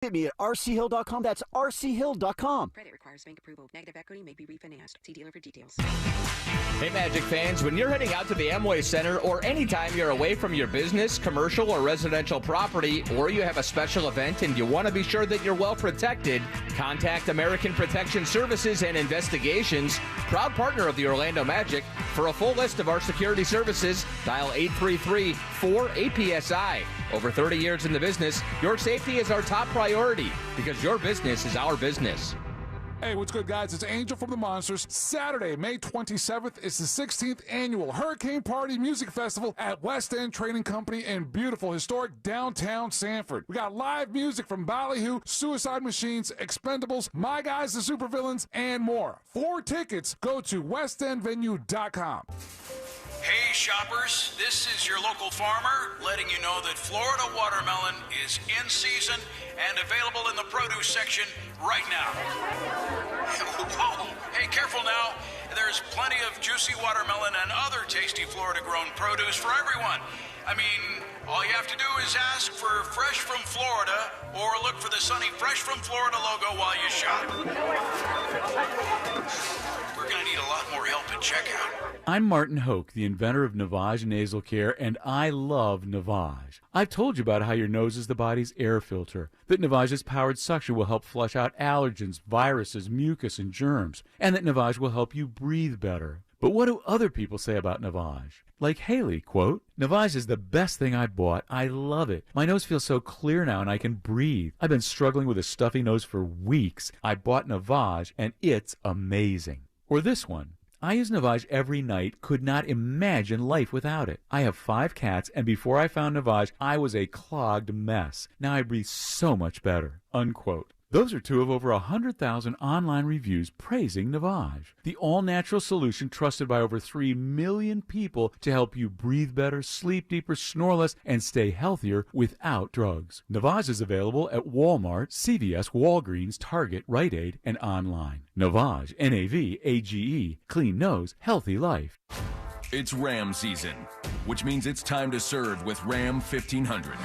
Hit me at rchill.com. That's rchill.com. Credit requires bank approval. Negative equity may be refinanced. See dealer for details. Hey, Magic fans, when you're heading out to the Amway Center or anytime you're away from your business, commercial, or residential property, or you have a special event and you want to be sure that you're well protected, contact American Protection Services and Investigations, proud partner of the Orlando Magic. For a full list of our security services, dial 833-4APSI. Over 30 years in the business, your safety is our top priority because your business is our business. Hey, what's good, guys? It's Angel from the Monsters. Saturday, May 27th is the 16th Annual Hurricane Party Music Festival at West End Trading Company in beautiful, historic downtown Sanford. We got live music from Ballyhoo, Suicide Machines, Expendables, My Guys the Supervillains, and more. For tickets, go to westendvenue.com. Hey shoppers, this is your local farmer letting you know that Florida watermelon is in season and available in the produce section right now. Whoa, hey, careful now. There's plenty of juicy watermelon and other tasty Florida-grown produce for everyone. I mean, all you have to do is ask for Fresh from Florida or look for the sunny Fresh from Florida logo while you shop. We're going to need a lot more help at checkout. I'm Martin Hoke, the inventor of Navage Nasal Care, and I love Navage. I've told you about how your nose is the body's air filter, that Navage's powered suction will help flush out allergens, viruses, mucus, and germs, and that Navage will help you breathe better. But what do other people say about Navage? Like Haley, quote, "Navage is the best thing I bought. I love it. My nose feels so clear now and I can breathe. I've been struggling with a stuffy nose for weeks. I bought Navage and it's amazing." Or this one, "I use Navage every night, could not imagine life without it. I have 5 cats, and before I found Navage, I was a clogged mess. Now I breathe so much better." Unquote. Those are 2 of over 100,000 online reviews praising Navage, the all-natural solution trusted by over 3 million people to help you breathe better, sleep deeper, snore less, and stay healthier without drugs. Navage is available at Walmart, CVS, Walgreens, Target, Rite Aid, and online. Navage, Navage, clean nose, healthy life. It's Ram season, which means it's time to serve with Ram 1500,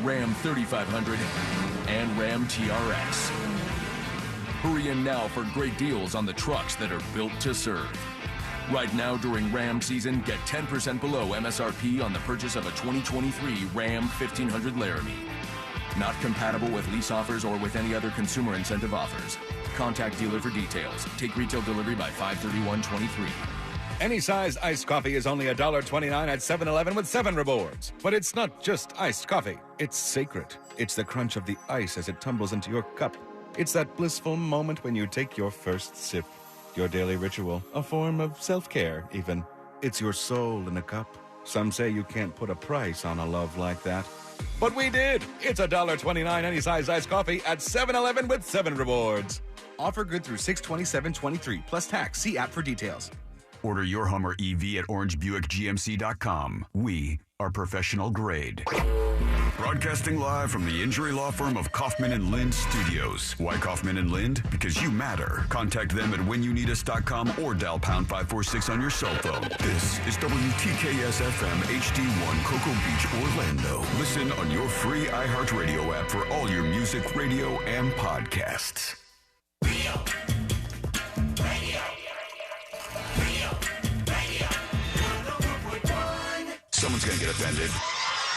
Ram 3500, and Ram TRX. Hurry in now for great deals on the trucks that are built to serve. Right now during Ram season, get 10% below MSRP on the purchase of a 2023 Ram 1500 Laramie. Not compatible with lease offers or with any other consumer incentive offers. Contact dealer for details. Take retail delivery by 5/31/23. Any size iced coffee is only $1.29 at 7-Eleven with 7 rewards. But it's not just iced coffee. It's sacred. It's the crunch of the ice as it tumbles into your cup. It's that blissful moment when you take your first sip. Your daily ritual, a form of self-care even. It's your soul in a cup. Some say you can't put a price on a love like that. But we did. It's $1.29 any size iced coffee at 7-Eleven with 7 rewards. Offer good through 6/27/23 plus tax. See app for details. Order your Hummer EV at orangebuickgmc.com. We are professional grade. Broadcasting live from the injury law firm of Kaufman and Lind Studios. Why Kaufman and Lind? Because you matter. Contact them at whenyouneedus.com or dial pound 546 on your cell phone. This is WTKS FM HD1 Cocoa Beach, Orlando. Listen on your free iHeartRadio app for all your music, radio, and podcasts. Someone's going to get offended.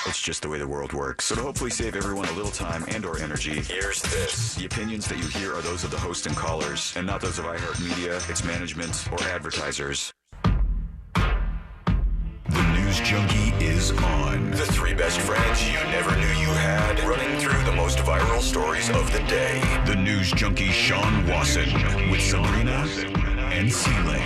It's just the way the world works. So to hopefully save everyone a little time and or energy, here's this. The opinions that you hear are those of the host and callers, and not those of iHeartMedia, its management, or advertisers. The News Junkie is on. The 3 best friends you never knew you had, running through the most viral stories of the day. The News Junkie Sean Wasson with Sabrina and Seeley.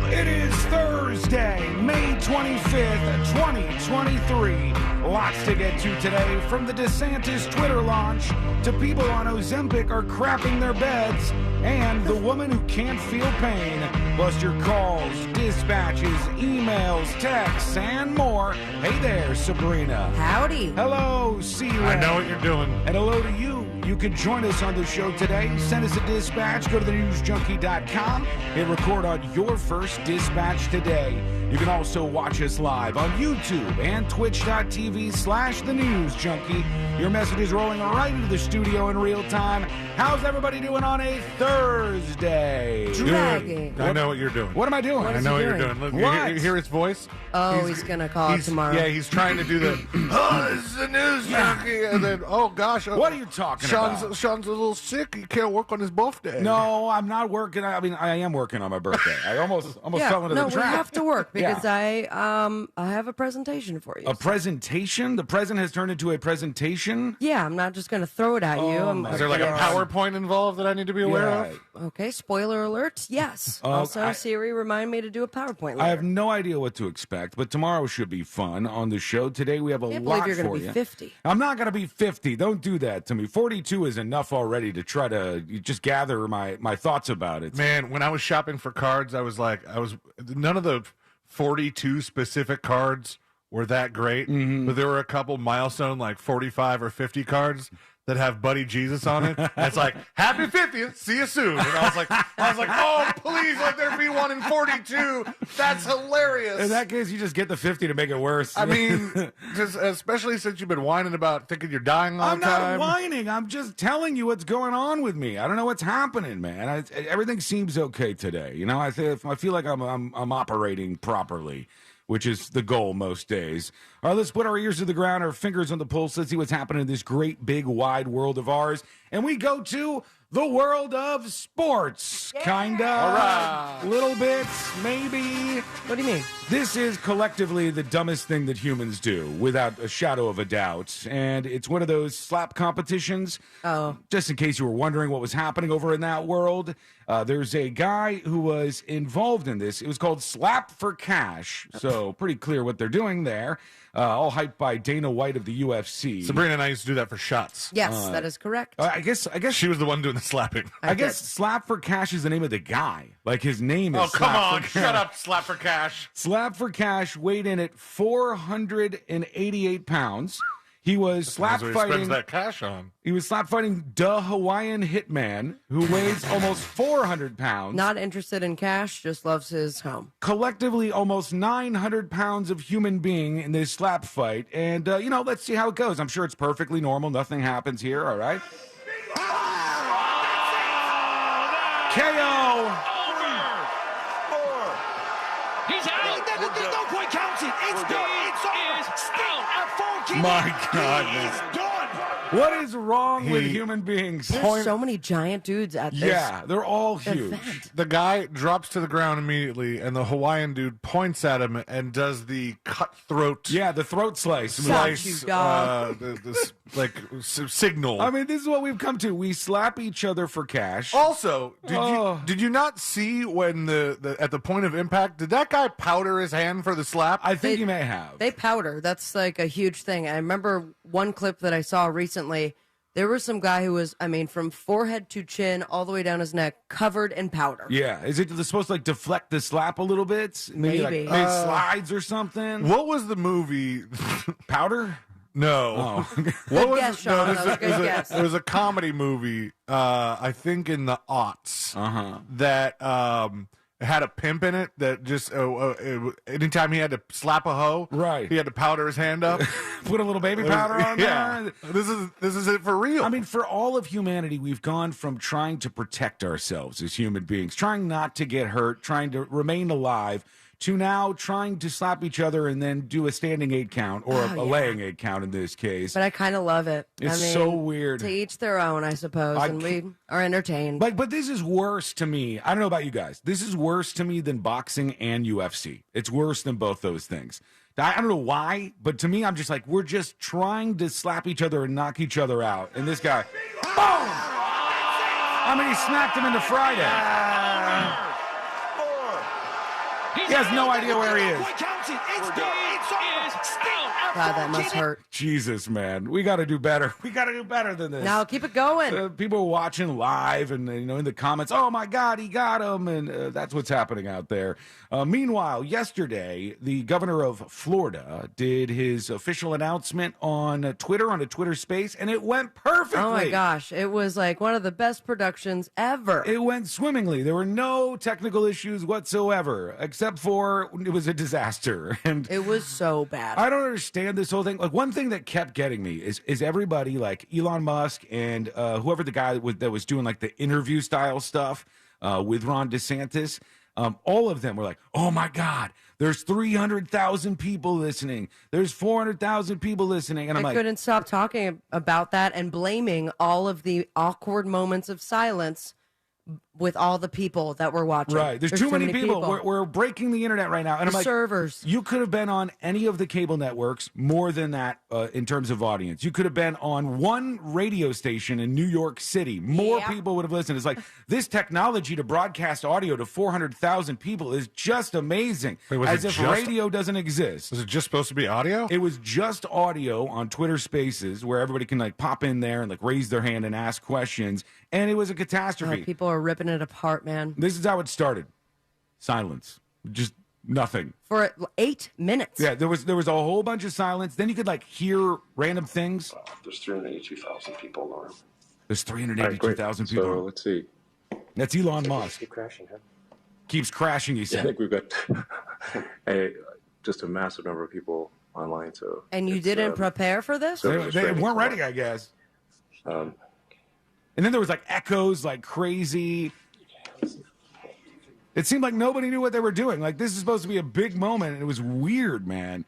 It is Thursday, May 25th, 2023. Lots to get to today, from the DeSantis Twitter launch to people on Ozempic are crapping their beds, and the woman who can't feel pain. Plus your calls, dispatches, emails, texts, and more. Hey there, Sabrina. Howdy. Hello, Seeley. I know what you're doing. And hello to you. You can could join us on the show today. Send us a dispatch. Go to thenewsjunkie.com. Hit record on your first dispatch today. You can also watch us live on YouTube and twitch.tv/thenewsjunkie. Your message is rolling right into the studio in real time. How's everybody doing on a Thursday? Dragging. I know what you're doing. What am I doing? What I is know what he you're doing? doing. Look, What? you hear his voice? Oh, he's going to call it tomorrow. Yeah, he's trying to do the, oh, this is the news junkie. And then, oh, gosh. What are you talking about? Sean's a little sick. He can't work on his birthday. No, I'm not working. I mean, I am working on my birthday. I almost fell into the trap. No, we have to work because Yeah. I have a presentation for you. A presentation? The present has turned into a presentation? Yeah, I'm not just going to throw it at you. Is there like a PowerPoint involved that I need to be aware of? Okay, spoiler alert. Yes. Also, Siri, remind me to do a PowerPoint later. I have no idea what to expect, but tomorrow should be fun on the show. Today we have a I can't lot believe you're for going to you. be 50. I'm not going to be 50. Don't do that to me. 42 is enough already to try to just gather my thoughts about it. Man, when I was shopping for cards, I was none of the 42 specific cards were that great, but there were a couple milestone, like 45 or 50 cards that have Buddy Jesus on it. And it's like, happy 50th, see you soon. And I was like, oh, please, let there be one in 42. That's hilarious. In that case, you just get the 50 to make it worse. I mean, just especially since you've been whining about thinking you're dying all I'm the time. not whining. I'm just telling you what's going on with me. I don't know what's happening, man. Everything seems okay today. You know, I feel like I'm operating properly, which is the goal most days. All right, let's put our ears to the ground, our fingers on the pulse. Let's see what's happening in this great, big, wide world of ours. And we go to the world of sports. Kind of. All right. Little bits, maybe. What do you mean? This is collectively the dumbest thing that humans do, without a shadow of a doubt. And it's one of those slap competitions. Oh. Just in case you were wondering what was happening over in that world, there's a guy who was involved in this. It was called Slap for Cash. So pretty clear what they're doing there. All hyped by Dana White of the UFC. Sabrina and I used to do that for shots. Yes, that is correct. I guess She was the one doing the slapping. I guess Slap for Cash is the name of the guy. Like his name is. Oh, come Slap on. for Shut Cash. up, Slap for Cash. Slap for Cash weighed in at 488 pounds. He was slap That's what he fighting. spends that cash on. He was slap fighting the Hawaiian Hitman, who weighs almost 400 pounds. Not interested in cash, just loves his home. Collectively, almost 900 pounds of human being in this slap fight. And, let's see how it goes. I'm sure it's perfectly normal. Nothing happens here, all right? KO! He's out. There's no point counting. It's done. It's over. Still at 4 My God, man. What is wrong with human beings? There's so many giant dudes at this. Yeah, they're all huge. event. The guy drops to the ground immediately, and the Hawaiian dude points at him and does the cutthroat. Yeah, the throat slice. Slice, dog. Signal. I mean, this is what we've come to. We slap each other for cash. Also, did you not see when at the point of impact, did that guy powder his hand for the slap? I think he may have. They powder. That's like a huge thing. I remember one clip that I saw recently. There was some guy who was, from forehead to chin, all the way down his neck, covered in powder. Yeah. Is it supposed to like deflect the slap a little bit? Maybe. Like slides or something? What was the movie? Powder? No. Oh. Good guess, Sean. That was a good guess. It was a comedy movie, I think in the aughts, that had a pimp in it that just anytime he had to slap a hoe, right, he had to powder his hand up, put a little baby powder on there. This is it for real. I mean, for all of humanity, we've gone from trying to protect ourselves as human beings, trying not to get hurt, trying to remain alive, to now trying to slap each other and then do a standing 8 count or a laying 8 count in this case. But I kind of love it. It's so weird. To each their own, I suppose, and we are entertained. But this is worse to me. I don't know about you guys. This is worse to me than boxing and UFC. It's worse than both those things. I don't know why, but to me, I'm just like, we're just trying to slap each other and knock each other out. And this guy, boom! He smacked him into Friday. He has no idea where he is. God, that must hurt. Jesus, man. We got to do better. We got to do better than this. Now keep it going. People are watching live and, in the comments, oh, my God, he got him. And that's what's happening out there. Meanwhile, yesterday, the governor of Florida did his official announcement on Twitter, on a Twitter space, and it went perfectly. Oh, my gosh. It was like one of the best productions ever. It went swimmingly. There were no technical issues whatsoever, except for it was a disaster. And it was so bad. I don't understand this whole thing. Like, one thing that kept getting me is everybody, like Elon Musk and whoever the guy that was doing like the interview style stuff with Ron DeSantis, all of them were like, oh my God, there's 300,000 people listening. There's 400,000 people listening. And I'm I like, couldn't stop talking about that and blaming all of the awkward moments of silence with all the people that were watching. Right. There's too many people. We're breaking the internet right now. And I'm like, servers. You could have been on any of the cable networks more than that in terms of audience. You could have been on one radio station in New York City. More people would have listened. It's like this technology to broadcast audio to 400,000 people is just amazing. Wait, as if radio doesn't exist. Was it just supposed to be audio? It was just audio on Twitter Spaces where everybody can like pop in there and like raise their hand and ask questions. And it was a catastrophe. People are ripping it apart, man. This is how it started. Silence. Just nothing. For 8 minutes. Yeah, there was a whole bunch of silence. Then you could like hear random things. There's 382,000 people in the room. There's 382,000 people. So let's see. That's Elon Musk. Keep crashing, huh? Keeps crashing, he said. I think we've got just a massive number of people online. So and you didn't prepare for this? They weren't ready, I guess. And then there was like echoes like crazy. It seemed like nobody knew what they were doing. Like, this is supposed to be a big moment, and it was weird, man.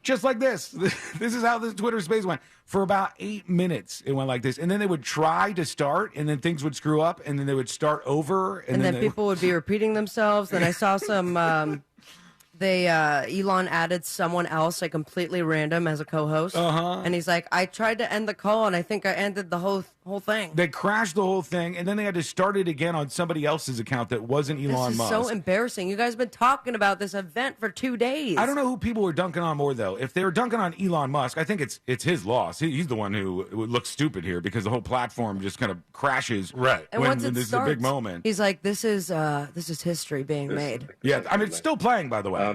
Just like this. This is how this Twitter space went. For about 8 minutes, it went like this. And then they would try to start, and then things would screw up, and then they would start over. And then people would be repeating themselves. And I saw some... Elon added someone else, like completely random, as a co-host. And he's like, I tried to end the call, and I think I ended the whole thing. They crashed the whole thing, and then they had to start it again on somebody else's account that wasn't Elon Musk. This is so embarrassing. You guys have been talking about this event for 2 days. I don't know who people were dunking on more, though. If they were dunking on Elon Musk, I think it's his loss. He's the one who looks stupid here because the whole platform just kind of crashes. Right. And when once this starts, is a big moment. He's like, this is history being made. Yeah, I mean, it's still playing, by the way.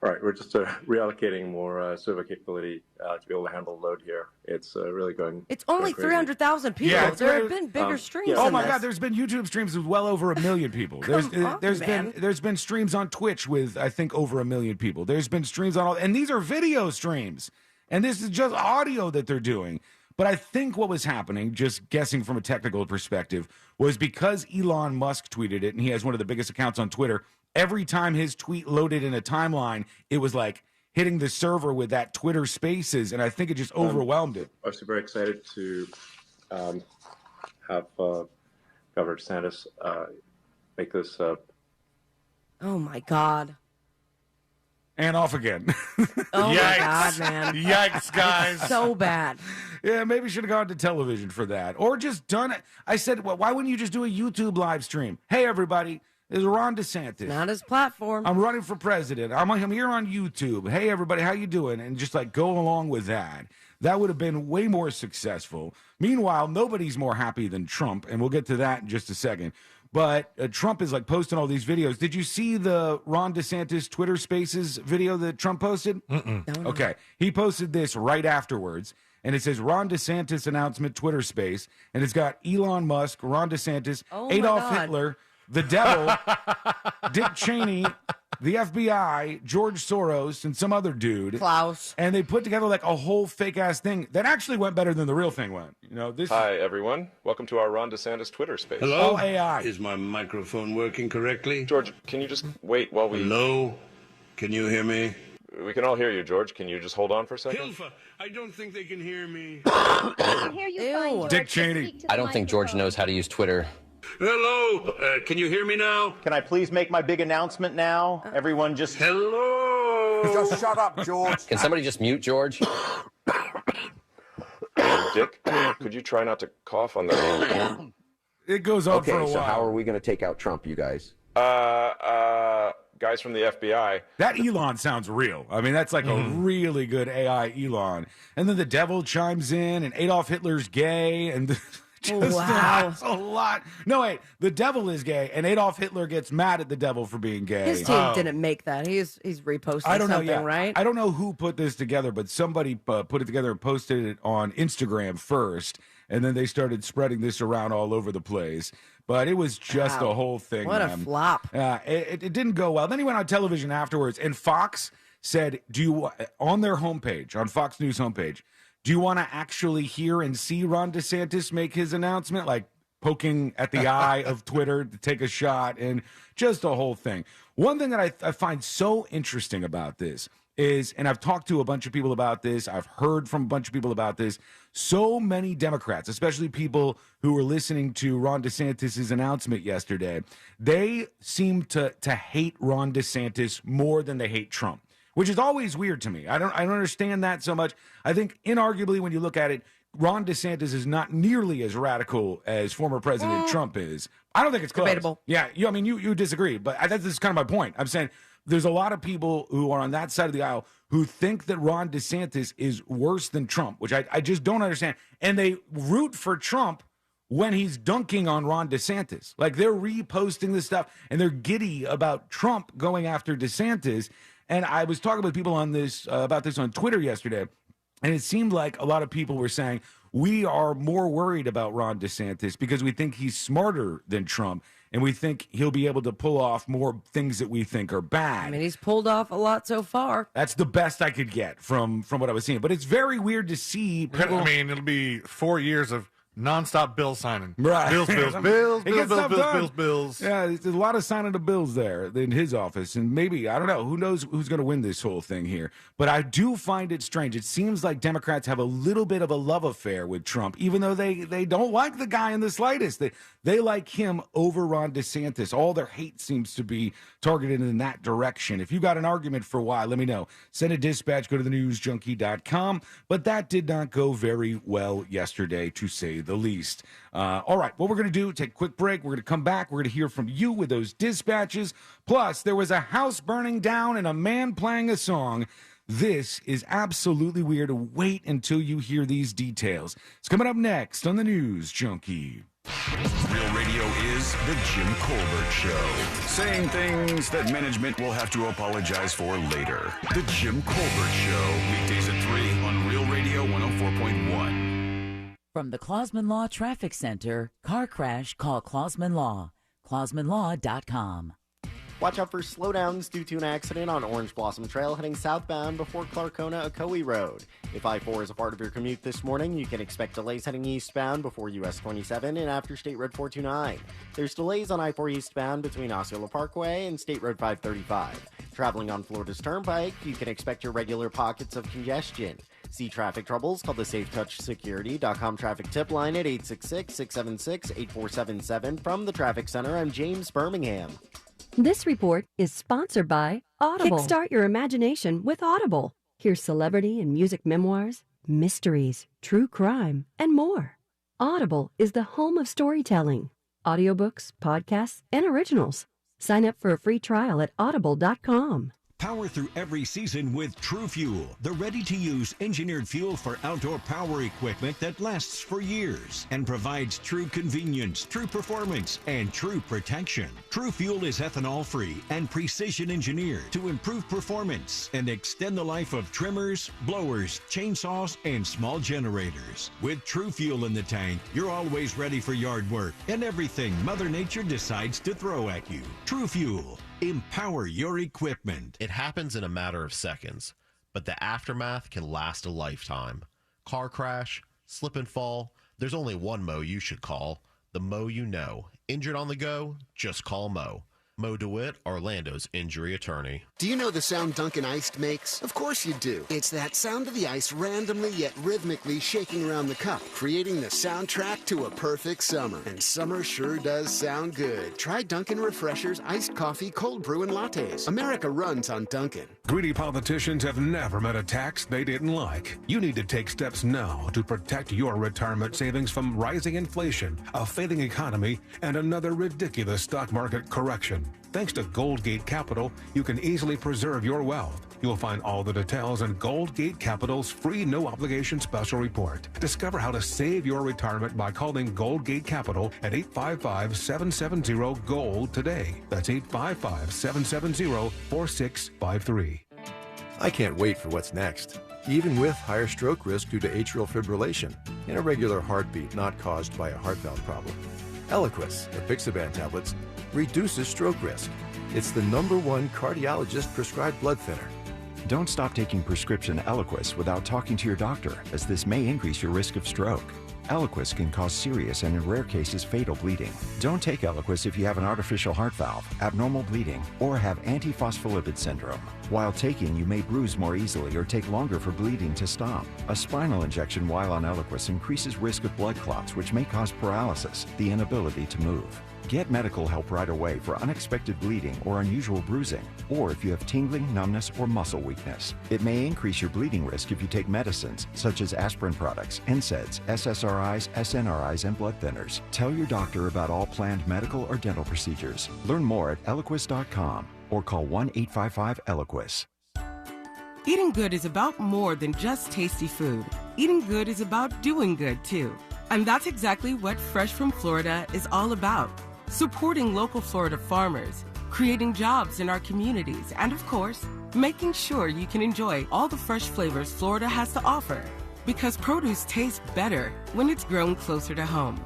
Right, we're just reallocating more server capability to be able to handle the load here. It's really going. It's only 300,000 people. Yeah, there have been bigger streams. Oh than my this. God, there's been YouTube streams with well over 1 million people. There's been streams on Twitch with I think over 1 million people. There's been streams on all, and these are video streams, and this is just audio that they're doing. But I think what was happening, just guessing from a technical perspective, was because Elon Musk tweeted it, and he has one of the biggest accounts on Twitter. Every time his tweet loaded in a timeline, it was like hitting the server with that Twitter Spaces, and I think it just overwhelmed it. I'm super excited to have Governor DeSantis make this. Oh my God. And off again. Oh my God, man. Yikes, guys. So bad. Yeah, maybe should have gone to television for that. Or just done it. I said, well, why wouldn't you just do a YouTube live stream? Hey, everybody. This is Ron DeSantis. Not his platform. I'm running for president. I'm here on YouTube. Hey, everybody, how you doing? And just like go along with that. That would have been way more successful. Meanwhile, nobody's more happy than Trump, and we'll get to that in just a second. But Trump is like posting all these videos. Did you see the Ron DeSantis Twitter Spaces video that Trump posted? Mm-mm. No. Okay. He posted this right afterwards. And it says Ron DeSantis announcement Twitter space. And it's got Elon Musk, Ron DeSantis, Adolf Hitler, the devil, Dick Cheney, the FBI, George Soros, and some other dude. Klaus. And they put together like a whole fake-ass thing that actually went better than the real thing went. You know, this. Hi, everyone. Welcome to our Ron DeSantis Twitter space. Hello? All AI. Is my microphone working correctly? George, can you just wait while we... Hello? Can you hear me? We can all hear you, George. Can you just hold on for a second? Hilfa, I don't think they can hear me. I hear you fine, George. Dick Cheney. I don't think George knows how to use Twitter. Hello? Can you hear me now? Can I please make my big announcement now? Everyone just... Hello? Just shut up, George. Can somebody just mute George? Dick, could you try not to cough on the... It goes on for a while. Okay, so how are we going to take out Trump, you guys? Guys from the FBI. That Elon sounds real. I mean, that's like a really good AI Elon. And then the devil chimes in, and Adolf Hitler's gay, and that's a lot. No, wait, the devil is gay, and Adolf Hitler gets mad at the devil for being gay. His team didn't make that. He's reposted something, right? I don't know who put this together, but somebody put it together and posted it on Instagram first, and then they started spreading this around all over the place. But it was just a whole thing. What a flop. It didn't go well. Then he went on television afterwards, and Fox said, on their homepage, on Fox News homepage, do you want to actually hear and see Ron DeSantis make his announcement? Like poking at the eye of Twitter to take a shot, and just a whole thing. One thing that I find so interesting about this is, and I've talked to a bunch of people about this, I've heard from a bunch of people about this, so many Democrats, especially people who were listening to Ron DeSantis' announcement yesterday, they seem to hate Ron DeSantis more than they hate Trump, which is always weird to me. I don't understand that so much. I think inarguably when you look at it, Ron DeSantis is not nearly as radical as former President Trump is. I don't think it's close. Debatable. Yeah, you disagree, but that's just kind of my point. I'm saying there's a lot of people who are on that side of the aisle who think that Ron DeSantis is worse than Trump, which I just don't understand. And they root for Trump when he's dunking on Ron DeSantis. Like, they're reposting this stuff, and they're giddy about Trump going after DeSantis. And I was talking with people on this about this on Twitter yesterday, and it seemed like a lot of people were saying, we are more worried about Ron DeSantis because we think he's smarter than Trump, and we think he'll be able to pull off more things that we think are bad. I mean, he's pulled off a lot so far. That's the best I could get from what I was seeing. But it's very weird to see people. I mean, it'll be 4 years of nonstop bill signing. Right. Bills. Yeah, there's a lot of signing of bills there in his office. And maybe, I don't know, who knows who's going to win this whole thing here. But I do find it strange. It seems like Democrats have a little bit of a love affair with Trump, even though they don't like the guy in the slightest. They like him over Ron DeSantis. All their hate seems to be targeted in that direction. If you got an argument for why, let me know. Send a dispatch, go to thenewsjunkie.com. But that did not go very well yesterday, to say the least. All right, what we're going to do, take a quick break. We're going to come back. We're going to hear from you with those dispatches. Plus, there was a house burning down and a man playing a song. This is absolutely weird. Wait until you hear these details. It's coming up next on the News Junkie. Real Radio is the Jim Colbert Show. Saying things that management will have to apologize for later. The Jim Colbert Show. Weekdays at 3 on Real Radio 104.1. From the Clausman Law Traffic Center, car crash, call Clausman Law. ClausmanLaw.com. Watch out for slowdowns due to an accident on Orange Blossom Trail heading southbound before Clarkona-Ocoee Road. If I-4 is a part of your commute this morning, you can expect delays heading eastbound before US 27 and after State Road 429. There's delays on I-4 eastbound between Osceola Parkway and State Road 535. Traveling on Florida's Turnpike, you can expect your regular pockets of congestion. See traffic troubles, call the SafeTouchSecurity.com traffic tip line at 866-676-8477. From the Traffic Center, I'm James Birmingham. This report is sponsored by Audible. Kickstart your imagination with Audible. Hear celebrity and music memoirs, mysteries, true crime, and more. Audible is the home of storytelling. Audiobooks, podcasts, and originals. Sign up for a free trial at audible.com. Power through every season with True Fuel, the ready-to-use engineered fuel for outdoor power equipment that lasts for years and provides true convenience, true performance, and true protection. True Fuel is ethanol-free and precision-engineered to improve performance and extend the life of trimmers, blowers, chainsaws, and small generators. With True Fuel in the tank, you're always ready for yard work and everything Mother Nature decides to throw at you. True Fuel. Empower your equipment. It happens in a matter of seconds, but the aftermath can last a lifetime. Car crash, slip and fall, there's only one Mo you should call, the Mo you know. Injured on the go? Just call Mo. Mo DeWitt, Orlando's injury attorney. Do you know the sound Duncan Iced makes? Of course you do. It's that sound of the ice randomly yet rhythmically shaking around the cup, creating the soundtrack to a perfect summer. And summer sure does sound good. Try Duncan Refreshers, iced coffee, cold brew, and lattes. America runs on Duncan. Greedy politicians have never met a tax they didn't like. You need to take steps now to protect your retirement savings from rising inflation, a failing economy, and another ridiculous stock market correction. Thanks to Goldgate Capital, you can easily preserve your wealth. You'll find all the details in Goldgate Capital's free no-obligation special report. Discover how to save your retirement by calling Goldgate Capital at 855-770-GOLD today. That's 855-770-4653. I can't wait for what's next. Even with higher stroke risk due to atrial fibrillation, an irregular heartbeat not caused by a heart valve problem. Eliquis, the Pixaban tablets, reduces stroke risk. It's the #1 cardiologist-prescribed blood thinner. Don't stop taking prescription Eliquis without talking to your doctor, as this may increase your risk of stroke. Eliquis can cause serious and in rare cases fatal bleeding. Don't take Eliquis if you have an artificial heart valve, abnormal bleeding, or have antiphospholipid syndrome. While taking, you may bruise more easily or take longer for bleeding to stop. A spinal injection while on Eliquis increases risk of blood clots, which may cause paralysis, the inability to move. Get medical help right away for unexpected bleeding or unusual bruising, or if you have tingling, numbness, or muscle weakness. It may increase your bleeding risk if you take medicines such as aspirin products, NSAIDs, SSRIs, SNRIs, and blood thinners. Tell your doctor about all planned medical or dental procedures. Learn more at Eliquis.com or call 1-855-ELIQUIS. Eating good is about more than just tasty food. Eating good is about doing good, too. And that's exactly what Fresh from Florida is all about. Supporting local Florida farmers, creating jobs in our communities, and of course, making sure you can enjoy all the fresh flavors Florida has to offer. Because produce tastes better when it's grown closer to home.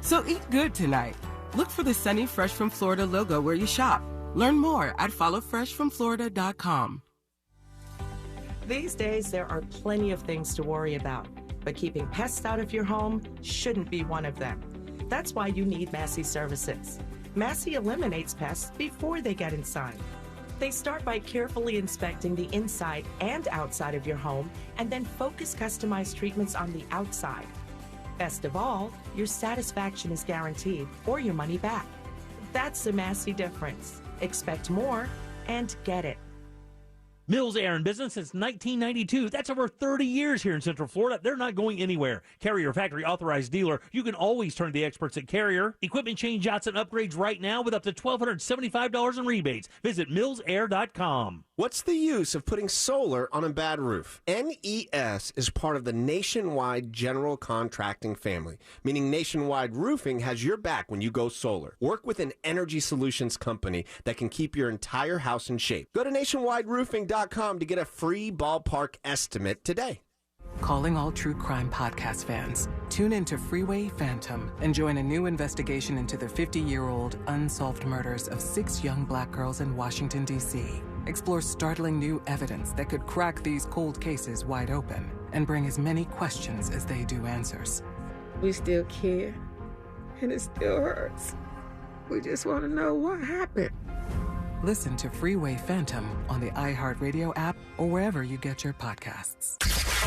So eat good tonight. Look for the sunny Fresh from Florida logo where you shop. Learn more at followfreshfromflorida.com. These days, there are plenty of things to worry about, but keeping pests out of your home shouldn't be one of them. That's why you need Massey Services. Massey eliminates pests before they get inside. They start by carefully inspecting the inside and outside of your home and then focus customized treatments on the outside. Best of all, your satisfaction is guaranteed or your money back. That's the Massey difference. Expect more and get it. Mills Air in business since 1992. That's over 30 years here in Central Florida. They're not going anywhere. Carrier factory authorized dealer. You can always turn to the experts at Carrier. Equipment change outs and upgrades right now with up to $1,275 in rebates. Visit millsair.com. What's the use of putting solar on a bad roof? NES is part of the Nationwide General Contracting family, meaning Nationwide Roofing has your back when you go solar. Work with an energy solutions company that can keep your entire house in shape. Go to nationwideroofing.com to get a free ballpark estimate today. Calling all true crime podcast fans. Tune into Freeway Phantom and join a new investigation into the 50-year-old unsolved murders of 6 young black girls in Washington, D.C. Explore startling new evidence that could crack these cold cases wide open and bring as many questions as they do answers. We still care, and it still hurts. We just want to know what happened. Listen to Freeway Phantom on the iHeartRadio app or wherever you get your podcasts.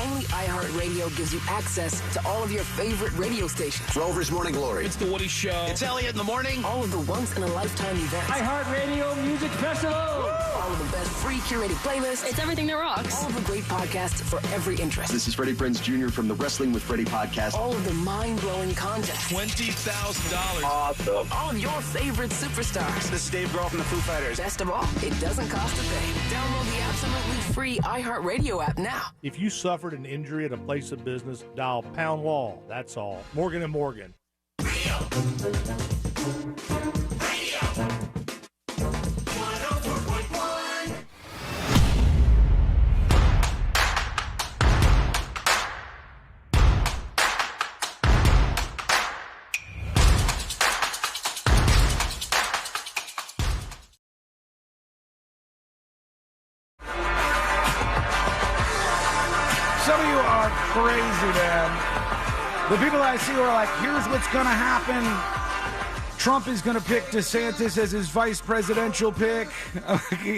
Only iHeartRadio gives you access to all of your favorite radio stations. Rover's Morning Glory. It's The Woody Show. It's Elliot in the Morning. All of the once-in-a-lifetime events. iHeartRadio Music Festival. All of the best free curated playlists. It's everything that rocks. All of the great podcasts for every interest. This is Freddie Prinze Jr. from the Wrestling with Freddie podcast. All of the mind-blowing contests. $20,000. Awesome. All of your favorite superstars. This is Dave Grohl from the Foo Fighters. Best of all, it doesn't cost a thing. Download the absolutely free iHeartRadio app now. If you suffered an injury at a place of business, dial pound law. That's all. Morgan & Morgan. Some of you are crazy, man. The people I see who are like, here's what's going to happen. Trump is going to pick DeSantis as his vice presidential pick.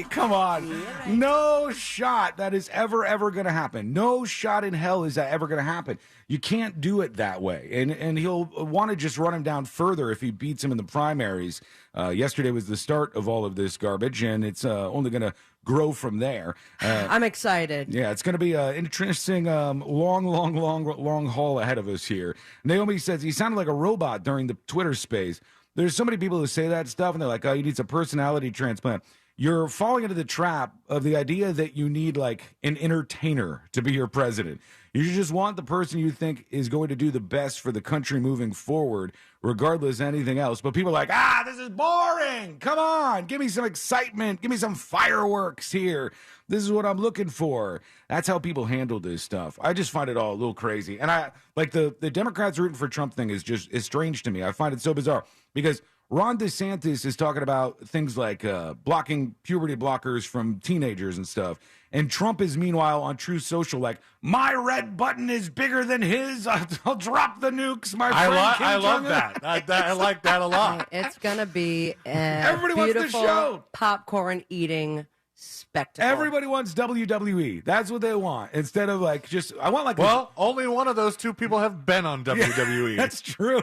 Come on. No shot that is ever going to happen. No shot in hell is that ever going to happen. You can't do it that way. And he'll want to just run him down further if he beats him in the primaries. Yesterday was the start of all of this garbage, and it's only going to grow from there. I'm excited. Yeah, it's going to be an interesting, long haul ahead of us here. Naomi says he sounded like a robot during the Twitter space. There's so many people who say that stuff, and they're like, oh, you need a personality transplant. You're falling into the trap of the idea that you need, like, an entertainer to be your president. You just want the person you think is going to do the best for the country moving forward, regardless of anything else. But people are like, this is boring. Come on, give me some excitement. Give me some fireworks here. This is what I'm looking for. That's how people handle this stuff. I just find it all a little crazy. And I like the Democrats rooting for Trump thing is strange to me. I find it so bizarre because Ron DeSantis is talking about things like blocking puberty blockers from teenagers and stuff. And Trump is, meanwhile, on Truth Social, like, my red button is bigger than his. I'll drop the nukes, my friend. I love that. I like that a lot. It's going to be Everybody wants the show. Popcorn eating spectacle. Everybody wants WWE. That's what they want. Instead of I want like. Well, only one of those two people have been on WWE. Yeah, that's true.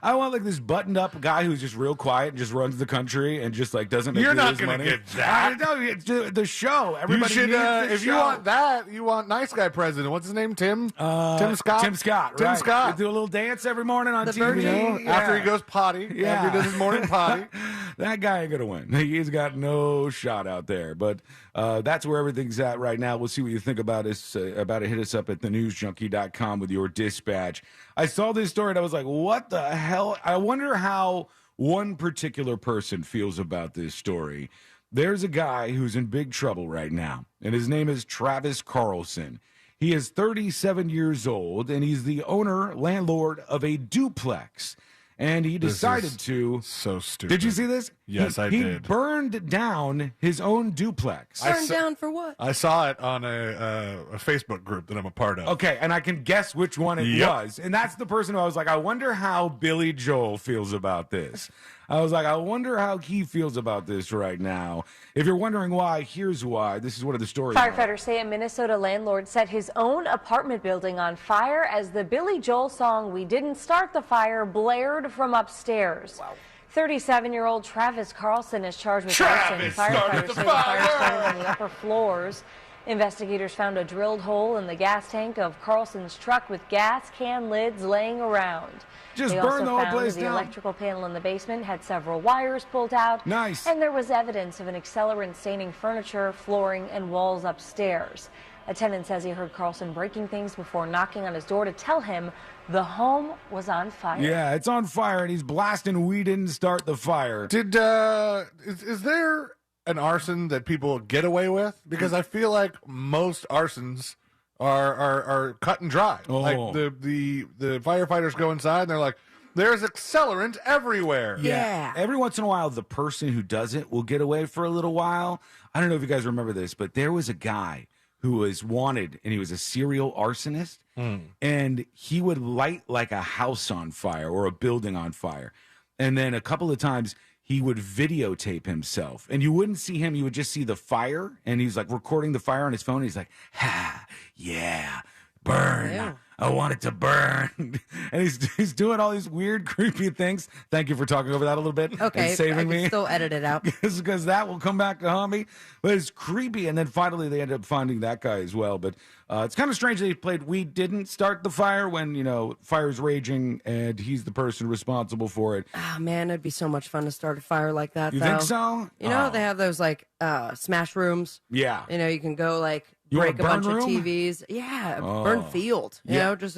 I want like this buttoned up guy who's just real quiet and just runs the country and just like doesn't make You're not going to get that. I know it's the show. Everybody you should, needs the if show. you want that, you want nice guy president. What's his name? Tim Scott. Tim Scott. Tim right. Scott. They do a little dance every morning on TV. After he goes potty. Yeah. After he does his morning potty. That guy ain't gonna win. He's got no shot out there. But that's where everything's at right now. We'll see what you think about it. Hit us up at thenewsjunkie.com with your dispatch. I saw this story and I was like, what the hell? I wonder how one particular person feels about this story. There's a guy who's in big trouble right now, and his name is Travis Carlson. He is 37 years old, and he's the landlord of a duplex. And he decided to. So stupid. Did you see this? Yes, I did. He burned down his own duplex. Burned down for what? I saw it on a Facebook group that I'm a part of. Okay, and I can guess which one it was. And that's the person who I was like, I wonder how Billy Joel feels about this. I was like, I wonder how he feels about this right now. If you're wondering why, here's why. This is one of the stories. Firefighters say a Minnesota landlord set his own apartment building on fire as the Billy Joel song "We Didn't Start the Fire" blared from upstairs. Wow. 37-year-old Travis Carlson is charged with arson. Firefighters say the fire started on the upper floors. Investigators found a drilled hole in the gas tank of Carlson's truck with gas can lids laying around. They burn the whole place down. The electrical panel in the basement had several wires pulled out. Nice. And there was evidence of an accelerant staining furniture, flooring, and walls upstairs. A tenant says he heard Carlson breaking things before knocking on his door to tell him the home was on fire. Yeah, it's on fire, and he's blasting "We Didn't Start the Fire." Is there an arson that people get away with? Because I feel like most arsons are cut and dry. Oh. Like the firefighters go inside and they're like, there's accelerant everywhere. Yeah. Every once in a while, the person who does it will get away for a little while. I don't know if you guys remember this, but there was a guy who was wanted, and he was a serial arsonist, and he would light like a house on fire or a building on fire. And then a couple of times he would videotape himself, and you wouldn't see him. You would just see the fire, and he's like recording the fire on his phone. He's like, yeah, burn. Ew. I want it to burn. And he's doing all these weird, creepy things. Thank you for talking over that a little bit. Okay, and saving I me. can still edit it out. Because that will come back to haunt me. But it's creepy. And then finally they ended up finding that guy as well. But it's kind of strange that he played "We Didn't Start the Fire" when, fire's raging and he's the person responsible for it. Oh, man, it'd be so much fun to start a fire like that, You though. think so? They have those, smash rooms. Yeah. You can go, You want break a bunch burn of room? TVs. Yeah, Oh. burn field. Just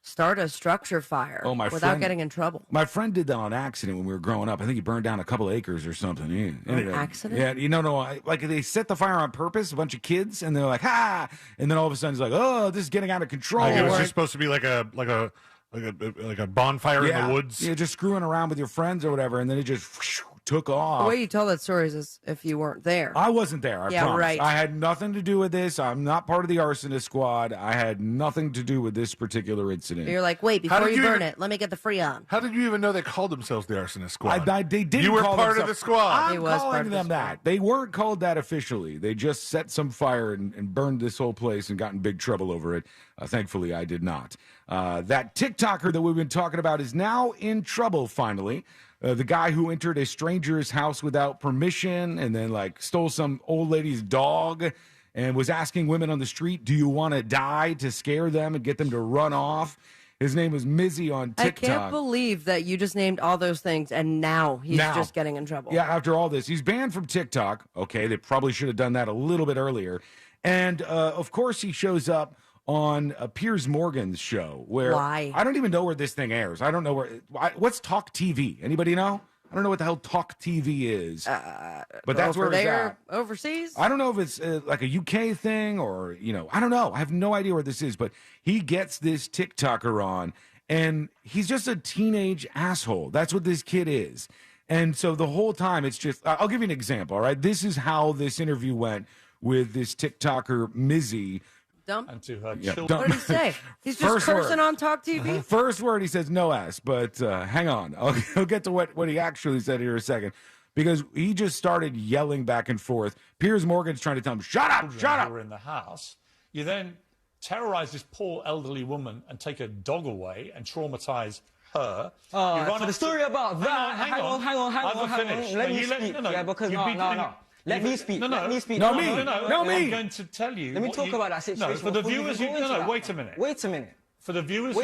start a structure fire without friend- getting in trouble. My friend did that on accident when we were growing up. I think he burned down a couple acres or something. On accident? Yeah, no. Like they set the fire on purpose, a bunch of kids, and they're like, ha! And then all of a sudden he's like, oh, this is getting out of control. Like it was just supposed to be like a bonfire in the woods. Yeah, just screwing around with your friends or whatever, and then it just took off. The way you tell that story is as if you weren't there. I wasn't there. I promise. Right. I had nothing to do with this. I'm not part of the arsonist squad. I had nothing to do with this particular incident. You're like, wait, before you burn it, let me get the Freon. How did you even know they called themselves the arsonist squad? They didn't. You were call part of themselves- the squad. I'm calling them that. They weren't called that officially. They just set some fire and burned this whole place and got in big trouble over it. Thankfully, I did not. That TikToker that we've been talking about is now in trouble, finally. The guy who entered a stranger's house without permission and then, stole some old lady's dog and was asking women on the street, do you want to die, to scare them and get them to run off. His name was Mizzy on TikTok. I can't believe that you just named all those things and now he's just getting in trouble. Yeah, after all this. He's banned from TikTok. Okay, they probably should have done that a little bit earlier. And, of course, he shows up on Piers Morgan's show where Why? I don't even know where this thing airs. I don't know what's Talk TV? Anybody know? I don't know what the hell Talk TV is. But that's where it's at. Overseas? I don't know if it's like a UK thing or, I don't know. I have no idea where this is, but he gets this TikToker on and he's just a teenage asshole. That's what this kid is. And so the whole time it's just, I'll give you an example, all right? This is how this interview went with this TikToker, Mizzy. And to her children. What did he say? He's just cursing on Talk TV? First word, he says no ass, but hang on. I'll get to what he actually said here in a second, because he just started yelling back and forth. Piers Morgan's trying to tell him, shut up, shut up. Who are in the house. You then terrorize this poor elderly woman and take her dog away and traumatize her. For the story about that, hang on. Let me speak. Yeah, because no. Let me speak. Let me speak. No, me. I'm going to tell you. Let me talk about that situation. No, for the viewers, wait a minute. Wait a minute. For the viewers,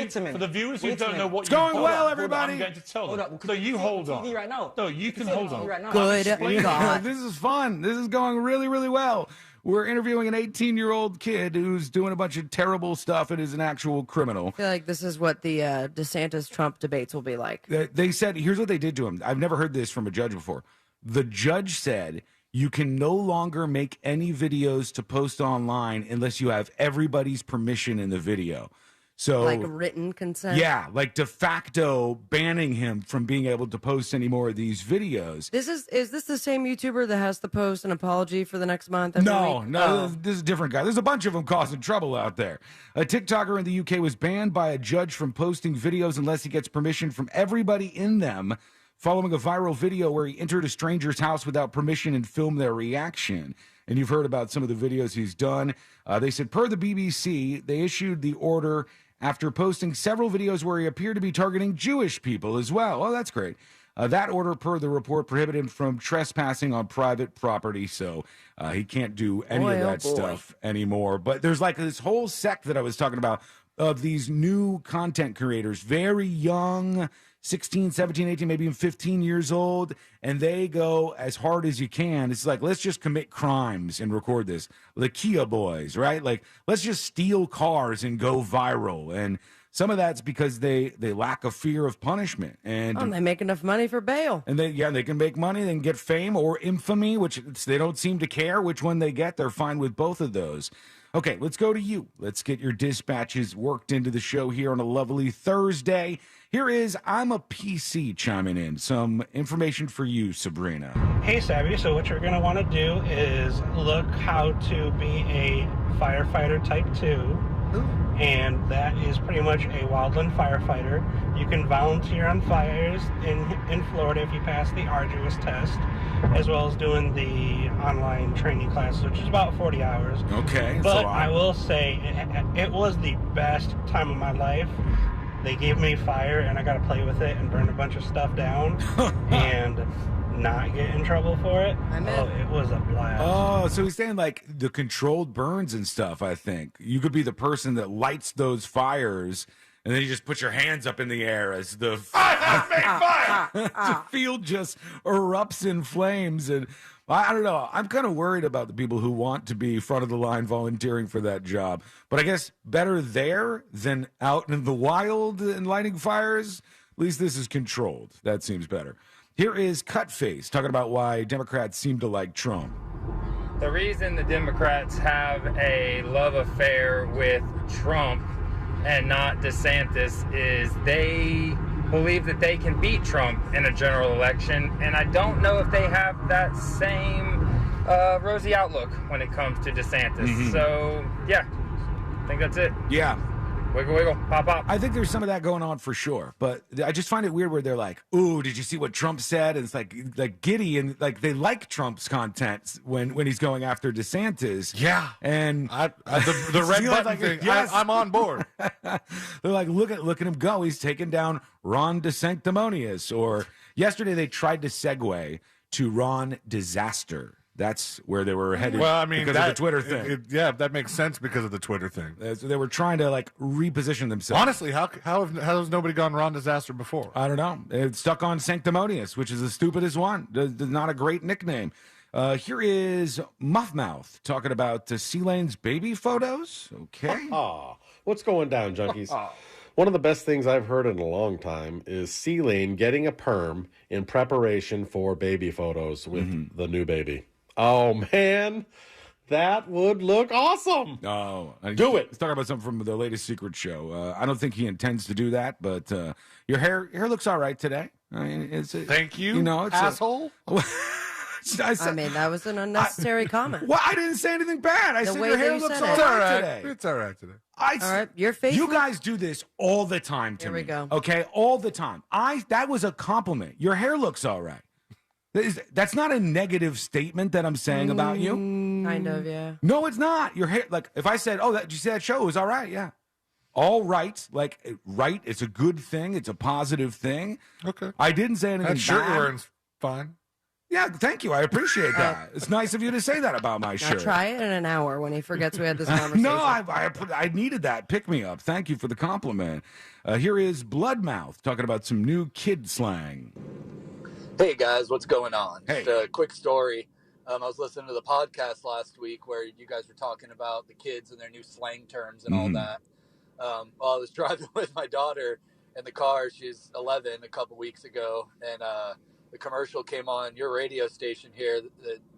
who don't know what it's going well, everybody. I'm going to tell them. So you hold on. Right now. No, you can hold on. Right now. Good God. This is fun. This is going really, really well. We're interviewing an 18-year-old kid who's doing a bunch of terrible stuff and is an actual criminal. I feel like this is what the DeSantis-Trump debates will be like. They said, here's what they did to him. I've never heard this from a judge before. The judge said, you can no longer make any videos to post online unless you have everybody's permission in the video. So, like written consent? Yeah, like de facto banning him from being able to post any more of these videos. Is this the same YouTuber that has to post an apology for the next month? No, this is a different guy. There's a bunch of them causing trouble out there. A TikToker in the UK was banned by a judge from posting videos unless he gets permission from everybody in them, following a viral video where he entered a stranger's house without permission and filmed their reaction. And you've heard about some of the videos he's done. They said, per the BBC, they issued the order after posting several videos where he appeared to be targeting Jewish people as well. Oh, that's great. That order, per the report, prohibited him from trespassing on private property, so he can't do any of that stuff anymore. But there's like this whole sect that I was talking about of these new content creators, very young, 16, 17, 18, maybe even 15 years old, and they go as hard as you can. It's like, let's just commit crimes and record this. The Kia Boys, right? Like, let's just steal cars and go viral. And some of that's because they lack a fear of punishment. And they make enough money for bail. And they can make money, they can get fame or infamy, which they don't seem to care which one they get. They're fine with both of those. Okay, let's go to you. Let's get your dispatches worked into the show here on a lovely Thursday. Here is I'm a PC chiming in. Some information for you, Sabrina. Hey, Savvy. So what you're going to want to do is look how to be a firefighter type 2. And that is pretty much a wildland firefighter. You can volunteer on fires in Florida if you pass the arduous test, as well as doing the online training classes, which is about 40 hours. Okay. But I will say, it was the best time of my life. They gave me fire, and I got to play with it and burn a bunch of stuff down and not get in trouble for it. It was a blast. Oh, so he's saying like the controlled burns and stuff, I think. You could be the person that lights those fires, and then you just put your hands up in the air as the the field just erupts in flames. And I don't know. I'm kind of worried about the people who want to be front of the line volunteering for that job. But I guess better there than out in the wild and lighting fires. At least this is controlled. That seems better. Here is Cutface talking about why Democrats seem to like Trump. The reason the Democrats have a love affair with Trump and not DeSantis is they believe that they can beat Trump in a general election, and I don't know if they have that same rosy outlook when it comes to DeSantis. So, yeah, I think that's it. Yeah. Wiggle, wiggle, pop, pop. I think there's some of that going on for sure, but I just find it weird where they're like, "Ooh, did you see what Trump said?" And it's like giddy, and like they like Trump's content when he's going after DeSantis. Yeah, and the red button thing. Yes. I'm on board. They're like, look at him go. He's taking down Ron DeSanctimonious. Or yesterday they tried to segue to Ron Disaster. That's where they were headed. Well, I mean, because of the Twitter thing. That makes sense because of the Twitter thing. So they were trying to like reposition themselves. Honestly, how has nobody gone Ron Disaster before? I don't know. It's stuck on Sanctimonious, which is the stupidest one. Not a great nickname. Here is Muffmouth talking about C-Lane's baby photos. Okay. What's going down, junkies? One of the best things I've heard in a long time is C-Lane getting a perm in preparation for baby photos with the new baby. Oh, man, that would look awesome. Oh, do it. He's talking about something from the latest Secret show. I don't think he intends to do that, but your hair looks all right today. I mean, thank you, it's asshole. I mean, that was an unnecessary comment. Well, I didn't say anything bad. I said your hair looks all right today. It's all right today. All right, your face. You guys do this all the time to me. Here we go. Okay, all the time. That was a compliment. Your hair looks all right. That's not a negative statement that I'm saying about you. Kind of, yeah. No, it's not. Your hair, like, if I said, did you see that show? It was all right, yeah. All right, like, right, it's a good thing. It's a positive thing. Okay. I didn't say anything That shirt bad. you're wearing's fine. Yeah, thank you. I appreciate that. It's nice of you to say that about my Now shirt. try it in an hour when he forgets we had this conversation. No, I needed that. Pick me up. Thank you for the compliment. Here is Bloodmouth talking about some new kid slang. Hey guys, what's going on? Hey. Just a quick story. I was listening to the podcast last week where you guys were talking about the kids and their new slang terms and all that. Well, I was driving with my daughter in the car. She's 11 a couple weeks ago, and the commercial came on your radio station here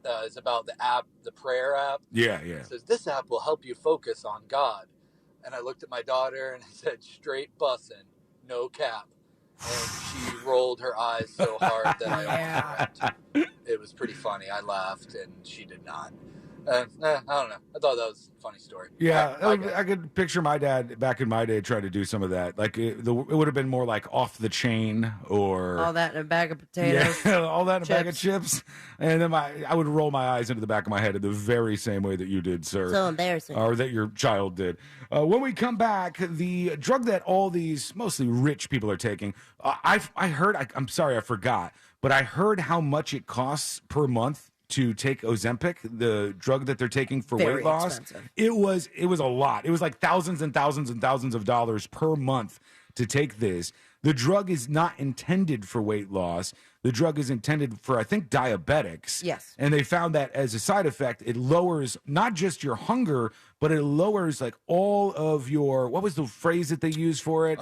that is about the app, the prayer app. Yeah. It says, this app will help you focus on God. And I looked at my daughter and I said, straight bussin', no cap. And she rolled her eyes so hard that I almost wept. It was pretty funny. I laughed, and she did not. I don't know. I thought that was a funny story. Yeah, All right, I could picture my dad back in my day try to do some of that. Like it would have been more like off the chain or all that in a bag of potatoes. Yeah, all that in a bag of chips. And then I would roll my eyes into the back of my head in the very same way that you did, sir. So embarrassing. Or that your child did. When we come back, the drug that all these mostly rich people are taking, I heard, I'm sorry, I forgot, but I heard how much it costs per month to take Ozempic, the drug that they're taking for Very weight loss. expensive. It was a lot. It was like thousands and thousands and thousands of dollars per month to take this. The drug is not intended for weight loss. The drug is intended for, I think, diabetics. Yes. And they found that as a side effect, it lowers not just your hunger, but it lowers like all of your, what was the phrase that they used for it?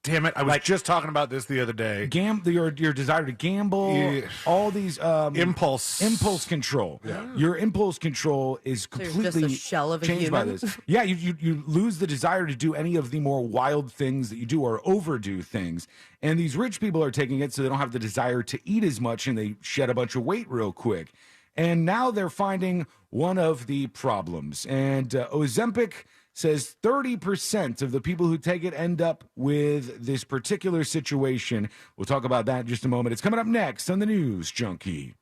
Damn it. I was just talking about this the other day. Your desire to gamble, all these impulse control. Yeah. Your impulse control is So you're completely just a shell of a changed by human? this. Yeah, you lose the desire to do any of the more wild things that you do or overdo things. And these rich people are taking it so they don't have the desire to eat as much and they shed a bunch of weight real quick. And now they're finding one of the problems. And Ozempic says 30% of the people who take it end up with this particular situation. We'll talk about that in just a moment. It's coming up next on the News Junkie.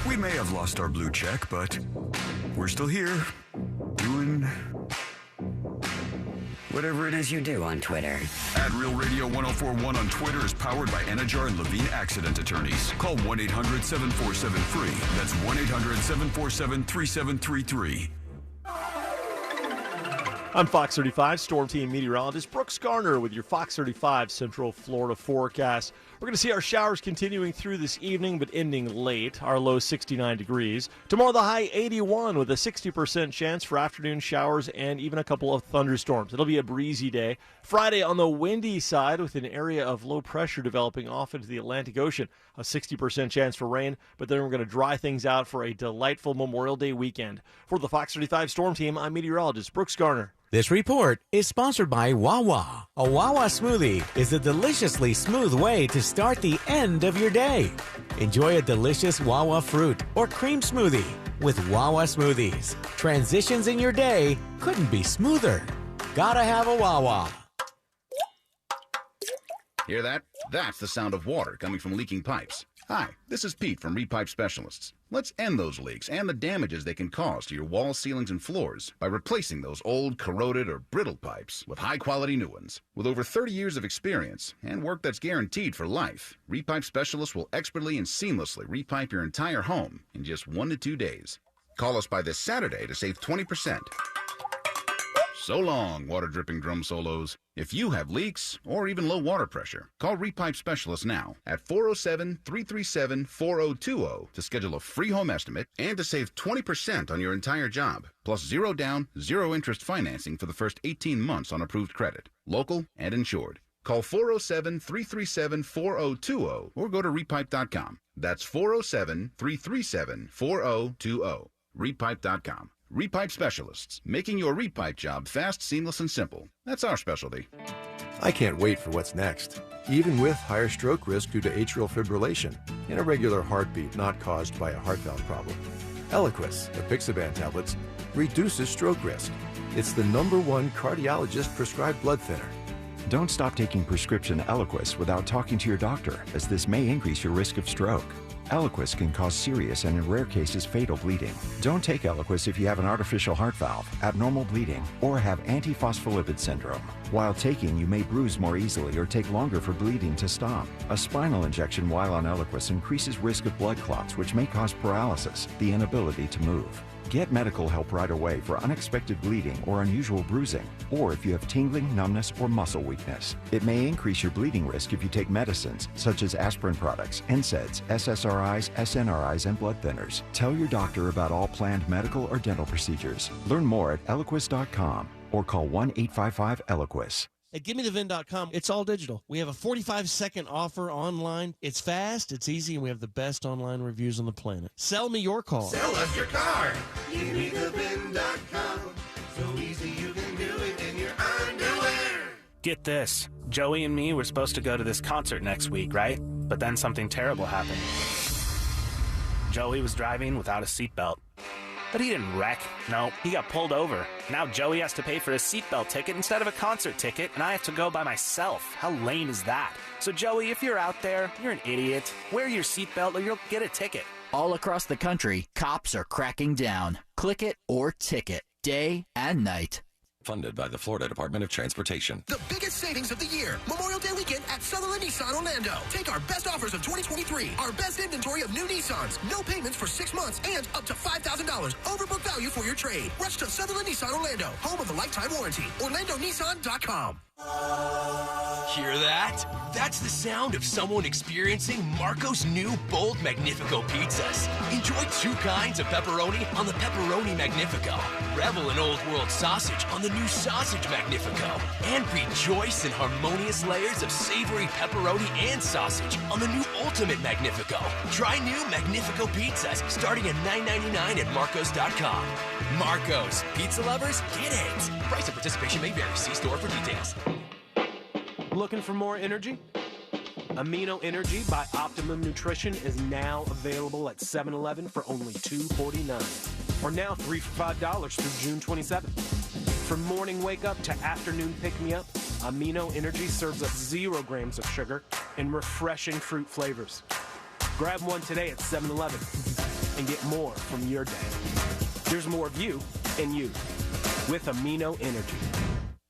We may have lost our blue check, but we're still here doing whatever it is you do on Twitter. Real Radio 1041 on Twitter is powered by Anajar and Levine Accident Attorneys. Call 1-800-747-FREE. That's 1-800-747-3733. I'm Fox 35 Storm Team meteorologist Brooks Garner with your Fox 35 Central Florida forecast. We're going to see our showers continuing through this evening, but ending late. Our low 69 degrees. Tomorrow, the high 81 with a 60% chance for afternoon showers and even a couple of thunderstorms. It'll be a breezy day. Friday on the windy side with an area of low pressure developing off into the Atlantic Ocean. A 60% chance for rain, but then we're going to dry things out for a delightful Memorial Day weekend. For the Fox 35 Storm Team, I'm meteorologist Brooks Garner. This report is sponsored by Wawa. A Wawa smoothie is a deliciously smooth way to start the end of your day. Enjoy a delicious Wawa fruit or cream smoothie with Wawa smoothies. Transitions in your day couldn't be smoother. Gotta have a Wawa. Hear that? That's the sound of water coming from leaking pipes. Hi, this is Pete from Repipe Specialists. Let's end those leaks and the damages they can cause to your walls, ceilings, and floors by replacing those old, corroded, or brittle pipes with high-quality new ones. With over 30 years of experience and work that's guaranteed for life, Repipe Specialists will expertly and seamlessly repipe your entire home in just 1 to 2 days. Call us by this Saturday to save 20%. So long, water-dripping drum solos. If you have leaks or even low water pressure, call Repipe Specialists now at 407-337-4020 to schedule a free home estimate and to save 20% on your entire job, plus zero down, zero interest financing for the first 18 months on approved credit, local and insured. Call 407-337-4020 or go to repipe.com. That's 407-337-4020. Repipe.com. Repipe Specialists, making your repipe job fast, seamless, and simple. That's our specialty. I can't wait for what's next, even with higher stroke risk due to atrial fibrillation, an irregular heartbeat not caused by a heart valve problem. Eliquis, the Pixaban tablets, reduces stroke risk. It's the #1 cardiologist-prescribed blood thinner. Don't stop taking prescription Eliquis without talking to your doctor, as this may increase your risk of stroke. Eliquis can cause serious and in rare cases fatal bleeding. Don't take Eliquis if you have an artificial heart valve, abnormal bleeding, or have antiphospholipid syndrome. While taking, you may bruise more easily or take longer for bleeding to stop. A spinal injection while on Eliquis increases risk of blood clots, which may cause paralysis, the inability to move. Get medical help right away for unexpected bleeding or unusual bruising, or if you have tingling, numbness, or muscle weakness. It may increase your bleeding risk if you take medicines, such as aspirin products, NSAIDs, SSRIs, SNRIs, and blood thinners. Tell your doctor about all planned medical or dental procedures. Learn more at Eliquis.com or call 1-855-ELIQUIS. At GimmeTheVin.com, it's all digital. We have a 45-second offer online. It's fast, it's easy, and we have the best online reviews on the planet. Sell me your car. Sell us your car. GimmeTheVin.com. So easy you can do it in your underwear. Get this. Joey and me were supposed to go to this concert next week, right? But then something terrible happened. Joey was driving without a seatbelt. But he didn't wreck. No, he got pulled over. Now Joey has to pay for a seatbelt ticket instead of a concert ticket, and I have to go by myself. How lame is that? So Joey, if you're out there, you're an idiot. Wear your seatbelt or you'll get a ticket. All across the country, cops are cracking down. Click it or ticket, day and night. Funded by the Florida Department of Transportation. The biggest savings of the year. Memorial Day weekend at Sutherland Nissan Orlando. Take our best offers of 2023. Our best inventory of new Nissans. No payments for 6 months and up to $5,000. Overbook value for your trade. Rush to Sutherland Nissan Orlando. Home of a lifetime warranty. OrlandoNissan.com. Hear that? That's the sound of someone experiencing Marco's new bold Magnifico pizzas. Enjoy 2 kinds of pepperoni on the Pepperoni Magnifico. Revel in Old World sausage on the new Sausage Magnifico. And rejoice in harmonious layers of savory pepperoni and sausage on the new Ultimate Magnifico. Try new Magnifico pizzas starting at $9.99 at Marcos.com. Marcos. Pizza lovers, get it. Price and participation may vary. See store for details. Looking for more energy? Amino Energy by Optimum Nutrition is now available at 7-Eleven for only $2.49. Or now 3 for $5 through June 27th. From morning wake up to afternoon pick me up, Amino Energy serves up 0 grams of sugar and refreshing fruit flavors. Grab one today at 7-Eleven and get more from your day. There's more of you and you with Amino Energy.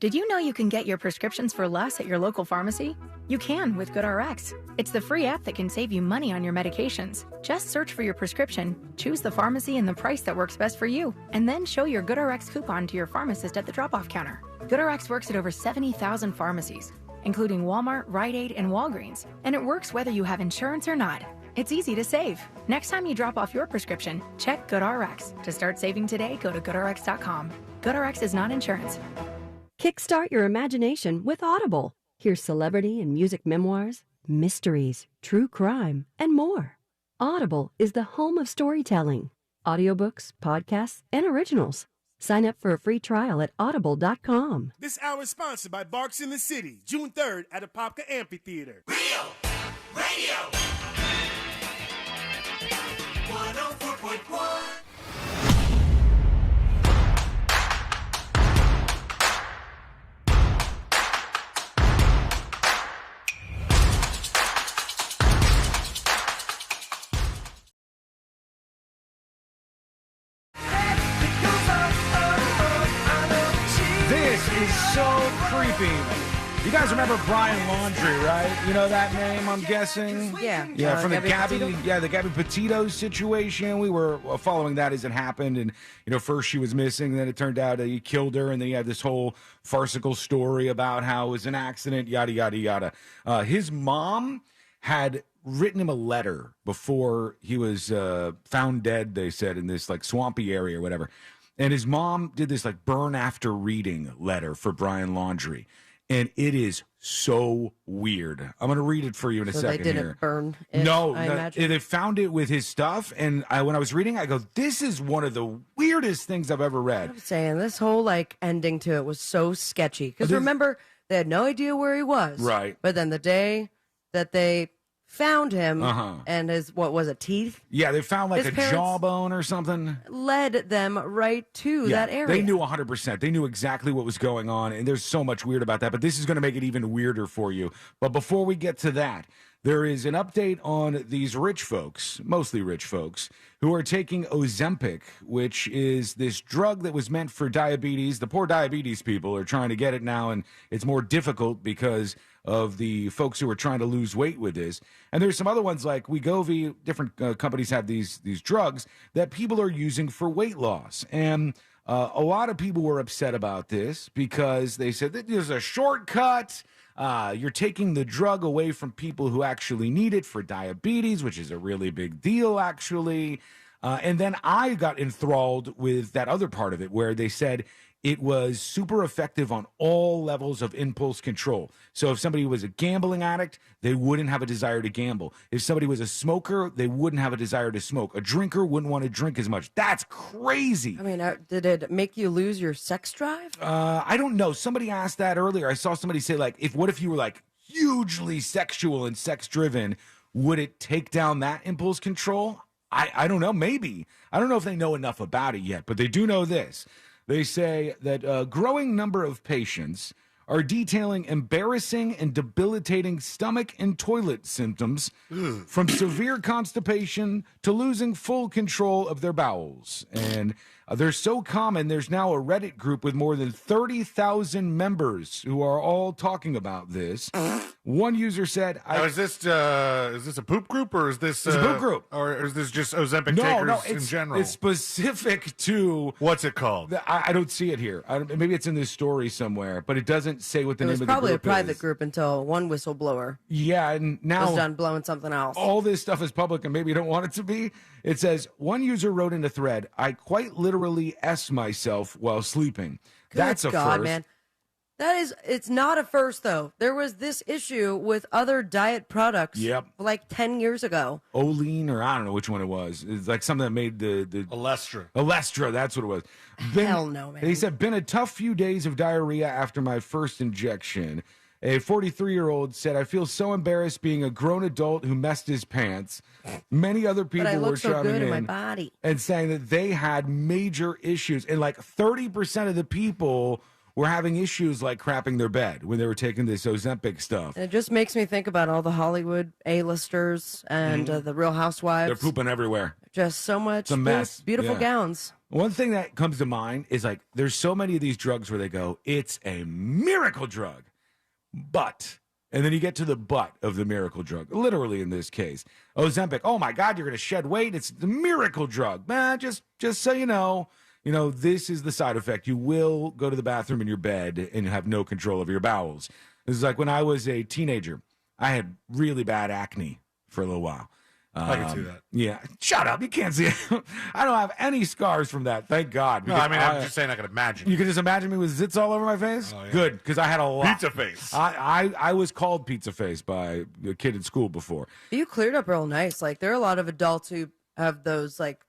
Did you know you can get your prescriptions for less at your local pharmacy? You can with GoodRx. It's the free app that can save you money on your medications. Just search for your prescription, choose the pharmacy and the price that works best for you, and then show your GoodRx coupon to your pharmacist at the drop-off counter. GoodRx works at over 70,000 pharmacies, including Walmart, Rite Aid, and Walgreens, and it works whether you have insurance or not. It's easy to save. Next time you drop off your prescription, check GoodRx. To start saving today, go to GoodRx.com. GoodRx is not insurance. Kickstart your imagination with Audible. Hear celebrity and music memoirs, mysteries, true crime, and more. Audible is the home of storytelling. Audiobooks, podcasts, and originals. Sign up for a free trial at audible.com. This hour is sponsored by Barks in the City, June 3rd at the Apopka Amphitheater. Radio! 104.1. so creepy. You guys remember Brian Laundrie, right? You know that name, I'm guessing? Yeah. Yeah, from the Gabby Gabby, Petito? the Gabby Petito situation. We were following that as it happened, and first she was missing, then it turned out he killed her, and then he had this whole farcical story about how it was an accident, yada yada yada. His mom had written him a letter before he was found dead. They said in this like swampy area or whatever, and his mom did this like burn after reading letter for Brian Laundrie. And it is so weird. I'm going to read it for you in a second here. They didn't burn it, No, I imagine. they found it with his stuff. And when I was reading, I go, this is one of the weirdest things I've ever read. I'm saying this whole like ending to it was so sketchy. Because This- remember, they had no idea where he was. Right. But then the day that they found him Uh-huh. and his, what was it, teeth? Yeah, they found like His a parents jawbone or something. led them right to Yeah, that area. They knew 100%. They knew exactly what was going on, and there's so much weird about that. But this is going to make it even weirder for you. But before we get to that, there is an update on these rich folks, mostly rich folks, who are taking Ozempic, which is this drug that was meant for diabetes. The poor diabetes people are trying to get it now, and it's more difficult because of the folks who are trying to lose weight with this. And there's some other ones like Wegovy. Different companies have these drugs that people are using for weight loss. And a lot of people were upset about this because they said that there's a shortcut. You're taking the drug away from people who actually need it for diabetes, which is a really big deal, actually. And then I got enthralled with that other part of it where they said it was super effective on all levels of impulse control. So if somebody was a gambling addict, they wouldn't have a desire to gamble. If somebody was a smoker, they wouldn't have a desire to smoke. A drinker wouldn't want to drink as much. That's crazy. I mean, did it make you lose your sex drive? I don't know. Somebody asked that earlier. I saw somebody say, like, what if you were like hugely sexual and sex driven? Would it take down that impulse control? I don't know. Maybe. I don't know if they know enough about it yet, but they do know this. They say that a growing number of patients are detailing embarrassing and debilitating stomach and toilet symptoms from severe constipation to losing full control of their bowels. And they're so common, there's now a Reddit group with more than 30,000 members who are all talking about this. One user said, Now, is this a poop group or is this It's a poop group. or is this just Ozempic No, takers in general? it's specific to... What's it called? I don't see it here. Maybe it's in this story somewhere, but it doesn't say what the It name was of the probably a group private is. group until one whistleblower Yeah, and now was done blowing something else. all this stuff is public and maybe you don't want it to be. It says, one user wrote in a thread, I quite literally S myself while sleeping. That's a God, first. man. It's not a first, though. There was this issue with other diet products Yep. like 10 years ago. Olean, or I don't know which one it was. It's like something that made the Olestra. Olestra, that's what it was. Hell no, man. He said, been a tough few days of diarrhea after my first injection. A 43-year-old said, I feel so embarrassed being a grown adult who messed his pants. Many other people But I were look so chiming good in my in body. and saying that they had major issues. And like 30% of the people were having issues like crapping their bed when they were taking this Ozempic stuff. And it just makes me think about all the Hollywood A-listers and the Real Housewives. They're pooping everywhere. Just so much It's a mess. beautiful Yeah. gowns. One thing that comes to mind is like there's so many of these drugs where they go, it's a miracle drug. But, and then you get to the but of the miracle drug, literally in this case. Ozempic, oh my God, you're going to shed weight. It's the miracle drug. Man, just so you know, this is the side effect. You will go to the bathroom in your bed and have no control of your bowels. This is like when I was a teenager, I had really bad acne for a little while. I can see that. Yeah. Shut up. You can't see it. I don't have any scars from that. Thank God. No, I mean, I'm just saying I can imagine. You can just imagine me with zits all over my face? Oh, yeah. Good, because I had a lot. Pizza face. I was called pizza face by a kid in school before. You cleared up real nice. Like, there are a lot of adults who have those, like,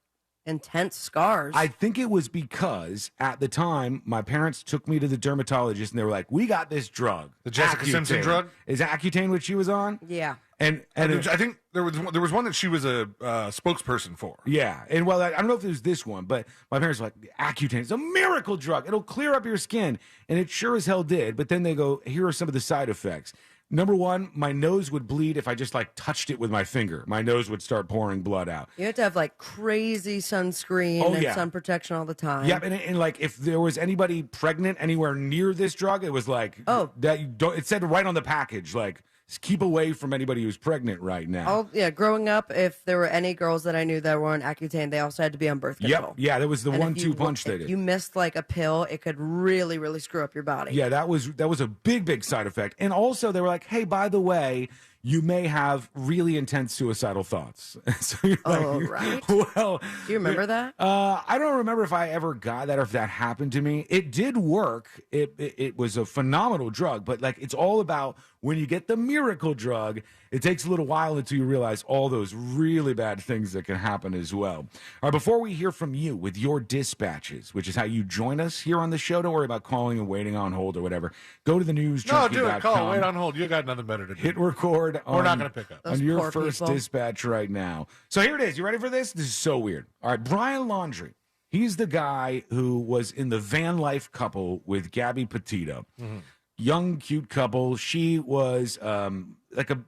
intense scars. I think it was because at the time my parents took me to the dermatologist and they were like, "We got this drug, The Jessica Simpson Accutane." drug? Is Accutane what she was on? Yeah. And I think there was one that she was a spokesperson for. Yeah, and well, I don't know if it was this one, but my parents were like, Accutane is a miracle drug. It'll clear up your skin, and it sure as hell did. But then they go, here are some of the side effects. Number one, my nose would bleed if I just like touched it with my finger. My nose would start pouring blood out. You have to have like crazy sunscreen and sun protection all the time. Yep, and like if there was anybody pregnant anywhere near this drug, it was like that. You don't. It said right on the package, like keep away from anybody who's pregnant right now. Growing up, if there were any girls that I knew that were on Accutane, they also had to be on birth control. Yep, yeah, that was the 1-2 punch they did. If you missed like a pill, it could really, really screw up your body. Yeah, that was a big side effect. And also they were like, hey, by the way, you may have really intense suicidal thoughts. So you're right. Well, do you remember that? I don't remember if I ever got that or if that happened to me. It did work. It was a phenomenal drug, but like it's all about when you get the miracle drug, it takes a little while until you realize all those really bad things that can happen as well. All right, before we hear from you with your dispatches, which is how you join us here on the show, don't worry about calling and waiting on hold or whatever. Go to the newsjunkie.com. No, do it. Call, wait on hold. You got nothing better to do. Hit record. We're not going to pick up. On your first dispatch right now. So here it is. You ready for this? This is so weird. All right, Brian Laundrie. He's the guy who was in the van life couple with Gabby Petito. Mm-hmm. Young, cute couple. She was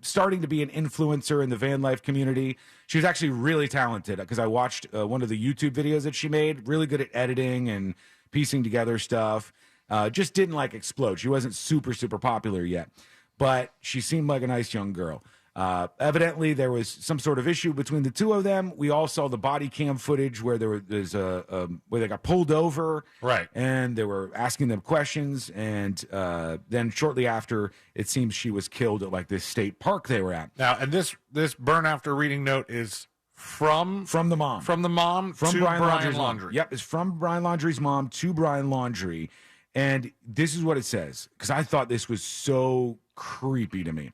starting to be an influencer in the van life community. She was actually really talented because I watched one of the YouTube videos that she made. Really good at editing and piecing together stuff. Just didn't like explode. She wasn't super popular yet, but she seemed like a nice young girl. Evidently, there was some sort of issue between the two of them. We all saw the body cam footage where where they got pulled over, right? And they were asking them questions, and then shortly after, it seems she was killed at like this state park they were at. Now, and this burn after reading note is from the mom, from to Brian Laundrie's Laundrie. Yep, it's from Brian Laundrie's mom to Brian Laundrie, and this is what it says because I thought this was so creepy to me.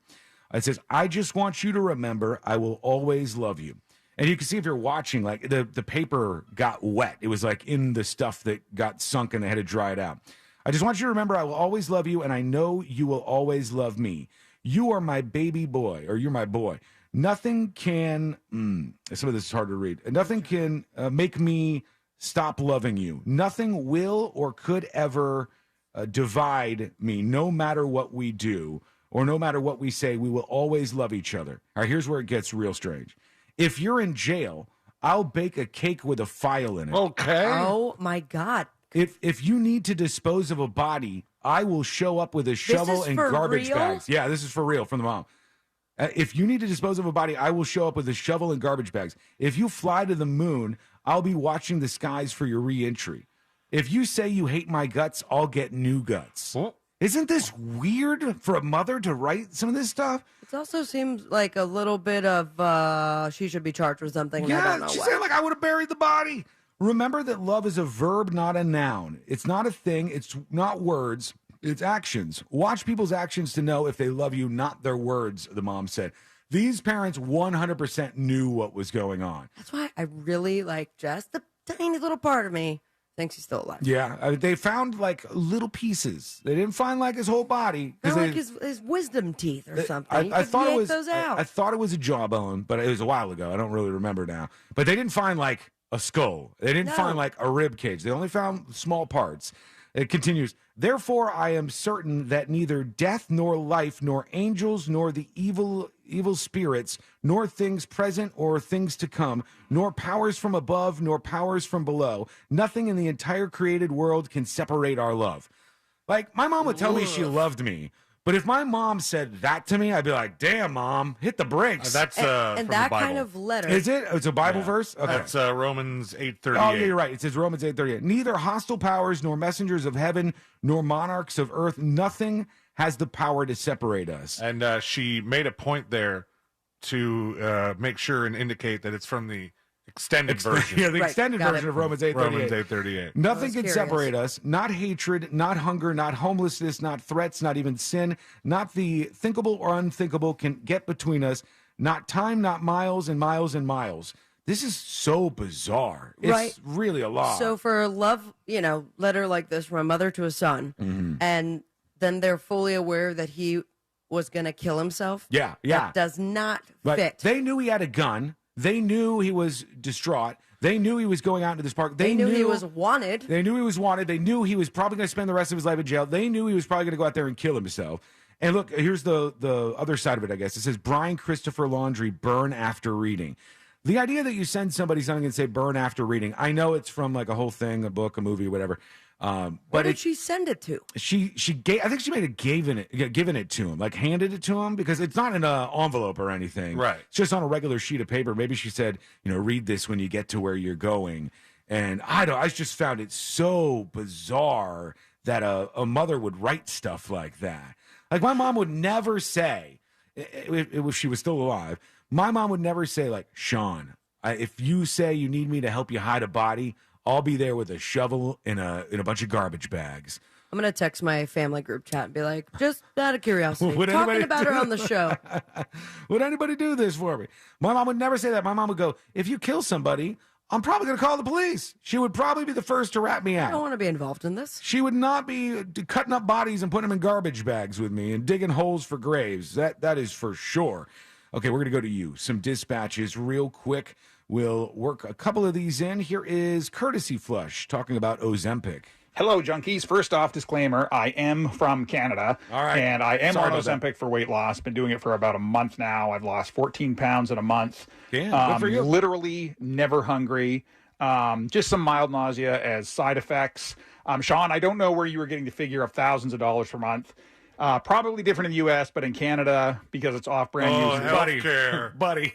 It says, I just want you to remember I will always love you. And you can see if you're watching, like the paper got wet. It was like in the stuff that got sunk and they had to dry it out. I just want you to remember I will always love you and I know you will always love me. You are my baby boy, or you're my boy. Nothing can, some of this is hard to read. Nothing can make me stop loving you. Nothing will or could ever divide me, no matter what we do. Or no matter what we say, we will always love each other. All right, here's where it gets real strange. If you're in jail, I'll bake a cake with a file in it. Okay. Oh, my God. If you need to dispose of a body, I will show up with a shovel and garbage bags. Yeah, this is for real from the mom. If you need to dispose of a body, I will show up with a shovel and garbage bags. If you fly to the moon, I'll be watching the skies for your re-entry. If you say you hate my guts, I'll get new guts. Oh. Isn't this weird for a mother to write some of this stuff? It also seems like a little bit of she should be charged with something. Yeah, I don't know she's what. saying like I would have buried the body. Remember that love is a verb, not a noun. It's not a thing. It's not words. It's actions. Watch people's actions to know if they love you, not their words, the mom said. These parents 100% knew what was going on. That's why I really like just the tiny little part of me thinks he's still alive. Yeah, they found like little pieces. They didn't find like his whole body. They're like his wisdom teeth or something. I thought it was those out. I thought it was a jawbone, but it was a while ago. I don't really remember now. But they didn't find like a skull. They didn't find like a rib cage. They only found small parts. It continues. Therefore, I am certain that neither death nor life, nor angels, nor the evil spirits, nor things present or things to come, nor powers from above, nor powers from below, nothing in the entire created world can separate our love. Like, my mom would tell me she loved me. But if my mom said that to me, I'd be like, damn, Mom, hit the brakes. That's and from that the Bible. kind of letter. Is it? It's a Bible verse? Okay. That's Romans 8:38. Oh, yeah, you're right. It says Romans 8:38. Neither hostile powers nor messengers of heaven nor monarchs of earth, nothing has the power to separate us. And she made a point there to make sure and indicate that it's from the extended version. Yeah, the extended version of Romans 8:38. Romans 8:38. Nothing can separate us. Not hatred, not hunger, not homelessness, not threats, not even sin, not the thinkable or unthinkable can get between us. Not time, not miles and miles and miles. This is so bizarre. It's really a lot. So for a love, letter like this from a mother to a son, and then they're fully aware that he was going to kill himself. Yeah. That does not fit. They knew he had a gun. They knew he was distraught. They knew he was going out into this park. They knew he was wanted. They knew he was wanted. They knew he was probably going to spend the rest of his life in jail. They knew he was probably going to go out there and kill himself. And look, here's the other side of it, I guess. It says, Brian Christopher Laundrie, burn after reading. The idea that you send somebody something and say burn after reading, I know it's from like a whole thing, a book, a movie, whatever. What did she send it to? She gave, I think she may have given it to him, like handed it to him, because it's not in an envelope or anything. Right. It's just on a regular sheet of paper. Maybe she said, read this when you get to where you're going. And I just found it so bizarre that a mother would write stuff like that. Like, my mom would never say, if she was still alive, my mom would never say, like, Sean, if you say you need me to help you hide a body, I'll be there with a shovel in a bunch of garbage bags. I'm going to text my family group chat and be like, just out of curiosity, Would talking anybody about her on the show. Would anybody do this for me? My mom would never say that. My mom would go, if you kill somebody, I'm probably going to call the police. She would probably be the first to rat me out. I don't want to be involved in this. She would not be cutting up bodies and putting them in garbage bags with me and digging holes for graves. That is for sure. Okay, we're going to go to you. Some dispatches real quick. We'll work a couple of these in. Here is Courtesy Flush talking about Ozempic. Hello, junkies. First off, disclaimer, I am from Canada, all right. And I am Sorry on about Ozempic for weight loss. Been doing it for about a month now. I've lost 14 pounds in a month. Damn, good for you. Literally never hungry. Just some mild nausea as side effects. Sean, I don't know where you were getting the figure of thousands of dollars per month. Probably different in the U.S., but in Canada, because it's off-brand usually. Buddy.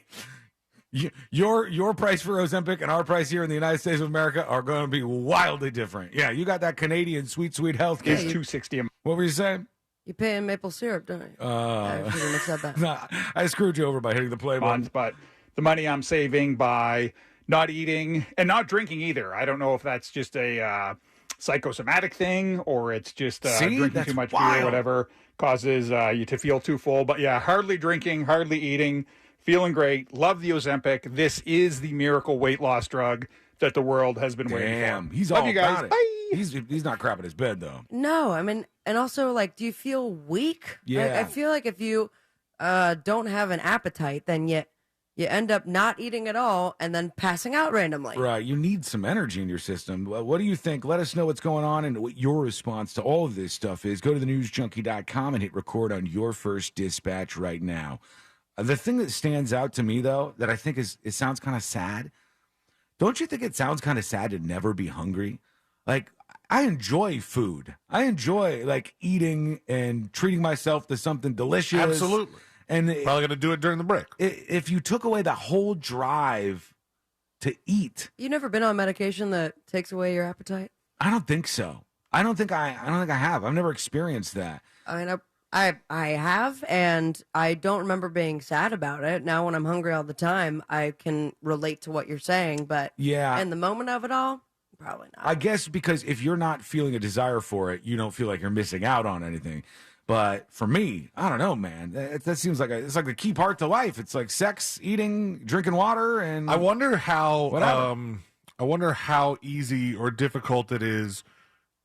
Your price for Ozempic and our price here in the United States of America are going to be wildly different. Yeah, you got that Canadian sweet health care. It's $260 a month. What were you saying? You pay in maple syrup, don't you? I shouldn't have said that. Nah, I screwed you over by hitting the play button. But the money I'm saving by not eating and not drinking either. I don't know if that's just a psychosomatic thing or it's just drinking too much beer or whatever causes you to feel too full. But yeah, hardly drinking, hardly eating. Feeling great. Love the Ozempic. This is the miracle weight loss drug that the world has been waiting for. He's Love all you guys. about it. Bye. He's not crapping his bed, though. No, I mean, and also, like, do you feel weak? Yeah. I feel like if you don't have an appetite, then you end up not eating at all and then passing out randomly. Right. You need some energy in your system. What do you think? Let us know what's going on and what your response to all of this stuff is. Go to thenewsjunkie.com and hit record on your first dispatch right now. The thing that stands out to me, though, that I think it sounds kind of sad. Don't you think it sounds kind of sad to never be hungry? Like, I enjoy food. I enjoy, like, eating and treating myself to something delicious. Absolutely. And probably going to do it during the break. If you took away the whole drive to eat. You never been on medication that takes away your appetite? I don't think so. I don't think I have. I've never experienced that. I mean, I have, and I don't remember being sad about it. Now, when I'm hungry all the time, I can relate to what you're saying, but yeah, in the moment of it all, probably not. I guess because if you're not feeling a desire for it, you don't feel like you're missing out on anything. But for me, I don't know, man. That seems like it's like the key part to life. It's like sex, eating, drinking water, and I wonder how whatever. Easy or difficult it is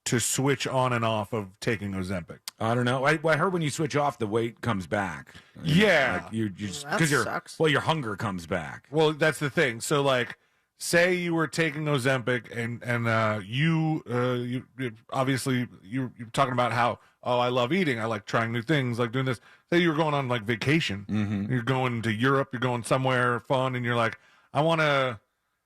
to switch on and off of taking Ozempic. I don't know. I heard when you switch off, the weight comes back. Yeah, like you just Well, because that sucks. your hunger comes back. Well, that's the thing. So, like, say you were taking Ozempic, and you obviously you're talking about how I love eating, I like trying new things, like doing this. Say you were going on like vacation, you're going to Europe, you're going somewhere fun, and you're like, I want to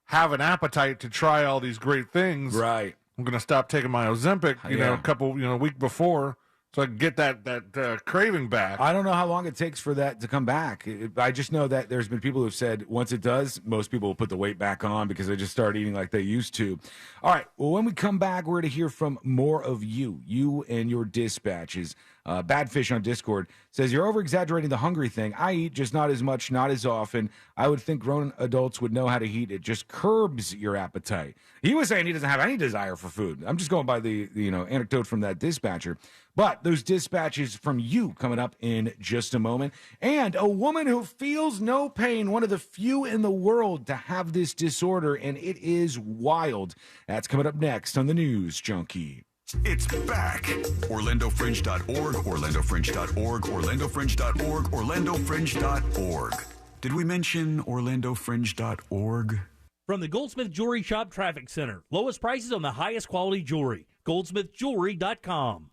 have an appetite to try all these great things. Right. I'm going to stop taking my Ozempic, a week before, so I can get that craving back. I don't know how long it takes for that to come back. I just know that there's been people who've said once it does, most people will put the weight back on because they just start eating like they used to. All right. Well, when we come back, we're going to hear from more of you and your dispatches. Badfish on Discord says, you're over-exaggerating the hungry thing. I eat, just not as much, not as often. I would think grown adults would know how to eat. It just curbs your appetite. He was saying he doesn't have any desire for food. I'm just going by the anecdote from that dispatcher. But those dispatches from you coming up in just a moment. And a woman who feels no pain, one of the few in the world to have this disorder, and it is wild. That's coming up next on the News Junkie. It's back. OrlandoFringe.org, OrlandoFringe.org, OrlandoFringe.org, OrlandoFringe.org. Did we mention OrlandoFringe.org? From the Goldsmith Jewelry Shop Traffic Center. Lowest prices on the highest quality jewelry. GoldsmithJewelry.com.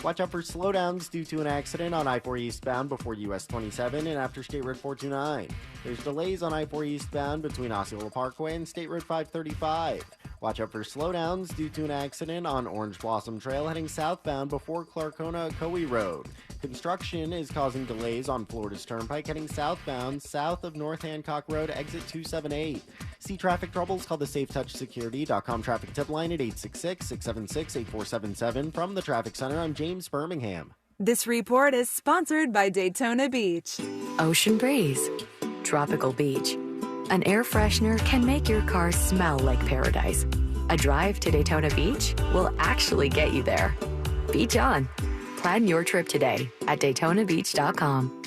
Watch out for slowdowns due to an accident on I-4 eastbound before US 27 and after State Road 429. There's delays on I-4 eastbound between Osceola Parkway and State Road 535. Watch out for slowdowns due to an accident on Orange Blossom Trail heading southbound before Clarkona-Ocoee Road. Construction is causing delays on Florida's Turnpike heading southbound south of North Hancock Road, exit 278. See traffic troubles, call the SafeTouchSecurity.com traffic tip line at 866-676-8477. From the Traffic Center, I'm James Birmingham. This report is sponsored by Daytona Beach. Ocean breeze, tropical beach. An air freshener can make your car smell like paradise. A drive to Daytona Beach will actually get you there. Beach on. Plan your trip today at DaytonaBeach.com.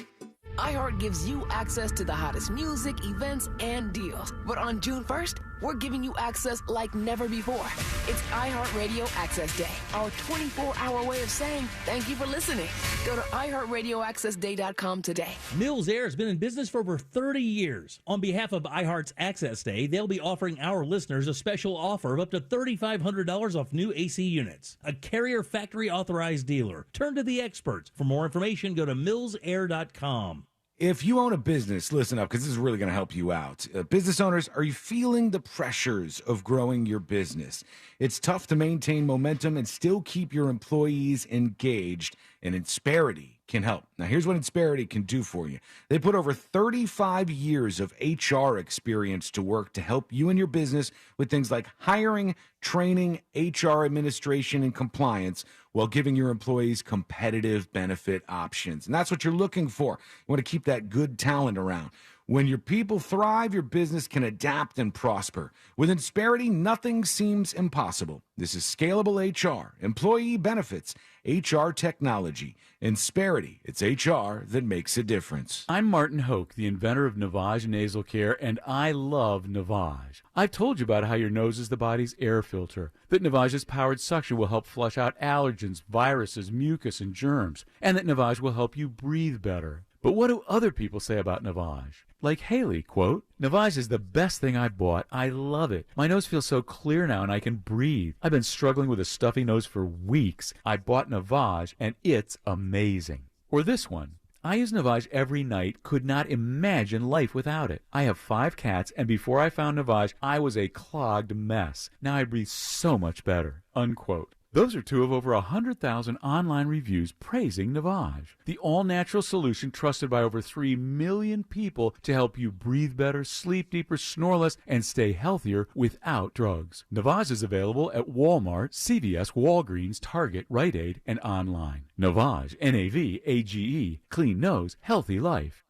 iHeart gives you access to the hottest music, events, and deals. But on June 1st, we're giving you access like never before. It's iHeart Radio Access Day, our 24-hour way of saying thank you for listening. Go to iHeartRadioAccessDay.com today. Mills Air has been in business for over 30 years. On behalf of iHeart's Access Day, they'll be offering our listeners a special offer of up to $3,500 off new AC units. A Carrier factory authorized dealer. Turn to the experts. For more information, go to millsair.com. If you own a business, listen up, because this is really going to help you out. Business owners, are you feeling the pressures of growing your business? It's tough to maintain momentum and still keep your employees engaged, and Insperity can help. Now, here's what Insperity can do for you. They put over 35 years of HR experience to work to help you and your business with things like hiring, training, HR administration, and compliance, while giving your employees competitive benefit options. And that's what you're looking for. You want to keep that good talent around. When your people thrive, your business can adapt and prosper. With Insperity, nothing seems impossible. This is scalable HR, employee benefits, HR technology. Insperity, it's HR that makes a difference. I'm Martin Hoke, the inventor of Navage Nasal Care, and I love Navage. I've told you about how your nose is the body's air filter, that Navage's powered suction will help flush out allergens, viruses, mucus, and germs, and that Navage will help you breathe better. But what do other people say about Navage? Like Haley, quote, Navage is the best thing I bought. I love it. My nose feels so clear now and I can breathe. I've been struggling with a stuffy nose for weeks. I bought Navage and it's amazing. Or this one. I use Navage every night, could not imagine life without it. I have 5 cats, and before I found Navage, I was a clogged mess. Now I breathe so much better, unquote. Those are 2 of over 100,000 online reviews praising Navage, the all-natural solution trusted by over 3 million people to help you breathe better, sleep deeper, snore less, and stay healthier without drugs. Navage is available at Walmart, CVS, Walgreens, Target, Rite Aid, and online. Navage, N-A-V-A-G-E, clean nose, healthy life.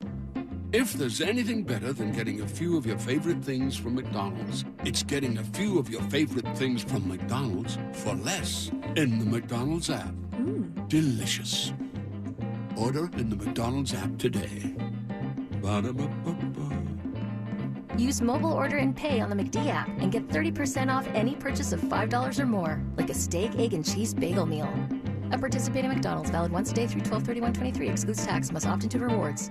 If there's anything better than getting a few of your favorite things from McDonald's, it's getting a few of your favorite things from McDonald's for less in the McDonald's app. Delicious. Order in the McDonald's app today. Ba-da-ba-ba-ba. Use mobile order and pay on the McD app and get 30% off any purchase of $5 or more, like a steak, egg, and cheese bagel meal. At participating McDonald's, valid once a day through 12/31/23, excludes tax, must opt into rewards.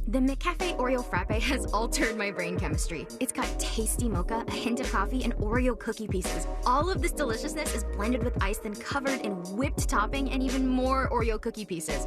The McCafe Oreo Frappe has altered my brain chemistry. It's got tasty mocha, a hint of coffee, and Oreo cookie pieces. All of this deliciousness is blended with ice, then covered in whipped topping and even more Oreo cookie pieces.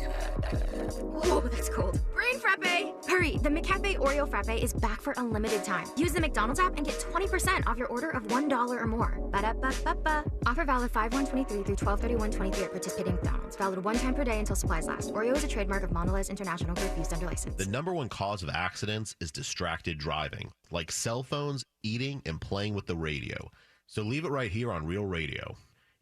Oh, that's cold. Brain Frappe! Hurry, the McCafe Oreo Frappe is back for a limited time. Use the McDonald's app and get 20% off your order of $1 or more. Ba-da-ba-ba-ba. Offer valid 5/1/23 through 12/31/23 at participating McDonald's. Valid 1 time per day until supplies last. Oreo is a trademark of Mondelez International Group used under license. The number one cause of accidents is distracted driving, like cell phones, eating, and playing with the radio. So leave it right here on Real Radio.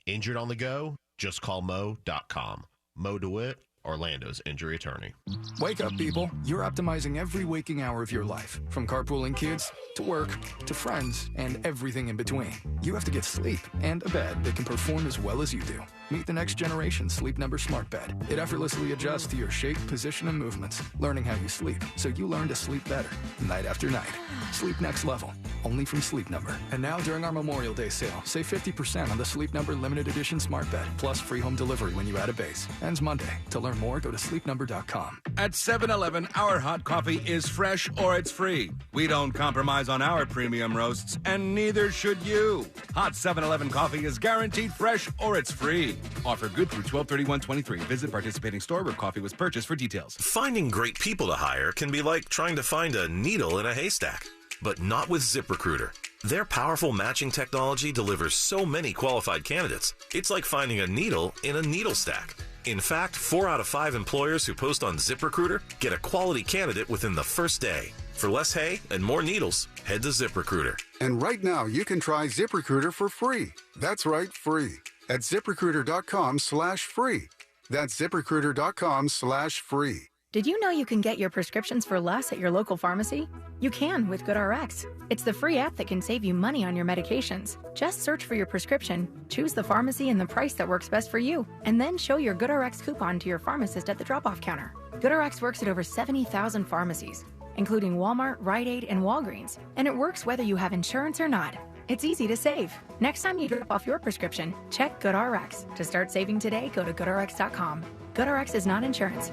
Injured on the go? Just call Mo.com. Mo DeWitt, Orlando's injury attorney. Wake up, people. You're optimizing every waking hour of your life, from carpooling kids to work to friends and everything in between. You have to get sleep and a bed that can perform as well as you do. Meet the next generation Sleep Number Smart Bed. It effortlessly adjusts to your shape, position, and movements, learning how you sleep so you learn to sleep better night after night. Sleep next level. only from Sleep Number. And now during our Memorial Day sale, save 50% on the Sleep Number limited edition smart bed, plus free home delivery when you add a base. Ends Monday. To learn more, go to sleepnumber.com. At 7-Eleven, our hot coffee is fresh or it's free. We don't compromise on our premium roasts, and neither should you. Hot 7-Eleven coffee is guaranteed fresh or it's free. Offer good through 12/31/23. Visit participating store where coffee was purchased for details. Finding great people to hire can be like trying to find a needle in a haystack, but not with ZipRecruiter. Their powerful matching technology delivers so many qualified candidates. It's like finding a needle in a needle stack. In fact, 4 out of 5 employers who post on ZipRecruiter get a quality candidate within the first day. For less hay and more needles, head to ZipRecruiter. And right now, you can try ZipRecruiter for free. That's right, free. At ZipRecruiter.com/free. That's ZipRecruiter.com/free. Did you know you can get your prescriptions for less at your local pharmacy? You can with GoodRx. It's the free app that can save you money on your medications. Just search for your prescription, choose the pharmacy and the price that works best for you, and then show your GoodRx coupon to your pharmacist at the drop-off counter. GoodRx works at over 70,000 pharmacies, including Walmart, Rite Aid, and Walgreens, and it works whether you have insurance or not. It's easy to save. Next time you drop off your prescription, check GoodRx. To start saving today, go to GoodRx.com. GoodRx is not insurance.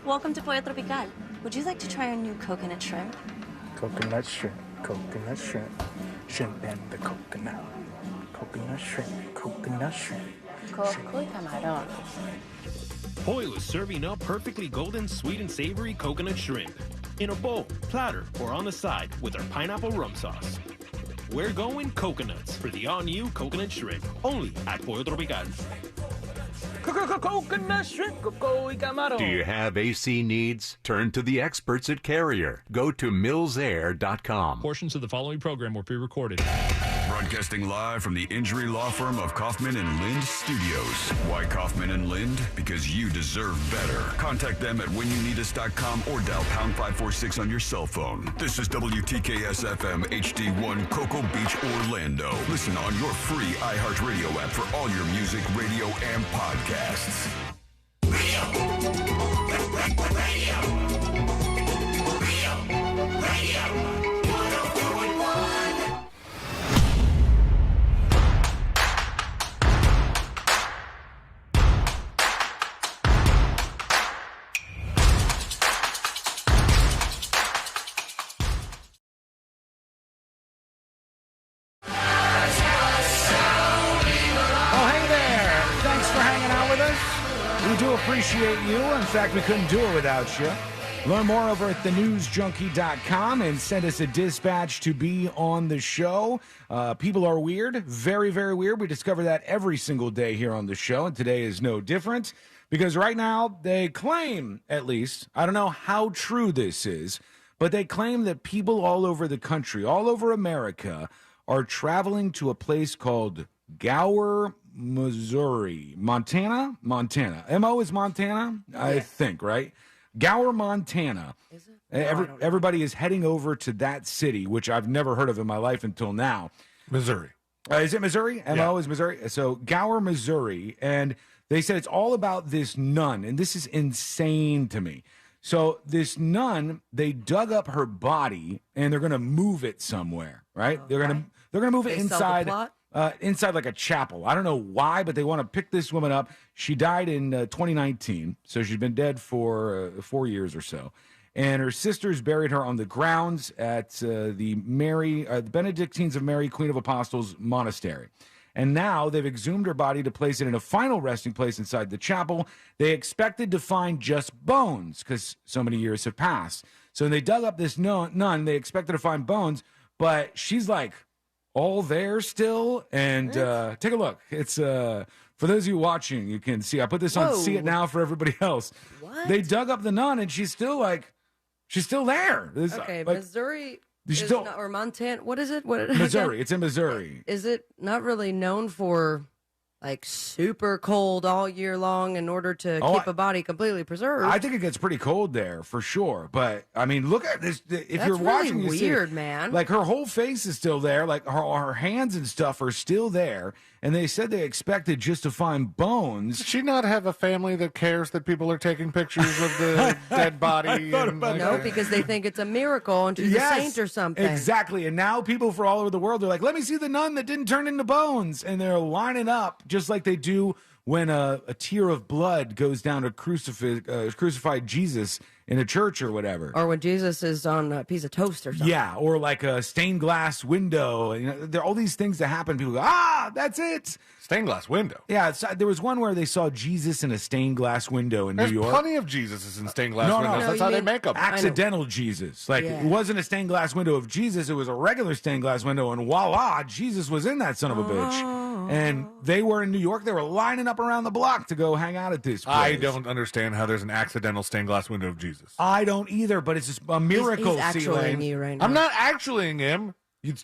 Welcome to Pollo Tropical. Would you like to try our new coconut shrimp? Coconut shrimp, shrimp and the coconut. Coconut shrimp, coconut shrimp. Coco y camarón. Pollo is serving up perfectly golden, sweet, and savory coconut shrimp in a bowl, platter, or on the side with our pineapple rum sauce. We're going coconuts for the all-new coconut shrimp, only at Pollo Tropical. Coconut shrimp, coco y camarón. Do you have AC needs? Turn to the experts at Carrier. Go to millsair.com. Portions of the following program were pre-recorded. Broadcasting live from the injury law firm of Kaufman and Lind Studios. Why Kaufman and Lind? Because you deserve better. Contact them at whenyouneedus.com or dial #546 on your cell phone. This is WTKS-FM HD1 Cocoa Beach, Orlando. Listen on your free iHeartRadio app for all your music, radio, and podcasts. Appreciate you. In fact, we couldn't do it without you. Learn more over at thenewsjunkie.com and send us a dispatch to be on the show. People are weird, very, very weird. We discover that every single day here on the show, and today is no different because right now they claim, at least, I don't know how true this is, but they claim that people all over the country, all over America, are traveling to a place called Gower, Missouri. Montana? MO is Montana, I think, right? Gower, Montana. Is it? Everybody is heading over to that city, which I've never heard of in my life until now. Missouri. Is it Missouri? MO is Missouri. So Gower, Missouri. And they said it's all about this nun. And this is insane to me. So this nun, they dug up her body and they're going to move it somewhere, right? Okay. They're going to move it inside. Inside like a chapel. I don't know why, but they want to pick this woman up. She died in 2019, so she's been dead for 4 years or so. And her sisters buried her on the grounds at the Benedictines of Mary, Queen of Apostles Monastery. And now they've exhumed her body to place it in a final resting place inside the chapel. They expected to find just bones because so many years have passed. So when they dug up this nun, they expected to find bones, but she's like all there still. And take a look. It's for those of you watching, you can see. I put this on See It Now for everybody else. What? They dug up the nun, and she's still there. Okay, Missouri is not, or Montana. What is it? Missouri. It's in Missouri. Is it not really known for like super cold all year long in order to keep a body completely preserved. I think it gets pretty cold there for sure. But I mean, look at this. If That's you're watching, really you weird, see, man. Like her whole face is still there. Like her hands and stuff are still there. And they said they expected just to find bones. Does she not have a family that cares that people are taking pictures of the dead body? No, because they think it's a miracle and she's a saint or something. Exactly. And now people from all over the world are like, let me see the nun that didn't turn into bones. And they're lining up just like they do when a tear of blood goes down a crucified Jesus in a church or whatever. Or when Jesus is on a piece of toast or something. Yeah, or like a stained glass window. You know, there are all these things that happen. People go, that's it. Stained glass window. Yeah, there was one where they saw Jesus in a stained glass window in There's New York. Plenty of Jesuses in stained glass windows. No, That's how they make them. Accidental Jesus. Like, it wasn't a stained glass window of Jesus. It was a regular stained glass window, and voila, Jesus was in that son of a bitch. And they were in New York. They were lining up around the block to go hang out at this place. I don't understand how there's an accidental stained glass window of Jesus. I don't either, but it's just a miracle. He's actuallying you right now. I'm not actuallying him.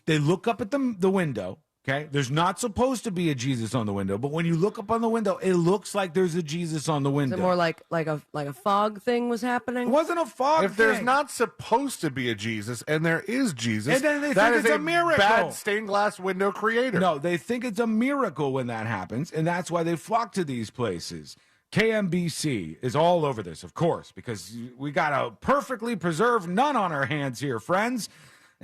They look up at the window. Okay, there's not supposed to be a Jesus on the window, but when you look up on the window, it looks like there's a Jesus on the window. Is it more like a fog thing was happening? It wasn't a fog If there's not supposed to be a Jesus and there is Jesus, and then they that think is it's a miracle. Bad stained glass window creator. No, they think it's a miracle when that happens, and that's why they flock to these places. KMBC is all over this, of course, because we got a perfectly preserved nun on our hands here, friends.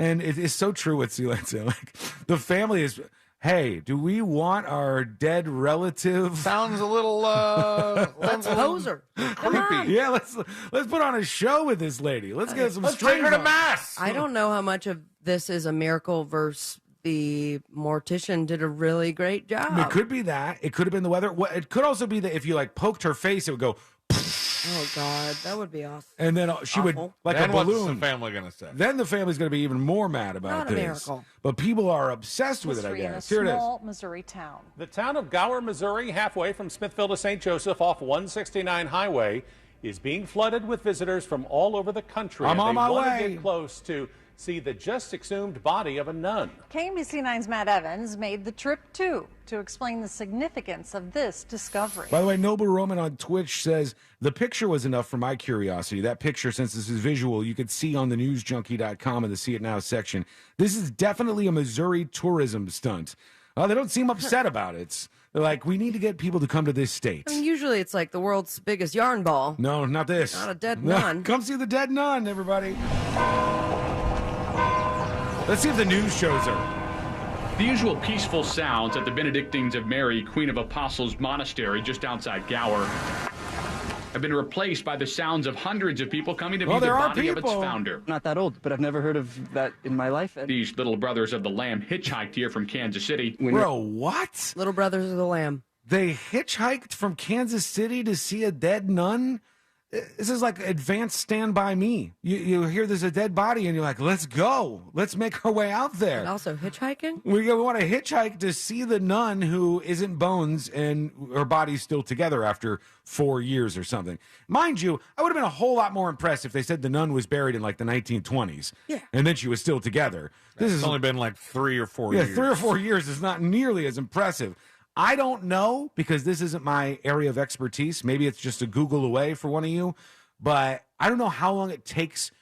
And it is so true what Sealand said. Like, the family is, hey, do we want our dead relative? Sounds a little, Let's pose her. creepy. Yeah, let's put on a show with this lady. Let's get some Let's take her strings to on. mass. I don't know how much of this is a miracle versus the mortician did a really great job. It could be that. It could have been the weather. It could also be that if you like poked her face, it would go, Oh God, that would be awesome. and then she would like Then a what's balloon. the family going to say? Then the family's going to be even more mad about Not a this. miracle. But people are obsessed with it, I History in a guess. Here it is. small Missouri town. The town of Gower, Missouri, halfway from Smithville to St. Joseph off 169 Highway, is being flooded with visitors from all over the country. I'm on my They want to way. get close to see the just exhumed body of a nun. KMBC9's Matt Evans made the trip too to explain the significance of this discovery. By the way, Noble Roman on Twitch says, the picture was enough for my curiosity. That picture, since this is visual, you could see on the newsjunkie.com in the See It Now section. This is definitely a Missouri tourism stunt. They don't seem upset about it. They're like, we need to get people to come to this state. I mean, usually it's like the world's biggest yarn ball. No, not this. Not a dead nun. Come see the dead nun, everybody. Let's see if the news shows her. The usual peaceful sounds at the Benedictines of Mary, Queen of Apostles Monastery just outside Gower have been replaced by the sounds of hundreds of people coming to view the body of its founder. Not that old, but I've never heard of that in my life. These little brothers of the Lamb hitchhiked here from Kansas City. Bro, what? Little Brothers of the Lamb. They hitchhiked from Kansas City to see a dead nun? This is like advanced Stand By Me. You hear there's a dead body and you're like, let's go. Let's make our way out there. And also hitchhiking? We want to hitchhike to see the nun who isn't bones and her body's still together after 4 years or something. Mind you, I would have been a whole lot more impressed if they said the nun was buried in like the 1920s. Yeah. And then she was still together. This has only been like 3 or 4 years. Yeah, 3 or 4 years is not nearly as impressive. I don't know because this isn't my area of expertise. Maybe it's just a Google away for one of you, but I don't know how long it takes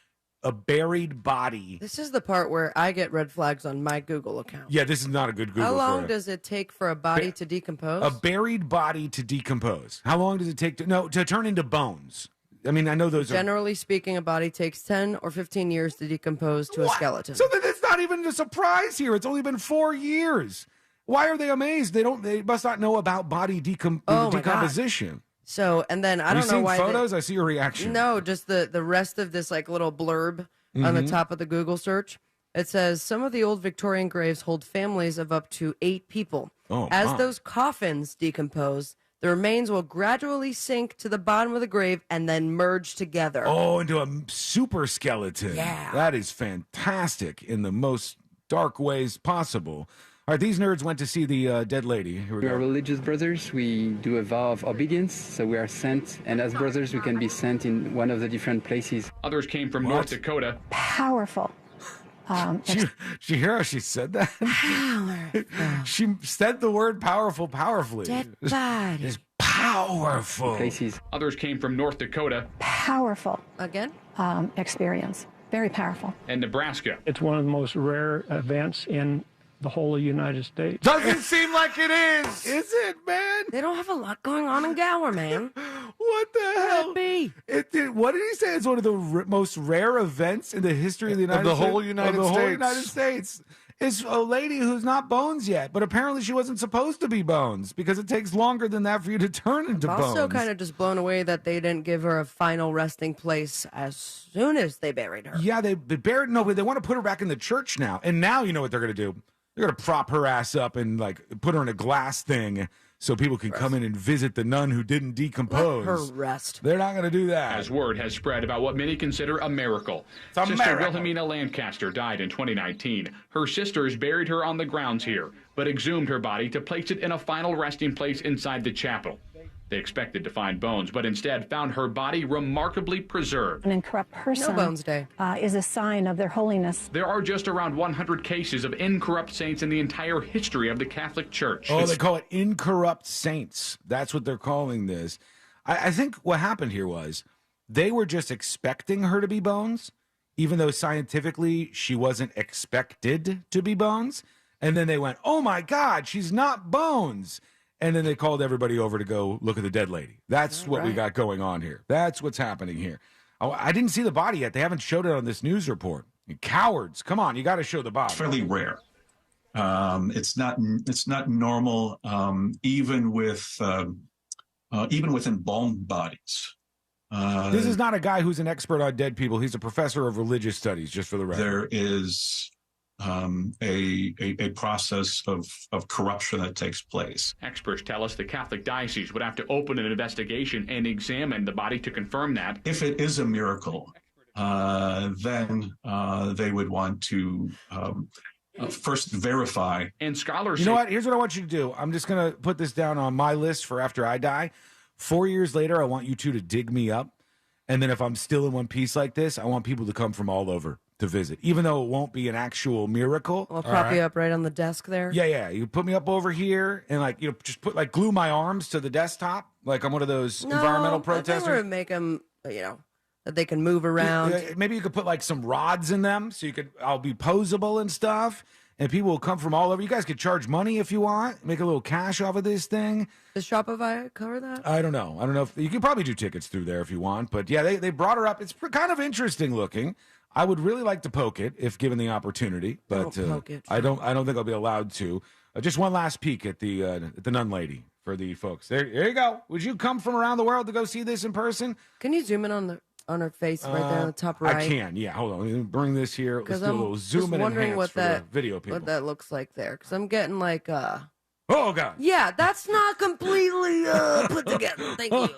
a buried body. This is the part where I get red flags on my Google account. Yeah, this is not a good Google. How long for it. does it take for a body to decompose? A buried body to decompose? How long does it take to turn into bones? I mean, I know those Generally speaking, a body takes 10 or 15 years to decompose to a skeleton. So then it's not even a surprise here. It's only been 4 years. Why are they amazed? They must not know about body decomposition. God. So, and then I Have don't you know seen why. photos? I see your reaction. No, just the rest of this like little blurb on the Mhm. top of the Google search. It says some of the old Victorian graves hold families of up to 8 people. Oh, As my. those coffins decompose, the remains will gradually sink to the bottom of the grave and then merge together. Oh, into a super skeleton. Yeah. That is fantastic in the most dark ways possible. All right, these nerds went to see the dead lady. Here We are religious brothers. We do a vow of obedience, so we are sent, and as brothers, we can be sent in one of the different places. Others came from North Dakota. Powerful. Did you hear how she said that? She said the word powerful powerfully. Dead body. It's powerful. Others came from North Dakota. Powerful. Again? Experience. Very powerful. And Nebraska. It's one of the most rare events in the whole of the United States. Doesn't seem like it is. Is it, man? They don't have a lot going on in Gower, man. What the hell? What did he say? It's one of the most rare events in the history of the United States. Of the whole United States. It's a lady who's not Bones yet, but apparently she wasn't supposed to be Bones because it takes longer than that for you to turn into Bones. Also kind of just blown away that they didn't give her a final resting place as soon as they buried her. Yeah, they buried. No, but they want to put her back in the church now. And now you know what they're going to do. They're going to prop her ass up and like put her in a glass thing so people can come in and visit the nun who didn't decompose. Let her rest. They're not going to do that. As word has spread about what many consider a miracle. It's a Sister miracle. Wilhelmina Lancaster died in 2019. Her sisters buried her on the grounds here, but exhumed her body to place it in a final resting place inside the chapel. They expected to find bones, but instead found her body remarkably preserved. An incorrupt person No Bones Day. Is a sign of their holiness. There are just around 100 cases of incorrupt saints in the entire history of the Catholic Church. Oh, they call it incorrupt saints. That's what they're calling this. I think what happened here was they were just expecting her to be Bones, even though scientifically she wasn't expected to be Bones. And then they went, oh my God, she's not Bones. And then they called everybody over to go look at the dead lady. That's what we got going on here. That's what's happening here. Oh, I didn't see the body yet. They haven't showed it on this news report. You cowards. Come on, you got to show the body. It's fairly rare. It's not normal, even with embalmed bodies. This is not a guy who's an expert on dead people. He's a professor of religious studies, just for the record. There is a process of corruption that takes place. Experts tell us the Catholic diocese would have to open an investigation and examine the body to confirm that. If it is a miracle, then they would want to first verify. And scholars, you know what? Here's what I want you to do. I'm just going to put this down on my list for after I die. 4 years later, I want you two to dig me up. And then if I'm still in one piece like this, I want people to come from all over to visit, even though it won't be an actual miracle. I'll prop you up right on the desk there. Yeah. You put me up over here and just glue my arms to the desktop like I'm one of those environmental protesters. I think make them, that they can move around. Maybe you could put like some rods in them so I'll be posable and stuff. And people will come from all over. You guys could charge money if you want, make a little cash off of this thing. Does Shopify cover that? I don't know. If you could probably do tickets through there if you want. But yeah, they brought her up. It's kind of interesting looking. I would really like to poke it if given the opportunity, but poke it. I don't think I'll be allowed to. Just one last peek at the nun lady for the folks. There you go. Would you come from around the world to go see this in person? Can you zoom in on her face right there on the top right? I can. Yeah. Hold on. Let me bring this here. Let's do a little zoom and enhance for the video people. What that looks like there, because I'm getting like Oh God! Yeah, that's not completely put together. Thank you.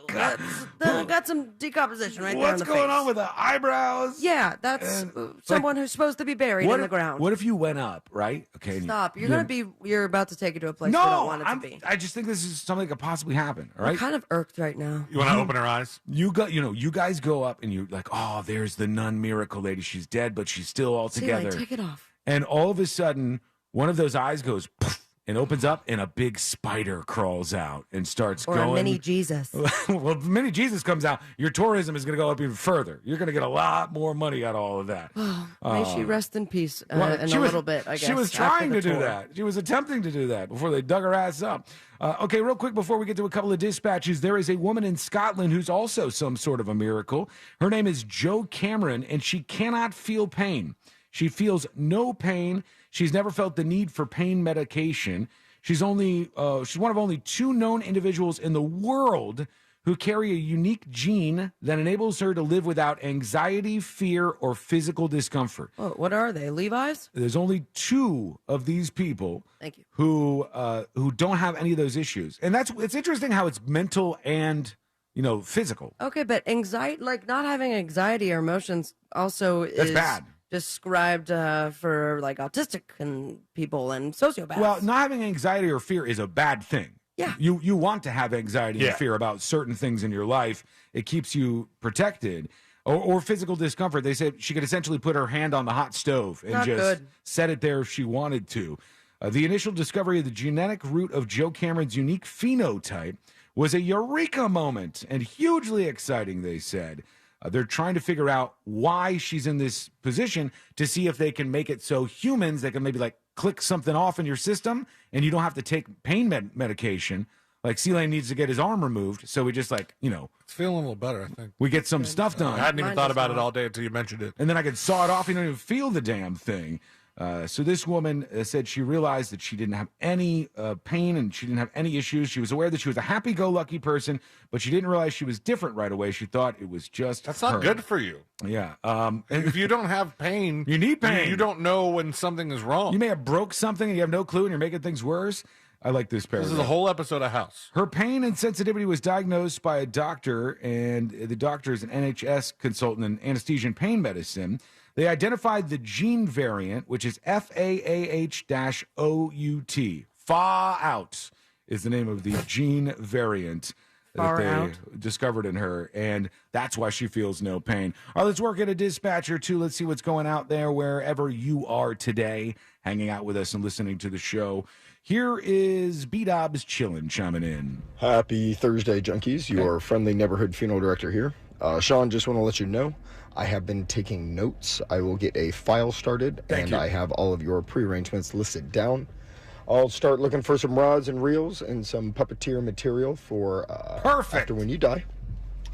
Got some decomposition right there. What's going on with the eyebrows? Yeah, that's someone who's supposed to be buried in the ground. What if you went up, right? Okay. Stop. You're about to take it to a place you don't want it to be. I just think this is something that could possibly happen. All right. I'm kind of irked right now. You want to open her eyes? You guys go up and you're like, oh, there's the nun miracle lady. She's dead, but she's still all together. Take it off. And all of a sudden, one of those eyes goes poof, and opens up, and a big spider crawls out and starts going. Or a mini Jesus. Well, if mini Jesus comes out, your tourism is going to go up even further. You're going to get a lot more money out of all of that. May she rest in peace in a little bit, I guess. She was trying to do that. She was attempting to do that before they dug her ass up. Okay, real quick before we get to a couple of dispatches, there is a woman in Scotland who's also some sort of a miracle. Her name is Jo Cameron, and she cannot feel pain. She feels no pain. She's never felt the need for pain medication. She's one of only 2 known individuals in the world who carry a unique gene that enables her to live without anxiety, fear, or physical discomfort. Oh, what are they? Levi's? There's only 2 of these people. Thank you. Who don't have any of those issues. And it's interesting how it's mental and physical. Okay, but anxiety, like not having anxiety or emotions also That's bad. Described for like autistic and people and sociopaths. Well, not having anxiety or fear is a bad thing. Yeah. You want to have anxiety and fear about certain things in your life. It keeps you protected. or physical discomfort. They said she could essentially put her hand on the hot stove and just set it there if she wanted to. The initial discovery of the genetic root of Joe Cameron's unique phenotype was a eureka moment and hugely exciting, they said. They're trying to figure out why she's in this position to see if they can make it so humans, they can maybe like click something off in your system and you don't have to take pain medication. Like C-Lane needs to get his arm removed, so we just it's feeling a little better, I think. We get some stuff done. I hadn't even thought about it all day until you mentioned it. And then I could saw it off. You don't even feel the damn thing. So this woman said she realized that she didn't have any pain and she didn't have any issues. She was aware that she was a happy-go-lucky person, but she didn't realize she was different right away. She thought it was just That's not good for you. Yeah. And if you don't have pain, you need pain. You don't know when something is wrong. You may have broke something and you have no clue and you're making things worse. I like this paragraph. This is a whole episode of House. Her pain and sensitivity was diagnosed by a doctor, and the doctor is an NHS consultant in anesthesia and pain medicine. They identified the gene variant, which is FAAH-OUT. Far out is the name of the gene variant that they discovered in her, and that's why she feels no pain. All right, let's work at a dispatcher, too. Let's see what's going out there wherever you are today, hanging out with us and listening to the show. Here is B-Dobbs chilling, chiming in. Happy Thursday, junkies. Your friendly neighborhood funeral director here. Sean, just want to let you know, I have been taking notes. I will get a file started, and I have all of your pre-arrangements listed down. I'll start looking for some rods and reels and some puppeteer material for after when you die.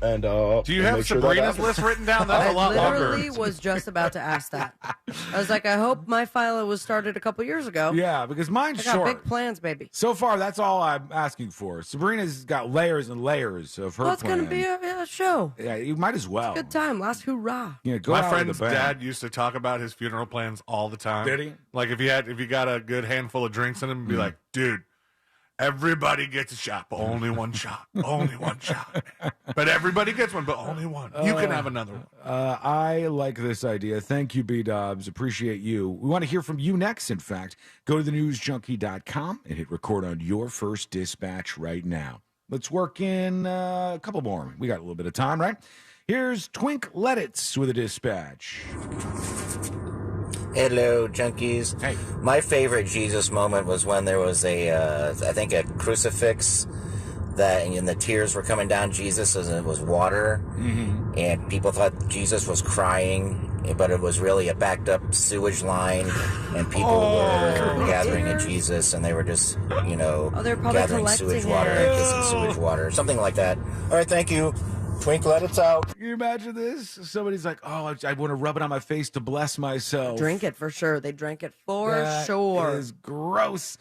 And do you have Sabrina's list written down? That's a lot longer. I literally was just about to ask that. I was like, I hope my file was started a couple years ago. Yeah, because mine's I got short. big plans, baby. So far, that's all I'm asking for. Sabrina's got layers and layers of her Well, it's plan. going to be a show. Yeah, you might as well. Good time. Last hoorah. Yeah, go My out with friend's the bang. dad used to talk about his funeral plans all the time. Did he? Like if you got a good handful of drinks in him, and be like, dude, everybody gets a shot, but only one shot. Only one shot. But everybody gets one, but only one. You can have another one. I like this idea. Thank you, B-Dobbs. Appreciate you. We want to hear from you next, in fact. Go to thenewsjunkie.com and hit record on your first dispatch right now. Let's work in a couple more. We got a little bit of time, right? Here's Twink Lettitz with a dispatch. Hello, junkies. Hey. My favorite Jesus moment was when there was I think a crucifix and the tears were coming down Jesus as it was water. Mm-hmm. And people thought Jesus was crying, but it was really a backed up sewage line. And people were gathering at Jesus, and they were just, they're probably gathering sewage water and kissing sewage water. Something like that. All right, thank you. Twink, let it's out. Can you imagine this? Somebody's like, I want to rub it on my face to bless myself. Drink it for sure. They drank it for sure. That is gross.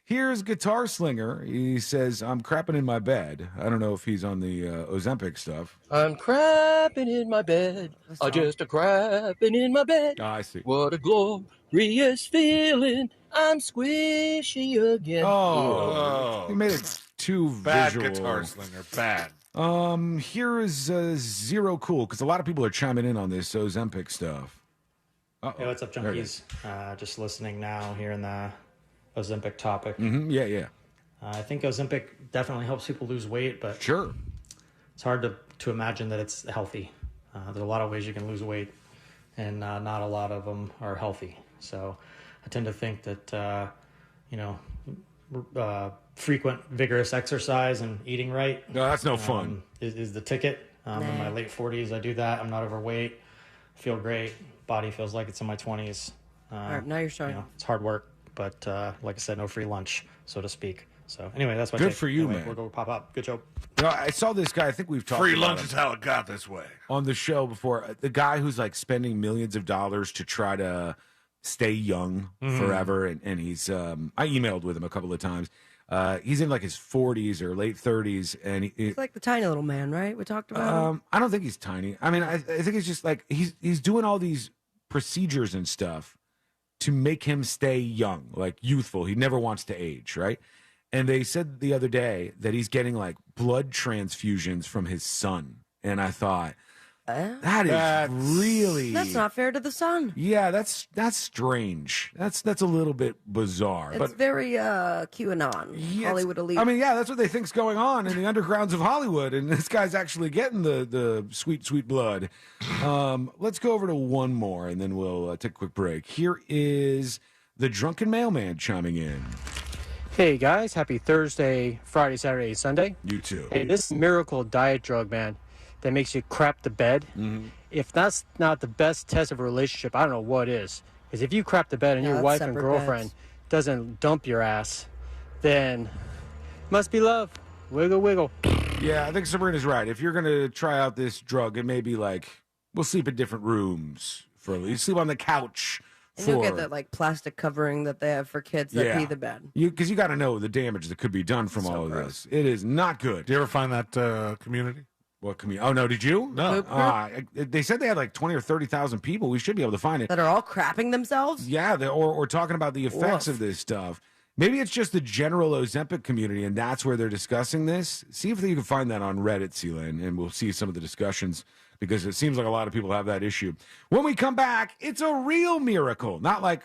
Here's Guitar Slinger. He says, I'm crapping in my bed. I don't know if he's on the Ozempic stuff. I'm crapping in my bed. I'm just a crapping in my bed. Oh, I see. What a glorious feeling. I'm squishy again. Oh. He made it too Bad visual. Guitar Slinger. Bad. Here is Zero Cool, because a lot of people are chiming in on this Ozempic stuff. Hey, what's up, junkies? Just listening now, hearing the Ozempic topic. Mm-hmm. Yeah. I think Ozempic definitely helps people lose weight, but sure, it's hard to imagine that it's healthy. There's a lot of ways you can lose weight, and not a lot of them are healthy. So I tend to think that, frequent vigorous exercise and eating right. No, that's no fun. Is the ticket. In my late 40s, I do that. I'm not overweight. Feel great. Body feels like it's in my 20s. All right, now you're showing. It's hard work, but like I said, no free lunch, so to speak. So anyway, that's what. Good for you, man. We'll go pop up. Good job. I saw this guy. I think we've talked Free about lunch him is how it got this way. on the show before. The guy who's like spending millions of dollars to try to stay young forever, and he's. I emailed with him a couple of times. He's in like his 40s or late 30s, and He's like the tiny little man, right? We talked about him. I don't think he's tiny. I mean, I think it's just like he's doing all these procedures and stuff to make him stay young, like youthful. He never wants to age, right? And they said the other day that he's getting like blood transfusions from his son, and I thought, That is really... That's not fair to the sun. Yeah, that's strange. That's a little bit bizarre. It's but very QAnon, Hollywood elite. I mean, yeah, that's what they think's going on in the undergrounds of Hollywood, and this guy's actually getting the sweet, sweet blood. Let's go over to one more, and then we'll take a quick break. Here is the drunken mailman chiming in. Hey guys, happy Thursday, Friday, Saturday, Sunday. You too. Hey, this miracle diet drug, man, that makes you crap the bed. Mm-hmm. If that's not the best test of a relationship, I don't know what is. Because if you crap the bed and your wife and girlfriend doesn't dump your ass, then must be love. Wiggle, wiggle. Yeah, I think Sabrina's right. If you're going to try out this drug, it may be like, we'll sleep in different rooms for at least. Sleep on the couch. And you'll get that like plastic covering that they have for kids that pee the bed. Because you got to know the damage that could be done from all of this. It is not good. Did you ever find that community? What community? Oh, no, did you? No. They said they had like 20 or 30,000 people. We should be able to find it. That are all crapping themselves? Yeah, or talking about the effects of this stuff. Maybe it's just the general Ozempic community, and that's where they're discussing this. See if you can find that on Reddit, Sealand, and we'll see some of the discussions, because it seems like a lot of people have that issue. When we come back, it's a real miracle. Not like,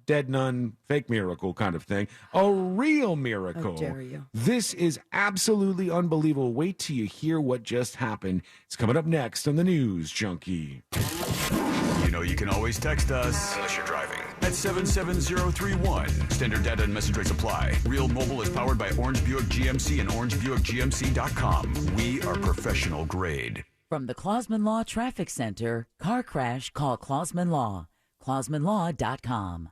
dead nun, fake miracle kind of thing. A real miracle. How dare you. This is absolutely unbelievable. Wait till you hear what just happened. It's coming up next on the News Junkie. You know you can always text us, unless you're driving, at 77031. Standard data and message rates apply. Real Mobile is powered by Orange Buick GMC and orangebuickgmc.com. We are professional grade. From the Clausman Law Traffic Center, car crash, call Clausman Law. ClausmanLaw.com.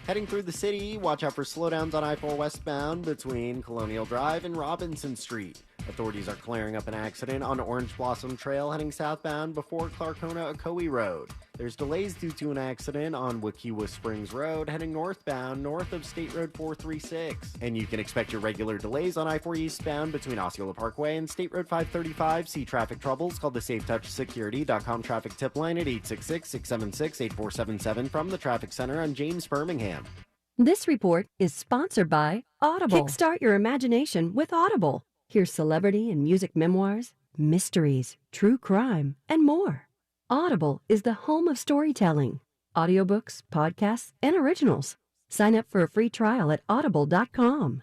Heading through the city, watch out for slowdowns on I-4 westbound between Colonial Drive and Robinson Street. Authorities are clearing up an accident on Orange Blossom Trail heading southbound before Clarkona-Ocoee Road. There's delays due to an accident on Wakiwa Springs Road heading northbound north of State Road 436. And you can expect your regular delays on I-4 eastbound between Osceola Parkway and State Road 535. See traffic troubles, call the SafeTouchSecurity.com traffic tip line at 866-676-8477 from the Traffic Center on James Birmingham. This report is sponsored by Audible. Kickstart your imagination with Audible. Hear celebrity and music memoirs, mysteries, true crime, and more. Audible is the home of storytelling, audiobooks, podcasts, and originals. Sign up for a free trial at audible.com.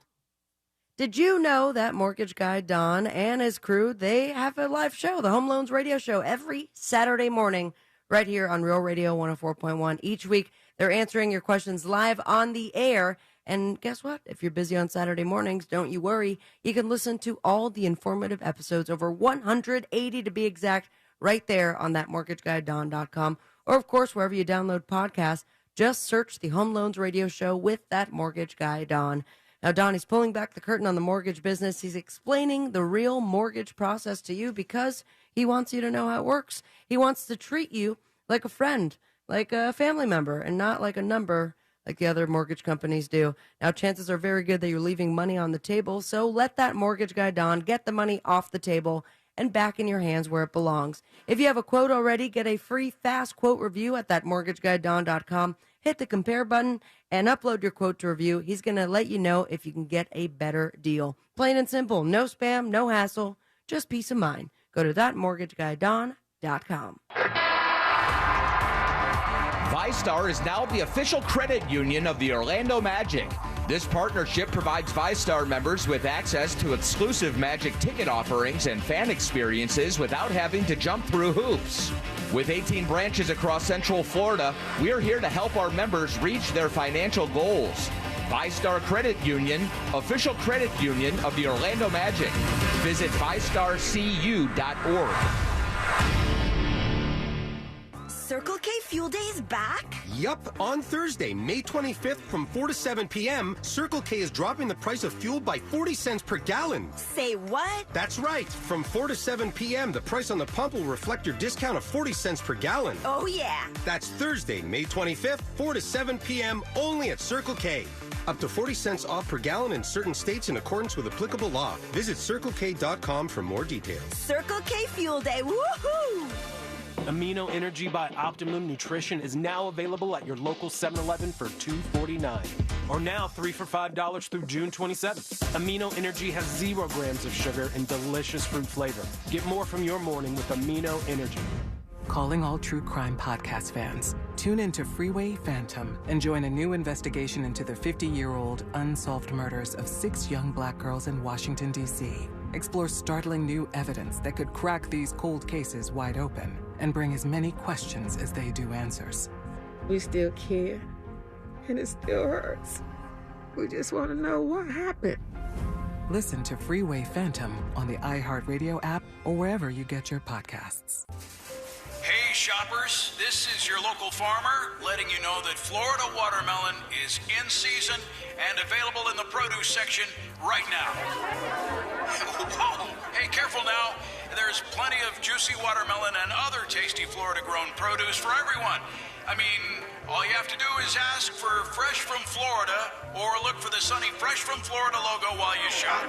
Did you know that mortgage guy Don and his crew, they have a live show, the Home Loans Radio Show, every Saturday morning right here on Real Radio 104.1. Each week, they're answering your questions live on the air. And guess what? If you're busy on Saturday mornings, don't you worry. You can listen to all the informative episodes, over 180 to be exact, right there on that mortgageguydon.com. Or, of course, wherever you download podcasts, just search the Home Loans Radio Show with that mortgage guy, Don. Now, Don, he's pulling back the curtain on the mortgage business. He's explaining the real mortgage process to you because he wants you to know how it works. He wants to treat you like a friend, like a family member, and not like a number like the other mortgage companies do. Now, chances are very good that you're leaving money on the table, so let that mortgage guy, Don, get the money off the table and back in your hands where it belongs. If you have a quote already, get a free fast quote review at thatmortgageguydon.com. Hit the compare button and upload your quote to review. He's going to let you know if you can get a better deal. Plain and simple. No spam, no hassle, just peace of mind. Go to thatmortgageguydon.com. ViStar is now the official credit union of the Orlando Magic. This partnership provides ViStar members with access to exclusive Magic ticket offerings and fan experiences without having to jump through hoops. With 18 branches across Central Florida, we're here to help our members reach their financial goals. ViStar Credit Union, official credit union of the Orlando Magic. Visit ViStarCU.org. Circle K Fuel Day is back? Yup, on Thursday, May 25th from 4 to 7 p.m., Circle K is dropping the price of fuel by 40 cents per gallon. Say what? That's right. From 4 to 7 p.m., the price on the pump will reflect your discount of 40 cents per gallon. Oh, yeah. That's Thursday, May 25th, 4 to 7 p.m., only at Circle K. Up to 40 cents off per gallon in certain states in accordance with applicable law. Visit CircleK.com for more details. Circle K Fuel Day, woohoo! Amino Energy by Optimum Nutrition is now available at your local 7-Eleven for $2.49. Or now 3 for $5 through June 27th. Amino Energy has 0 grams of sugar and delicious fruit flavor. Get more from your morning with Amino Energy. Calling all true crime podcast fans. Tune into Freeway Phantom and join a new investigation into the 50-year-old unsolved murders of 6 young black girls in Washington, D.C. Explore startling new evidence that could crack these cold cases wide open and bring as many questions as they do answers. We still care, and it still hurts. We just want to know what happened. Listen to Freeway Phantom on the iHeartRadio app or wherever you get your podcasts. Hey shoppers, this is your local farmer letting you know that Florida watermelon is in season and available in the produce section right now. Whoa! Hey, careful now. There's plenty of juicy watermelon and other tasty Florida-grown produce for everyone. I mean, all you have to do is ask for Fresh from Florida or look for the sunny Fresh from Florida logo while you shop.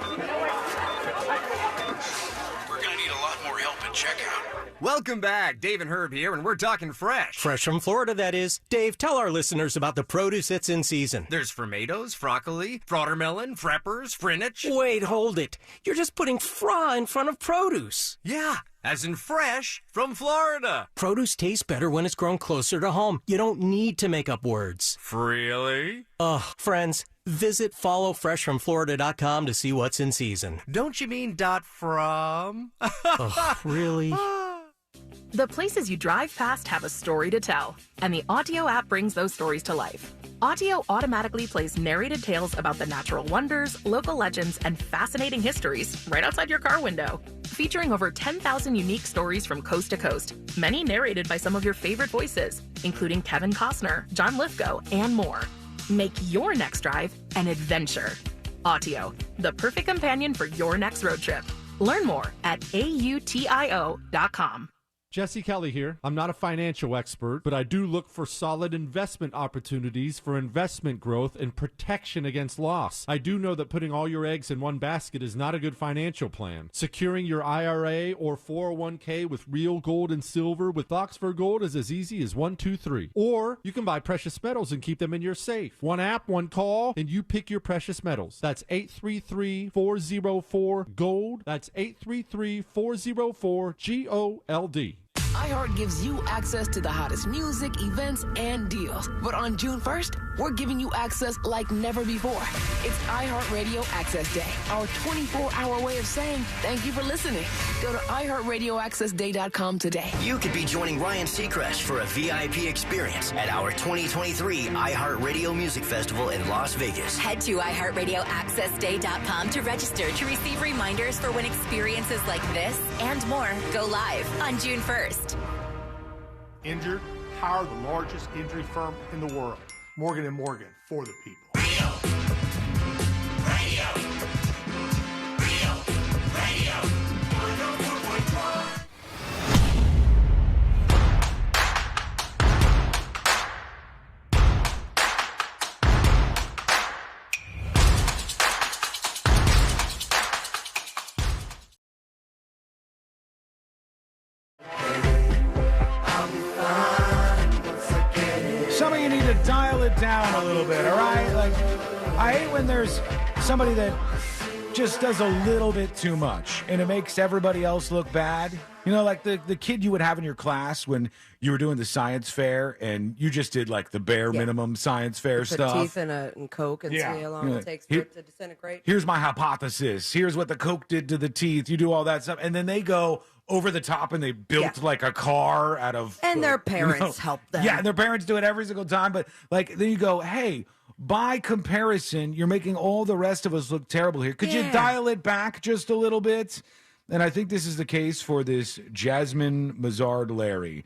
We're going to need a lot more help at checkout. Welcome back. Dave and Herb here, and we're talking fresh. Fresh from Florida, that is. Dave, tell our listeners about the produce that's in season. There's tomatoes, broccoli, watermelon, freppers, spinach. Wait, hold it. You're just putting fra in front of produce. Yeah, as in fresh from Florida. Produce tastes better when it's grown closer to home. You don't need to make up words. Really? Ugh, friends, visit followfreshfromflorida.com to see what's in season. Don't you mean .from? Ugh, really? The places you drive past have a story to tell, and the Audio app brings those stories to life. Audio automatically plays narrated tales about the natural wonders, local legends, and fascinating histories right outside your car window. Featuring over 10,000 unique stories from coast to coast, many narrated by some of your favorite voices, including Kevin Costner, John Lithgow, and more. Make your next drive an adventure. Audio, the perfect companion for your next road trip. Learn more at autio.com. Jesse Kelly here. I'm not a financial expert, but I do look for solid investment opportunities for investment growth and protection against loss. I do know that putting all your eggs in one basket is not a good financial plan. Securing your IRA or 401k with real gold and silver with Oxford Gold is as easy as 1, 2, 3. Or you can buy precious metals and keep them in your safe. One app, one call, and you pick your precious metals. That's 833-404-GOLD. That's 833-404-GOLD. iHeart gives you access to the hottest music, events, and deals. But on June 1st, we're giving you access like never before. It's iHeartRadio Access Day, our 24-hour way of saying thank you for listening. Go to iHeartRadioAccessDay.com today. You could be joining Ryan Seacrest for a VIP experience at our 2023 iHeartRadio Music Festival in Las Vegas. Head to iHeartRadioAccessDay.com to register to receive reminders for when experiences like this and more go live on June 1st. Injured, hire the largest injury firm in the world. Morgan & Morgan, for the people. Some of you need to dial it down a little bit, all right? Like, I hate when there's somebody that just does a little bit too much, and it makes everybody else look bad. You know, like the kid you would have in your class when you were doing the science fair, and you just did, like, the bare minimum science fair Put stuff. teeth in Coke and see how long it takes for it to disintegrate. Here's my hypothesis. Here's what the Coke did to the teeth. You do all that stuff, and then they go over the top and they built like a car out of... And their parents help them. Yeah, and their parents do it every single time. But like, then you go, hey, by comparison, you're making all the rest of us look terrible here. Could you dial it back just a little bit? And I think this is the case for this Jasmine Mazard Larry.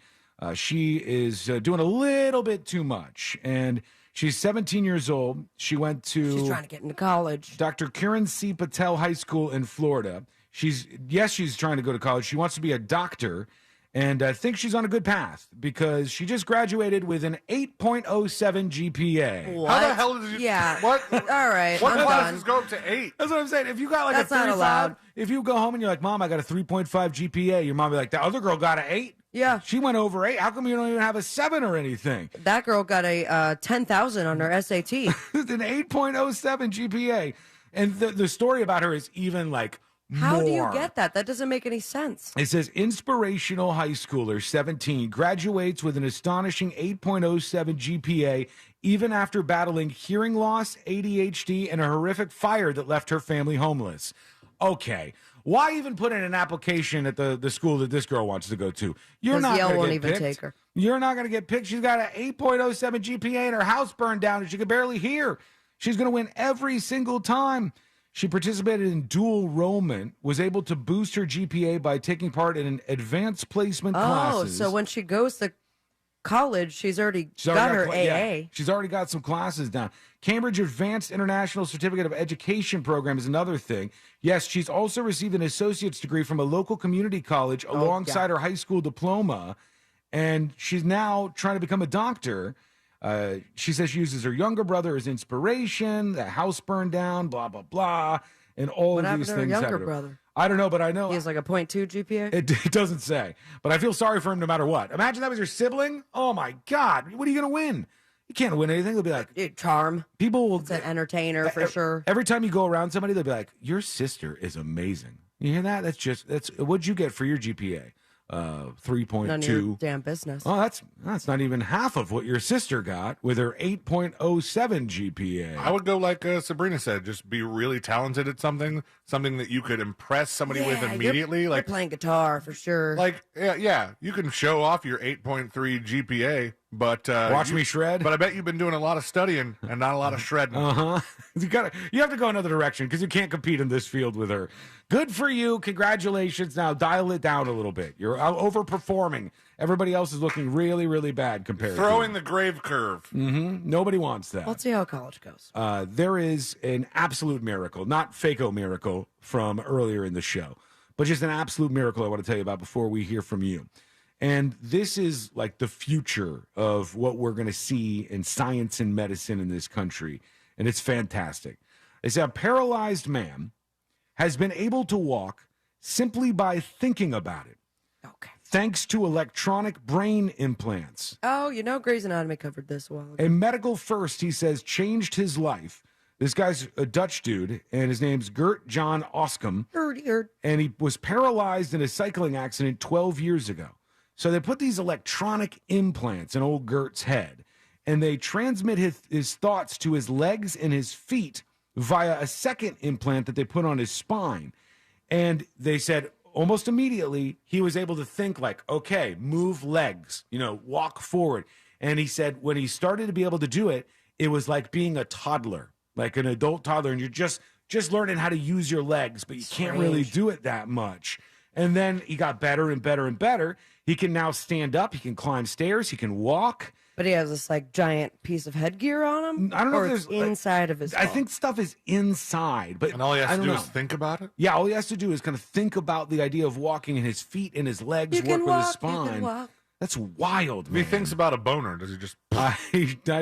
She is doing a little bit too much. And she's 17 years old. She went to... She's trying to get into college. Dr. Kiran C. Patel High School in Florida. She's trying to go to college. She wants to be a doctor, and I think she's on a good path because she just graduated with an 8.07 GPA. What? How the hell did you... Yeah. What? All right, What I'm classes done. go up to 8? That's what I'm saying. If you got like That's a not 35, allowed. if you go home and you're like, Mom, I got a 3.5 GPA, your mom be like, the other girl got an 8? Yeah. She went over 8. How come you don't even have a 7 or anything? That girl got a 10,000 on her SAT. An 8.07 GPA. And the story about her is even like How do you more. get that? That doesn't make any sense. It says inspirational high schooler, 17, graduates with an astonishing 8.07 GPA, even after battling hearing loss, ADHD, and a horrific fire that left her family homeless. Okay. Why even put in an application at the school that this girl wants to go to? You're not Yale going won't to even get picked. take her. You're not going to get picked. She's got an 8.07 GPA and her house burned down and she could barely hear. She's going to win every single time. She participated in dual enrollment, was able to boost her GPA by taking part in an advanced placement classes. So when she goes to college, she's already got her AA. Yeah, she's already got some classes down. Cambridge Advanced International Certificate of Education program is another thing. Yes, she's also received an associate's degree from a local community college alongside her high school diploma, and she's now trying to become a doctor. She says she uses her younger brother as inspiration. The house burned down, blah, blah, blah, and all What of happened these to her things. younger brother? I don't know, but I know. He has like a 0.2 GPA? It doesn't say, but I feel sorry for him no matter what. Imagine that was your sibling. Oh, my God. What are you going to win? You can't win anything. They'll be like... Charm. People will... It's an entertainer for sure. Every time you go around somebody, they'll be like, your sister is amazing. You hear that? That's what'd you get for your GPA? 3.2. None of your damn business. Oh, that's not even half of what your sister got with her 8.07 GPA. I would go like Sabrina said, just be really talented at something that you could impress somebody with immediately. You're playing guitar for sure. Like, yeah, you can show off your 8.3 GPA, but watch me shred. But I bet you've been doing a lot of studying and not a lot of shredding. You have to go another direction because you can't compete in this field with her. Good for you. Congratulations. Now dial it down a little bit. You're overperforming. Everybody else is looking really, really bad compared Throwing to the grave curve. Mm-hmm. Nobody wants that. Let's see how college goes. There is an absolute miracle, not fako miracle from earlier in the show, but just an absolute miracle I want to tell you about before we hear from you. And this is like the future of what we're going to see in science and medicine in this country. And it's fantastic. They say a paralyzed man has been able to walk simply by thinking about it. Okay. Thanks to electronic brain implants. Oh, Grey's Anatomy covered this a while ago. A medical first, he says, changed his life. This guy's a Dutch dude, and his name's Gert Jan Oskum. And he was paralyzed in a cycling accident 12 years ago. So they put these electronic implants in old Gert's head, and they transmit his thoughts to his legs and his feet via a second implant that they put on his spine. And they said almost immediately he was able to think like, okay, move legs, walk forward. And he said when he started to be able to do it, it was like being a toddler, like an adult toddler, and you're just learning how to use your legs, but you can't really do it that much. And then he got better and better and better. He can now stand up. He can climb stairs. He can walk. But he has this giant piece of headgear on him. I don't know or if it's there's inside of his. I think stuff is inside, but and all he has I to don't do know. is think about it. Yeah, all he has to do is kind of think about the idea of walking, and his feet and his legs You work can with his walk, spine. you can walk. That's wild. If he thinks about a boner, does he just? I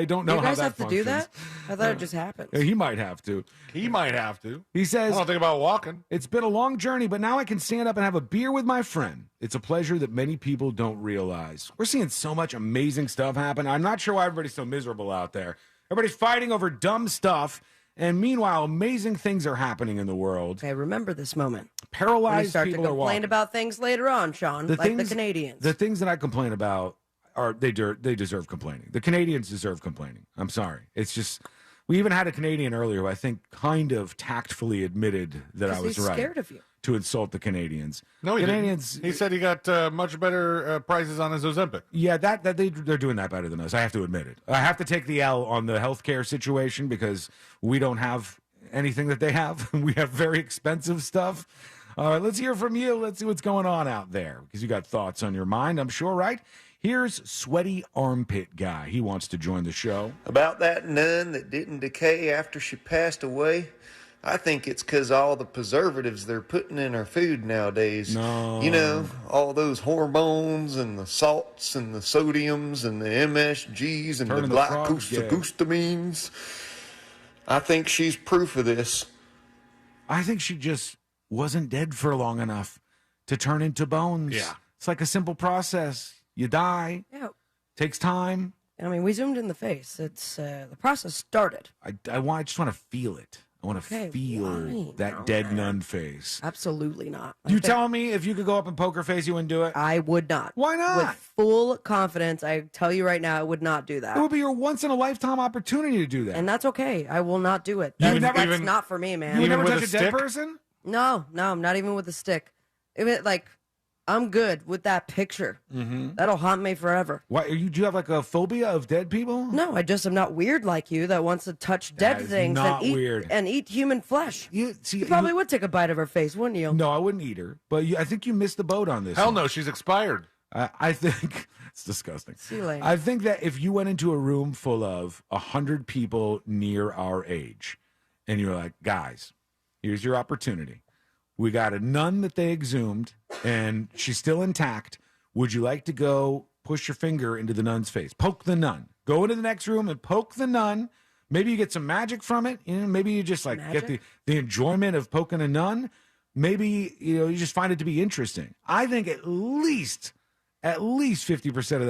don't know You how guys that have to do that? functions. I thought it just happened. He might have to. He might have to. He says, I don't think about walking. It's been a long journey, but now I can stand up and have a beer with my friend. It's a pleasure that many people don't realize. We're seeing so much amazing stuff happen. I'm not sure why everybody's so miserable out there. Everybody's fighting over dumb stuff. And meanwhile, amazing things are happening in the world. Okay, remember this moment. Paralyzed start people to are walking. complain about things later on, Sean, the Canadians. The things that I complain about they deserve complaining. The Canadians deserve complaining. I'm sorry. It's just we even had a Canadian earlier who I think kind of tactfully admitted that I was he's right. Scared of you. To insult the Canadians. No, he Canadians. Didn't. He said he got much better prices on his Ozempic. Yeah, they're doing that better than us. I have to admit it. I have to take the L on the healthcare situation because we don't have anything that they have. We have very expensive stuff. All right, let's hear from you. Let's see what's going on out there because you got thoughts on your mind, I'm sure, right? Here's Sweaty Armpit Guy. He wants to join the show. About that nun that didn't decay after she passed away, I think it's because all the preservatives they're putting in our food nowadays. No. All those hormones and the salts and the sodiums and the MSGs and Turning the the frogs gay. glycosamines. I think she's proof of this. I think she just wasn't dead for long enough to turn into bones. Yeah. It's like a simple process. You die. Yeah. Takes time. I mean, we zoomed in the face. It's the process started. I just want to feel it. I want to feel that dead nun face. Absolutely not. You tell me if you could go up and poker face, you wouldn't do it? I would not. Why not? With full confidence, I tell you right now, I would not do that. It would be your once-in-a-lifetime opportunity to do that. And that's okay. I will not do it. That's not for me, man. You would never touch a dead person? No, not even with a stick. I'm good with that picture. Mm-hmm. That'll haunt me forever. Why? Do you have like a phobia of dead people? No, I just am not weird like you that wants to touch dead things and eat human flesh. You probably would take a bite of her face, wouldn't you? No, I wouldn't eat her. But I think you missed the boat on this. Hell no, she's expired. I think it's disgusting. See you later. I think that if you went into a room full of 100 people near our age, and you're like, guys, here's your opportunity. We got a nun that they exhumed, and she's still intact. Would you like to go push your finger into the nun's face? Poke the nun. Go into the next room and poke the nun. Maybe you get some magic from it. Maybe you just get the enjoyment of poking a nun. Maybe you just find it to be interesting. I think at least 50% of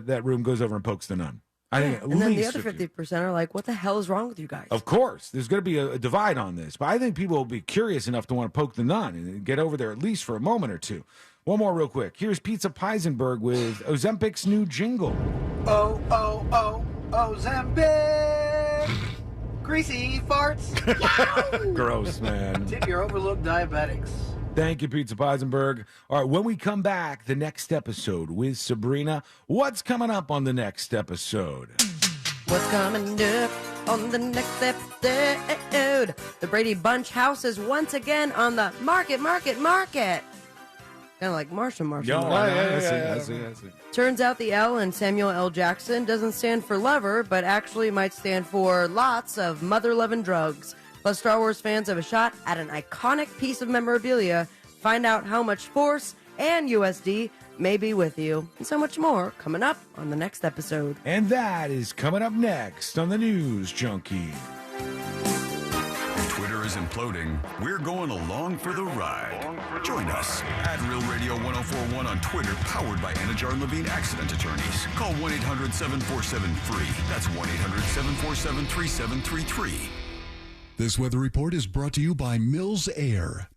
that room goes over and pokes the nun. I think at and then the least other 50% are like, what the hell is wrong with you guys? Of course. There's going to be a divide on this. But I think people will be curious enough to want to poke the nun and get over there at least for a moment or two. One more real quick. Here's Pizza Peisenberg with Ozempic's new jingle. Oh, Ozempic! Greasy farts! Gross, man. Tip your overlooked diabetics. Thank you, Pizza Peisenberg. All right, when we come back, the next episode with Sabrina. What's coming up on the next episode? What's coming up on the next episode? The Brady Bunch house is once again on the market. Kind of like Marshall. I see. Turns out the L in Samuel L. Jackson doesn't stand for lover, but actually might stand for lots of mother-loving drugs. Plus, Star Wars fans have a shot at an iconic piece of memorabilia. Find out how much Force and USD may be with you. And so much more coming up on the next episode. And that is coming up next on the News Junkie. Twitter is imploding. We're going along for the ride. Join us at Real Radio 1041 on Twitter, powered by Anajar Levine Accident Attorneys. Call 1-800-747-FREE. That's 1-800-747-3733. This weather report is brought to you by Mills Air.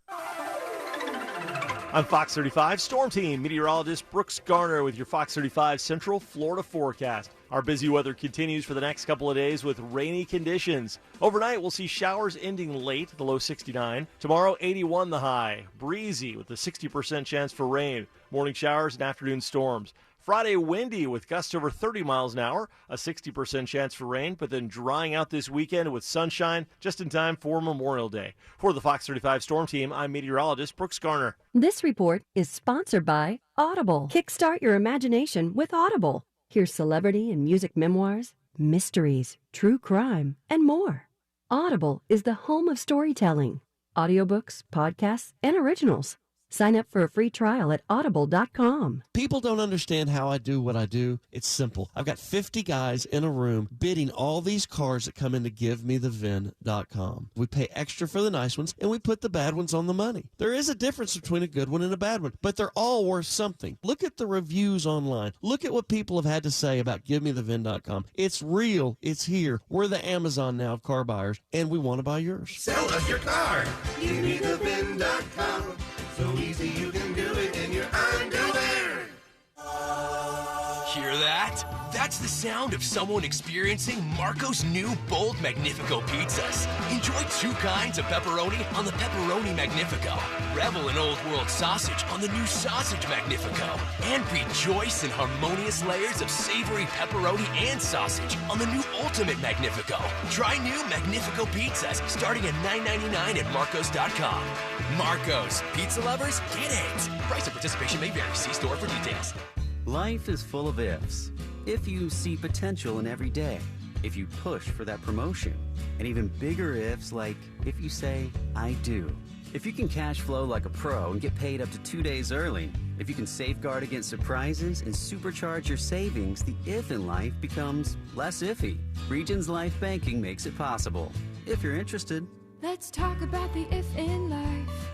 I'm Fox 35 Storm Team meteorologist Brooks Garner with your Fox 35 Central Florida forecast. Our busy weather continues for the next couple of days with rainy conditions. Overnight, we'll see showers ending late, the low 69. Tomorrow, 81 the high. Breezy with a 60% chance for rain. Morning showers and afternoon storms. Friday, windy with gusts over 30 miles an hour, a 60% chance for rain, but then drying out this weekend with sunshine just in time for Memorial Day. For the Fox 35 Storm Team, I'm meteorologist Brooks Garner. This report is sponsored by Audible. Kickstart your imagination with Audible. Hear celebrity and music memoirs, mysteries, true crime, and more. Audible is the home of storytelling. Audiobooks, podcasts, and originals. Sign up for a free trial at audible.com. People don't understand how I do what I do. It's simple. I've got 50 guys in a room bidding all these cars that come in to GiveMeTheVin.com. We pay extra for the nice ones, and we put the bad ones on the money. There is a difference between a good one and a bad one, but they're all worth something. Look at the reviews online. Look at what people have had to say about GiveMeTheVin.com. It's real. It's here. We're the Amazon now of car buyers, and we want to buy yours. Sell us your car. GiveMeTheVin.com. So easy you can do it in your underwear. Hear that? That's the sound of someone experiencing Marco's new bold Magnifico pizzas. Enjoy 2 kinds of pepperoni on the Pepperoni Magnifico. Revel in Old World sausage on the new Sausage Magnifico. And rejoice in harmonious layers of savory pepperoni and sausage on the new Ultimate Magnifico. Try new Magnifico pizzas starting at $9.99 at Marcos.com. Marcos. Pizza lovers, get it. Price of participation may vary. See store for details. Life is full of ifs. If you see potential in every day, if you push for that promotion, and even bigger ifs like if you say, I do. If you can cash flow like a pro and get paid up to 2 days early, if you can safeguard against surprises and supercharge your savings, the if in life becomes less iffy. Regions Life Banking makes it possible. If you're interested. Let's talk about the if in life.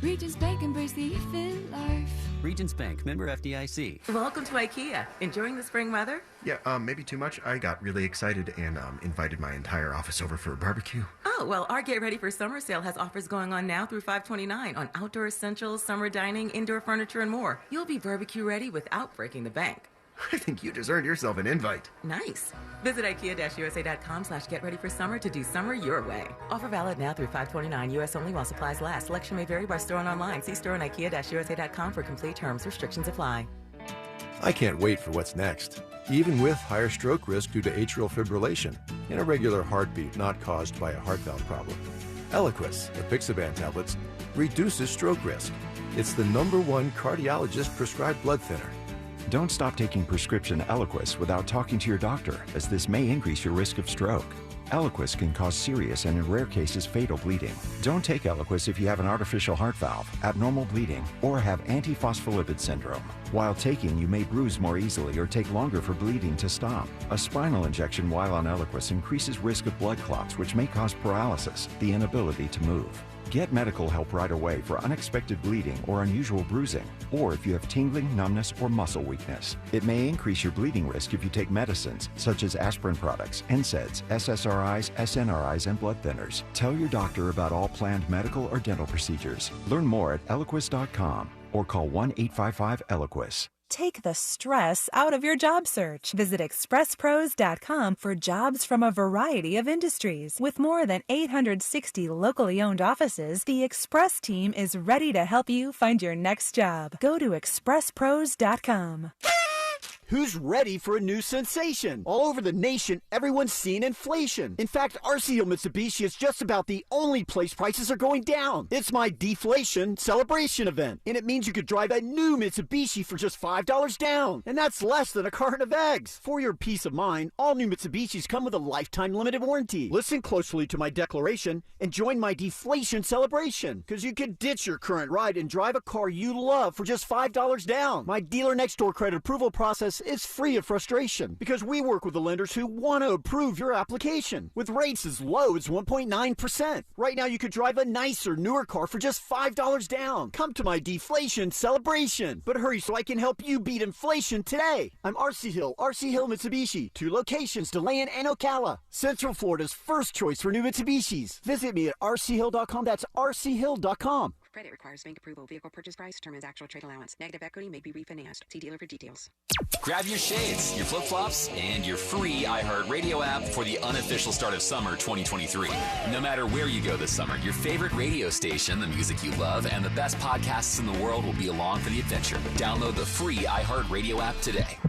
Regions Bank embrace the if in life. Regions Bank, member FDIC. Welcome to IKEA. Enjoying the spring weather? Yeah, maybe too much. I got really excited and invited my entire office over for a barbecue. Oh, well, our Get Ready for Summer sale has offers going on now through 5/29 on outdoor essentials, summer dining, indoor furniture, and more. You'll be barbecue ready without breaking the bank. I think you just earned yourself an invite. Nice. Visit IKEA-USA.com/getreadyforsummer to do summer your way. Offer valid now through 5/29, U.S. only while supplies last. Selection may vary by store and online. See store on IKEA-USA.com for complete terms. Restrictions apply. I can't wait for what's next. Even with higher stroke risk due to atrial fibrillation, an irregular heartbeat not caused by a heart valve problem. Eliquis, the Pixaban tablets, reduces stroke risk. It's the #1 cardiologist-prescribed blood thinner. Don't stop taking prescription Eliquis without talking to your doctor, as this may increase your risk of stroke. Eliquis can cause serious and, in rare cases, fatal bleeding. Don't take Eliquis if you have an artificial heart valve, abnormal bleeding, or have antiphospholipid syndrome. While taking, you may bruise more easily or take longer for bleeding to stop. A spinal injection while on Eliquis increases risk of blood clots, which may cause paralysis, the inability to move. Get medical help right away for unexpected bleeding or unusual bruising, or if you have tingling, numbness, or muscle weakness. It may increase your bleeding risk if you take medicines, such as aspirin products, NSAIDs, SSRIs, SNRIs, and blood thinners. Tell your doctor about all planned medical or dental procedures. Learn more at Eliquis.com or call 1-855-ELIQUIS. Take the stress out of your job search. Visit expresspros.com for jobs from a variety of industries. With more than 860 locally owned offices, the Express team is ready to help you find your next job. Go to expresspros.com. Who's ready for a new sensation? All over the nation, everyone's seeing inflation. In fact, RCO Mitsubishi is just about the only place prices are going down. It's my deflation celebration event, and it means you could drive a new Mitsubishi for just $5 down, and that's less than a carton of eggs. For your peace of mind, all new Mitsubishis come with a lifetime limited warranty. Listen closely to my declaration and join my deflation celebration, because you could ditch your current ride and drive a car you love for just $5 down. My dealer next door credit approval process is free of frustration because we work with the lenders who want to approve your application with rates as low as 1.9%. Right now you could drive a nicer, newer car for just $5 down. Come to my deflation celebration. But hurry so I can help you beat inflation today. I'm RC Hill Mitsubishi. 2 locations, DeLand and Ocala. Central Florida's first choice for new Mitsubishis. Visit me at rchill.com. That's rchill.com. Credit requires bank approval. Vehicle purchase price determines actual trade allowance. Negative equity may be refinanced. See dealer for details. Grab your shades, your flip-flops, and your free iHeartRadio app for the unofficial start of summer 2023. No matter where you go this summer, your favorite radio station, the music you love, and the best podcasts in the world will be along for the adventure. Download the free iHeartRadio app today.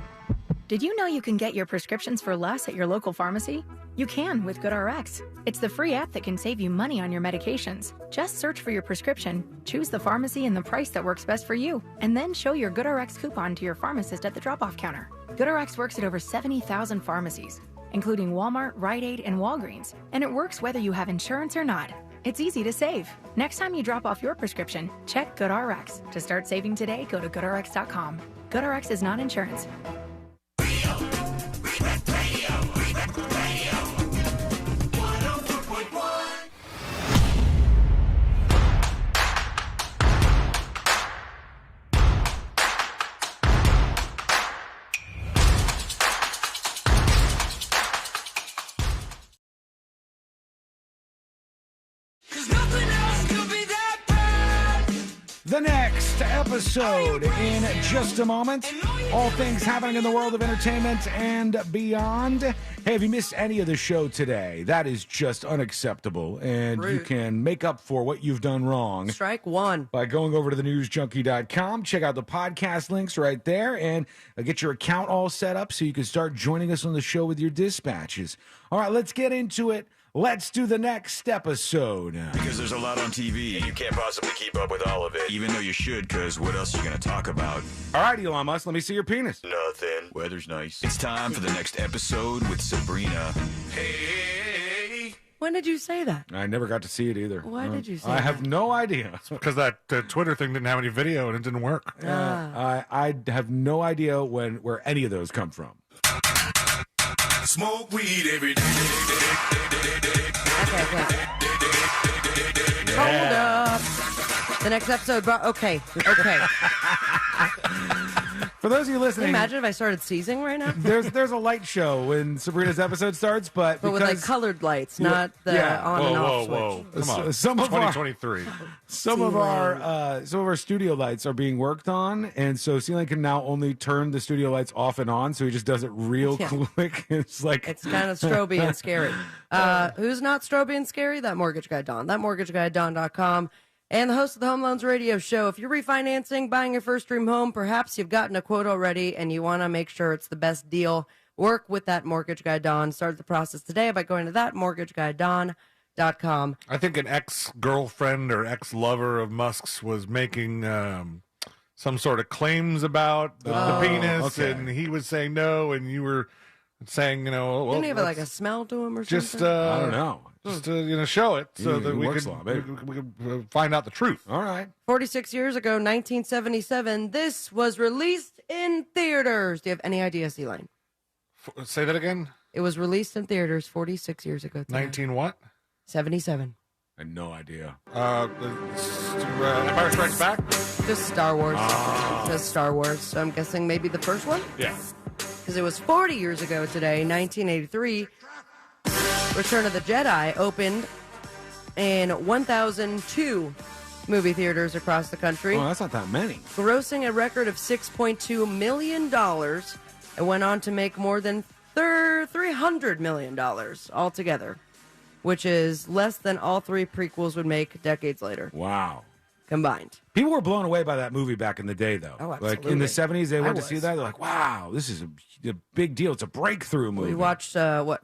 Did you know you can get your prescriptions for less at your local pharmacy? You can with GoodRx. It's the free app that can save you money on your medications. Just search for your prescription, choose the pharmacy and the price that works best for you, and then show your GoodRx coupon to your pharmacist at the drop-off counter. GoodRx works at over 70,000 pharmacies, including Walmart, Rite Aid, and Walgreens, and it works whether you have insurance or not. It's easy to save. Next time you drop off your prescription, check GoodRx. To start saving today, go to GoodRx.com. GoodRx is not insurance. The next episode in just a moment. All things happening in the world of entertainment and beyond. Hey, if you missed any of the show today, that is just unacceptable. And you can make up for what you've done wrong. Strike one. By going over to thenewsjunkie.com. Check out the podcast links right there and get your account all set up so you can start joining us on the show with your dispatches. All right, let's get into it. Let's do the next episode. Because there's a lot on TV, you can't possibly keep up with all of it. Even though you should, because what else are you going to talk about? All right, Elon Musk, let me see your penis. Nothing. Weather's nice. It's time for the next episode with Sabrina. Hey. When did you say that? I never got to see it either. Why did you say I that? have no idea. It's because that Twitter thing didn't have any video and it didn't work. I have no idea where any of those come from. Smoke weed every day. Okay. Hold up. The next episode, okay. I For those of you Can listening, you imagine if I started seizing right now? there's a light show when Sabrina's episode starts, but with like colored lights, not the on and off switch. Whoa. Come on. Some of 2023. Some of our studio lights are being worked on, and so Celine can now only turn the studio lights off and on, so he just does it real quick. It's like it's kind of stroby and scary. Who's not stroby and scary? That mortgage guy Don. ThatmortgageguyDon.com. And the host of the Home Loans Radio Show. If you're refinancing, buying your first dream home, perhaps you've gotten a quote already and you want to make sure it's the best deal, work with that mortgage guy Don. Start the process today by going to thatmortgageguyDon.com. I think an ex-girlfriend or ex-lover of Musk's was making some sort of claims about the penis, and he was saying no, and you were saying, well, didn't he have like a smell to him or just, something? I don't know. Just to show it so that we could find out the truth. All right. 46 years ago, 1977, this was released in theaters. Do you have any idea, C-Line? Say that again? It was released in theaters 46 years ago today. 19 what? 77. I had no idea. Empire Strikes Back? Just Star Wars. Just Star Wars. So I'm guessing maybe the first one? Yeah. Because it was 40 years ago today, 1983. Return of the Jedi opened in 1,002 movie theaters across the country. Oh, that's not that many. Grossing a record of $6.2 million. It went on to make more than $300 million altogether, which is less than all three prequels would make decades later. Wow. Combined. People were blown away by that movie back in the day, though. Oh, like in the 70s, they went to see that. They're like, wow, this is a big deal. It's a breakthrough movie. We watched, 4,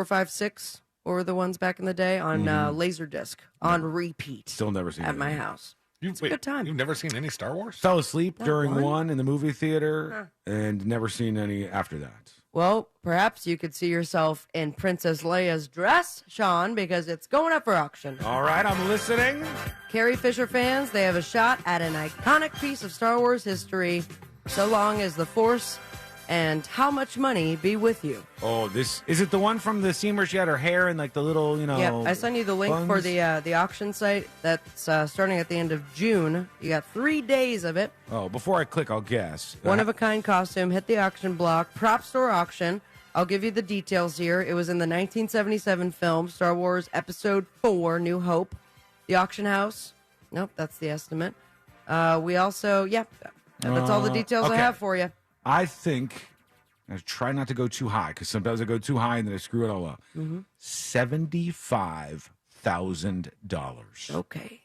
5, 6 were the ones back in the day on Laserdisc on repeat. Still never seen at it. my house. It's a good time. You've never seen any Star Wars? Fell asleep Not during one? one in the movie theater and never seen any after that. Well, perhaps you could see yourself in Princess Leia's dress, Sean, because it's going up for auction. All right, I'm listening. Carrie Fisher fans, they have a shot at an iconic piece of Star Wars history, so long as the Force and how much money be with you. Oh, this is it. The one from the scene where she had her hair and like the little, Yeah, I sent you the link for buns? the auction site. That's starting at the end of June. You got 3 days of it. Oh, before I click, I'll guess. One of a kind costume. Hit the auction block. Prop store auction. I'll give you the details here. It was in the 1977 film Star Wars Episode 4: New Hope. The auction house. Nope, that's the estimate. We also, that's all the details I have for you. I think I try not to go too high because sometimes I go too high and then I screw it all up. $75,000. Okay,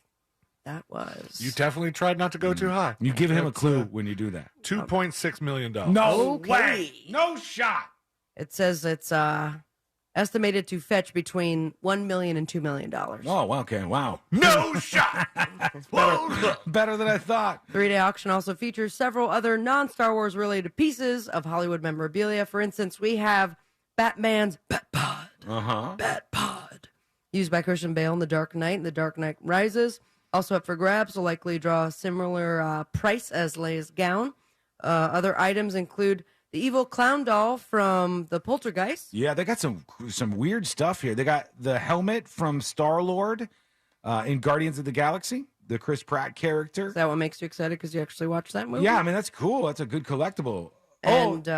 that was. You definitely tried not to go too high. You give him a clue when you do that. $2.6 million. No Okay. way. No shot. It says it's estimated to fetch between $1 million and $2 million. Oh, okay. Wow. No shot. Better than I thought. 3-day auction also features several other non-Star Wars related pieces of Hollywood memorabilia. For instance, we have Batman's Bat Pod. Bat Pod. Used by Christian Bale in The Dark Knight and The Dark Knight Rises. Also up for grabs, will likely draw a similar price as Leia's gown. Other items include the evil clown doll from the Poltergeist. Yeah, they got some weird stuff here. They got the helmet from Star-Lord in Guardians of the Galaxy, the Chris Pratt character. Is that what makes you excited because you actually watched that movie? Yeah, I mean, that's cool. That's a good collectible. And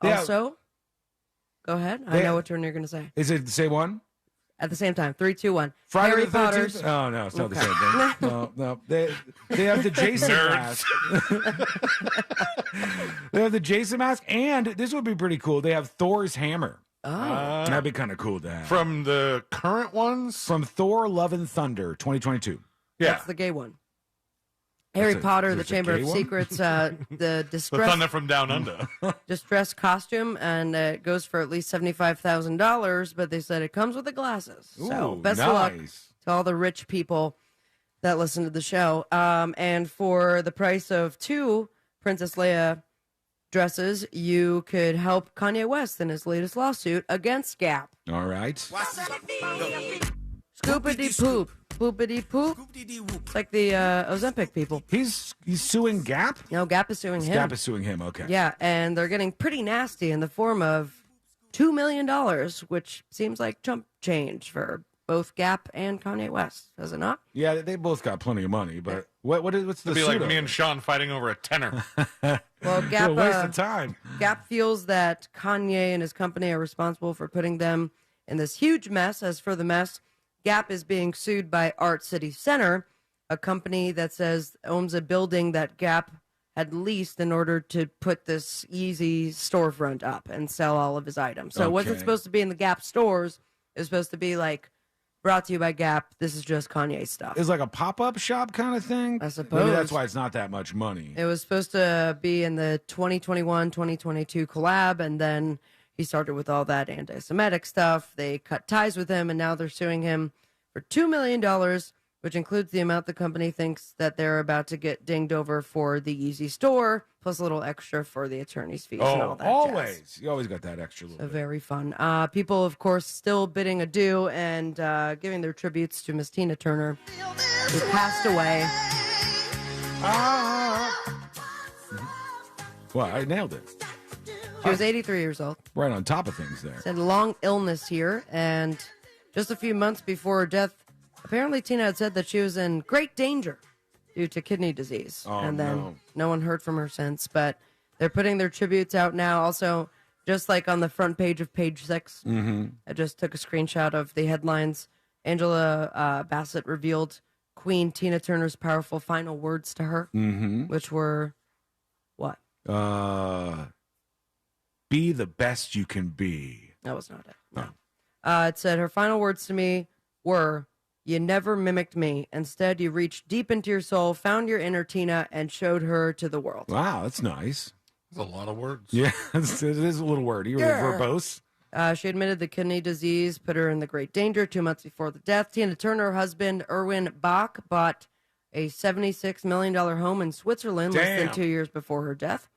also, go ahead. I know what you're going to say. Is it the same one? At the same time. 3, 2, 1. Friday Harry the 13th? Potter's. Oh, no, it's not the same thing. No. They have the Jason mask. They have the Jason mask, and this would be pretty cool. They have Thor's hammer. Oh. That'd be kind of cool to have. From the current ones? From Thor Love and Thunder, 2022. Yeah. That's the gay one. Harry Potter, the Chamber of Secrets, the distress. The Thunder from Down Under. Distress costume, and it goes for at least $75,000, but they said it comes with the glasses. So Ooh, best of luck nice. to all the rich people that listen to the show. And for the price of 2 Princess Leia dresses, you could help Kanye West in his latest lawsuit against Gap. All right. Scoopity poop. Poopity poop. It's like the Ozempic people. He's suing Gap? No, Gap is suing him. Gap is suing him, okay. Yeah, and they're getting pretty nasty in the form of $2 million, which seems like chump change for both Gap and Kanye West, does it not? Yeah, they both got plenty of money, but what's the It'd be suit like me over? and Sean fighting over a tenner. Well, Gap a waste of time. Gap feels that Kanye and his company are responsible for putting them in this huge mess. As for the mess, Gap is being sued by Art City Center, a company that says owns a building that Gap had leased in order to put this Yeezy storefront up and sell all of his items. So it wasn't Okay. supposed to be in the Gap stores. It was supposed to be like, brought to you by Gap. This is just Kanye stuff. It's like a pop-up shop kind of thing? I suppose. Maybe that's why it's not that much money. It was supposed to be in the 2021-2022 collab, and then he started with all that anti-Semitic stuff. They cut ties with him, and now they're suing him for $2 million, which includes the amount the company thinks that they're about to get dinged over for the Yeezy store, plus a little extra for the attorney's fees and all that always. jazz. You always got that extra little So bit. very fun. People, of course, still bidding adieu and giving their tributes to Miss Tina Turner, who passed away. Well, I nailed it. She was 83 years old. Right on top of things there. She had a long illness here, and just a few months before her death, apparently Tina had said that she was in great danger due to kidney disease. Oh, and then no. no one heard from her since, but they're putting their tributes out now. Also, just like on the front page of page 6, I just took a screenshot of the headlines. Angela Bassett revealed Queen Tina Turner's powerful final words to her, which were what? Be the best you can be. That was not it. No. It said her final words to me were, "You never mimicked me. Instead, you reached deep into your soul, found your inner Tina, and showed her to the world." Wow, that's nice. That's a lot of words. Yeah, it is a little wordy. Verbose. She admitted the kidney disease put her in the great danger 2 months before the death. Tina Turner, her husband, Erwin Bach, bought a $76 million home in Switzerland less than 2 years before her death.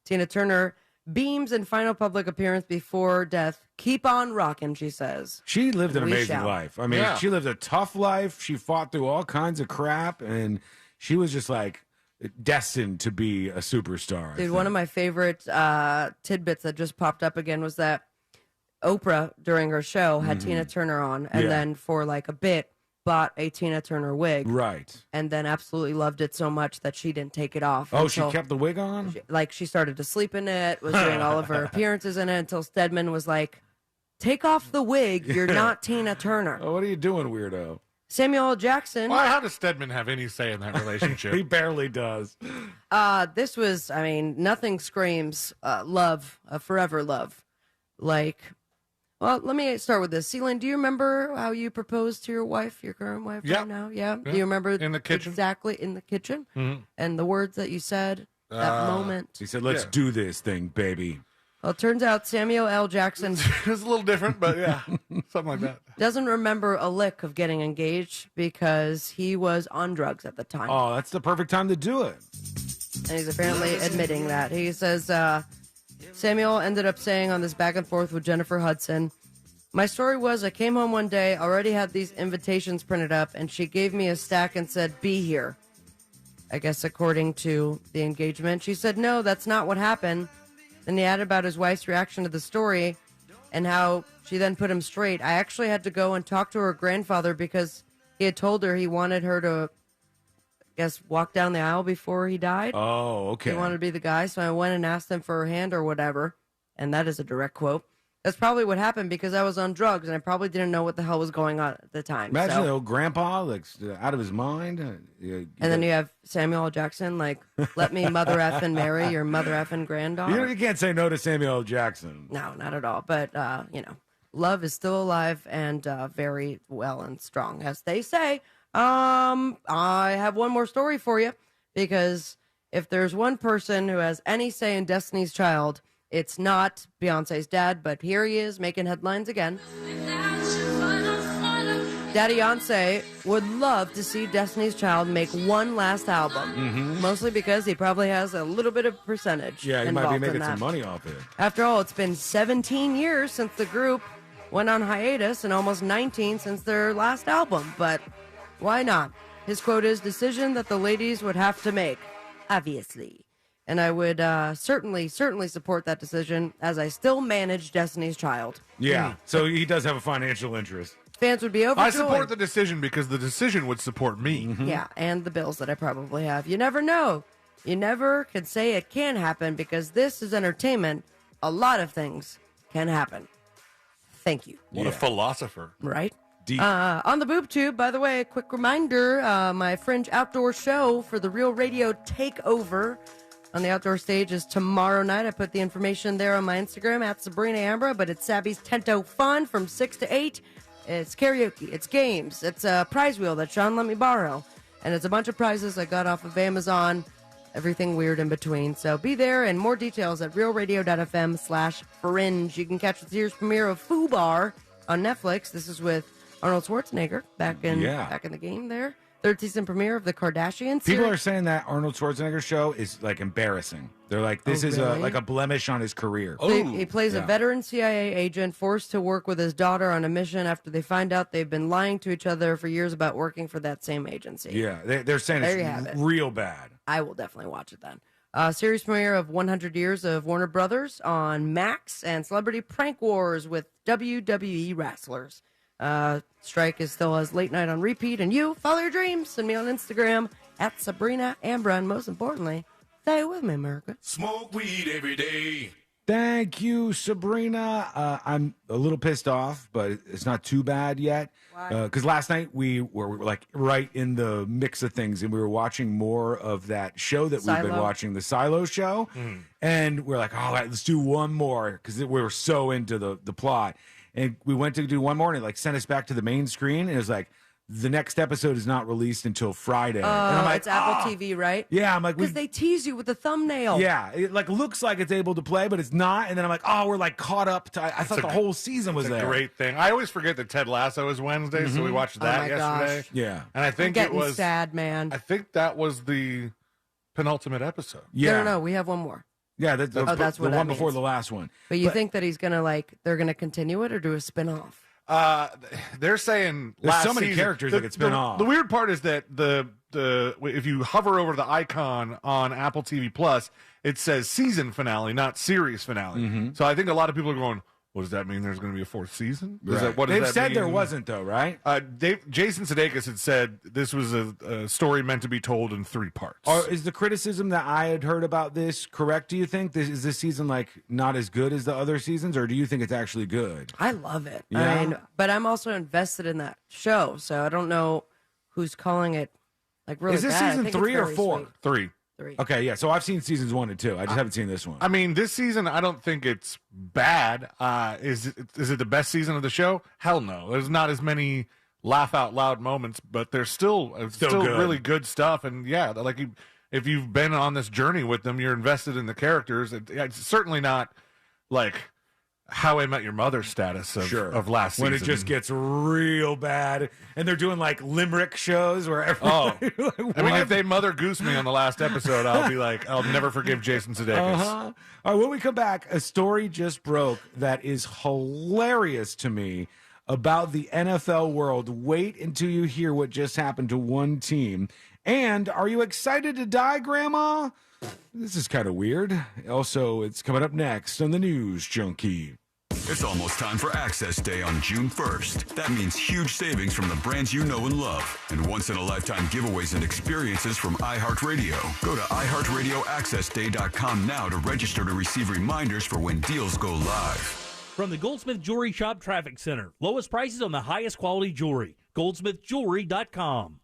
Tina Turner beams in final public appearance before death. Keep on rocking, she says. She lived an We amazing shall. life. I mean, she lived a tough life. She fought through all kinds of crap, and she was just like destined to be a superstar. Dude, one of my favorite tidbits that just popped up again was that Oprah, during her show, had Tina Turner on, and then for like a bit, bought a Tina Turner wig. Right. And then absolutely loved it so much that she didn't take it off. Oh, she until- kept the wig on? She started to sleep in it, was doing all of her appearances in it until Stedman was like, "Take off the wig. You're not Tina Turner." Oh, what are you doing, weirdo? Samuel L. Jackson. Why? How does Stedman have any say in that relationship? He barely does. This was, I mean, nothing screams love, forever love. Like, well, let me start with this. Celine, do you remember how you proposed to your wife, your current wife Yeah. right now? Yeah. Yeah. Do you remember In the kitchen? exactly in the kitchen? Mhm. And the words that you said that moment? He said, "Let's do this thing, baby." Well, it turns out Samuel L. Jackson It's a little different, but yeah, something like that. doesn't remember a lick of getting engaged because he was on drugs at the time. Oh, that's the perfect time to do it. And he's apparently admitting that. He says, Samuel ended up saying on this back and forth with Jennifer Hudson, "My story was I came home one day, already had these invitations printed up, and she gave me a stack and said, 'Be here.'" I guess according to the engagement. She said, "No, that's not what happened." Then he added about his wife's reaction to the story and how she then put him straight. "I actually had to go and talk to her grandfather because he had told her he wanted her to, I guess, walk down the aisle before he died." Oh, okay. He wanted to be the guy, so I went and asked him for her hand or whatever. And that is a direct quote. That's probably what happened because I was on drugs and I probably didn't know what the hell was going on at the time. Imagine so. the old grandpa, like out of his mind. And then you have Samuel L. Jackson, like, "Let me mother effing marry your mother effing granddaughter." you can't say no to Samuel L. Jackson. No, not at all. But, love is still alive and very well and strong, as they say. I have one more story for you because if there's one person who has any say in Destiny's Child, it's not Beyonce's dad, but here he is making headlines again. Daddy Beyonce would love to see Destiny's Child make one last album, mostly because he probably has a little bit of percentage. Yeah, he might be involved in making that. some money off it. After all, it's been 17 years since the group went on hiatus and almost 19 since their last album, but why not? His quote is, "Decision that the ladies would have to make, obviously." and I would certainly support that decision as I still manage Destiny's Child. Yeah, so he does have a financial interest. Fans would be overjoyed. I support the decision because the decision would support me. Yeah, and the bills that I probably have. You never know. You never can say it can happen because this is entertainment. A lot of things can happen. Thank you. What a philosopher. Right? Deep. On the boob tube, by the way, a quick reminder, my Fringe outdoor show for the Real Radio Takeover on the outdoor stage is tomorrow night. I put the information there on my Instagram at Sabrina Ambra, but it's Sabby's Tento Fun from 6 to 8. It's karaoke, it's games, it's a prize wheel that Sean let me borrow, and it's a bunch of prizes I got off of Amazon, everything weird in between. So be there, and more details at realradio.fm/fringe. You can catch the series premiere of Fubar on Netflix. This is with Arnold Schwarzenegger back in the game there. Third season premiere of the Kardashians. People are saying that Arnold Schwarzenegger show is like embarrassing. They're like, this is really? a blemish on his career. He plays a veteran CIA agent forced to work with his daughter on a mission after they find out they've been lying to each other for years about working for that same agency. Yeah, they're saying it's real bad. I will definitely watch it then. Series premiere of 100 Years of Warner Brothers on Max, and Celebrity Prank Wars with WWE wrestlers. Strike is still as late night on repeat, and you follow your dreams. Send me on Instagram at Sabrina Ambra, and most importantly, stay with me, America. Smoke weed every day. Thank you, Sabrina. I'm a little pissed off, but it's not too bad yet. Because last night we were like right in the mix of things, and we were watching more of that show that we've been watching, the Silo show. And we're like, all right, let's do one more, because we were so into the plot. And we went to do one more, and it like sent us back to the main screen, and it was like, the next episode is not released until Friday. And I'm like, it's Apple TV, right? Yeah, I'm like, because they tease you with the thumbnail. Yeah, it like looks like it's able to play, but it's not. And then I'm like, oh, we're like caught up. I thought the whole season was there. A great thing. I always forget that Ted Lasso is Wednesday, so we watched that yesterday. Gosh. Yeah, and I think I'm getting it was sad, man. I think that was the penultimate episode. Yeah, No, we have one more. Yeah, that's what the that one before means. the last one. But you think that he's gonna they're gonna continue it or do a spin-off? They're saying There's last so many season- characters that could spin off. The weird part is that the if you hover over the icon on Apple TV Plus, it says season finale, not series finale. So I think a lot of people are going, what does that mean? There's going to be a fourth season? Right. What does They've that said mean? there wasn't, though, right? Jason Sudeikis had said this was a story meant to be told in 3 parts. Is the criticism that I had heard about this correct, do you think? Is this season like not as good as the other seasons, or do you think it's actually good? I love it. Yeah? I mean, but I'm also invested in that show, so I don't know who's calling it like really Is this bad. I season think it's 3 or very 4? sweet. 3. 3. Okay, yeah. So I've seen seasons 1 and 2. I just haven't seen this one. I mean, this season, I don't think it's bad. Is it the best season of the show? Hell no. There's not as many laugh out loud moments, but there's still good. really good stuff. And yeah, like if you've been on this journey with them, you're invested in the characters. It's certainly not like How I Met Your Mother status of last season. When it just gets real bad, and they're doing like limerick shows where everybody. I mean, if they Mother Goose me on the last episode, I'll be like, I'll never forgive Jason Sudeikis. All right, when we come back, a story just broke that is hilarious to me about the NFL world. Wait until you hear what just happened to one team. And are you excited to die, Grandma? This is kind of weird. Also, it's coming up next on the News Junkie. It's almost time for Access Day on June 1st. That means huge savings from the brands you know and love, and once-in-a-lifetime giveaways and experiences from iHeartRadio. Go to iHeartRadioAccessDay.com now to register to receive reminders for when deals go live. From the Goldsmith Jewelry Shop Traffic Center, lowest prices on the highest quality jewelry. GoldsmithJewelry.com.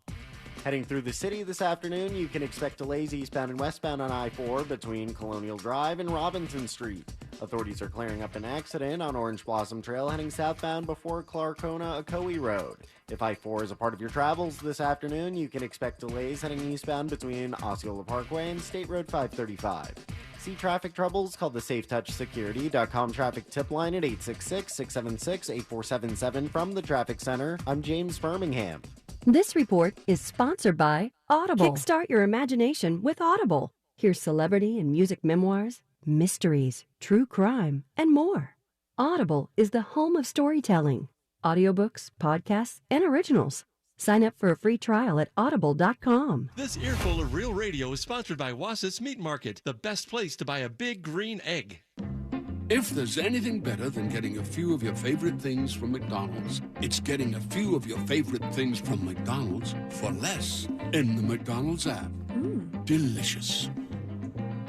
Heading through the city this afternoon, you can expect delays eastbound and westbound on I-4 between Colonial Drive and Robinson Street. Authorities are clearing up an accident on Orange Blossom Trail heading southbound before Clarkona-Ocoee Road. If I-4 is a part of your travels this afternoon, you can expect delays heading eastbound between Osceola Parkway and State Road 535. See traffic troubles? Call the SafeTouchSecurity.com traffic tip line at 866-676-8477 from the Traffic Center. I'm James Birmingham. This report is sponsored by Audible. Kickstart your imagination with Audible. Hear celebrity and music memoirs, mysteries, true crime, and more. Audible is the home of storytelling, audiobooks, podcasts, and originals. Sign up for a free trial at audible.com. This earful of Real Radio is sponsored by Wass's Meat Market, the best place to buy a big green egg. If there's anything better than getting a few of your favorite things from McDonald's, it's getting a few of your favorite things from McDonald's for less in the McDonald's app. Delicious.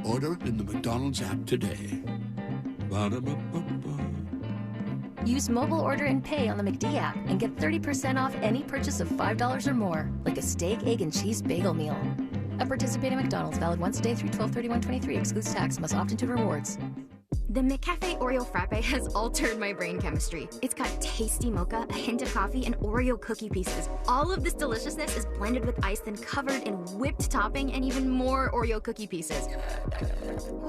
Order in the McDonald's app today. Ba-da-ba-ba-ba. Use mobile order and pay on the McD app and get 30% off any purchase of $5 or more, like a steak, egg, and cheese bagel meal. At participating McDonald's, valid once a day through 12/31/23, excludes tax, must opt into rewards. The McCafe Oreo Frappe has altered my brain chemistry. It's got tasty mocha, a hint of coffee, and Oreo cookie pieces. All of this deliciousness is blended with ice, then covered in whipped topping and even more Oreo cookie pieces.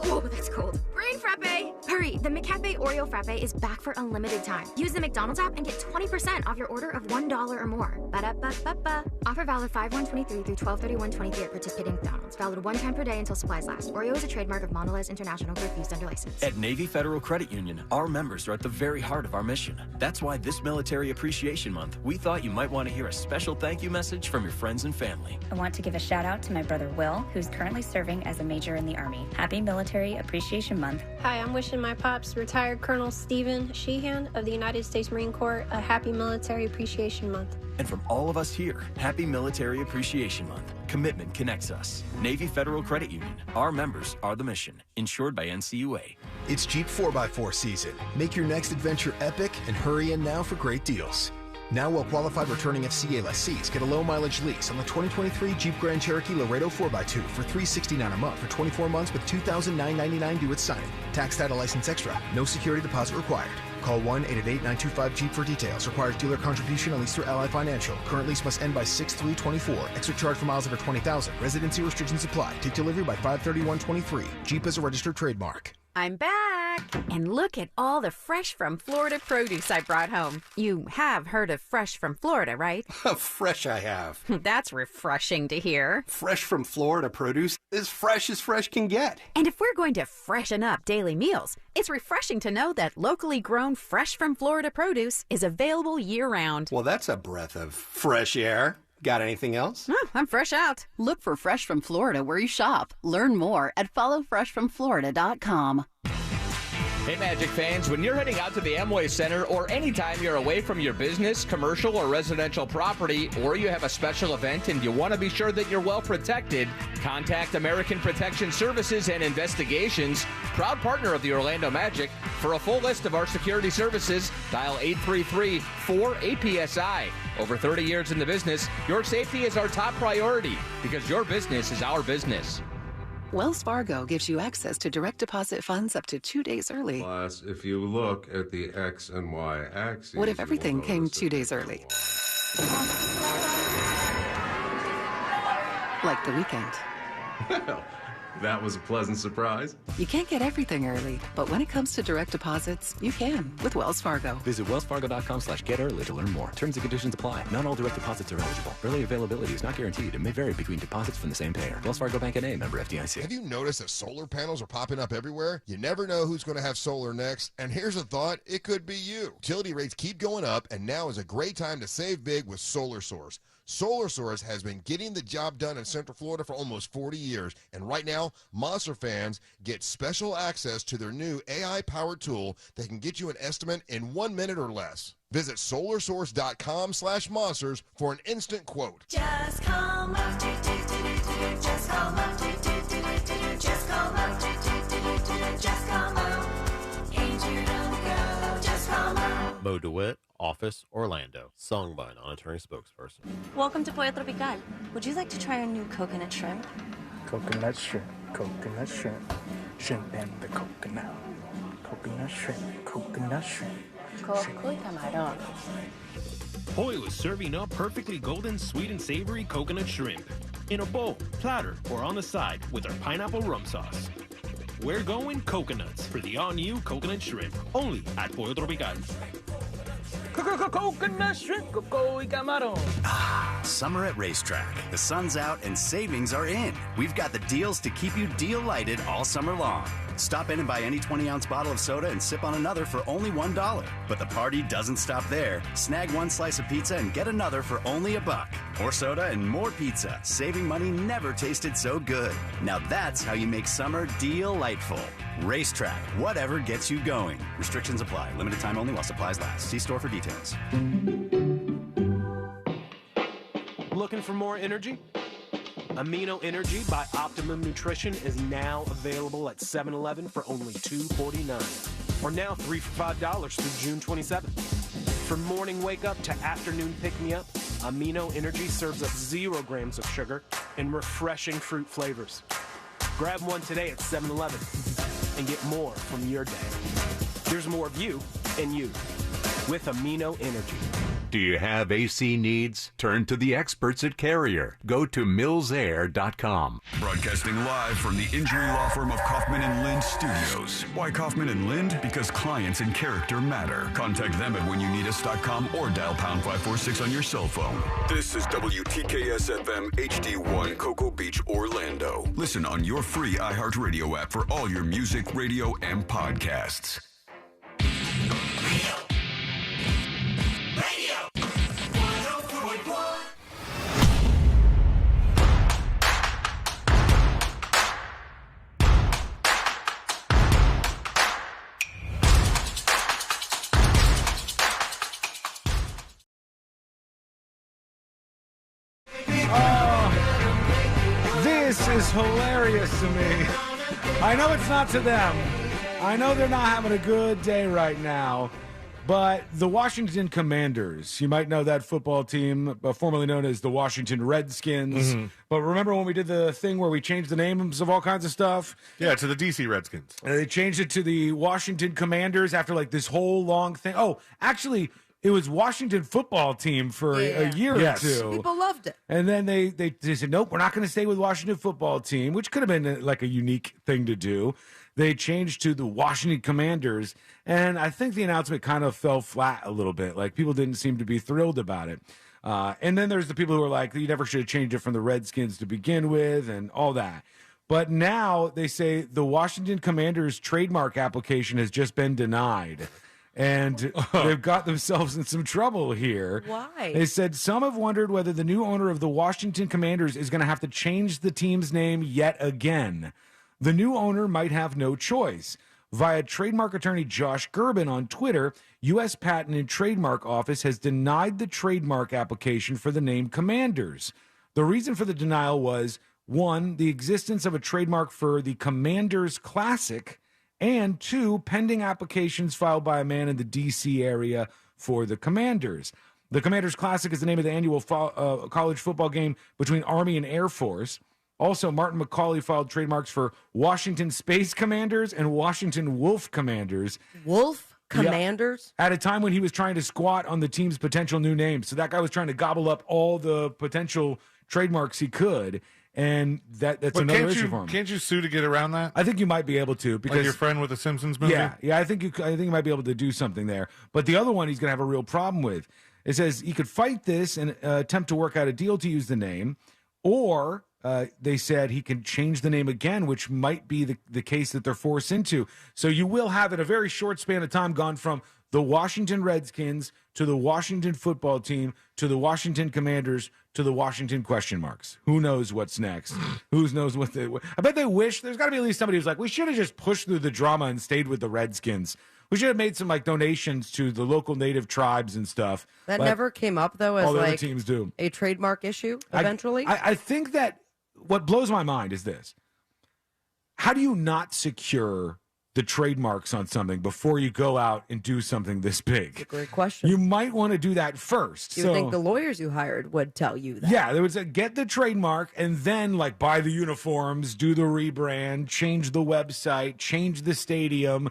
Oh, that's cold. Brain Frappe! Hurry, the McCafe Oreo Frappe is back for a limited time. Use the McDonald's app and get 20% off your order of $1 or more. Ba-da-ba-ba-ba. Offer valid 5/1/23 through 12/31/23 at participating McDonald's. Valid one time per day until supplies last. Oreo is a trademark of Mondelez International Group used under license. At Navy Federal Credit Union, our members are at the very heart of our mission. That's why this Military Appreciation Month, we thought you might want to hear a special thank you message from your friends and family. I want to give a shout out to my brother Will, who's currently serving as a major in the Army. Happy Military Appreciation Month. Hi, I'm wishing my pops, retired Colonel Stephen Sheehan of the United States Marine Corps, a happy Military Appreciation Month. And from all of us here, happy Military Appreciation Month. Commitment connects us. Navy Federal Credit Union. Our members are the mission. Insured by NCUA. It's Jeep 4x4 season. Make your next adventure epic and hurry in now for great deals. Now well-qualified returning FCA lessees get a low-mileage lease on the 2023 Jeep Grand Cherokee Laredo 4x2 for $369 a month for 24 months with $2,999 due at signing. Tax, title, license extra. No security deposit required. Call 1-888-925-JEEP for details. Requires dealer contribution on lease through Ally Financial. Current lease must end by 6/3/24. Extra charge for miles over 20,000. Residency restrictions apply. Take delivery by 5/31/23. Jeep is a registered trademark. I'm back! And look at all the fresh from Florida produce I brought home. You have heard of fresh from Florida, right? Fresh I have. That's refreshing to hear. Fresh from Florida produce is fresh as fresh can get. And if we're going to freshen up daily meals, it's refreshing to know that locally grown fresh from Florida produce is available year-round. Well, that's a breath of fresh air. Got anything else? Oh, I'm fresh out. Look for Fresh from Florida where you shop. Learn more at followfreshfromflorida.com. Hey, Magic fans, when you're heading out to the Amway Center or anytime you're away from your business, commercial, or residential property, or you have a special event and you want to be sure that you're well protected, contact American Protection Services and Investigations, proud partner of the Orlando Magic. For a full list of our security services, dial 833-4APSI. Over 30 years in the business, your safety is our top priority because your business is our business. Wells Fargo gives you access to direct deposit funds up to 2 days early. Plus, if you look at the X and Y axes... What if everything came 2 days early? Like the weekend. Well, that was a pleasant surprise. You can't get everything early, but when it comes to direct deposits, you can with Wells Fargo. Visit wellsfargo.com/getearly to learn more. Terms and conditions apply. Not all direct deposits are eligible. Early availability is not guaranteed and may vary between deposits from the same payer. Wells Fargo Bank N.A., member FDIC. Have you noticed that solar panels are popping up everywhere? You never know who's going to have solar next. And here's a thought, it could be you. Utility rates keep going up, and now is a great time to save big with Solar Source. Solar Source has been getting the job done in Central Florida for almost 40 years, and right now, Monster fans get special access to their new AI-powered tool that can get you an estimate in 1 minute or less. Visit solarsource.com/monsters for an instant quote. Just call up, just call up, just call up, just call up. Ain't you gonna go? Just call up. Mo DeWitt, Office, Orlando. Sung by a non-attorney spokesperson. Welcome to Pollo Tropical. Would you like to try our new coconut shrimp? Coconut shrimp, coconut shrimp, shrimp and the coconut. Coconut shrimp, coconut shrimp. Coco y camarón. Pollo is serving up perfectly golden, sweet, and savory coconut shrimp in a bowl, platter, or on the side with our pineapple rum sauce. We're going coconuts for the all-new coconut shrimp, only at Pollo Tropical. Coconut shrimp, coco y camarón. Ah, summer at Racetrack. The sun's out and savings are in. We've got the deals to keep you deal-lighted all summer long. Stop in and buy any 20-ounce bottle of soda and sip on another for only $1. But the party doesn't stop there. Snag one slice of pizza and get another for only $1. More soda and more pizza. Saving money never tasted so good. Now that's how you make summer delightful. Racetrack, whatever gets you going. Restrictions apply. Limited time only while supplies last. See store for details. Looking for more energy? Amino Energy by Optimum Nutrition is now available at 7-Eleven for only $2.49, or now 3 for $5 through June 27th. From morning wake up to afternoon pick me up, Amino Energy serves up 0 grams of sugar and refreshing fruit flavors. Grab one today at 7-Eleven and get more from your day. There's more of you and you with Amino Energy. Do you have AC needs? Turn to the experts at Carrier. Go to millsair.com. Broadcasting live from the injury law firm of Kaufman and Lind Studios. Why Kaufman and Lind? Because clients and character matter. Contact them at whenyouneedus.com or dial pound 546 on your cell phone. This is WTKS-FM HD1 Cocoa Beach, Orlando. Listen on your free iHeartRadio app for all your music, radio, and podcasts. This is hilarious to me. I know it's not to them. I know they're not having a good day right now. But the Washington Commanders, you might know that football team, formerly known as the Washington Redskins. Mm-hmm. But remember when we did the thing where we changed the names of all kinds of stuff? Yeah, to the DC Redskins. They changed it to the Washington Commanders after like this whole long thing. Oh, actually, it was Washington football team for a year or two. People loved it. And then they said, nope, we're not going to stay with Washington football team, which could have been like a unique thing to do. They changed to the Washington Commanders, and I think the announcement kind of fell flat a little bit. Like, people didn't seem to be thrilled about it. And then there's the people who are like, you never should have changed it from the Redskins to begin with and all that. But now they say the Washington Commanders trademark application has just been denied. And they've got themselves in some trouble here. Why? They said some have wondered whether the new owner of the Washington Commanders is going to have to change the team's name yet again. The new owner might have no choice. Via trademark attorney Josh Gerben on Twitter, U.S. Patent and Trademark Office has denied the trademark application for the name Commanders. The reason for the denial was, 1, the existence of a trademark for the Commanders Classic, and 2, pending applications filed by a man in the D.C. area for the Commanders. The Commanders Classic is the name of the annual college football game between Army and Air Force. Also, Martin McCauley filed trademarks for Washington Space Commanders and Washington Wolf Commanders. Wolf Commanders? Yeah, at a time when he was trying to squat on the team's potential new names. So that guy was trying to gobble up all the potential trademarks he could. And that's another issue for him. Can't you sue to get around that? I think you might be able to, because like your friend with the Simpsons movie. Yeah. I think you might be able to do something there. But the other one he's going to have a real problem with. It says he could fight this and attempt to work out a deal to use the name, or they said he can change the name again, which might be the case that they're forced into. So you will have, in a very short span of time, gone from the Washington Redskins to the Washington football team to the Washington Commanders to the Washington question marks. Who knows what's next? Who knows what I bet they wish. There's got to be at least somebody who's like, we should have just pushed through the drama and stayed with the Redskins. We should have made some like donations to the local native tribes and stuff. That never came up, though, as all the like other teams do. A trademark issue eventually? I think that what blows my mind is this. How do you not secure the trademarks on something before you go out and do something this big? That's a great question. You might want to do that first. You think the lawyers you hired would tell you that? Yeah, they would say, get the trademark and then like buy the uniforms, do the rebrand, change the website, change the stadium,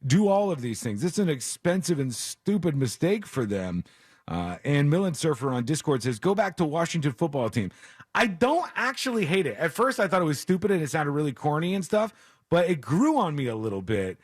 do all of these things. It's an expensive and stupid mistake for them. And Millen Surfer on Discord says, go back to Washington football team. I don't actually hate it. At first, I thought it was stupid and it sounded really corny and stuff, but it grew on me a little bit.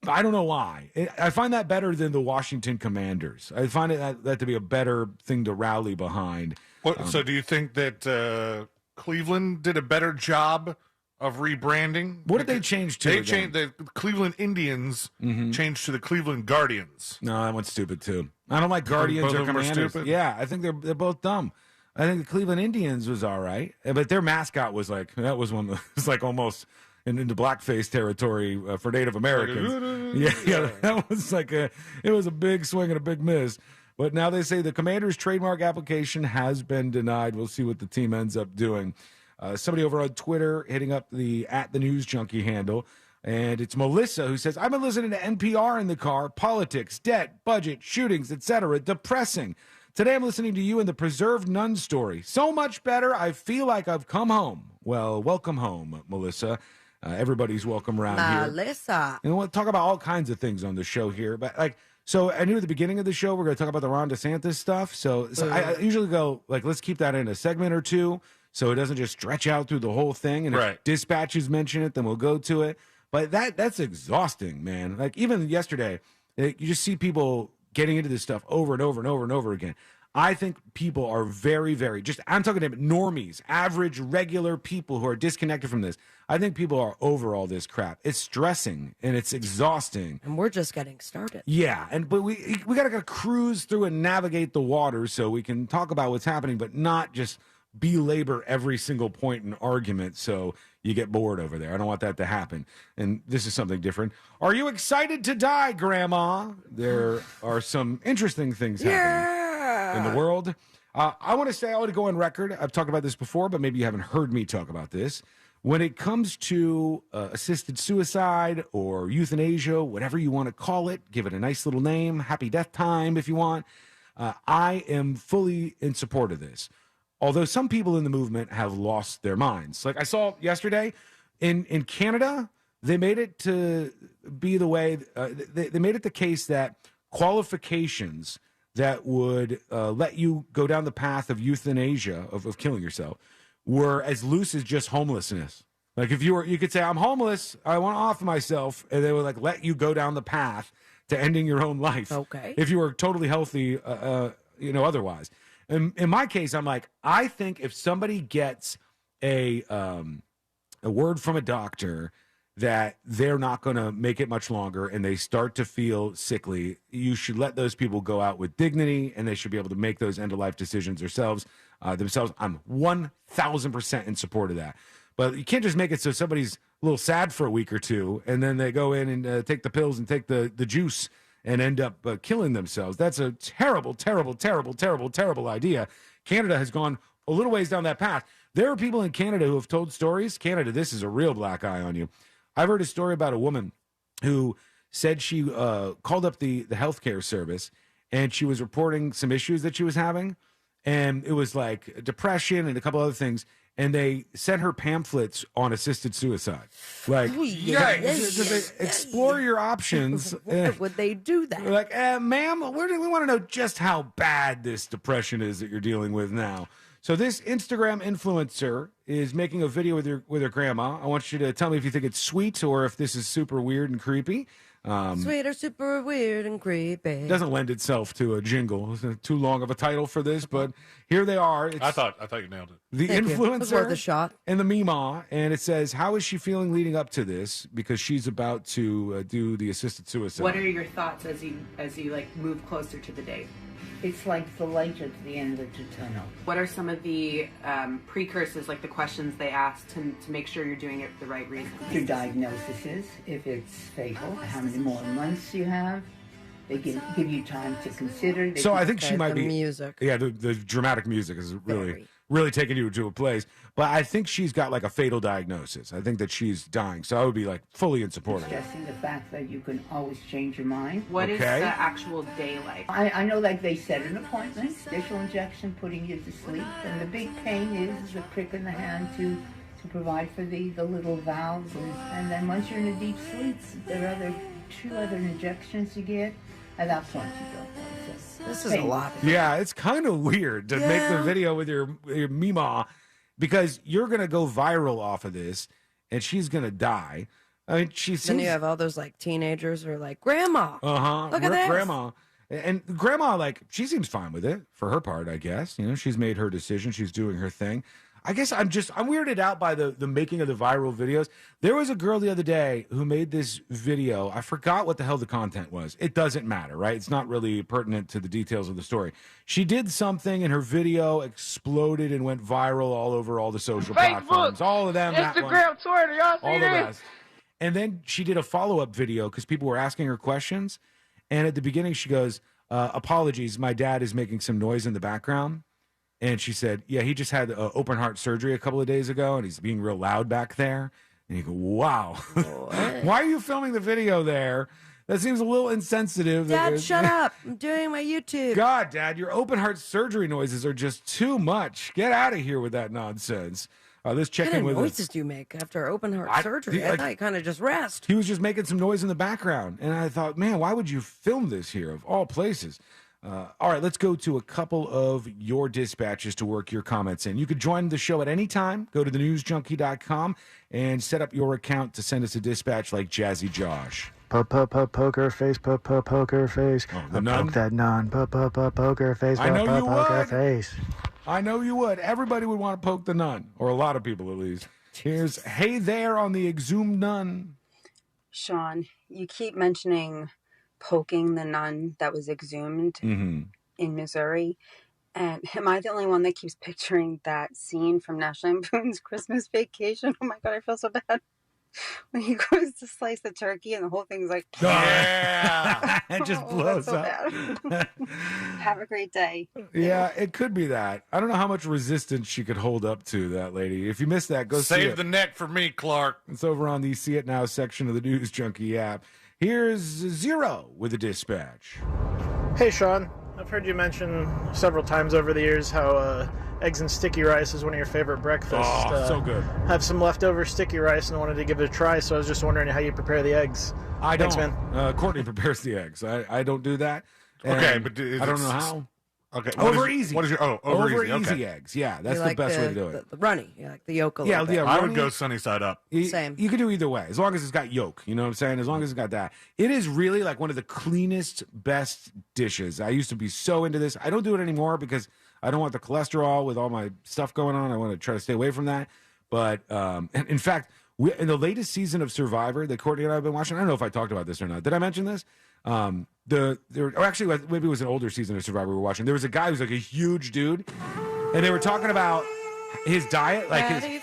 I don't know why. I find that better than the Washington Commanders. I find that to be a better thing to rally behind. So do you think that Cleveland did a better job of rebranding. What did they change to? They again? changed the Cleveland Indians changed to the Cleveland Guardians. No, that one's stupid too. I don't like Guardians Both or of them are Commanders. stupid? Yeah, I think they're both dumb. I think the Cleveland Indians was all right, but their mascot was like that was one. It was like almost into blackface territory for Native Americans. Yeah, that was like it was a big swing and a big miss. But now they say the Commanders' trademark application has been denied. We'll see what the team ends up doing. Somebody over on Twitter hitting up the @TheNewsJunkie handle, and it's Melissa who says, "I've been listening to NPR in the car. Politics, debt, budget, shootings, etc. Depressing. Today I'm listening to you and the preserved nun story. So much better. I feel like I've come home." Well, welcome home, Melissa. Everybody's welcome around here. Melissa. And we'll talk about all kinds of things on the show here. But so I knew at the beginning of the show we're going to talk about the Ron DeSantis stuff. So I usually go let's keep that in a segment or two, so it doesn't just stretch out through the whole thing. And if dispatches mention it, then we'll go to it. But that's exhausting, man. Like even yesterday, you just see people getting into this stuff over and over and over and over again. I think people are very, very I'm talking about normies, average, regular people who are disconnected from this. I think people are over all this crap. It's stressing and it's exhausting. And we're just getting started. Yeah, but we got to cruise through and navigate the waters so we can talk about what's happening, but not just belabor every single point in argument so you get bored over there. I don't want that to happen. And this is something different. Are you excited to die, Grandma? There are some interesting things happening in the world. I want to go on record. I've talked about this before, but maybe you haven't heard me talk about this. When it comes to assisted suicide or euthanasia, whatever you want to call it, give it a nice little name, happy death time if you want, I am fully in support of this. Although some people in the movement have lost their minds. Like I saw yesterday in Canada, they made it to be the way, they made it the case that qualifications that would let you go down the path of euthanasia, of killing yourself, were as loose as just homelessness. Like if you could say, I'm homeless, I want to off myself, and they would let you go down the path to ending your own life. Okay. If you were totally healthy, otherwise. In my case, I'm like, I think if somebody gets a word from a doctor that they're not going to make it much longer and they start to feel sickly, you should let those people go out with dignity and they should be able to make those end-of-life decisions themselves. I'm 1,000% in support of that. But you can't just make it so somebody's a little sad for a week or two and then they go in and take the pills and take the juice and end up killing themselves. That's a terrible, terrible, terrible, terrible, terrible idea. Canada has gone a little ways down that path. There are people in Canada who have told stories. Canada, this is a real black eye on you. I've heard a story about a woman who said she called up the healthcare service and she was reporting some issues that she was having. And it was like depression and a couple other things. And they sent her pamphlets on assisted suicide. Like, explore your options. Why would they do that? Like, ma'am, we want to know just how bad this depression is that you're dealing with now. So this Instagram influencer is making a video with her grandma. I want you to tell me if you think it's sweet or if this is super weird and creepy. Sweet or super weird and creepy. It doesn't lend itself to a jingle. It's too long of a title for this, but here they are. I thought you nailed it. The Thank you. It was worth a influencer shot. and the Mima, and it says, how is she feeling leading up to this? Because she's about to do the assisted suicide. What are your thoughts as you move closer to the date? It's like the light at the end of the tunnel. What are some of the precursors, like the questions they ask to make sure you're doing it for the right reason? Your diagnosis is, if it's fatal, how many more months you have. They give you time to consider. So I think she might be music. Yeah, the dramatic music is really taking you to a place. But I think she's got like a fatal diagnosis. I think that she's dying. So I would be fully in support of that. Stressing the fact that you can always change your mind. What is the actual day like? I know they set an appointment, special injection, putting you to sleep. And the big pain is the prick in the hand to provide for the little valves. And then once you're in a deep sleep, there are two other injections you get. At that point, you don't know. This is a lot. Yeah, it's kind of weird to make the video with your Mima because you're going to go viral off of this and she's going to die. I mean, Then you have all those teenagers who are like, Grandma. Look at this. Grandma. And Grandma, she seems fine with it for her part, I guess. She's made her decision. She's doing her thing. I guess I'm weirded out by the making of the viral videos. There was a girl the other day who made this video. I forgot what the hell the content was. It doesn't matter, right? It's not really pertinent to the details of the story. She did something and her video exploded and went viral all over all the social platforms. All of them. Instagram, Twitter, y'all see all the this? rest. And then she did a follow-up video because people were asking her questions. And at the beginning, she goes, apologies, my dad is making some noise in the background. And she said, yeah, he just had open heart surgery a couple of days ago, and he's being real loud back there. And you go, wow. Why are you filming the video there? That seems a little insensitive. Dad, shut up. I'm doing my YouTube. God, Dad, your open heart surgery noises are just too much. Get out of here with that nonsense. Let's check What in kind with of noises do you make after open heart surgery? I thought you kind of just rest. He was just making some noise in the background. And I thought, man, why would you film this here of all places? All right, let's go to a couple of your dispatches to work your comments in. You could join the show at any time. Go to thenewsjunkie.com and set up your account to send us a dispatch like Jazzy Josh. Poker face, poker face. The nun? Poke that nun. Poker face, I know you poker would. face. I know you would. Everybody would want to poke the nun, or a lot of people at least. Here's Hey There on the exhumed nun. Sean, you keep mentioning poking the nun that was exhumed in Missouri. And am I the only one that keeps picturing that scene from National Lampoon's Christmas Vacation? Oh my God, I feel so bad. When he goes to slice the turkey and the whole thing's like, yeah, it just blows so up. bad. Have a great day. Yeah, it could be that. I don't know how much resistance she could hold up to, that lady. If you missed that, go see it. Save the neck for me, Clark. It's over on the See It Now section of the News Junkie app. Here's Zero with a dispatch. Hey, Sean. I've heard you mention several times over the years how eggs and sticky rice is one of your favorite breakfasts. Oh, so good. I have some leftover sticky rice and I wanted to give it a try, so I was just wondering how you prepare the eggs. Thanks, man. Courtney prepares the eggs. I don't do that. Okay, And but I don't know how. Okay. Over easy. What is your over easy? easy Okay. eggs? Yeah, that's You the like best way to do it. The runny, you like the yolk a little bit. I would runny. go sunny side up. Same. You can do either way, as long as it's got yolk. You know what I'm saying? As long as it's got that. It is really like one of the cleanest, best dishes. I used to be so into this. I don't do it anymore because I don't want the cholesterol with all my stuff going on. I want to try to stay away from that. But in fact, in the latest season of Survivor that Courtney and I have been watching, I don't know if I talked about this or not. Did I mention this? Actually, maybe it was an older season of Survivor we were watching. There was a guy who's like a huge dude, and they were talking about his diet, like Fatty.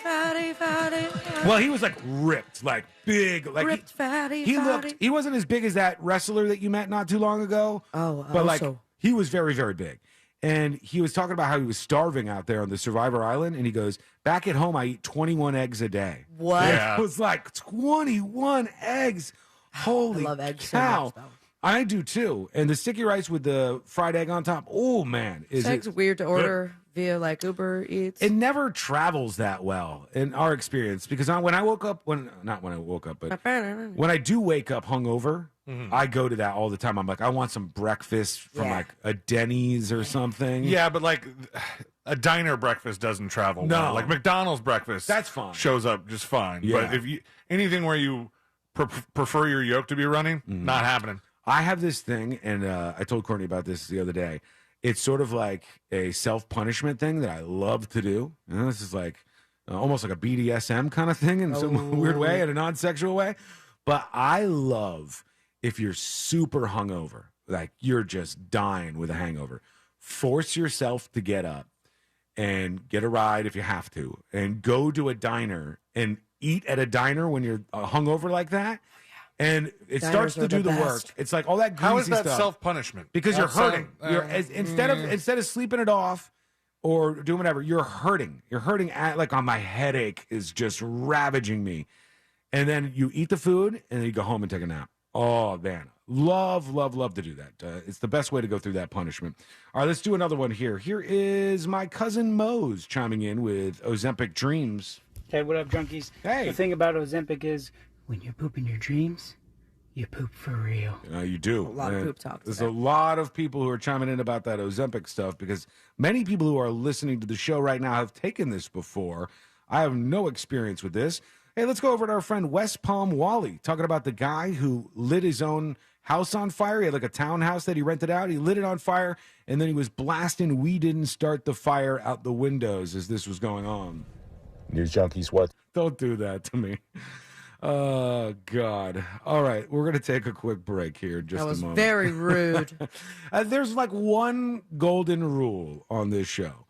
well, he was like ripped, like big, like Ripped, fatty, he fatty. looked. He wasn't as big as that wrestler that you met not too long ago. Oh, but like also. he was very, very big. And he was talking about how he was starving out there on the Survivor Island. And he goes, back at home, I eat 21 eggs a day. What? Yeah. It was like 21 eggs. Holy I love eggs so cow. much, though. I do too. And the sticky rice with the fried egg on top. Oh, man. Is Eggs it weird to order via like Uber Eats. It never travels that well in our experience because when I woke up, not when I woke up, but when I do wake up hungover, I go to that all the time. I'm like, I want some breakfast from like a Denny's or something. Yeah, but like a diner breakfast doesn't travel No. well. Like McDonald's breakfast, That's fine. shows up just fine. Yeah. But if you anything where you prefer your yolk to be running, not happening. I have this thing, and I told Courtney about this the other day. It's sort of like a self-punishment thing that I love to do. You know, this is like almost like a BDSM kind of thing in some weird way, in a non-sexual way. But I love if you're super hungover, like you're just dying with a hangover, force yourself to get up and get a ride if you have to, and go to a diner and eat at a diner when you're hungover like that. And it starts to do the work. It's like all that greasy How is that stuff. self-punishment? Because you're Outside- hurting. Instead of sleeping it off or doing whatever, you're hurting. You're hurting like on my headache is just ravaging me. And then you eat the food and then you go home and take a nap. Oh man, love to do that. It's the best way to go through that punishment. All right, let's do another one here. Here is my cousin Mose chiming in with Ozempic Dreams. Hey, what up, junkies? Hey. The thing about Ozempic is when you poop in your dreams, you poop for real. You do. A lot of poop talk There's today. a lot of people who are chiming in about that Ozempic stuff because many people who are listening to the show right now have taken this before. I have no experience with this. Hey, let's go over to our friend West Palm Wally talking about the guy who lit his own house on fire. He had like a townhouse that he rented out. He lit it on fire, and then he was blasting "We Didn't Start the Fire" out the windows as this was going on. News junkies, what? Don't do that to me. Oh, God. All right, we're going to take a quick break here in just a moment. That was very rude. There's like one golden rule on this show.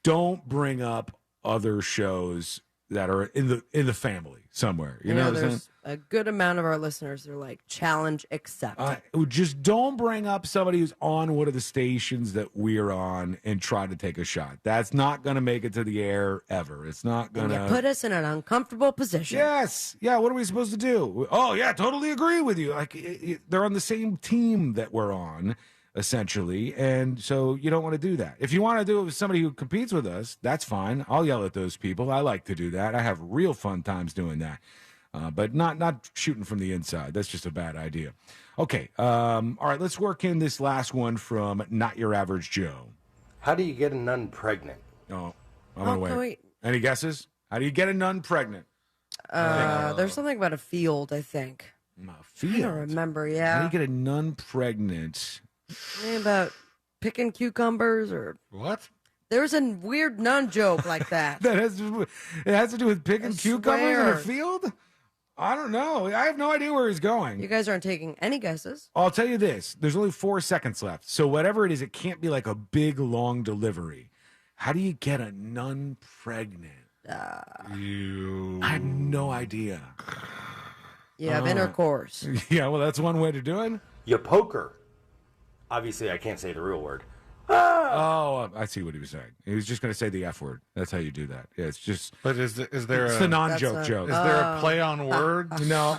Don't bring up other shows that are in the family somewhere. You know what I'm saying? There's a good amount of our listeners are like, challenge accepted. Just don't bring up somebody who's on one of the stations that we're on and try to take a shot. That's not going to make it to the air ever. It's not going to put us in an uncomfortable position. Yes. Yeah. What are we supposed to do? Oh, yeah. Totally agree with you. Like they're on the same team that we're on, essentially. And so you don't want to do that. If you want to do it with somebody who competes with us, that's fine. I'll yell at those people. I like to do that. I have real fun times doing that. But not shooting from the inside. That's just a bad idea. Okay. All right. Let's work in this last one from Not Your Average Joe. How do you get a nun pregnant? Oh, I'm going to wait. Any guesses? How do you get a nun pregnant? There's something about a field, I think. A field? I don't remember, yeah. How do you get a nun pregnant? Something about picking cucumbers or... What? There's a weird nun joke like that. It has to do with picking cucumbers in a field? I don't know. I have no idea where he's going. You guys aren't taking any guesses. I'll tell you this. There's only 4 seconds left. So whatever it is, it can't be like a big, long delivery. How do you get a nun pregnant? I have no idea. You have intercourse. Yeah, well, that's one way to do it. You poke her. Obviously, I can't say the real word. Oh, I see what he was saying. He was just going to say the F word. That's how you do that. Yeah, it's just. But is there it's the non-joke joke? Is there a play on words? No.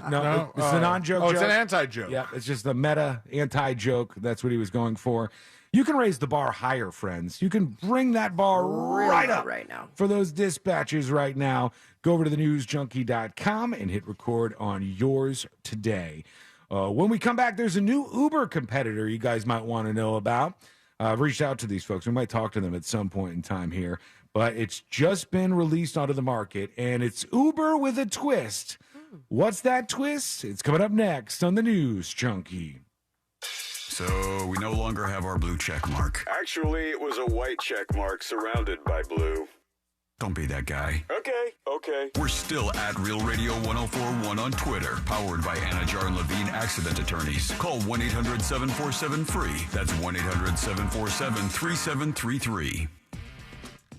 It's the non-joke joke. It's an anti-joke. Yeah, it's just the meta anti-joke. That's what he was going for. You can raise the bar higher, friends. You can bring that bar right up right now. For those dispatches right now. Go over to thenewsjunkie.com and hit record on yours today. When we come back, there's a new Uber competitor you guys might want to know about. I've reached out to these folks. We might talk to them at some point in time here. But it's just been released onto the market, and it's Uber with a twist. What's that twist? It's coming up next on the News Junkie. So we no longer have our blue check mark. Actually, it was a white check mark surrounded by blue. Don't be that guy. Okay. We're still at Real Radio 1041 on Twitter. Powered by Anna Jar and Levine Accident Attorneys. Call 1-800-747-FREE. That's 1-800-747-3733.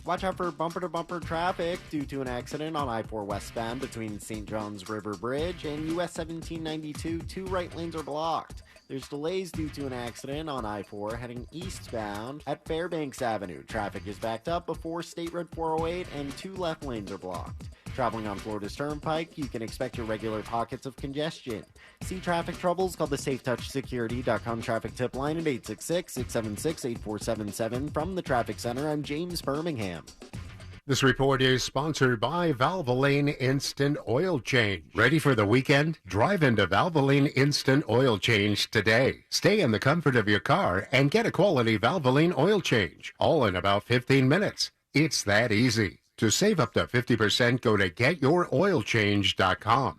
Watch out for bumper-to-bumper traffic due to an accident on I-4 westbound between St. John's River Bridge and US 1792. 2 right lanes are blocked. There's delays due to an accident on I-4 heading eastbound at Fairbanks Avenue. Traffic is backed up before State Road 408 and 2 left lanes are blocked. Traveling on Florida's Turnpike, you can expect your regular pockets of congestion. See traffic troubles, call the SafeTouchSecurity.com traffic tip line at 866-676-8477. From the Traffic Center, I'm James Birmingham. This report is sponsored by Valvoline Instant Oil Change. Ready for the weekend? Drive into Valvoline Instant Oil Change today. Stay in the comfort of your car and get a quality Valvoline oil change, all in about 15 minutes. It's that easy. To save up to 50%, go to GetYourOilChange.com.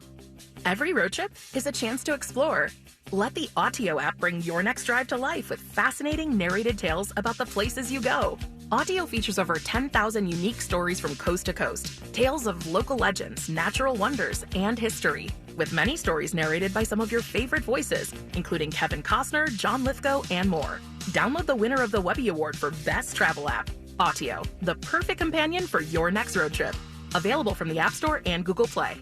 Every road trip is a chance to explore. Let the Autio app bring your next drive to life with fascinating narrated tales about the places you go. Autio features over 10,000 unique stories from coast to coast, tales of local legends, natural wonders, and history, with many stories narrated by some of your favorite voices, including Kevin Costner, John Lithgow, and more. Download the winner of the Webby Award for Best Travel App, Autio, the perfect companion for your next road trip. Available from the App Store and Google Play.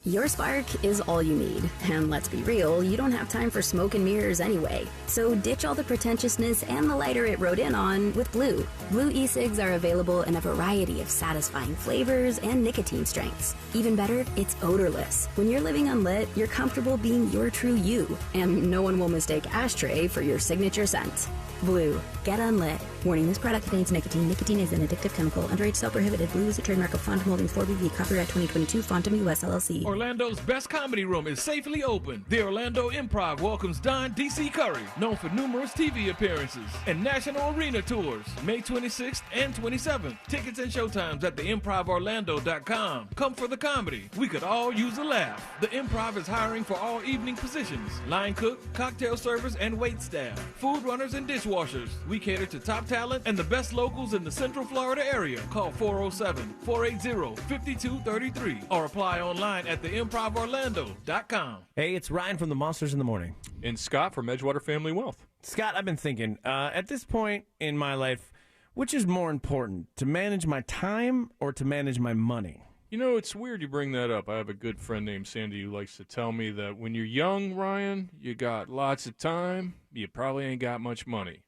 Your spark is all you need. And let's be real, you don't have time for smoke and mirrors anyway. So ditch all the pretentiousness and the lighter it rode in on with Blue. Blue e-cigs are available in a variety of satisfying flavors and nicotine strengths. Even better, it's odorless. When you're living unlit, you're comfortable being your true you. And no one will mistake ashtray for your signature scent. Blue. Get unlit. Warning, this product contains nicotine. Nicotine is an addictive chemical. Underage sale prohibited. Blue is a trademark of Font Holdings 4BV. Copyright 2022. Fontum US LLC. Orlando's best comedy room is safely open. The Orlando Improv welcomes Don D.C. Curry, known for numerous TV appearances and national arena tours, May 26th and 27th. Tickets and showtimes at theimprovorlando.com. Come for the comedy. We could all use a laugh. The Improv is hiring for all evening positions: line cook, cocktail servers, and wait staff, food runners and dishwashers. We cater to top talent and the best locals in the Central Florida area. Call 407-480-5233 or apply online at theimprovorlando.com. Hey, it's Ryan from the Monsters in the Morning. And Scott from Edgewater Family Wealth. Scott, I've been thinking, at this point in my life, which is more important, to manage my time or to manage my money? You know, it's weird you bring that up. I have a good friend named Sandy who likes to tell me that when you're young, Ryan, you got lots of time, you probably ain't got much money.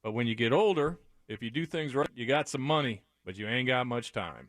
But when you get older, if you do things right, you got some money, but you ain't got much time.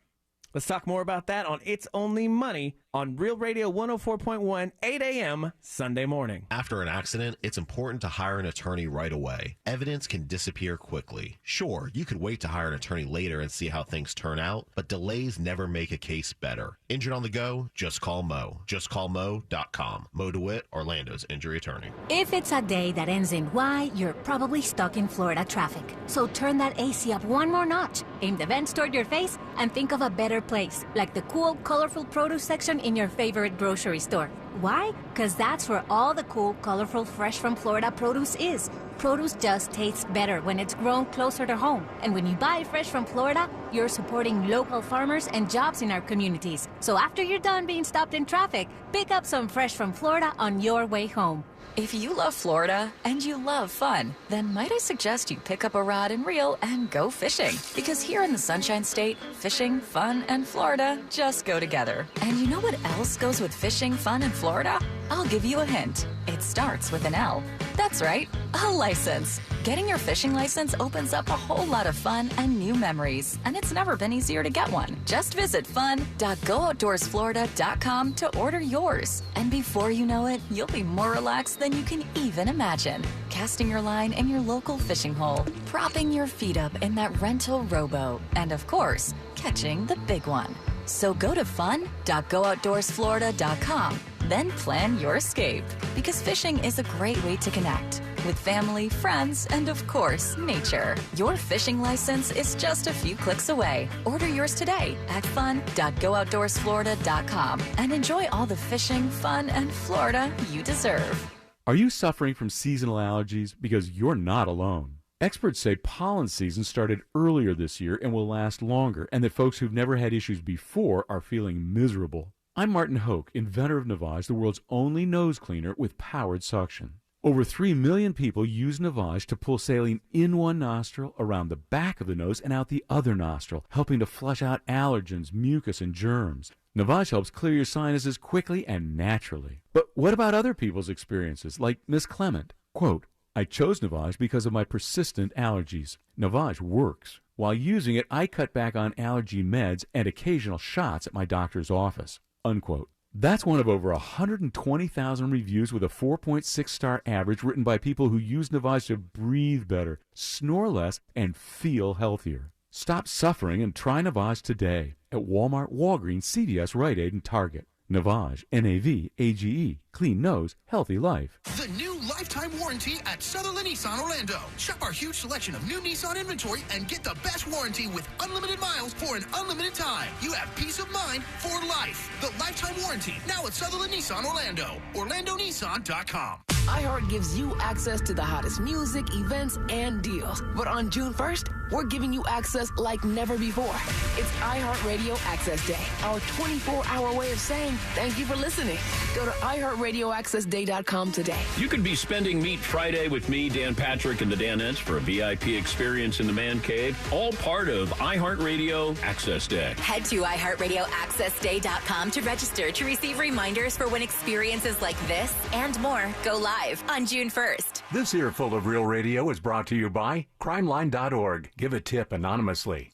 Let's talk more about that on It's Only Money on Real Radio 104.1, 8 a.m. Sunday morning. After an accident, it's important to hire an attorney right away. Evidence can disappear quickly. Sure, you could wait to hire an attorney later and see how things turn out, but delays never make a case better. Injured on the go? Just call Mo. JustCallMo.com. Mo DeWitt, Orlando's injury attorney. If it's a day that ends in Y, you're probably stuck in Florida traffic. So turn that AC up one more notch, aim the vents toward your face, and think of a better place, like the cool, colorful produce section in your favorite grocery store. Why? Because that's where all the cool, colorful, fresh from Florida produce is. Produce just tastes better when it's grown closer to home. And when you buy fresh from Florida, you're supporting local farmers and jobs in our communities. So after you're done being stopped in traffic, pick up some fresh from Florida on your way home. If you love Florida and you love fun, then might I suggest you pick up a rod and reel and go fishing? Because here in the Sunshine State, fishing, fun, and Florida just go together. And you know what else goes with fishing, fun, and Florida? I'll give you a hint. It starts with an L. That's right, a license. Getting your fishing license opens up a whole lot of fun and new memories, and it's never been easier to get one. Just visit fun.gooutdoorsflorida.com to order yours. And before you know it, you'll be more relaxed than you can even imagine. Casting your line in your local fishing hole, propping your feet up in that rental rowboat, and of course, catching the big one. So go to fun.gooutdoorsflorida.com. Then plan your escape, because fishing is a great way to connect with family, friends, and of course, nature. Your fishing license is just a few clicks away. Order yours today at fun.gooutdoorsflorida.com and enjoy all the fishing, fun, and Florida you deserve. Are you suffering from seasonal allergies? Because you're not alone. Experts say pollen season started earlier this year and will last longer, and that folks who've never had issues before are feeling miserable. I'm Martin Hoke, inventor of Navage, the world's only nose cleaner with powered suction. Over 3 million people use Navage to pull saline in one nostril, around the back of the nose, and out the other nostril, helping to flush out allergens, mucus, and germs. Navage helps clear your sinuses quickly and naturally. But what about other people's experiences, like Miss Clement? Quote, I chose Navage because of my persistent allergies. Navage works. While using it, I cut back on allergy meds and occasional shots at my doctor's office. Unquote. That's one of over 120,000 reviews with a 4.6-star average written by people who use Navage to breathe better, snore less, and feel healthier. Stop suffering and try Navage today at Walmart, Walgreens, CVS, Rite Aid, and Target. Navage, N-A-V-A-G-E. Clean nose, healthy life. The new lifetime warranty at Sutherland Nissan Orlando. Shop our huge selection of new Nissan inventory and get the best warranty with unlimited miles for an unlimited time. You have peace of mind for life. The lifetime warranty now at Sutherland Nissan Orlando. OrlandoNissan.com. iHeart gives you access to the hottest music, events, and deals. But on June 1st, we're giving you access like never before. It's iHeart Radio Access Day, our 24-hour way of saying thank you for listening. Go to iHeartRadioAccessDay.com today. You could be spending Meet Friday with me, Dan Patrick, and the Danettes for a VIP experience in the Man Cave, all part of iHeartRadio Access Day. Head to iHeartRadioAccessDay.com to register to receive reminders for when experiences like this and more go live on June 1st. This earful of Real Radio is brought to you by crimeline.org. Give a tip anonymously.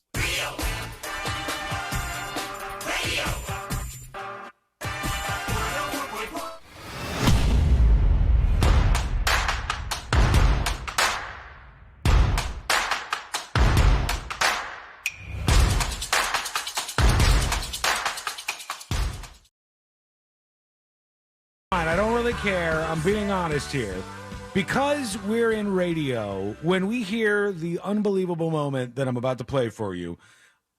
I don't really care. I'm being honest here. Because we're in radio, when we hear the unbelievable moment that I'm about to play for you,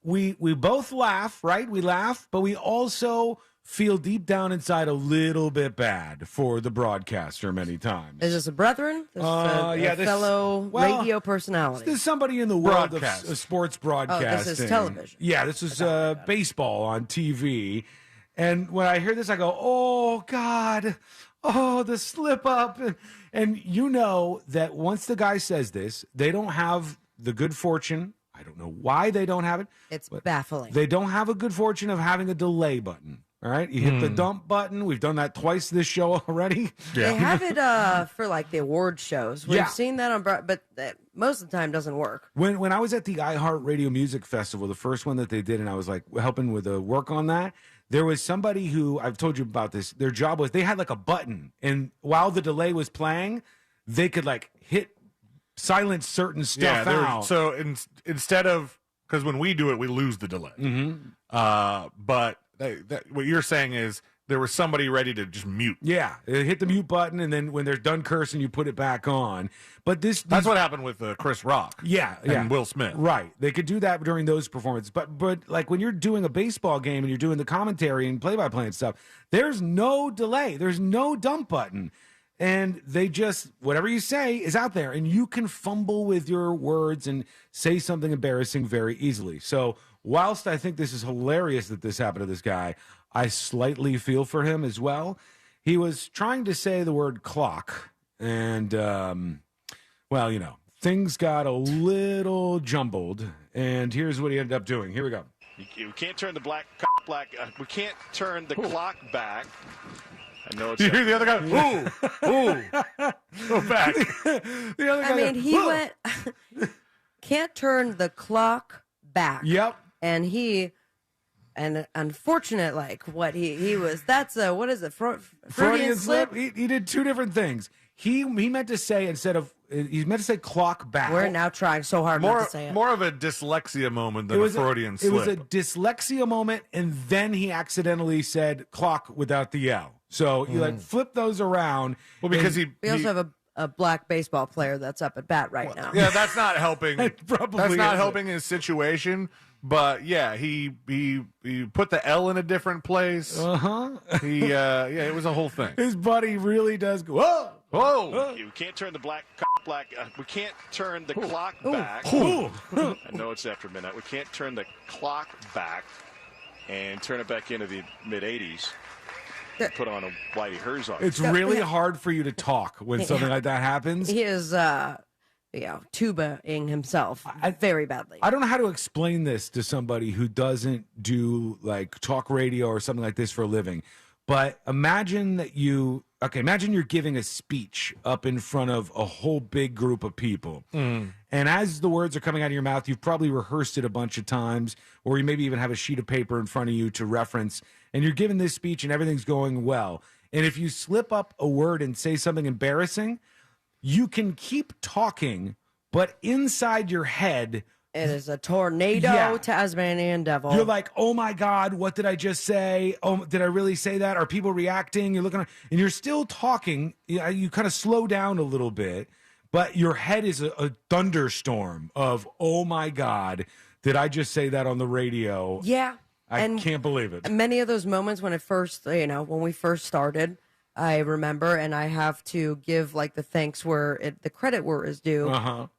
we both laugh, right? We laugh, but we also feel deep down inside a little bit bad for the broadcaster many times. Is this a brethren? This is fellow radio personality. This is somebody in the world of sports broadcasting. Oh, this is television. Yeah, this is baseball on TV. And when I hear this, I go, oh, God, oh, the slip up. And you know that once the guy says this, they don't have the good fortune. I don't know why they don't have it. It's baffling. They don't have a good fortune of having a delay button. All right, you hit the dump button. We've done that twice this show already. Yeah. They have it for like the award shows. We've seen that on, but that most of the time doesn't work. When I was at the iHeartRadio Music Festival, the first one that they did, and I was like helping with the work on that, there was somebody who, I've told you about this, their job was they had like a button, and while the delay was playing, they could like hit silence certain stuff out. So instead of, because when we do it, we lose the delay. But what you're saying is there was somebody ready to just mute. Yeah, hit the mute button, and then when they're done cursing, you put it back on. But that's what happened with Chris Rock. And Will Smith. Right, they could do that during those performances. But like when you're doing a baseball game and you're doing the commentary and play-by-play and stuff, there's no delay. There's no dump button. And they just, whatever you say is out there, and you can fumble with your words and say something embarrassing very easily. So whilst I think this is hilarious that this happened to this guy, I slightly feel for him as well. He was trying to say the word clock, and, well, you know, things got a little jumbled, and here's what he ended up doing. Here we go. We can't turn the we can't turn the clock back. I know it's you hear the other guy? Go back. The other guy he went, can't turn the clock back. Yep. And unfortunate, like what he was, that's what is it? Freudian slip? He did two different things. He meant to say, he meant to say clock back. We're now trying so hard not to say it. More of a dyslexia moment than a Freudian slip. It was a dyslexia moment, and then he accidentally said clock without the L. So you like flip those around. Well, because we also have a black baseball player that's up at bat right now. Yeah, that's not helping. That's not helping his situation. But yeah, he put the L in a different place. It was a whole thing. His buddy really does go, whoa. You can't turn the we can't turn the clock back. I know it's after midnight. We can't turn the clock back and turn it back into the mid-'80s. Put on a Whitey Herzog. It's really hard for you to talk when something like that happens. He is, tubaing himself very badly. I don't know how to explain this to somebody who doesn't do like talk radio or something like this for a living. But imagine you're giving a speech up in front of a whole big group of people. And as the words are coming out of your mouth, you've probably rehearsed it a bunch of times, or you maybe even have a sheet of paper in front of you to reference, and you're giving this speech and everything's going well. And if you slip up a word and say something embarrassing, you can keep talking, but inside your head, it is a tornado, Tasmanian devil. You're like, oh my God, what did I just say? Oh, did I really say that? Are people reacting? You're looking, and you're still talking. You kind of slow down a little bit, but your head is a thunderstorm of, oh my God, did I just say that on the radio? Yeah. I can't believe it. Many of those moments when when we first started, I remember, and I have to give like the thanks where the credit where is due.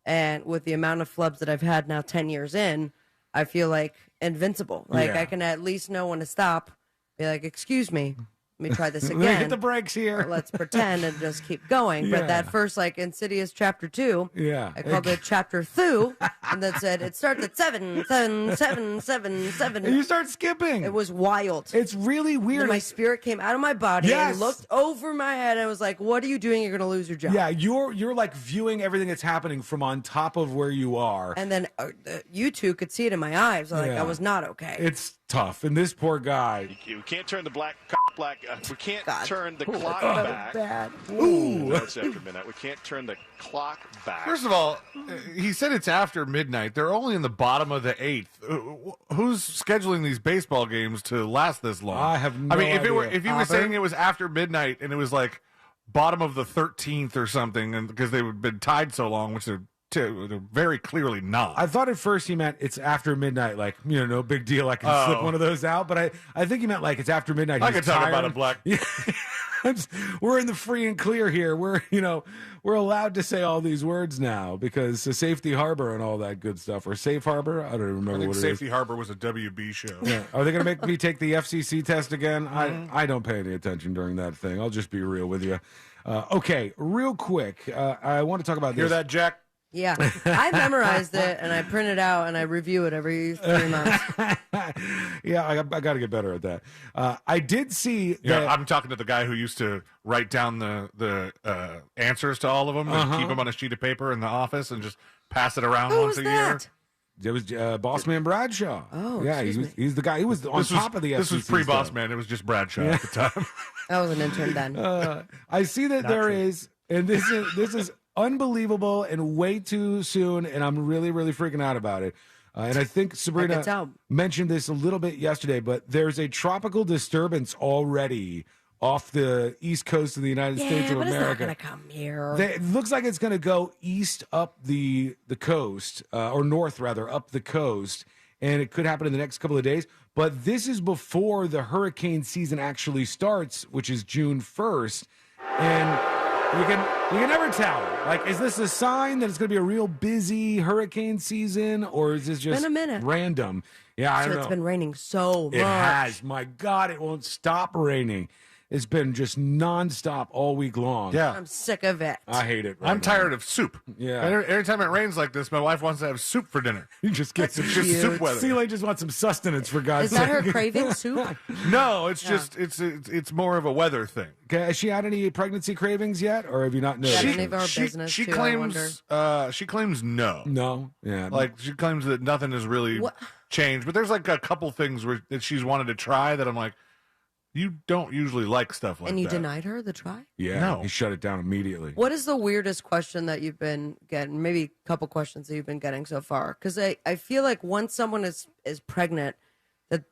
And with the amount of flubs that I've had now 10 years in, I feel like invincible. Like I can at least know when to stop. Be like, excuse me, let me try this again. Hit the brakes here. Let's pretend and just keep going. But that first, like Insidious Chapter 2, I called it Chapter 2, and that said it starts at 7, 7, 7, 7, 7. And you start skipping. It was wild. It's really weird. And my spirit came out of my body and looked over my head and was like, what are you doing? You're going to lose your job. Yeah, you're like viewing everything that's happening from on top of where you are. And then you two could see it in my eyes. Like I was not okay. It's tough. And this poor guy. You can't turn the Black, we can't turn the clock that was back. bad. Ooh. No, it's after midnight. We can't turn the clock back. First of all, he said it's after midnight. They're only in the bottom of the 8th. Who's scheduling these baseball games to last this long? I have no idea. If he was saying it was after midnight and it was like bottom of the 13th or something, and because they've been tied so long, which they're very clearly not. I thought at first he meant it's after midnight, like, no big deal. I can slip one of those out. But I think he meant like it's after midnight. I could talk about it, Black. Yeah. We're in the free and clear here. We're allowed to say all these words now because the Safety Harbor and all that good stuff, or Safe Harbor. I don't even remember I think what it Safety is. Harbor was a WB show. Yeah. Are they going to make me take the FCC test again? Mm-hmm. I don't pay any attention during that thing. I'll just be real with you. Okay, real quick. I want to talk about Hear this. that, Jack? Yeah, I memorized it and I print it out and I review it every 3 months. Yeah, I got to get better at that. I did see. Yeah, that, I'm talking to the guy who used to write down the answers to all of them and keep them on a sheet of paper in the office and just pass it around once a year. It was Boss Man Bradshaw. Oh, yeah, he's the guy. He was on top of the FCC. This was pre-Boss Man. It was just Bradshaw at the time. I was an intern then. I see that there is, and this is unbelievable and way too soon, and I'm really, really freaking out about it. And I think Sabrina mentioned this a little bit yesterday, but there's a tropical disturbance already off the east coast of the United States of but America. it's not going to come here. It looks like it's going to go east up the coast, or north rather, up the coast, and it could happen in the next couple of days. But this is before the hurricane season actually starts, which is June 1st, and you can never tell. Like, is this a sign that it's going to be a real busy hurricane season, or is this just been a minute. random? Yeah, I don't know. It's been raining so much. It has. My God, it won't stop raining. It's been just nonstop all week long. Yeah. I'm sick of it. I hate it. I'm tired of soup. Yeah. Every time it rains like this, my wife wants to have soup for dinner. You just get some just soup weather. Celia just wants some sustenance, for God's Is sake. that her craving soup? No, it's just it's more of a weather thing. Okay, has she had any pregnancy cravings yet, or have you not noticed? None of our business. She too, I wonder. claims no. No. Yeah. Like, she claims that nothing has really changed, but there's like a couple things that she's wanted to try that I'm like, you don't usually like stuff like that. And you denied her the try? Yeah. No. He shut it down immediately. What is the weirdest question that you've been getting? Maybe a couple questions that you've been getting so far. Because I feel like once someone is pregnant, that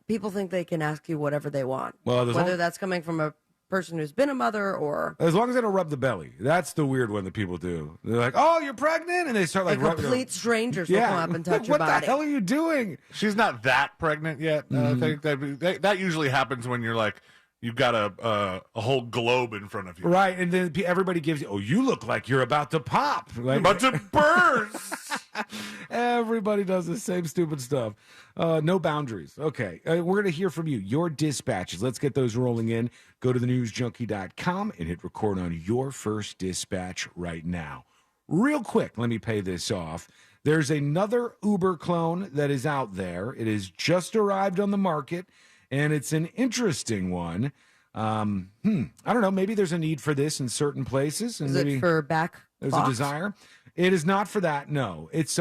people think they can ask you whatever they want. Well, whether that's coming from a person who's been a mother or as long as they don't rub the belly. That's the weird one that people do. They're like, "Oh, you're pregnant," and they start like rubbing. Complete strangers will come up and touch your What body. the hell are you doing? She's not that pregnant yet. I think that usually happens when you're like, you've got a whole globe in front of you. Right, and then everybody gives you, "Oh, you look like you're about to pop." Like, about to burst. Everybody does the same stupid stuff. No boundaries. Okay, we're going to hear from you. Your dispatches. Let's get those rolling in. Go to thenewsjunkie.com and hit record on your first dispatch right now. Real quick, let me pay this off. There's another Uber clone that is out there. It has just arrived on the market, and it's an interesting one. I don't know. Maybe there's a need for this in certain places. And Is maybe it for back? there's box? a desire. It is not for that. No, it's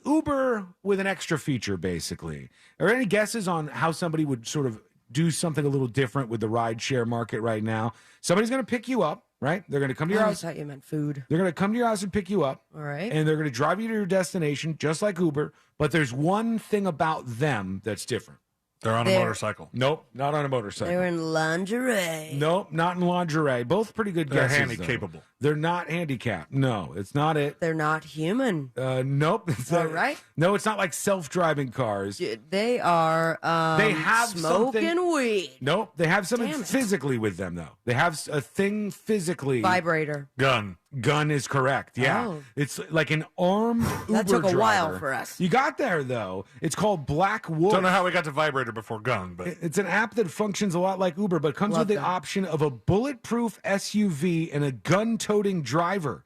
Uber with an extra feature, basically. Are there any guesses on how somebody would sort of do something a little different with the rideshare market right now? Somebody's going to pick you up, right? They're going to come to your I house. thought you meant food. They're going to come to your house and pick you up. All right. And they're going to drive you to your destination, just like Uber. But there's one thing about them that's different. They're on a motorcycle. Nope, not on a motorcycle. They're in lingerie. Nope, not in lingerie. Both pretty good They're guesses. handy though. capable. They're not handicapped. No, it's not it. They're not human. Nope. It's All not, right. No, it's not like self-driving cars. They are They have smoking something- weed. Nope, they have something Damn it. physically with them, though. They have a thing physically. Vibrator. Gun. Gun is correct. Yeah, Oh. it's like an armed Uber That took a while driver. for us. You got there though. It's called Black Wolf. Don't know how we got to vibrator before gun, but It's an app that functions a lot like Uber, but comes Love with the that. option of a bulletproof SUV and a gun-toting driver.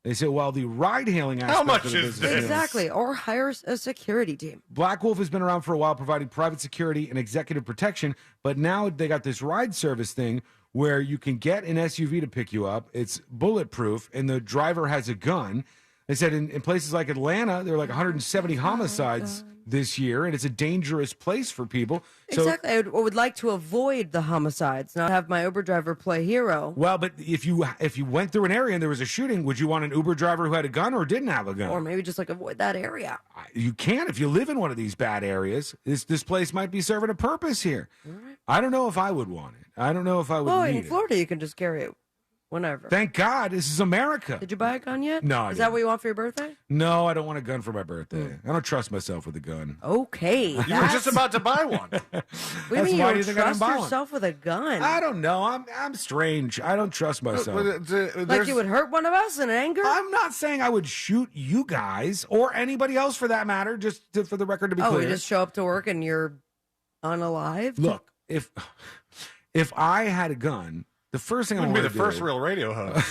They say while the ride-hailing aspect much of the is business this? Exactly. Or hire a security team. Black Wolf has been around for a while, providing private security and executive protection, but now they got this ride service thing where you can get an SUV to pick you up. It's bulletproof, and the driver has a gun. They said in places like Atlanta, there were like 170 homicides this year, and it's a dangerous place for people. So, Exactly. I would like to avoid the homicides, not have my Uber driver play hero. well, but if you went through an area and there was a shooting, would you want an Uber driver who had a gun or didn't have a gun? Or maybe just like avoid that area. You can if you live in one of these bad areas. This place might be serving a purpose here. I don't know if I would want it. I don't know if I would Oh, need in it. Florida, you can just carry it whenever. Thank God, this is America. Did you buy a gun yet? No, I Is that what you want for your birthday? No, I don't want a gun for my birthday. I don't trust myself with a gun. Okay. You were just about to buy one. What do you That's mean you why don't you think I didn't trust buy one? yourself with a gun? I don't know. I'm strange. I don't trust myself. Like you would hurt one of us in anger? I'm not saying I would shoot you guys or anybody else for that matter, for the record to be Oh, clear. you just show up to work and you're unalived? Look, if I had a gun, the first thing I Wouldn't want be to the first real radio host.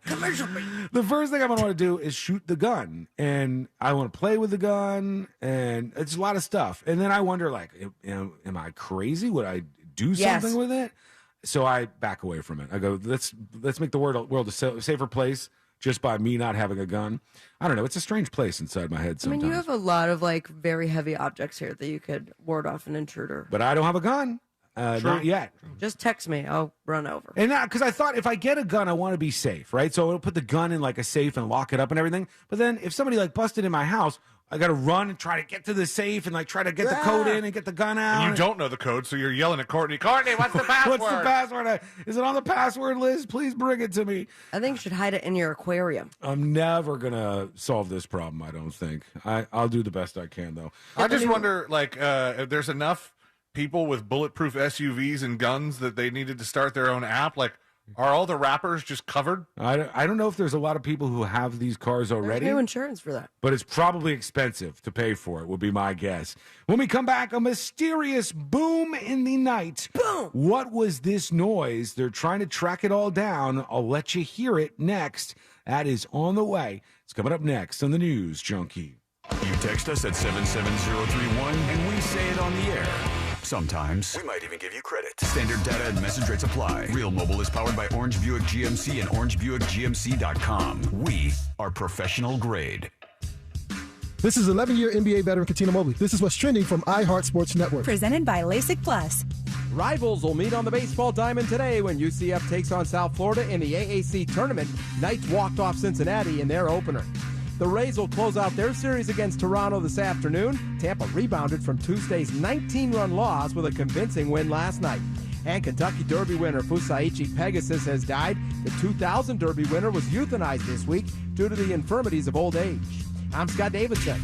Commercial break. The first thing I'm going to want to do is shoot the gun, and I want to play with the gun, and it's a lot of stuff. And then I wonder, like, am I crazy? Would I do Yes. something with it? So I back away from it. I go, let's make the world a safer place just by me not having a gun. I don't know. It's a strange place inside my head I sometimes. mean, you have a lot of like very heavy objects here that you could ward off an intruder. But I don't have a gun. Not yet. Just text me. I'll run over. And because I thought if I get a gun, I want to be safe, right? So I'll put the gun in like a safe and lock it up and everything. But then if somebody like busted in my house, I got to run and try to get to the safe and like try to get the code in and get the gun out. And you don't know the code, so you're yelling at Courtney, what's the password? What's the password? Is it on the password list? Please bring it to me. I think you should hide it in your aquarium. I'm never going to solve this problem, I don't think. I'll do the best I can, though. I just wonder, like, if there's enough people with bulletproof SUVs and guns that they needed to start their own app. Like, are all the rappers just covered? I don't know if there's a lot of people who have these cars already. There's no insurance for that. But it's probably expensive to pay for it, would be my guess. When we come back, a mysterious boom in the night. Boom! What was this noise? They're trying to track it all down. I'll let you hear it next. That is on the way. It's coming up next on the News Junkie. You text us at 77031 and we say it on the air. Sometimes. We might even give you credit. Standard data and message rates apply. Real Mobile is powered by Orange Buick GMC and OrangeBuickGMC.com. We are professional grade. This is 11-year NBA veteran Katina Mobley. This is what's trending from iHeart Sports Network. Presented by LASIK Plus. Rivals will meet on the baseball diamond today when UCF takes on South Florida in the AAC tournament. Knights walked off Cincinnati in their opener. The Rays will close out their series against Toronto this afternoon. Tampa rebounded from Tuesday's 19-run loss with a convincing win last night. And Kentucky Derby winner Fusaichi Pegasus has died. The 2000 Derby winner was euthanized this week due to the infirmities of old age. I'm Scott Davidson.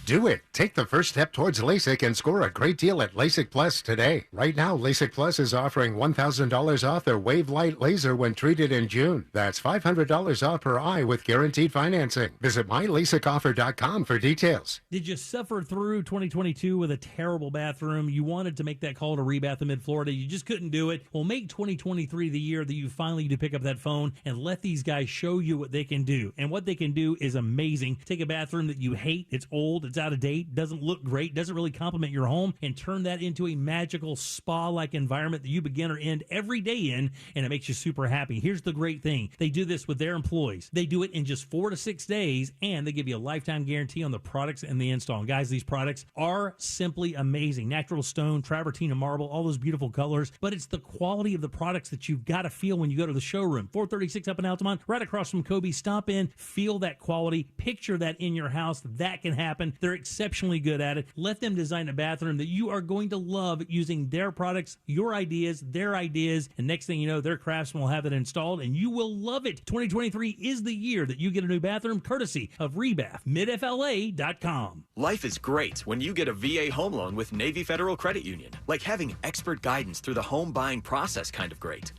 Do it. Take the first step towards LASIK and score a great deal at LASIK Plus today. Right now, LASIK Plus is offering $1,000 off their Wave Light laser when treated in June. That's $500 off per eye with guaranteed financing. Visit mylasicoffer.com for details. Did you suffer through 2022 with a terrible bathroom? You wanted to make that call to Rebath in Mid-Florida. You just couldn't do it. Well, make 2023 the year that you finally need to pick up that phone and let these guys show you what they can do. And what they can do is amazing. Take a bathroom that you hate, it's old, it's out of date, doesn't look great, doesn't really complement your home, and turn that into a magical spa-like environment that you begin or end every day in, and it makes you super happy. Here's the great thing. They do this with their employees. They do it in just 4 to 6 days, and they give you a lifetime guarantee on the products and the install. And guys, these products are simply amazing. Natural stone, travertine, marble, all those beautiful colors, but it's the quality of the products that you've got to feel when you go to the showroom. 436 up in Altamont, right across from Kobe. Stop in, feel that quality, picture that in your house. That can happen. They're exceptionally good at it. Let them design a bathroom that you are going to love using their products, your ideas, their ideas, and next thing you know, their craftsmen will have it installed and you will love it. 2023 is the year that you get a new bathroom courtesy of Rebath, midfla.com. Life is great when you get a VA home loan with Navy Federal Credit Union. Like having expert guidance through the home buying process kind of great.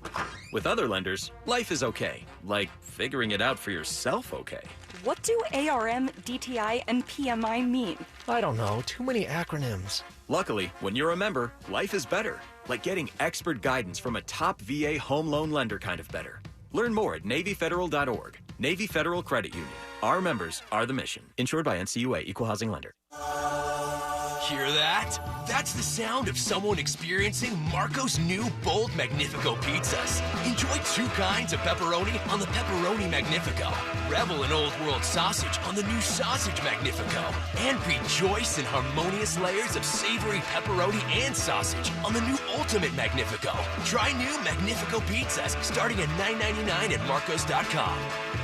With other lenders, life is okay. Like figuring it out for yourself okay. What do ARM, DTI, and PMI mean? I don't know. Too many acronyms. Luckily, when you're a member, life is better. Like getting expert guidance from a top VA home loan lender kind of better. Learn more at NavyFederal.org. Navy Federal Credit Union. Our members are the mission. Insured by NCUA, Equal Housing Lender. Hear that? That's the sound of someone experiencing Marco's new bold Magnifico pizzas. Enjoy 2 kinds of pepperoni on the Pepperoni Magnifico. Revel in Old World sausage on the new Sausage Magnifico. And rejoice in harmonious layers of savory pepperoni and sausage on the new Ultimate Magnifico. Try new Magnifico pizzas starting at $9.99 at Marcos.com.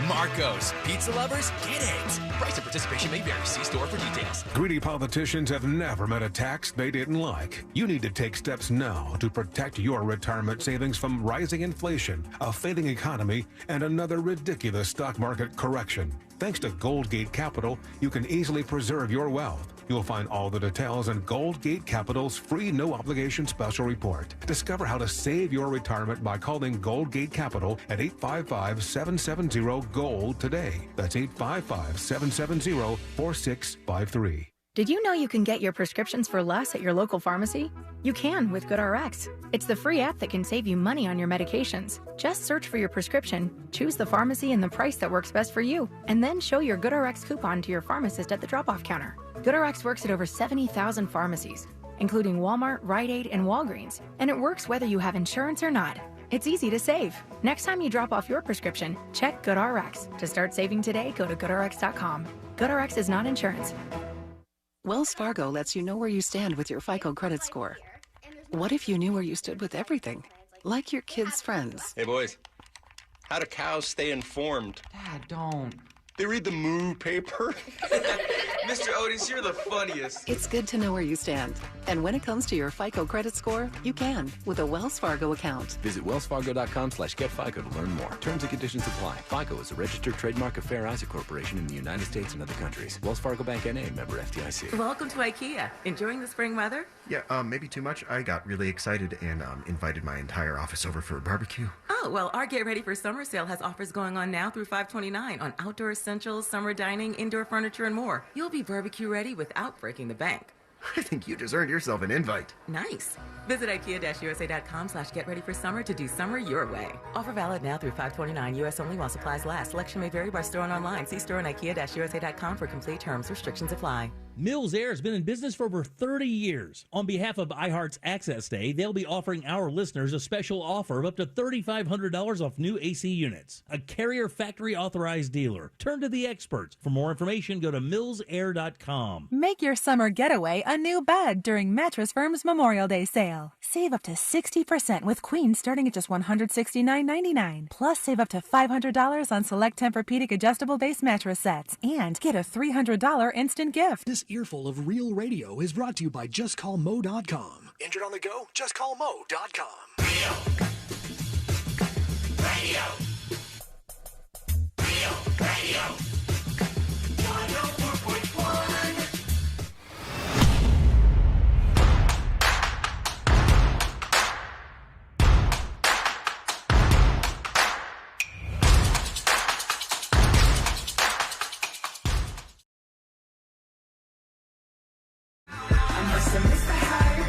Marcos. Pizza lovers, get it. Price and participation may vary. See store for details. Greedy politicians have never met a tax they didn't like. You need to take steps now to protect your retirement savings from rising inflation, a failing economy, and another ridiculous stock market correction. Thanks to Goldgate Capital, you can easily preserve your wealth. You'll find all the details in Goldgate Capital's free no-obligation special report. Discover how to save your retirement by calling Goldgate Capital at 855-770-GOLD today. That's 855-770-4653. Did you know you can get your prescriptions for less at your local pharmacy? You can with GoodRx. It's the free app that can save you money on your medications. Just search for your prescription, choose the pharmacy and the price that works best for you, and then show your GoodRx coupon to your pharmacist at the drop-off counter. GoodRx works at over 70,000 pharmacies, including Walmart, Rite Aid, and Walgreens, and it works whether you have insurance or not. It's easy to save. Next time you drop off your prescription, check GoodRx. To start saving today, go to GoodRx.com. GoodRx is not insurance. Wells Fargo lets you know where you stand with your FICO credit score. What if you knew where you stood with everything? Like your kids' friends. Hey, boys. How do cows stay informed? Dad, don't. They read the Moo paper. Mr. Otis, you're the funniest. It's good to know where you stand. And when it comes to your FICO credit score, you can with a Wells Fargo account. Visit wellsfargo.com/getFICO to learn more. Terms and conditions apply. FICO is a registered trademark of Fair Isaac Corporation in the United States and other countries. Wells Fargo Bank N.A. member FDIC. Welcome to IKEA. Enjoying the spring weather? Yeah, maybe too much. I got really excited and invited my entire office over for a barbecue. Oh, well, our Get Ready for Summer sale has offers going on now through 5/29 on outdoor essentials, summer dining, indoor furniture, and more. You'll be barbecue ready without breaking the bank. I think you just earned yourself an invite. Nice. Visit IKEA-USA.com/getreadyforsummer to do summer your way. Offer valid now through 5/29 U.S. only while supplies last. Selection may vary by store and online. See store and IKEA-USA.com for complete terms. Restrictions apply. Mills Air has been in business for over 30 years. On behalf of iHeart's Access Day, they'll be offering our listeners a special offer of up to $3,500 off new AC units. A Carrier factory authorized dealer. Turn to the experts. For more information, go to millsair.com. Make your summer getaway a new bed during Mattress Firm's Memorial Day sale. Save up to 60% with queens starting at just $169.99. Plus, save up to $500 on select Tempur-Pedic adjustable base mattress sets. And get a $300 instant gift. This earful of real radio is brought to you by JustCallMo.com. Injured on the go? JustCallMo.com. Radio. Radio. 104.1.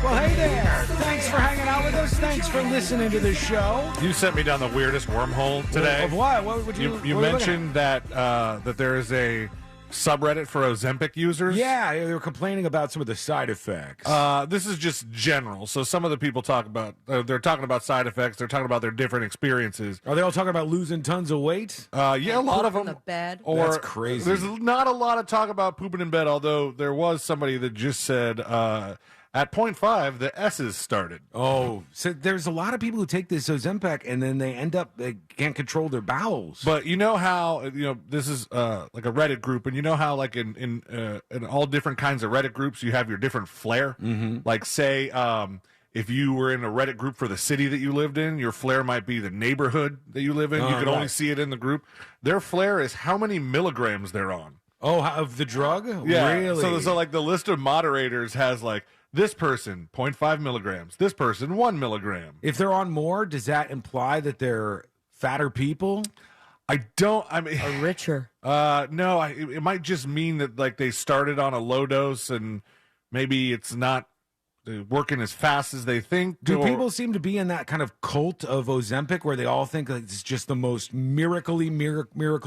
Well, hey there. Thanks for hanging out with us. Thanks for listening to the show. You sent me down the weirdest wormhole today. Of what? What would You what were you mentioned that that there is a subreddit for Ozempic users. Yeah, they were complaining about some of the side effects. This is just general. So some of the people talk about, they're talking about side effects. They're talking about their different experiences. Are they all talking about losing tons of weight? Yeah, a lot of them. The bed. Or That's crazy. There's not a lot of talk about pooping in bed, although there was somebody that just said at 0.5, the S's started. Oh, so there's a lot of people who take this Ozempic and then they end up, they can't control their bowels. But you know how, this is like a Reddit group, and you know how like in all different kinds of Reddit groups, you have your different flair? Mm-hmm. Like say, if you were in a Reddit group for the city that you lived in, your flair might be the neighborhood that you live in. You could only see it in the group. Their flair is how many milligrams they're on. Oh, of the drug? Yeah. Really? So like the list of moderators has like, this person, 0.5 milligrams. This person, 1 milligram. If they're on more, does that imply that they're fatter people? Or richer? No, it might just mean that like they started on a low dose and maybe it's not working as fast as they think. Do people seem to be in that kind of cult of Ozempic where they all think like it's just the most miracle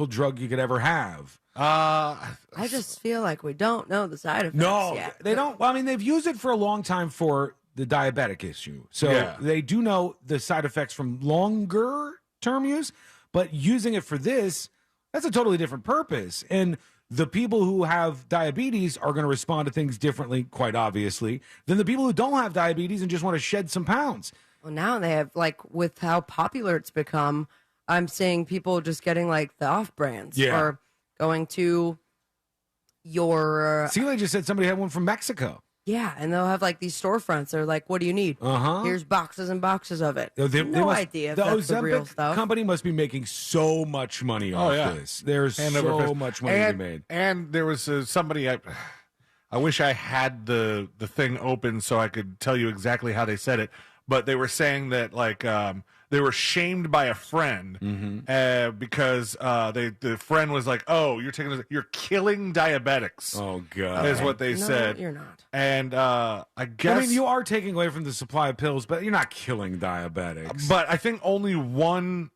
drug you could ever have? I just feel like we don't know the side effects No, yet. they don't. Well, I mean, they've used it for a long time for the diabetic issue. So Yeah. they do know the side effects from longer term use, but using it for this, that's a totally different purpose. And the people who have diabetes are going to respond to things differently, quite obviously, than the people who don't have diabetes and just want to shed some pounds. Well, now they have, like, with how popular it's become, I'm seeing people just getting, like, the off-brands. Yeah. Or going to your... Celia just said somebody had one from Mexico. Yeah, and they'll have, like, these storefronts. They're like, what do you need? Uh-huh. Here's boxes and boxes of it. They no must- idea if the that's the real Ozempic stuff. company must be making so much money off this. There's Hand over so fist. much money to be made. And there was somebody, I wish I had the thing open so I could tell you exactly how they said it, but they were saying that, like, they were shamed by a friend because the friend was like, "Oh, you're killing diabetics." Oh God, is what they No, said. you're not. And I guess I mean, you are taking away from the supply of pills, but you're not killing diabetics. But I think only one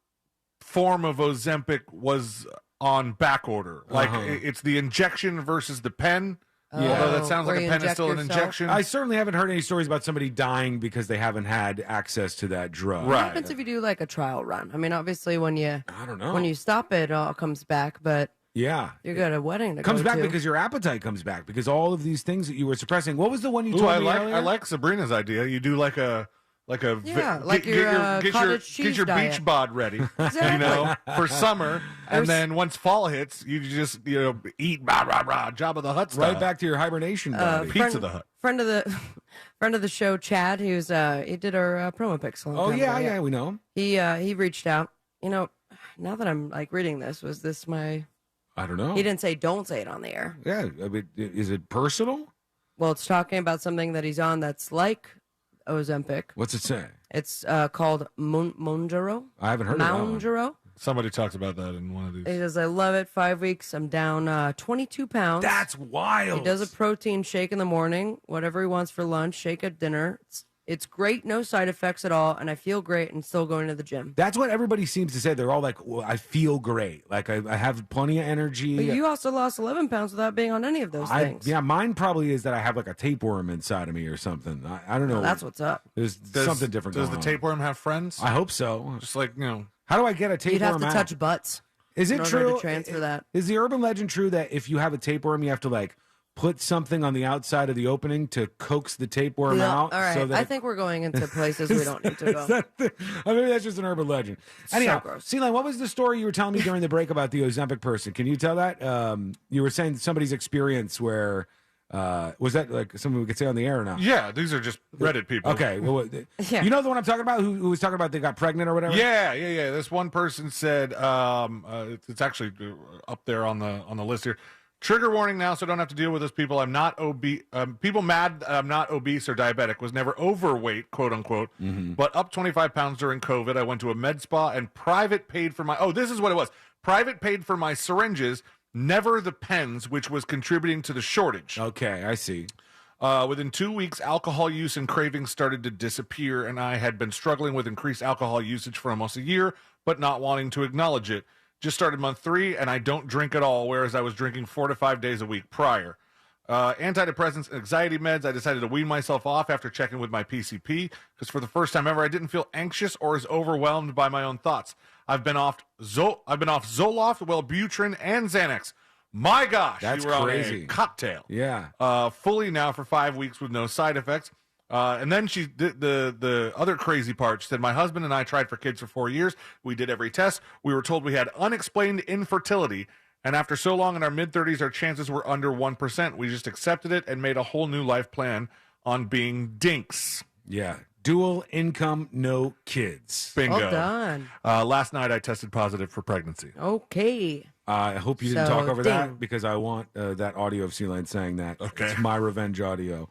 form of Ozempic was on back order. Like it's the injection versus the pen. Although that sounds like a pen is still an injection. I certainly haven't heard any stories about somebody dying because they haven't had access to that drug. What happens if you do, like, a trial run? I mean, obviously, when you when you stop it all comes back, but Yeah. you got a wedding to Comes go back to. because your appetite comes back because all of these things that you were suppressing. What was the one you Ooh, told I me like earlier? I like Sabrina's idea. You do like a Yeah, like your, cottage get cheese your diet. beach bod ready, Exactly. you know, for summer, and then once fall hits, you just eat Jabba the Hutt style. Right back to your hibernation body. Pizza the Hut. Friend of the show, Chad, who's he did our promo pics a long Oh time yeah, ago. yeah, we know him. He reached out. You know, now that I'm, like, reading this, was this my? I don't know. He didn't say don't say it on the air. Yeah, I mean, is it personal? Well, it's talking about something that he's on that's like Ozempic. What's it say? It's called Monjaro. I haven't heard of that one. Mounjaro. Somebody talks about that in one of these. He says, I love it. 5 weeks. I'm down 22 pounds. That's wild. He does a protein shake in the morning, whatever he wants for lunch, shake at dinner. It's great, no side effects at all, and I feel great and still going to the gym. That's what everybody seems to say. They're all like, well, I feel great. Like, I have plenty of energy. But you also lost 11 pounds without being on any of those things. Yeah, mine probably is that I have like a tapeworm inside of me or something. I don't know. Well, that's what's up. There's something different Does going the tapeworm have friends? I hope so. Just like, How do I get a tapeworm You'd have to out? touch butts. Is it in order true? to transfer that? Is the urban legend true that if you have a tapeworm, you have to like put something on the outside of the opening to coax the tapeworm No, out? all right, so that I think we're going into places we don't need to go. I mean, that's just an urban legend. Anyhow, gross. Celine, what was the story you were telling me during the break about the Ozempic person? Can you tell that? You were saying somebody's experience where was that like something we could say on the air or not? Yeah, these are just Reddit people. Okay, well, Yeah. you know the one I'm talking about, who was talking about they got pregnant or whatever. Yeah. This one person said, it's actually up there on the list here. Trigger warning now, so I don't have to deal with this. People, I'm not obese. People mad that I'm not obese or diabetic. Was never overweight, quote unquote, but up 25 pounds during COVID. I went to a med spa and private paid for my. Oh, this is what it was. Private paid for my syringes, never the pens, which was contributing to the shortage. Okay, I see. Within 2 weeks, alcohol use and cravings started to disappear, and I had been struggling with increased alcohol usage for almost a year, but not wanting to acknowledge it. Just started month 3, and I don't drink at all, whereas I was drinking 4 to 5 days a week prior. Antidepressants and anxiety meds, I decided to wean myself off after checking with my PCP, because for the first time ever, I didn't feel anxious or as overwhelmed by my own thoughts. I've been off Zoloft, Wellbutrin, and Xanax. My gosh, That's you were crazy. on a cocktail. Yeah. Fully now for 5 weeks with no side effects. And then she did the other crazy part. She said, my husband and I tried for kids for 4 years. We did every test. We were told we had unexplained infertility. And after so long in our mid-30s, our chances were under 1%. We just accepted it and made a whole new life plan on being dinks. Yeah. Dual income, no kids. Bingo. Well done. Last night, I tested positive for pregnancy. Okay. I hope you didn't So, talk over ding. that because I want that audio of Celine saying that. Okay. It's my revenge audio.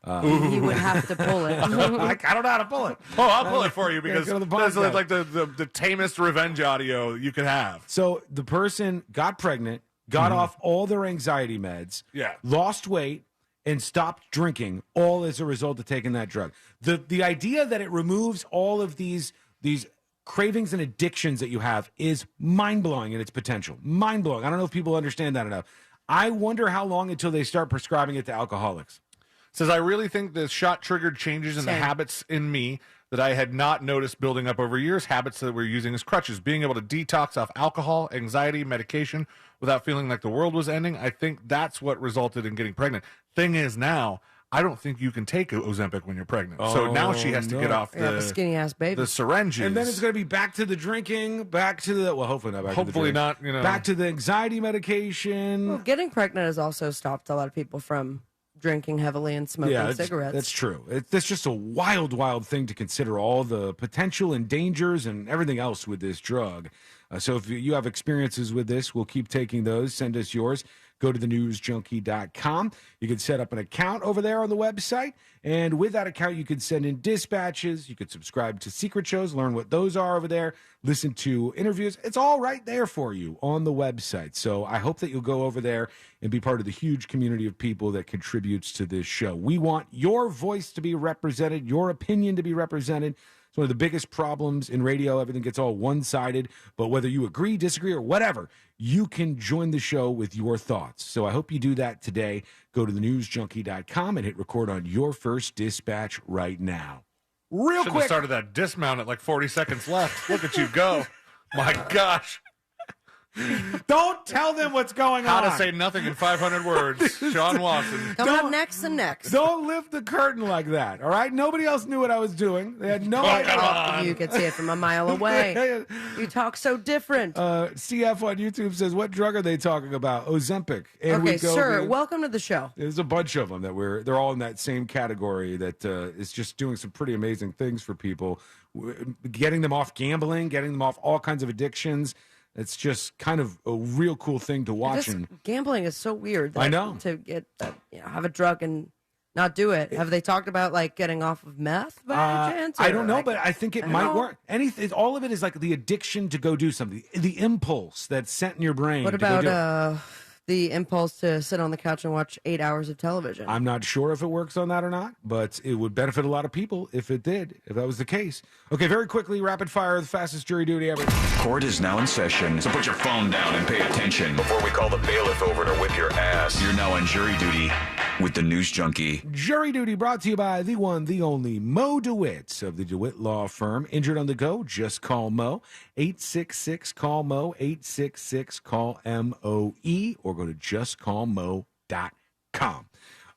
He would have to pull it. I don't know how to pull it. Oh, I'll pull it for you because Go to the that's podcast. like the tamest revenge audio you could have. So the person got pregnant, got off all their anxiety meds, Yeah. lost weight, and stopped drinking, all as a result of taking that drug. The idea that it removes all of these cravings and addictions that you have is mind-blowing in its potential. Mind-blowing. I don't know if people understand that enough. I wonder how long until they start prescribing it to alcoholics. Says, I really think the shot triggered changes in the habits in me that I had not noticed building up over years, habits that we're using as crutches. Being able to detox off alcohol, anxiety, medication without feeling like the world was ending. I think that's what resulted in getting pregnant. Thing is now, I don't think you can take Ozempic when you're pregnant. So now she has to get off the skinny ass baby, the syringes. And then it's going to be back to the drinking, back to the, well, hopefully not back to the drinking. Not, you know. Back to the anxiety medication. Well, getting pregnant has also stopped a lot of people from drinking heavily and smoking cigarettes. That's true. That's just a wild, wild thing to consider, all the potential and dangers and everything else with this drug. So if you have experiences with this, we'll keep taking those. Send us yours. Go to thenewsjunkie.com. You can set up an account over there on the website. And with that account, you can send in dispatches. You can subscribe to secret shows, learn what those are over there, listen to interviews. It's all right there for you on the website. So I hope that you'll go over there and be part of the huge community of people that contributes to this show. We want your voice to be represented, your opinion to be represented. It's one of the biggest problems in radio. Everything gets all one-sided. But whether you agree, disagree, or whatever, you can join the show with your thoughts. So I hope you do that today. Go to thenewsjunkie.com and hit record on your first dispatch right now. Real Should quick. have started that dismount at like 40 seconds left. Look at you go. My gosh. Don't tell them what's going How on. to say nothing in 500 words. Sean Watson. Coming up next and next. Don't lift the curtain like that, all right? Nobody else knew what I was doing. They had no idea. You could see it from a mile away. You talk so different. CF on YouTube says, what drug are they talking about? Ozempic. And Okay, sir, welcome to the show. There's a bunch of them that they're all in that same category that is just doing some pretty amazing things for people, getting them off gambling, getting them off all kinds of addictions. It's just kind of a real cool thing to watch. Just gambling is so weird. I know. To get have a drug and not do it. Have they talked about like getting off of meth by any chance? I don't know, but I think it might work. Anything, all of it is like the addiction to go do something, the impulse that's sent in your brain. What about the impulse to sit on the couch and watch 8 hours of television? I'm not sure if it works on that or not, but it would benefit a lot of people if it did, if that was the case. Okay, very quickly, rapid fire, the fastest jury duty ever. Court is now in session, so put your phone down and pay attention before we call the bailiff over to whip your ass. You're now on jury duty with the News Junkie. Jury duty brought to you by the one, the only Mo DeWitt of the DeWitt Law Firm. Injured on the go? Just call Mo. 866-CALL-MO, 866-CALL-MOE, or go to justcallmo.com.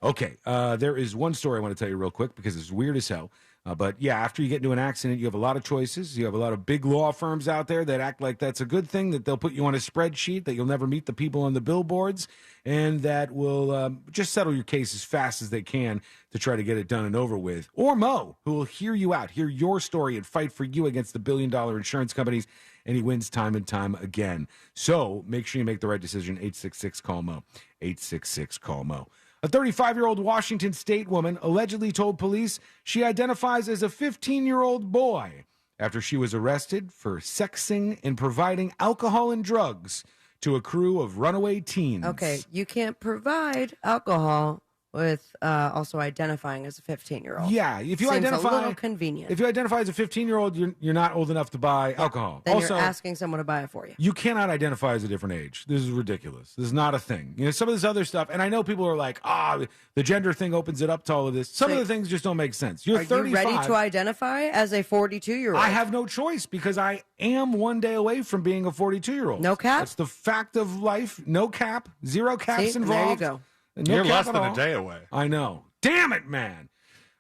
Okay, there is one story I want to tell you real quick because it's weird as hell. But yeah, after you get into an accident, you have a lot of choices. You have a lot of big law firms out there that act like that's a good thing, that they'll put you on a spreadsheet, that you'll never meet the people on the billboards, and that will just settle your case as fast as they can to try to get it done and over with. Or Mo, who will hear you out, hear your story, and fight for you against the billion-dollar insurance companies, and he wins time and time again. So make sure you make the right decision. 866-CALL-MO. 866-CALL-MO. A 35-year-old Washington State woman allegedly told police she identifies as a 15-year-old boy after she was arrested for sexing and providing alcohol and drugs to a crew of runaway teens. Okay, you can't provide alcohol with also identifying as a 15-year-old. Yeah, if you Seems identify a little convenient. If you identify as a 15-year-old, you're not old enough to buy alcohol. Then Also, you're asking someone to buy it for you. you cannot identify as a different age. This is ridiculous. This is not a thing. You know, some of this other stuff, and I know people are like, the gender thing opens it up to all of this. Some of the things just don't make sense. You're 35. Are you ready to identify as a 42-year-old? I have no choice because I am one day away from being a 42-year-old. No cap? That's the fact of life. No cap. Zero caps See? involved. There you go. No You're cap less at than all. a day away. I know. Damn it, man.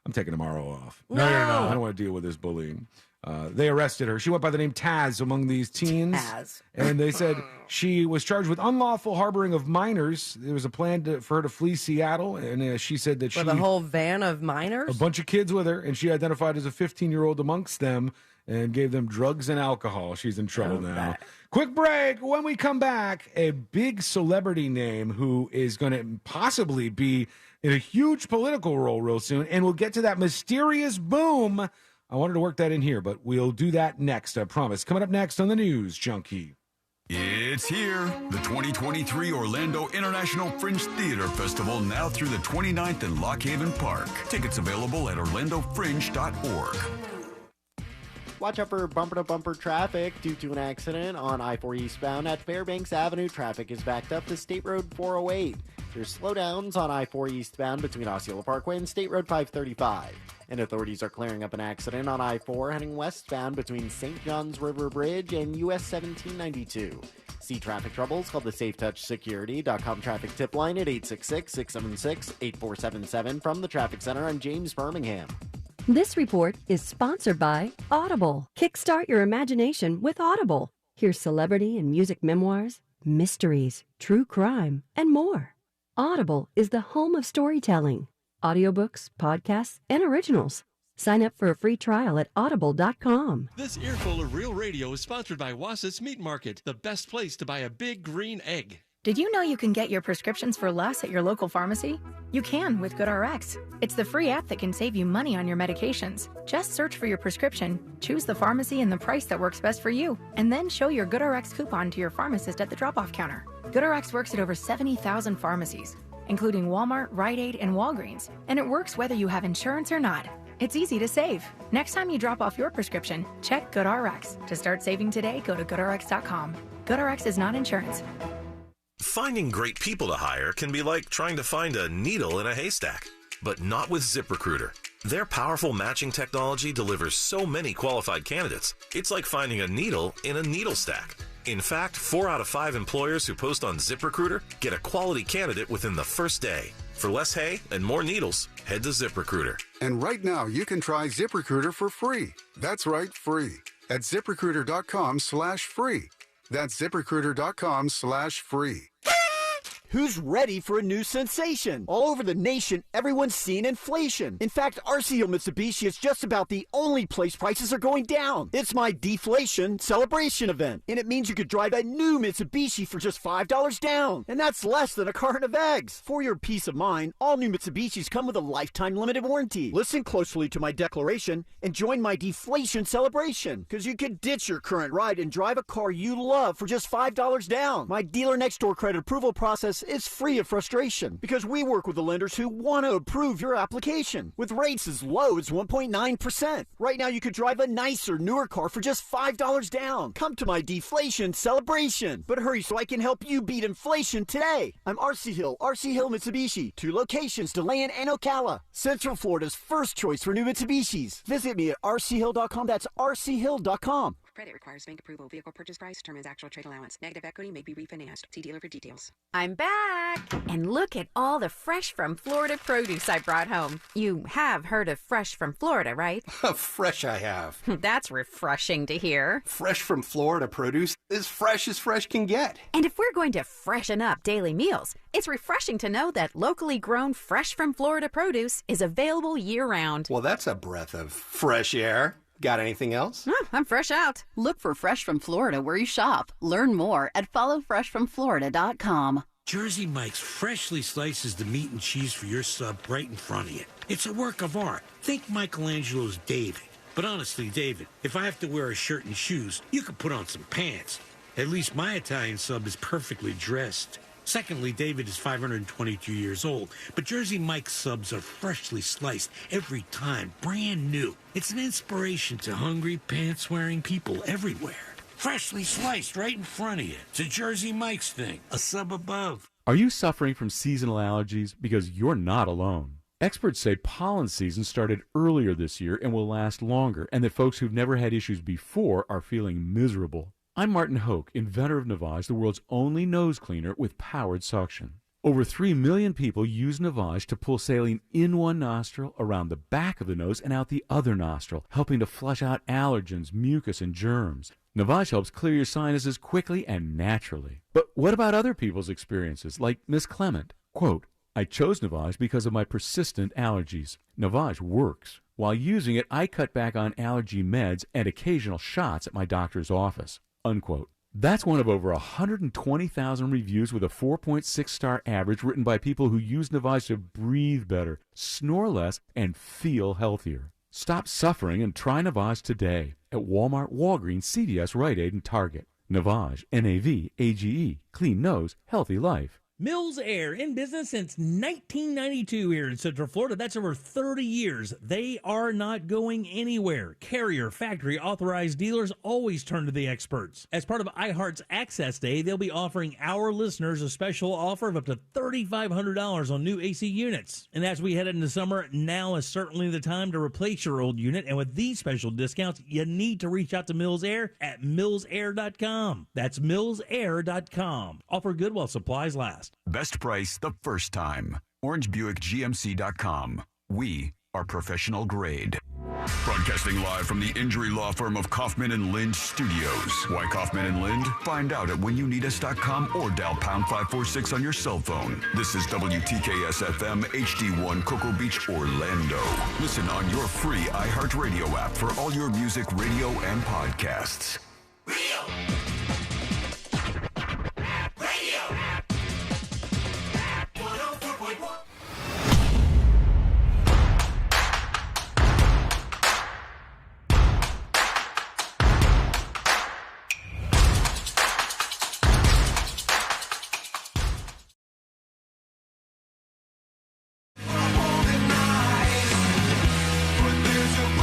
I'm taking tomorrow off. No, you're not. I don't want to deal with this bullying. They arrested her. She went by the name Taz among these teens. Taz. And they said she was charged with unlawful harboring of minors. There was a plan for her to flee Seattle, and she said that With a whole van of minors? a bunch of kids with her, and she identified as a 15-year-old amongst them and gave them drugs and alcohol. She's in trouble now. Quick break. When we come back, a big celebrity name who is going to possibly be in a huge political role real soon, and we'll get to that mysterious boom. I wanted to work that in here, but we'll do that next, I promise. Coming up next on the News Junkie. It's here. The 2023 Orlando International Fringe Theater Festival now through the 29th in Lock Haven Park. Tickets available at orlandofringe.org. Watch out for bumper-to-bumper traffic due to an accident on I-4 eastbound at Fairbanks Avenue. Traffic is backed up to State Road 408. There's slowdowns on I-4 eastbound between Osceola Parkway and State Road 535. And authorities are clearing up an accident on I-4 heading westbound between St. John's River Bridge and US 1792. See traffic troubles, call the SafeTouchSecurity.com traffic tip line at 866-676-8477 from the Traffic Center on James Birmingham. This report is sponsored by Audible. Kickstart your imagination with Audible. Hear celebrity and music memoirs, mysteries, true crime, and more. Audible is the home of storytelling. Audiobooks, podcasts, and originals. Sign up for a free trial at audible.com. This earful of real radio is sponsored by Wasat's Meat Market, the best place to buy a big green egg. Did you know you can get your prescriptions for less at your local pharmacy? You can with GoodRx. It's the free app that can save you money on your medications. Just search for your prescription, choose the pharmacy and the price that works best for you, and then show your GoodRx coupon to your pharmacist at the drop-off counter. GoodRx works at over 70,000 pharmacies, including Walmart, Rite Aid, and Walgreens, and it works whether you have insurance or not. It's easy to save. Next time you drop off your prescription, check GoodRx. To start saving today, go to GoodRx.com. GoodRx is not insurance. Finding great people to hire can be like trying to find a needle in a haystack, but not with ZipRecruiter. Their powerful matching technology delivers so many qualified candidates, it's like finding a needle in a needle stack. In fact, 4 out of 5 employers who post on ZipRecruiter get a quality candidate within the first day. For less hay and more needles, head to ZipRecruiter. And right now, you can try ZipRecruiter for free. That's right, free. At ZipRecruiter.com/free. That's ZipRecruiter.com/free. Who's ready for a new sensation? All over the nation, everyone's seeing inflation. In fact, RCO Mitsubishi is just about the only place prices are going down. It's my deflation celebration event, and it means you could drive a new Mitsubishi for just $5 down, and that's less than a carton of eggs. For your peace of mind, all new Mitsubishis come with a lifetime limited warranty. Listen closely to my declaration and join my deflation celebration, because you could ditch your current ride and drive a car you love for just $5 down. My dealer next door credit approval process is free of frustration because we work with the lenders who want to approve your application with rates as low as 1.9%. Right now, you could drive a nicer, newer car for just $5 down. Come to my deflation celebration. But hurry so I can help you beat inflation today. I'm RC Hill Mitsubishi. 2 locations, DeLand and Ocala. Central Florida's first choice for new Mitsubishis. Visit me at rchill.com. That's rchill.com. Credit requires bank approval. Vehicle purchase price determines actual trade allowance. Negative equity may be refinanced. See dealer for details. I'm back! And look at all the fresh from Florida produce I brought home. You have heard of Fresh from Florida, right? Fresh I have. That's refreshing to hear. Fresh from Florida produce is fresh as fresh can get. And if we're going to freshen up daily meals, it's refreshing to know that locally grown Fresh from Florida produce is available year-round. Well, that's a breath of fresh air. Got anything else? Oh, I'm fresh out. Look for Fresh from Florida where you shop. Learn more at followfreshfromflorida.com. Jersey Mike's freshly slices the meat and cheese for your sub right in front of you. It's a work of art. Think Michelangelo's David. But honestly, David, if I have to wear a shirt and shoes, you could put on some pants. At least my Italian sub is perfectly dressed. Secondly, David is 522 years old, but Jersey Mike's subs are freshly sliced every time, brand new. It's an inspiration to hungry, pants-wearing people everywhere. Freshly sliced right in front of you. It's a Jersey Mike's thing, a sub above. Are you suffering from seasonal allergies? Because you're not alone. Experts say pollen season started earlier this year and will last longer, and that folks who've never had issues before are feeling miserable. I'm Martin Hoke, inventor of Navage, the world's only nose cleaner with powered suction. Over 3 million people use Navage to pull saline in one nostril, around the back of the nose, and out the other nostril, helping to flush out allergens, mucus, and germs. Navage helps clear your sinuses quickly and naturally. But what about other people's experiences, like Miss Clement? Quote, I chose Navage because of my persistent allergies. Navage works. While using it, I cut back on allergy meds and occasional shots at my doctor's office. Unquote. That's one of over 120,000 reviews with a 4.6-star average written by people who use Navage to breathe better, snore less, and feel healthier. Stop suffering and try Navage today at Walmart, Walgreens, CVS, Rite Aid, and Target. Navage, N-A-V-A-G-E, clean nose, healthy life. Mills Air, in business since 1992 here in Central Florida. That's over 30 years. They are not going anywhere. Carrier, factory, authorized dealers always turn to the experts. As part of iHeart's Access Day, they'll be offering our listeners a special offer of up to $3,500 on new AC units. And as we head into summer, now is certainly the time to replace your old unit. And with these special discounts, you need to reach out to Mills Air at millsair.com. That's millsair.com. Offer good while supplies last. Best price the first time. OrangeBuickGMC.com. We are professional grade. Broadcasting live from the injury law firm of Kaufman and Lind Studios. Why Kaufman and Lind? Find out at whenyouneedus.com or dial pound 546 on your cell phone. This is WTKS FM HD1 Cocoa Beach, Orlando. Listen on your free iHeartRadio app for all your music, radio, and podcasts.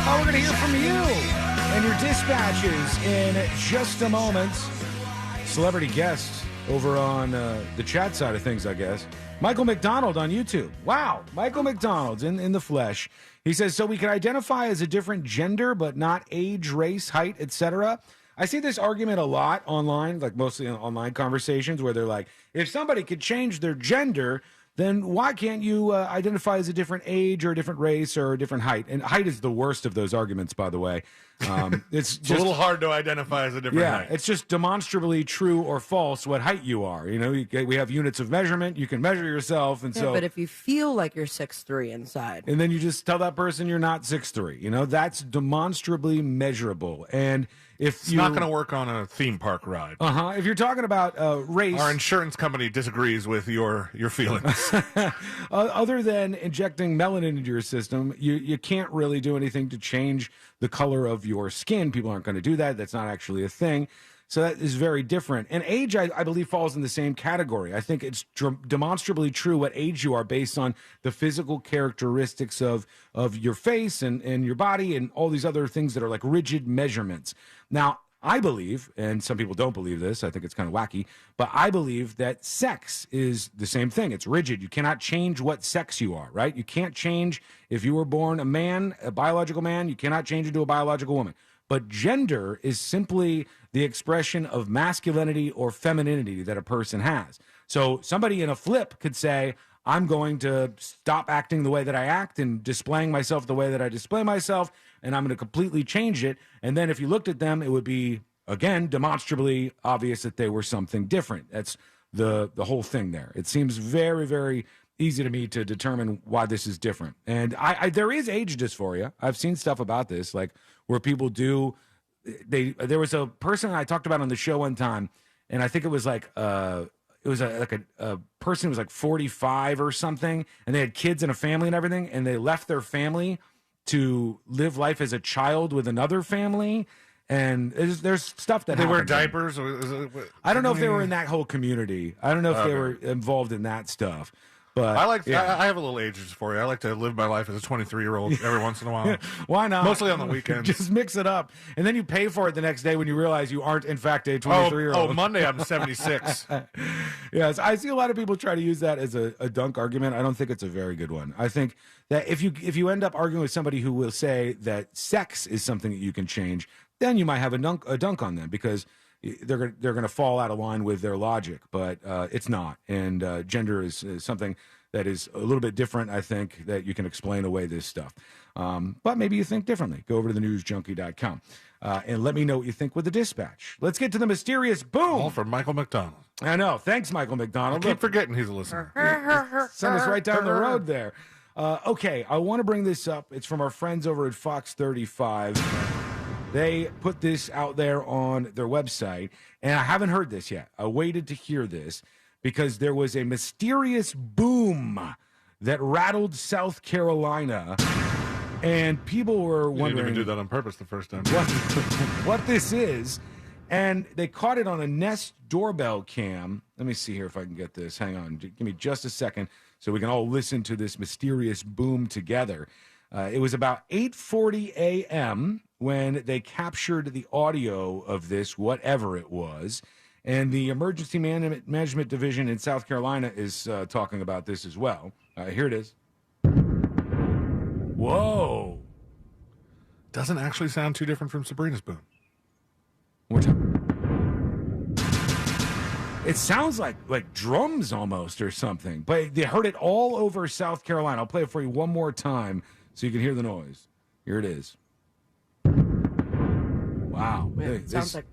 We're going to hear from you and your dispatches in just a moment. Celebrity guest over on the chat side of things, I guess. Michael McDonald on YouTube. Wow, Michael McDonald's in the flesh. He says, so we can identify as a different gender, but not age, race, height, etc. I see this argument a lot online, like mostly in online conversations, where they're like, if somebody could change their gender, then why can't you identify as a different age or a different race or a different height? And height is the worst of those arguments, by the way. It's just a little hard to identify as a different height. It's just demonstrably true or false what height you are. You know, we have units of measurement. You can measure yourself. And but if you feel like you're 6'3" inside. And then you just tell that person you're not 6'3". You know, that's demonstrably measurable. And it's not going to work on a theme park ride. If you're talking about race, our insurance company disagrees with your feelings. Other than injecting melanin into your system, you can't really do anything to change the color of your skin. People aren't going to do that. That's not actually a thing. So that is very different. And age, I believe, falls in the same category. I think it's demonstrably true what age you are based on the physical characteristics of your face and your body and all these other things that are like rigid measurements. Now, I believe, and some people don't believe this, I think it's kind of wacky, but I believe that sex is the same thing. It's rigid. You cannot change what sex you are, right? You can't change if you were born a man, a biological man, you cannot change into a biological woman. But gender is simply the expression of masculinity or femininity that a person has. So somebody in a flip could say, I'm going to stop acting the way that I act and displaying myself the way that I display myself, and I'm going to completely change it. And then if you looked at them, it would be, again, demonstrably obvious that they were something different. That's the whole thing there. It seems very, very easy to me to determine why this is different. And there is age dysphoria. I've seen stuff about this, like where people do, there was a person I talked about on the show one time, and I think it was like, it was a person who was like 45 or something, and they had kids and a family and everything, and they left their family to live life as a child with another family. And there's stuff that they wear happens. diapers. I don't know if they were in that whole community. I don't know if they were involved in that stuff. But I have a little age for you. I like to live my life as a 23-year-old every once in a while. Why not? Mostly on the weekends. Just mix it up. And then you pay for it the next day when you realize you aren't, in fact, a 23-year-old. Oh, Monday I'm 76. Yes, I see a lot of people try to use that as a dunk argument. I don't think it's a very good one. I think that if you end up arguing with somebody who will say that sex is something that you can change, then you might have a dunk on them because they're going to fall out of line with their logic, but it's not. And gender is something that is a little bit different, I think, that you can explain away this stuff. But maybe you think differently. Go over to thenewsjunkie.com and let me know what you think with the dispatch. Let's get to the mysterious boom. All from Michael McDonald. I know. Thanks, Michael McDonald. I keep forgetting he's a listener. Send us right down the road there. Okay, I want to bring this up. It's from our friends over at Fox 35. They put this out there on their website, and I haven't heard this yet. I waited to hear this because there was a mysterious boom that rattled South Carolina, and people were wondering... You didn't even do that on purpose the first time. What this is, And they caught it on a Nest doorbell cam. Let me see here if I can get this. Hang on. Give me just a second so we can all listen to this mysterious boom together. It was about 8:40 a.m. when they captured the audio of this, whatever it was. And the Emergency Management Division in South Carolina is talking about this as well. Here it is. Whoa. Doesn't actually sound too different from Sabrina's boom. One time. It sounds like drums almost or something, but they heard it all over South Carolina. I'll play it for you one more time so you can hear the noise. Here it is. Wow. It sounds like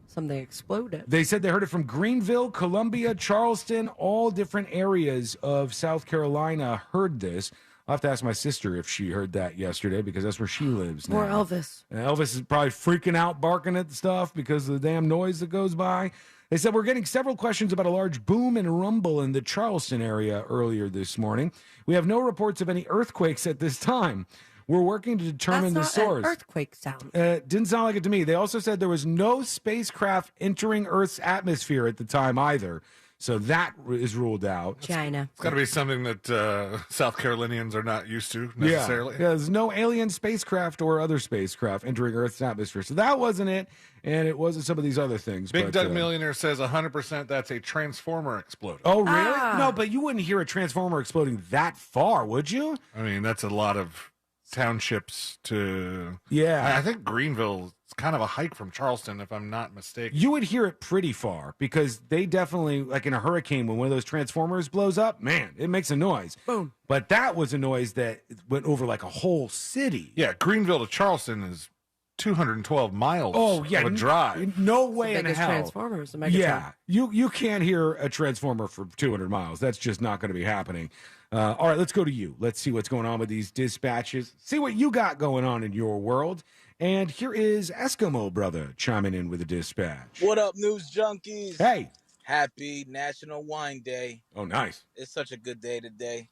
something exploded. They said they heard it from Greenville, Columbia, Charleston, all different areas of South Carolina heard this. I'll have to ask my sister if she heard that yesterday because that's where she lives now. Or Elvis. And Elvis is probably freaking out, barking at stuff because of the damn noise that goes by. They said we're getting several questions about a large boom and rumble in the Charleston area earlier this morning. We have no reports of any earthquakes at this time. We're working to determine the source. An earthquake sound. Didn't sound like it to me. They also said there was no spacecraft entering Earth's atmosphere at the time either. So that is ruled out. China. It's got to be something that South Carolinians are not used to necessarily. Yeah, there's no alien spacecraft or other spacecraft entering Earth's atmosphere. So that wasn't it, and it wasn't some of these other things. Big Doug Millionaire says 100% that's a transformer exploding. Oh, really? No, but you wouldn't hear a transformer exploding that far, would you? I mean, that's a lot of townships to... Yeah. I think Greenville is kind of a hike from Charleston, if I'm not mistaken. You would hear it pretty far because they definitely, like in a hurricane, when one of those transformers blows up, man, it makes a noise. Boom. But that was a noise that went over like a whole city. Yeah, Greenville to Charleston is 212 miles of a drive. No way in hell. Transformers, the Megatron. Yeah, you can't hear a transformer for 200 miles. That's just not going to be happening. All right, let's go to you. Let's see what's going on with these dispatches. See what you got going on in your world. And here is Eskimo Brother chiming in with a dispatch. What up, news junkies? Hey. Happy National Wine Day. Oh, nice. It's such a good day today.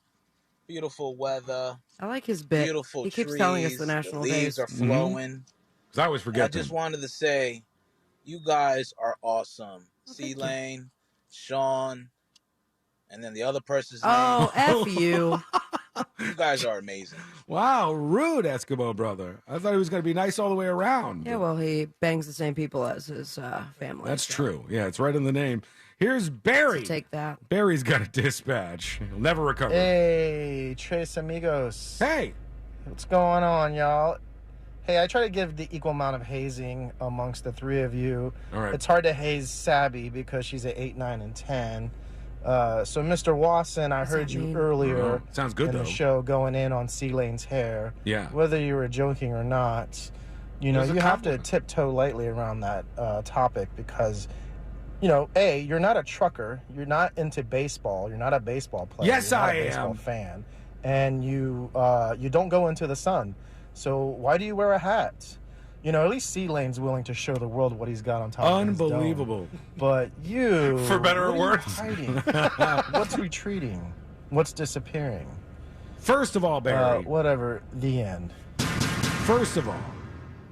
Beautiful weather. I like his bit. Beautiful he trees. keeps telling us the national leaves days. are flowing. Because I always forget I just wanted to say, you guys are awesome. C-Lane, Sean, and then the other person's name. Oh, F you. You guys are amazing. Wow, rude, Eskimo Brother. I thought he was going to be nice all the way around. Yeah, well, he bangs the same people as his family. That's true. Yeah, it's right in the name. Here's Barry. So take that. Barry's got a dispatch. He'll never recover. Hey, Tres Amigos. Hey. What's going on, y'all? Hey, I try to give the equal amount of hazing amongst the three of you. All right. It's hard to haze Sabby because she's at 8, 9, and 10. So, Mr. Watson, I heard you earlier Sounds good, in though. the show going in on C-Lane's hair. Yeah. Whether you were joking or not, you know, you have to tiptoe lightly around that topic because, you know, A, you're not a trucker. You're not into baseball. You're not a baseball player. Yes, you're not I a baseball am. fan. And you don't go into the sun. So why do you wear a hat? You know, at least C-Lane's willing to show the world what he's got on top of his dome. Unbelievable. But you... For better or what are you worse. hiding? What's retreating? What's disappearing? First of all, Barry. Whatever. The end. First of all,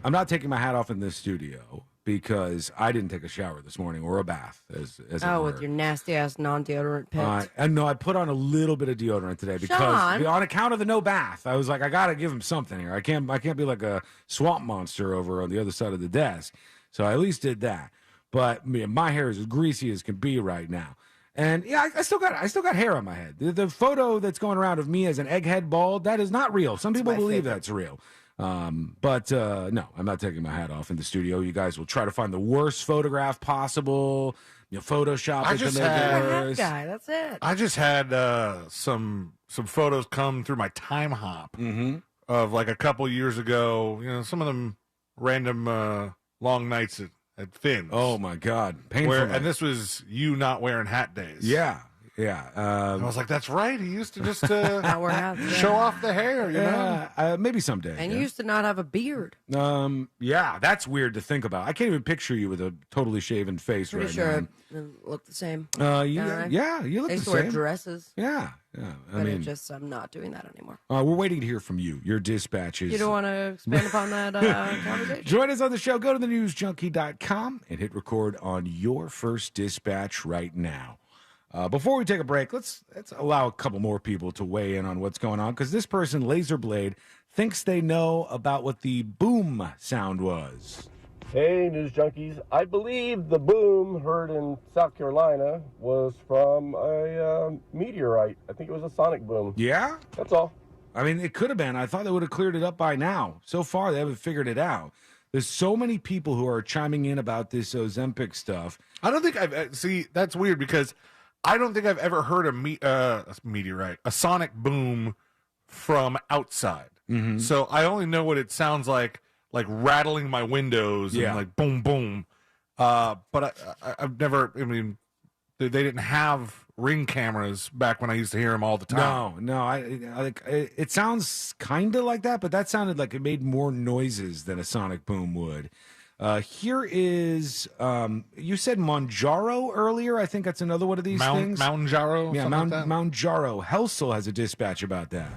I'm not taking my hat off in this studio because I didn't take a shower this morning or a bath, as it were. with your nasty ass non-deodorant pit. And no, I put on a little bit of deodorant today because Sean. on account of the no bath, I was like, I gotta give him something here. I can't be like a swamp monster over on the other side of the desk. So I at least did that. But my hair is as greasy as can be right now. And yeah, I still got hair on my head. The photo that's going around of me as an egghead bald, that is not real. Some people believe that's real. But no, I'm not taking my hat off in the studio. You guys will try to find the worst photograph possible. Photoshop it to make it worse. Guy, that's it. I just had some photos come through my time hop of like a couple years ago. You know, some of them random long nights at Finn's. Oh my God, painful. And this was you not wearing hat days. Yeah. Yeah. I was like, that's right. He used to just Now we're out there. show off the hair, you know? Maybe someday. And you used to not have a beard. Yeah, that's weird to think about. I can't even picture you with a totally shaven face Pretty right sure now. it looked the same. Yeah, you you look I the used to wear same. dresses. Yeah. But I'm not doing that anymore. We're waiting to hear from you. Your dispatches. You don't want to expand upon that conversation? Join us on the show. Go to thenewsjunkie.com and hit record on your first dispatch right now. Before we take a break, let's allow a couple more people to weigh in on what's going on, because this person, Laserblade, thinks they know about what the boom sound was. Hey, News Junkies. I believe the boom heard in South Carolina was from a meteorite. I think it was a sonic boom. Yeah? That's all. I mean, it could have been. I thought they would have cleared it up by now. So far, they haven't figured it out. There's so many people who are chiming in about this Ozempic stuff. I don't think see, that's weird, because I don't think I've ever heard a meteorite, a sonic boom from outside. Mm-hmm. So I only know what it sounds like rattling my windows and like boom, boom. But I've never, I mean, they didn't have Ring cameras back when I used to hear them all the time. No, it sounds kind of like that, but that sounded like it made more noises than a sonic boom would. Here is, you said Monjaro earlier. I think that's another one of these things. Mount Jaro? Yeah, Mount Jaro. Helsel has a dispatch about that.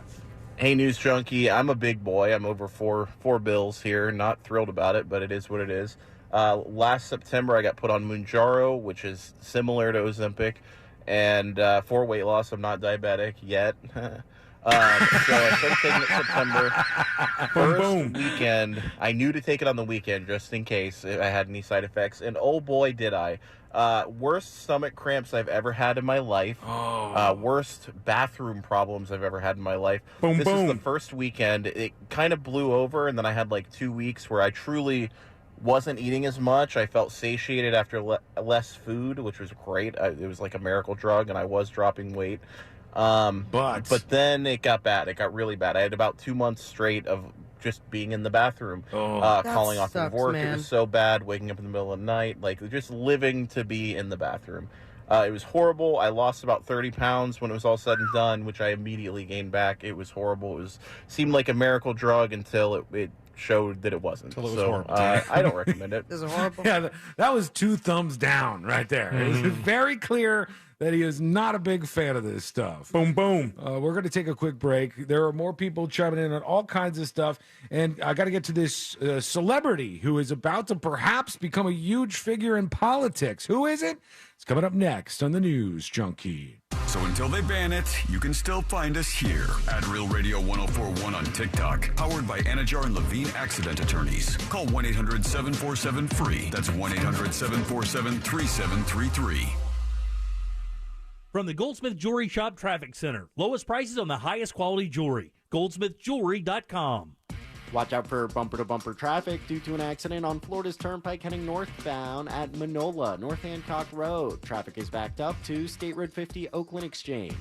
Hey, News Junkie. I'm a big boy. I'm over four bills here. Not thrilled about it, but it is what it is. Last September, I got put on Mounjaro, which is similar to Ozempic, and for weight loss. I'm not diabetic yet. So I started taking it September. First weekend, I knew to take it on the weekend just in case I had any side effects, and oh boy, did I. Worst stomach cramps I've ever had in my life. Worst bathroom problems I've ever had in my life. This is the first weekend. It kind of blew over, and then I had like 2 weeks where I truly wasn't eating as much. I felt satiated after less food, which was great. It was like a miracle drug, and I was dropping weight. But then it got bad. It got really bad. I had about 2 months straight of just being in the bathroom, calling off of work. Man. It was so bad, waking up in the middle of the night, like just living to be in the bathroom. It was horrible. I lost about 30 pounds when it was all said and done, which I immediately gained back. It was horrible. It seemed like a miracle drug until it showed that it wasn't. Until it was horrible. I don't recommend it. Is it horrible? Yeah, that was 2 thumbs down right there. Mm-hmm. It's very clear that he is not a big fan of this stuff. Boom, boom. We're going to take a quick break. There are more people chiming in on all kinds of stuff. And I got to get to this celebrity who is about to perhaps become a huge figure in politics. Who is it? It's coming up next on the News Junkie. So until they ban it, you can still find us here at Real Radio 104.1 on TikTok, powered by Anajar and Levine Accident Attorneys. Call 1-800-747-FREE. That's 1-800-747-3733. From the Goldsmith Jewelry Shop Traffic Center. Lowest prices on the highest quality jewelry. GoldsmithJewelry.com. Watch out for bumper-to-bumper traffic due to an accident on Florida's Turnpike heading northbound at Manola, North Hancock Road. Traffic is backed up to State Road 50 Oakland Exchange.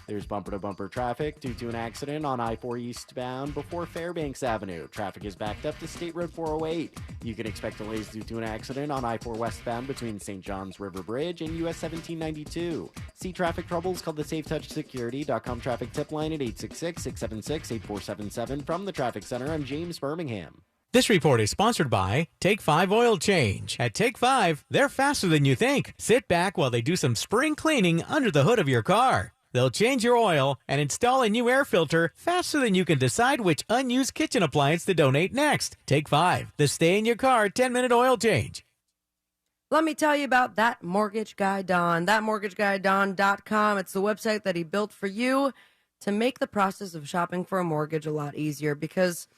There's bumper-to-bumper traffic due to an accident on I-4 eastbound before Fairbanks Avenue. Traffic is backed up to State Road 408. You can expect delays due to an accident on I-4 westbound between St. John's River Bridge and US 1792. See traffic troubles, call the SafeTouchSecurity.com traffic tip line at 866-676-8477. From the Traffic Center, I'm James Birmingham. This report is sponsored by Take 5 Oil Change. At Take 5, they're faster than you think. Sit back while they do some spring cleaning under the hood of your car. They'll change your oil and install a new air filter faster than you can decide which unused kitchen appliance to donate next. Take 5, the stay-in-your-car 10-minute oil change. Let me tell you about That Mortgage Guy Don. ThatMortgageGuyDon.com. It's the website that he built for you to make the process of shopping for a mortgage a lot easier, because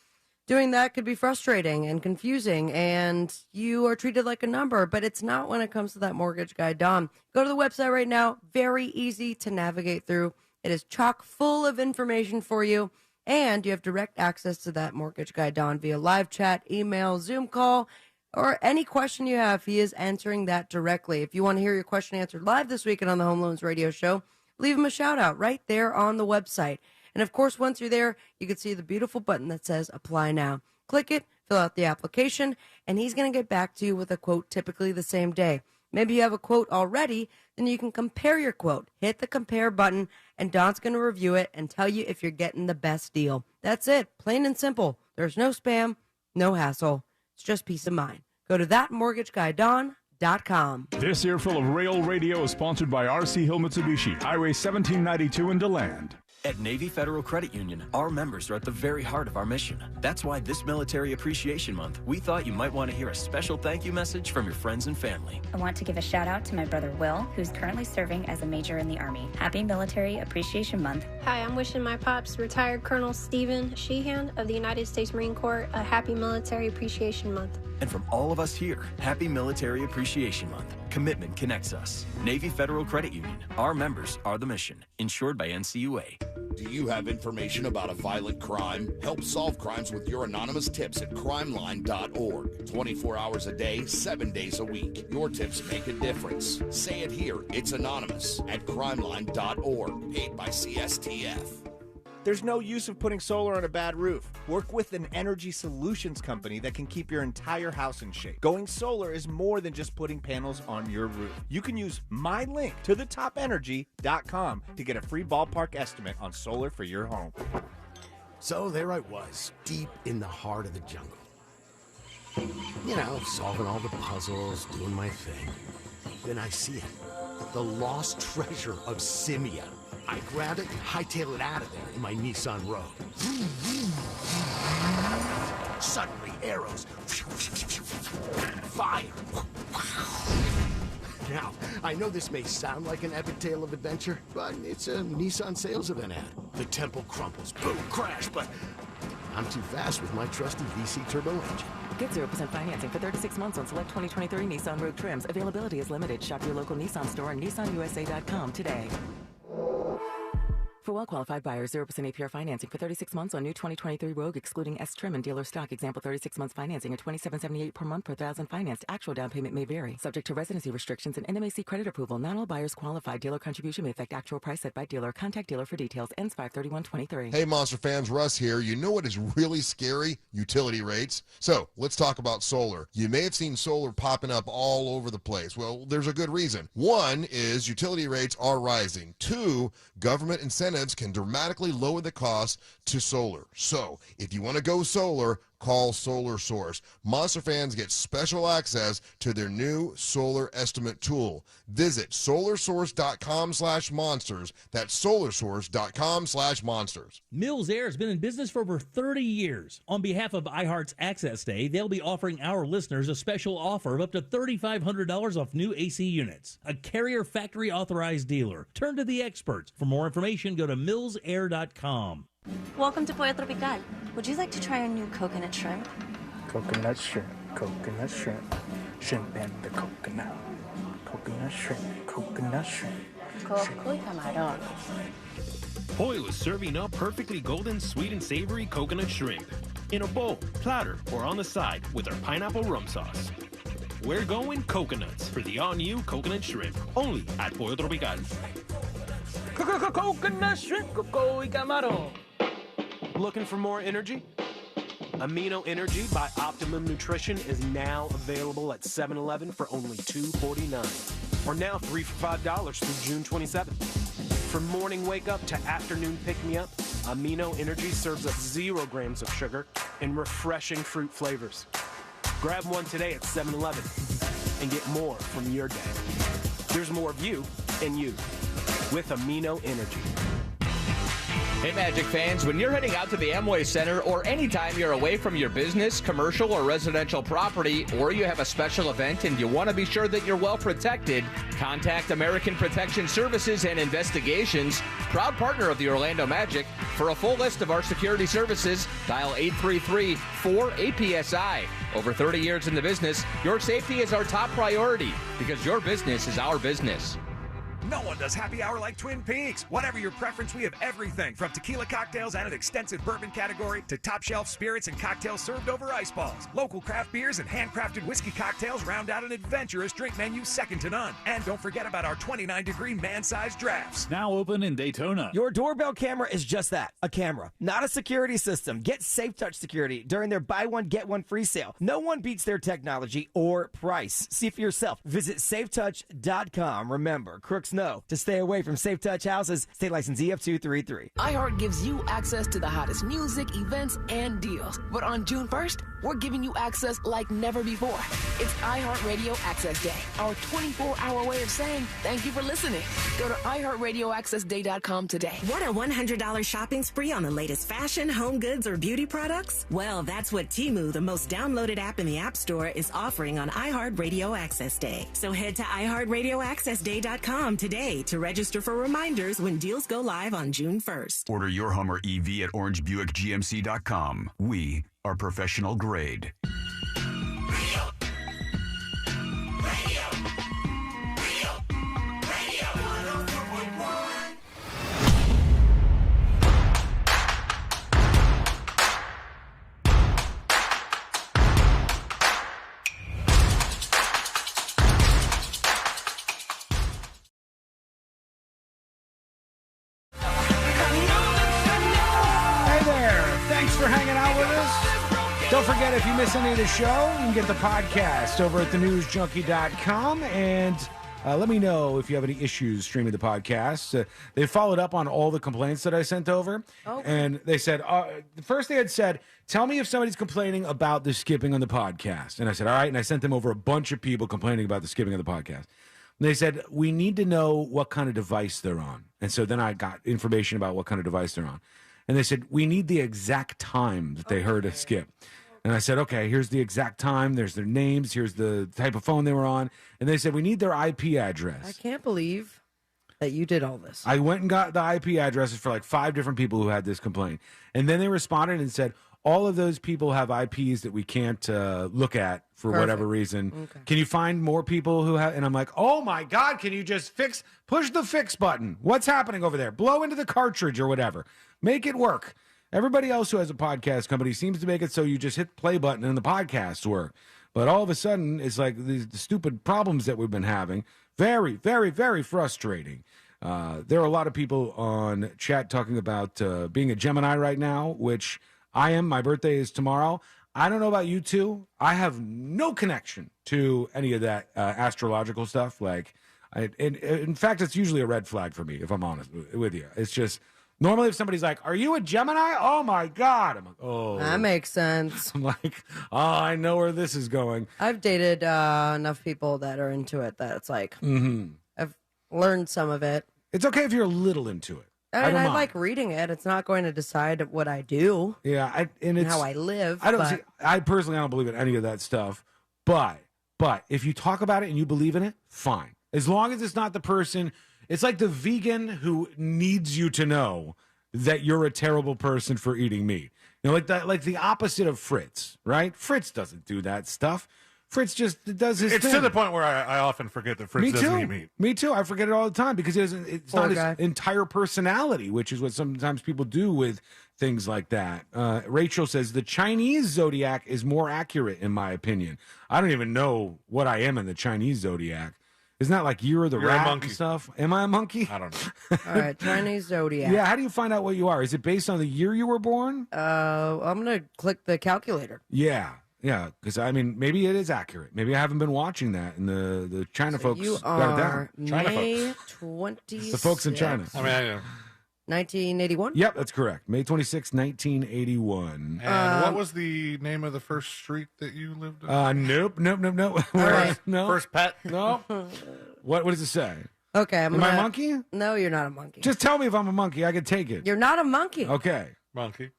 doing that could be frustrating and confusing, and you are treated like a number, but it's not when it comes to That Mortgage Guy Don. Go to the website right now. Very easy to navigate through. It is chock full of information for you, and you have direct access to That Mortgage Guy Don via live chat, email, Zoom call, or any question you have. He is answering that directly. If you want to hear your question answered live this weekend on the Home Loans Radio Show, leave him a shout out right there on the website. And of course, once you're there, you can see the beautiful button that says Apply Now. Click it, fill out the application, and he's going to get back to you with a quote typically the same day. Maybe you have a quote already Then you can compare your quote. Hit the compare button, and Don's going to review it and tell you if you're getting the best deal. That's it. Plain and simple. There's no spam, no hassle. It's just peace of mind. Go to thatmortgageguyDon.com. This earful of Rail Radio is sponsored by RC Hill Mitsubishi, Highway 1792 in DeLand. At Navy Federal Credit Union, our members are at the very heart of our mission. That's why this Military Appreciation Month, we thought you might want to hear a special thank you message from your friends and family. I want to give a shout out to my brother Will, who's currently serving as a major in the Army. Happy Military Appreciation Month. Hi, I'm wishing my pops, retired Colonel Stephen Sheehan of the United States Marine Corps, a happy Military Appreciation Month. And from all of us here, happy Military Appreciation Month. Commitment connects us. Navy Federal Credit Union. Our members are the mission. Insured by NCUA. Do you have information about a violent crime? Help solve crimes with your anonymous tips at crimeline.org. 24 hours a day, 7 days a week. Your tips make a difference. Say it here. It's anonymous at crimeline.org. Paid by CSTF. There's no use of putting solar on a bad roof. Work with an energy solutions company that can keep your entire house in shape. Going solar is more than just putting panels on your roof. You can use my link to thetopenergy.com to get a free ballpark estimate on solar for your home. So there I was, deep in the heart of the jungle. You know, solving all the puzzles, doing my thing. Then I see it. The lost treasure of Simia. I grab it and hightail it out of there in my Nissan Rogue. Suddenly, arrows. Fire. Now, I know this may sound like an epic tale of adventure, but it's a Nissan sales event ad. The temple crumbles, boom, crash, but I'm too fast with my trusty VC turbo engine. Get 0% financing for 36 months on select 2023 Nissan Rogue trims. Availability is limited. Shop your local Nissan store and nissanusa.com today. For well-qualified buyers, 0% APR financing for 36 months on new 2023 Rogue, excluding S trim and dealer stock. Example, 36 months financing at $27.78 per month per thousand financed. Actual down payment may vary. Subject to residency restrictions and NMAC credit approval. Not all buyers qualify. Dealer contribution may affect actual price set by dealer. Contact dealer for details. Ends 5/31/23. Hey, Monster fans, Russ here. You know what is really scary? Utility rates. So let's talk about solar. You may have seen solar popping up all over the place. Well, there's a good reason. One is utility rates are rising. Two, government incentives can dramatically lower the cost to solar. So if you want to go solar, call Solar Source. Monster fans get special access to their new solar estimate tool. Visit solarsource.com/monsters. That's solarsource.com/monsters. Mills Air has been in business for over 30 years. On behalf of iHeart's Access Day, they'll be offering our listeners a special offer of up to $3,500 off new AC units. A Carrier factory authorized dealer. Turn to the experts. For more information, go to millsair.com. Welcome to Pollo Tropical. Would you like to try our new coconut shrimp? Coconut shrimp, coconut shrimp, shrimp and the coconut. Coconut shrimp, coconut shrimp. Coco y camarón. Pollo is serving up perfectly golden, sweet and savory coconut shrimp in a bowl, platter, or on the side with our pineapple rum sauce. We're going coconuts for the all-new coconut shrimp, only at Pollo Tropical. Coconut shrimp, coco y camarón. Looking for more energy? Amino Energy by Optimum Nutrition is now available at 7-Eleven for only $2.49. Or now 3 for $5 through June 27th. From morning wake up to afternoon pick-me-up, Amino Energy serves up 0 grams of sugar and refreshing fruit flavors. Grab one today at 7-Eleven and get more from your day. There's more of you in you with Amino Energy. Hey, Magic fans, when you're heading out to the Amway Center or anytime you're away from your business, commercial, or residential property, or you have a special event and you want to be sure that you're well protected, contact American Protection Services and Investigations, proud partner of the Orlando Magic. For a full list of our security services, dial 833-4APSI. Over 30 years in the business, your safety is our top priority because your business is our business. No one does happy hour like Twin Peaks. Whatever your preference, we have everything from tequila cocktails and an extensive bourbon category to top shelf spirits and cocktails served over ice balls. Local craft beers and handcrafted whiskey cocktails round out an adventurous drink menu second to none. And don't forget about our 29-degree man-sized drafts. Now open in Daytona. Your doorbell camera is just that, a camera, not a security system. Get SafeTouch Security during their buy one, get one free sale. No one beats their technology or price. See for yourself. Visit safetouch.com. Remember, crooks know to stay away from SafeTouch houses. State license EF233. iHeart gives you access to the hottest music, events, and deals. But on June 1st, we're giving you access like never before. It's iHeart Radio Access Day, our 24-hour way of saying thank you for listening. Go to iHeartRadioAccessDay.com today. Want a $100 shopping spree on the latest fashion, home goods, or beauty products? Well, that's what Temu, the most downloaded app in the App Store, is offering on iHeart Radio Access Day. So head to iHeartRadioAccessDay.com today to register for reminders when deals go live on June 1st. Order your Hummer EV at orangebuickgmc.com. We are professional grade. For hanging out with us. Don't forget, if you miss any of the show, you can get the podcast over at thenewsjunkie.com. And let me know if you have any issues streaming the podcast. They followed up on all the complaints that I sent over. Okay. And they said, first they had said, tell me if somebody's complaining about the skipping on the podcast. And I said, all right. And I sent them over a bunch of people complaining about the skipping of the podcast. And they said, we need to know what kind of device they're on. And so then I got information about what kind of device they're on. And they said, we need the exact time that they heard us skip. And I said, okay, here's the exact time. There's their names. Here's the type of phone they were on. And they said, we need their IP address. I can't believe that you did all this. I went and got the IP addresses for like 5 different people who had this complaint. And then they responded and said, all of those people have IPs that we can't look at for whatever reason. Okay. Can you find more people who have? And I'm like, oh my God, can you just push the fix button? What's happening over there? Blow into the cartridge or whatever. Make it work. Everybody else who has a podcast company seems to make it so you just hit the play button and the podcasts work. But all of a sudden, it's like the stupid problems that we've been having. Very, very, very frustrating. There are a lot of people on chat talking about being a Gemini right now, which I am. My birthday is tomorrow. I don't know about you two. I have no connection to any of that astrological stuff. In fact, it's usually a red flag for me, if I'm honest with you. It's just... Normally, if somebody's like, are you a Gemini? Oh, my God. I'm like, oh. That makes sense. I'm like, oh, I know where this is going. I've dated enough people that are into it that it's like, I've learned some of it. It's okay if you're a little into it. I like reading it. It's not going to decide what I do. Yeah, and it's how I live. I personally don't believe in any of that stuff. But if you talk about it and you believe in it, fine. As long as it's not the person... It's like the vegan who needs you to know that you're a terrible person for eating meat. You know, like the opposite of Fritz, right? Fritz doesn't do that stuff. Fritz just does his thing. It's to the point where I often forget that Fritz doesn't eat meat. Me too. I forget it all the time because it's not his entire personality, which is what sometimes people do with things like that. Rachel says, the Chinese zodiac is more accurate, in my opinion. I don't even know what I am in the Chinese zodiac. Isn't that like you're rat monkey. And stuff? Am I a monkey? I don't know. All right, Chinese zodiac. Yeah, how do you find out what you are? Is it based on the year you were born? I'm going to click the calculator. Yeah, because, I mean, maybe it is accurate. Maybe I haven't been watching that, and the China folks got it down. May 26th. The folks in China. I mean, I know. 1981? Yep, that's correct. May 26, 1981. And what was the name of the first street that you lived in? Nope. Right. No. First pet? No. What does it say? Okay. Am I a monkey? No, you're not a monkey. Just tell me if I'm a monkey. I can take it. You're not a monkey. Okay. Monkey.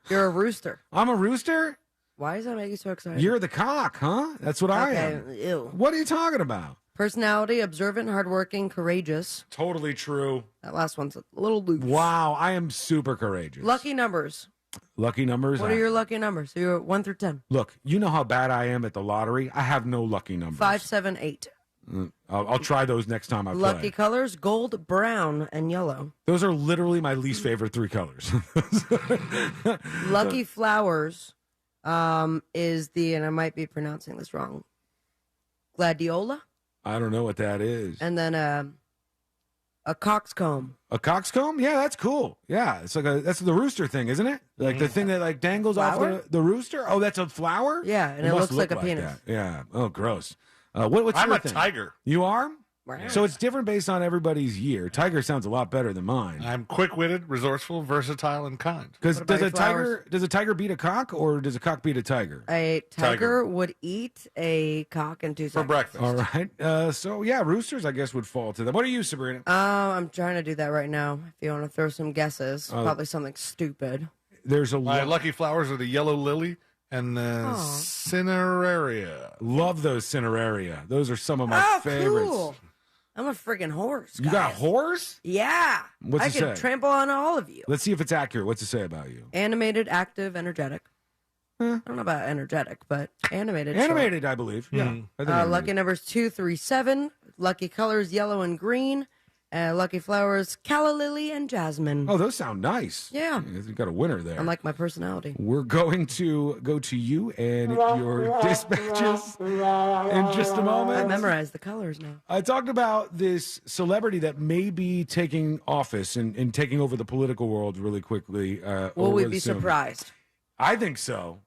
You're a rooster. I'm a rooster? Why does that make you so excited? You're the cock, huh? That's what I am. Ew. What are you talking about? Personality, observant, hardworking, courageous. Totally true. That last one's a little loose. Wow, I am super courageous. Lucky numbers. Lucky numbers? What are your lucky numbers? So you're 1 through 10. Look, you know how bad I am at the lottery? I have no lucky numbers. 5, 7, 8. I'll try those next time I play. Lucky colors, gold, brown, and yellow. Those are literally my least favorite 3 colors. Lucky flowers is the, and I might be pronouncing this wrong, gladiola. I don't know what that is. And then a coxcomb. A coxcomb? Yeah, that's cool. Yeah, it's like that's the rooster thing, isn't it? Like the thing that like dangles Flower? off the rooster. Oh, that's a flower. Yeah, and it must looks like look a penis. that. Yeah. Oh, gross. What's I'm your a thing? tiger. You are? Wow. So it's different based on everybody's year. Tiger sounds a lot better than mine. I'm quick-witted, resourceful, versatile, and kind. Because What about does your a tiger beat a cock, or does a cock beat a tiger? A tiger would eat a cock in 2 seconds. For breakfast. All right. So yeah, roosters I guess would fall to them. What are you, Sabrina? I'm trying to do that right now. If you want to throw some guesses, probably something stupid. There's a My lucky flowers are the yellow lily and the cineraria. Love those cineraria. Those are some of my favorites. Cool. I'm a friggin' horse. You got a horse? Yeah. What's I it can say? trample on all of you. Let's see if it's accurate. What's it say about you? Animated, active, energetic. I don't know about energetic, but animated. Animated, I believe. Yeah. I think animated. Lucky numbers 2, 3, 7. Lucky colors yellow and green. Lucky flowers calla lily and jasmine. Oh, those sound nice. Yeah. You got a winner there. Unlike my personality. We're going to go to you and your dispatches in just a moment. I memorized the colors now. I talked about this celebrity that may be taking office and taking over the political world really quickly. Will we really be soon. surprised? I think so.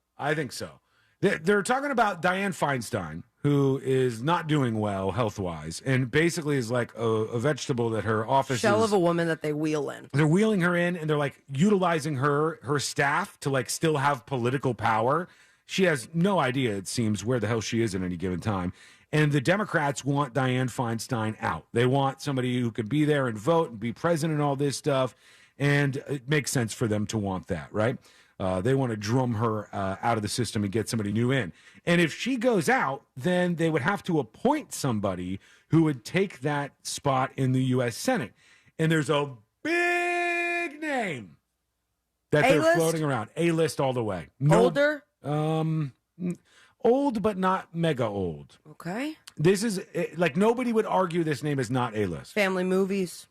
They're talking about Dianne Feinstein, who is not doing well health-wise, and basically is like a vegetable that her office Shell is. of a woman that they wheel in. They're wheeling her in, and they're like utilizing her staff to like still have political power. She has no idea, it seems, where the hell she is at any given time. And the Democrats want Dianne Feinstein out. They want somebody who could be there and vote and be president and all this stuff. And it makes sense for them to want that, right? They want to drum her out of the system and get somebody new in. And if she goes out, then they would have to appoint somebody who would take that spot in the U.S. Senate. And there's a big name that they're A-list? floating around. A-list all the way. Older? Old, but not mega old. Okay. This is, like, nobody would argue this name is not A-list. Family movies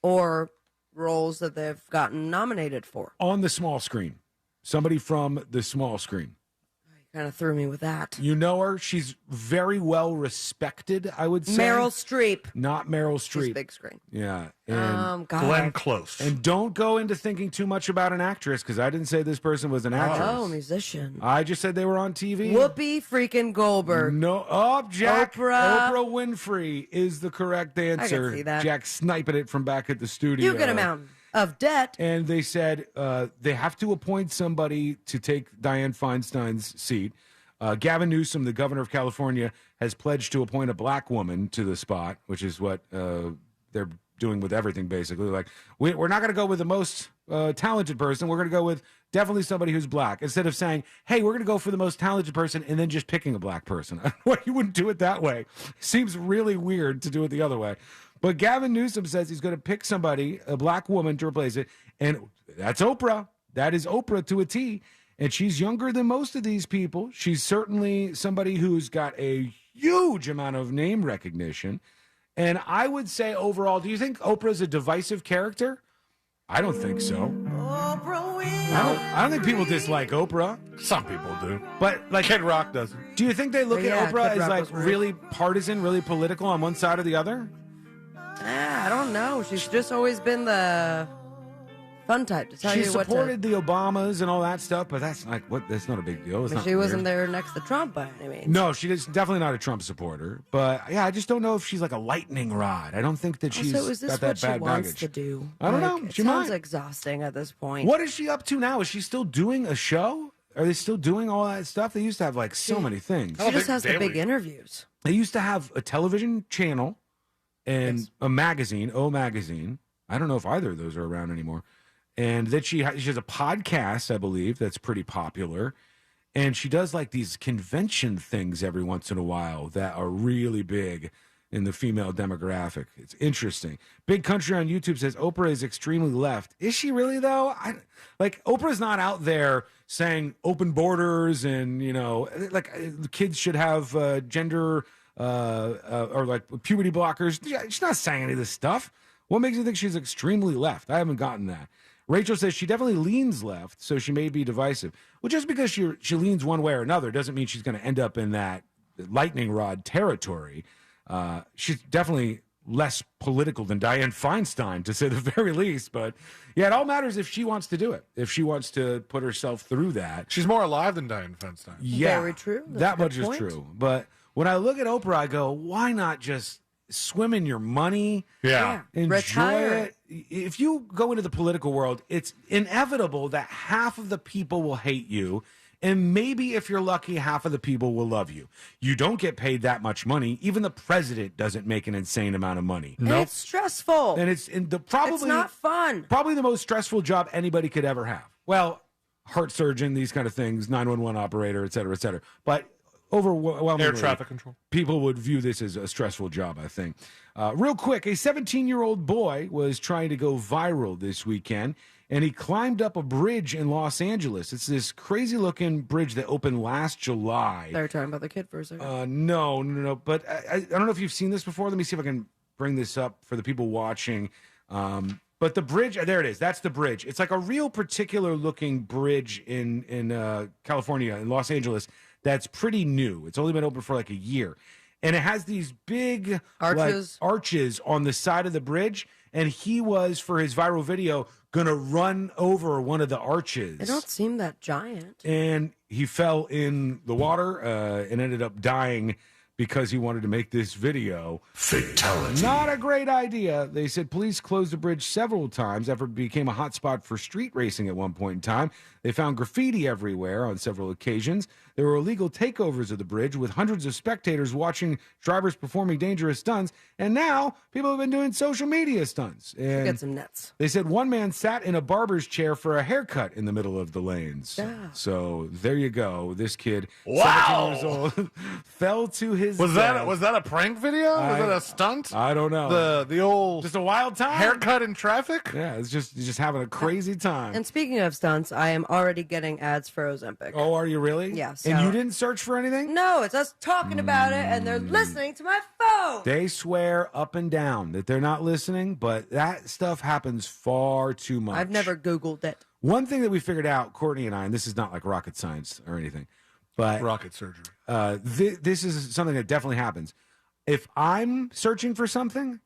or roles that they've gotten nominated for. On the small screen. Somebody from the small screen. Kind of threw me with that. You know her. She's very well respected, I would say. Meryl Streep. Not Meryl Streep. She's big screen. Yeah. And God. Glenn Close. And don't go into thinking too much about an actress, because I didn't say this person was an actress. Oh, musician. I just said they were on TV. Whoopi freaking Goldberg. No. Oh, Jack. Oprah. Winfrey is the correct answer. I can see that. Jack sniping it from back at the studio. You get a mountain of debt. And they said they have to appoint somebody to take Dianne Feinstein's seat. Gavin Newsom, the governor of California, has pledged to appoint a black woman to the spot, which is what they're doing with everything, basically. Like, we're not going to go with the most talented person. We're going to go with definitely somebody who's black, instead of saying, hey, we're going to go for the most talented person and then just picking a black person. I don't know why you wouldn't do it that way. Seems really weird to do it the other way. But Gavin Newsom says he's going to pick somebody, a black woman, to replace it. And that's Oprah. That is Oprah to a T. And she's younger than most of these people. She's certainly somebody who's got a huge amount of name recognition. And I would say overall, do you think Oprah's a divisive character? I don't think so. I don't think people dislike Oprah. Some people do. But like Kid Rock doesn't. Do you think they look at Oprah Kid as Rock like was rude. really partisan, really political on one side or the other? I don't know. She's just always been the fun type to tell She you what to... supported the Obamas and all that stuff, but that's like that's not a big deal. It's not She wasn't weird. there next to Trump by any means. No, she's definitely not a Trump supporter. But yeah, I just don't know if she's like a lightning rod. I don't think that she's Also, is this got that what she bad wants baggage. to do? I don't Like, know. It She sounds might. exhausting at this point. What is she up to now? Is she still doing a show? Are they still doing all that stuff? They used to have like so many things. She just has the big interviews. They used to have a television channel and a magazine, O Magazine. I don't know if either of those are around anymore. And then she has a podcast, I believe, that's pretty popular. And she does like these convention things every once in a while that are really big in the female demographic. It's interesting. Big Country on YouTube says Oprah is extremely left. Is she really, though? Oprah's not out there saying open borders and, like kids should have gender or like puberty blockers. She's not saying any of this stuff. What makes you think she's extremely left? I haven't gotten that. Rachel says she definitely leans left, so she may be divisive. Well, just because she leans one way or another doesn't mean she's going to end up in that lightning rod territory. She's definitely less political than Dianne Feinstein, to say the very least. But yeah, it all matters if she wants to do it, if she wants to put herself through that. She's more alive than Dianne Feinstein. Yeah, very true. That much is true. But when I look at Oprah, I go, why not just swim in your money? Yeah. Enjoy Retire. it. If you go into the political world, it's inevitable that half of the people will hate you. And maybe if you're lucky, half of the people will love you. You don't get paid that much money. Even the president doesn't make an insane amount of money. And it's stressful. And it's probably it's not fun. Probably the most stressful job anybody could ever have. Well, heart surgeon, these kind of things, 911 operator, et cetera, et cetera. But overwhelmingly, air traffic control. People would view this as a stressful job, I think. Real quick, a 17-year-old boy was trying to go viral this weekend, and he climbed up a bridge in Los Angeles. It's this crazy-looking bridge that opened last July. They were talking about the kid for a second. No. But I don't know if you've seen this before. Let me see if I can bring this up for the people watching. But the bridge, there it is. That's the bridge. It's like a real particular-looking bridge in California, in Los Angeles, that's pretty new. It's only been open for like a year. And it has these big arches on the side of the bridge. And he was, for his viral video, going to run over one of the arches. They don't seem that giant. And he fell in the water and ended up dying because he wanted to make this video. Fatality. Not a great idea. They said police closed the bridge several times after it became a hotspot for street racing at one point in time. They found graffiti everywhere on several occasions. There were illegal takeovers of the bridge with hundreds of spectators watching drivers performing dangerous stunts. And now people have been doing social media stunts. And get some nets. They said one man sat in a barber's chair for a haircut in the middle of the lanes. Yeah. So there you go. This kid, Wow. 17 years old, fell to his Was death. that a prank video? Was that a stunt? I don't know. The old just a wild time haircut in traffic. Yeah, it's just having a crazy time. And speaking of stunts, I am already getting ads for Ozempic. Oh, are you really? Yes. And you didn't search for anything? No, it's us talking about it, and they're listening to my phone. They swear up and down that they're not listening, but that stuff happens far too much. I've never Googled it. One thing that we figured out, Courtney and I, and this is not like rocket science or anything, but rocket surgery. This is something that definitely happens. If I'm searching for something,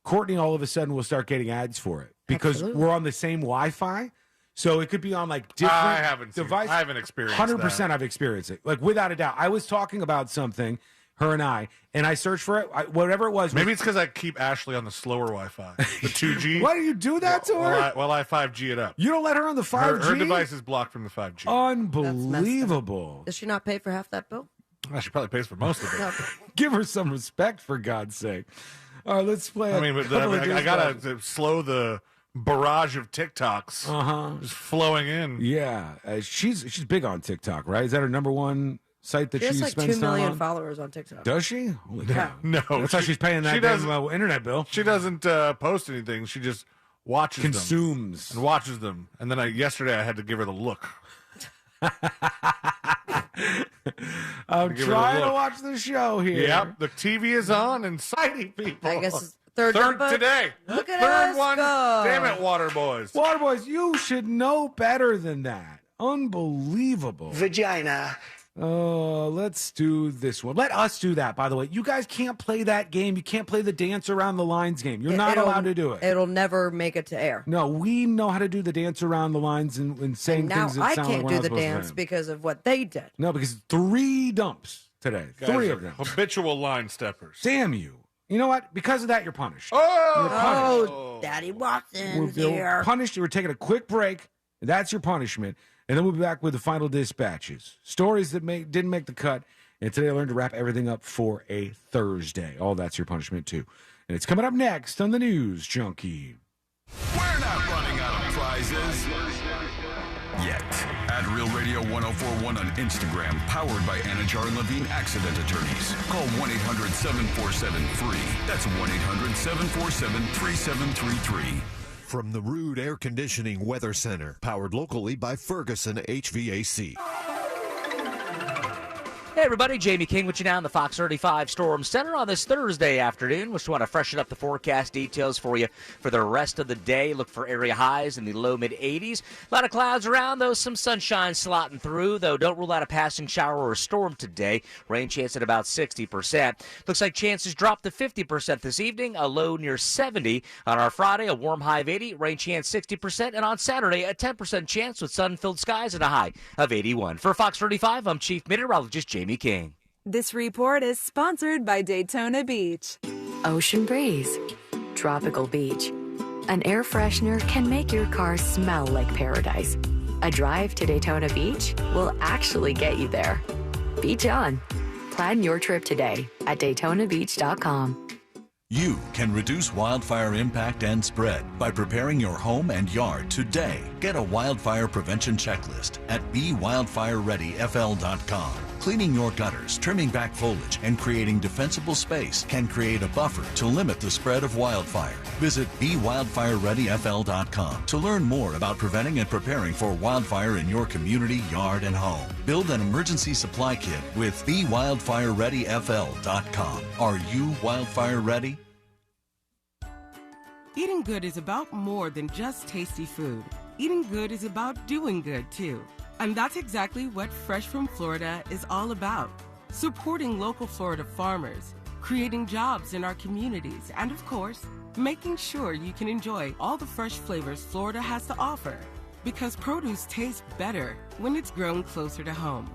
Courtney all of a sudden will start getting ads for it because Absolutely. we're on the same Wi-Fi. So it could be on like different devices. I haven't experienced 100% that. I've experienced it. Like without a doubt. I was talking about something, her and I searched for it. Whatever it was. Maybe it's because I keep Ashley on the slower Wi-Fi, the 2G. Why do you do that to her? Well, I 5G it up. You don't let her on the 5G? Her device is blocked from the 5G. Unbelievable. Does she not pay for half that bill? Well, she probably pays for most of it. Give her some respect, for God's sake. All right, let's play. I gotta slow the barrage of TikToks just flowing in. Yeah, she's big on TikTok, right? Is that her number one site that She has like spends 2 time million on? followers on TikTok. Does she? Holy cow. No, That's how she's paying that damn internet bill. She doesn't post anything. She just watches Consumes. them. And watches them. And then yesterday I had to give her the look. I'm trying to watch the show here. Yep, the TV is on and citing people. I guess it's third today. Look at third us one. go. Damn it, Water Boys. Water Boys, you should know better than that. Unbelievable. Vagina. Let's do this one. Let us do that, by the way. You guys can't play that game. You can't play the dance around the lines game. You're not allowed to do it. It'll never make it to air. No, we know how to do the dance around the lines and saying Now things that I sound can't like we're do not the supposed to dance say. because of what they did. No, because 3 dumps today. Guys 3 are of them. habitual line steppers. Damn you. You know what? Because of that, you're punished. Oh, Daddy Watson's You're here. punished. We're taking a quick break. That's your punishment. And then we'll be back with the final dispatches. Stories that didn't make the cut. And today I learned to wrap everything up for a Thursday. All that's your punishment, too. And it's coming up next on the News Junkie. We're not running out of prizes yet. At Real Radio 1041 on Instagram, powered by Anajar and Levine Accident Attorneys. Call 1-800-747-FREE. That's 1-800-747-3733. From the Rude Air Conditioning Weather Center, powered locally by Ferguson HVAC. Hey everybody, Jamie King with you now in the Fox 35 Storm Center on this Thursday afternoon. Just want to freshen up the forecast details for you for the rest of the day. Look for area highs in the low mid 80s. A lot of clouds around, though some sunshine slotting through, though don't rule out a passing shower or a storm today. Rain chance at about 60%. Looks like chances drop to 50% this evening, a low near 70. On our Friday, a warm high of 80, rain chance 60%, and on Saturday, a 10% chance with sun-filled skies and a high of 81. For Fox 35, I'm Chief Meteorologist Jamie King. This report is sponsored by Daytona Beach. Ocean breeze, tropical beach. An air freshener can make your car smell like paradise. A drive to Daytona Beach will actually get you there. Beach on. Plan your trip today at DaytonaBeach.com. You can reduce wildfire impact and spread by preparing your home and yard today. Get a wildfire prevention checklist at BeWildfireReadyFL.com. Cleaning your gutters, trimming back foliage, and creating defensible space can create a buffer to limit the spread of wildfire. Visit BeWildfireReadyFL.com to learn more about preventing and preparing for wildfire in your community, yard, and home. Build an emergency supply kit with BeWildfireReadyFL.com. Are you wildfire ready? Eating good is about more than just tasty food. Eating good is about doing good, too. And that's exactly what Fresh from Florida is all about. Supporting local Florida farmers, creating jobs in our communities, and of course, making sure you can enjoy all the fresh flavors Florida has to offer. Because produce tastes better when it's grown closer to home.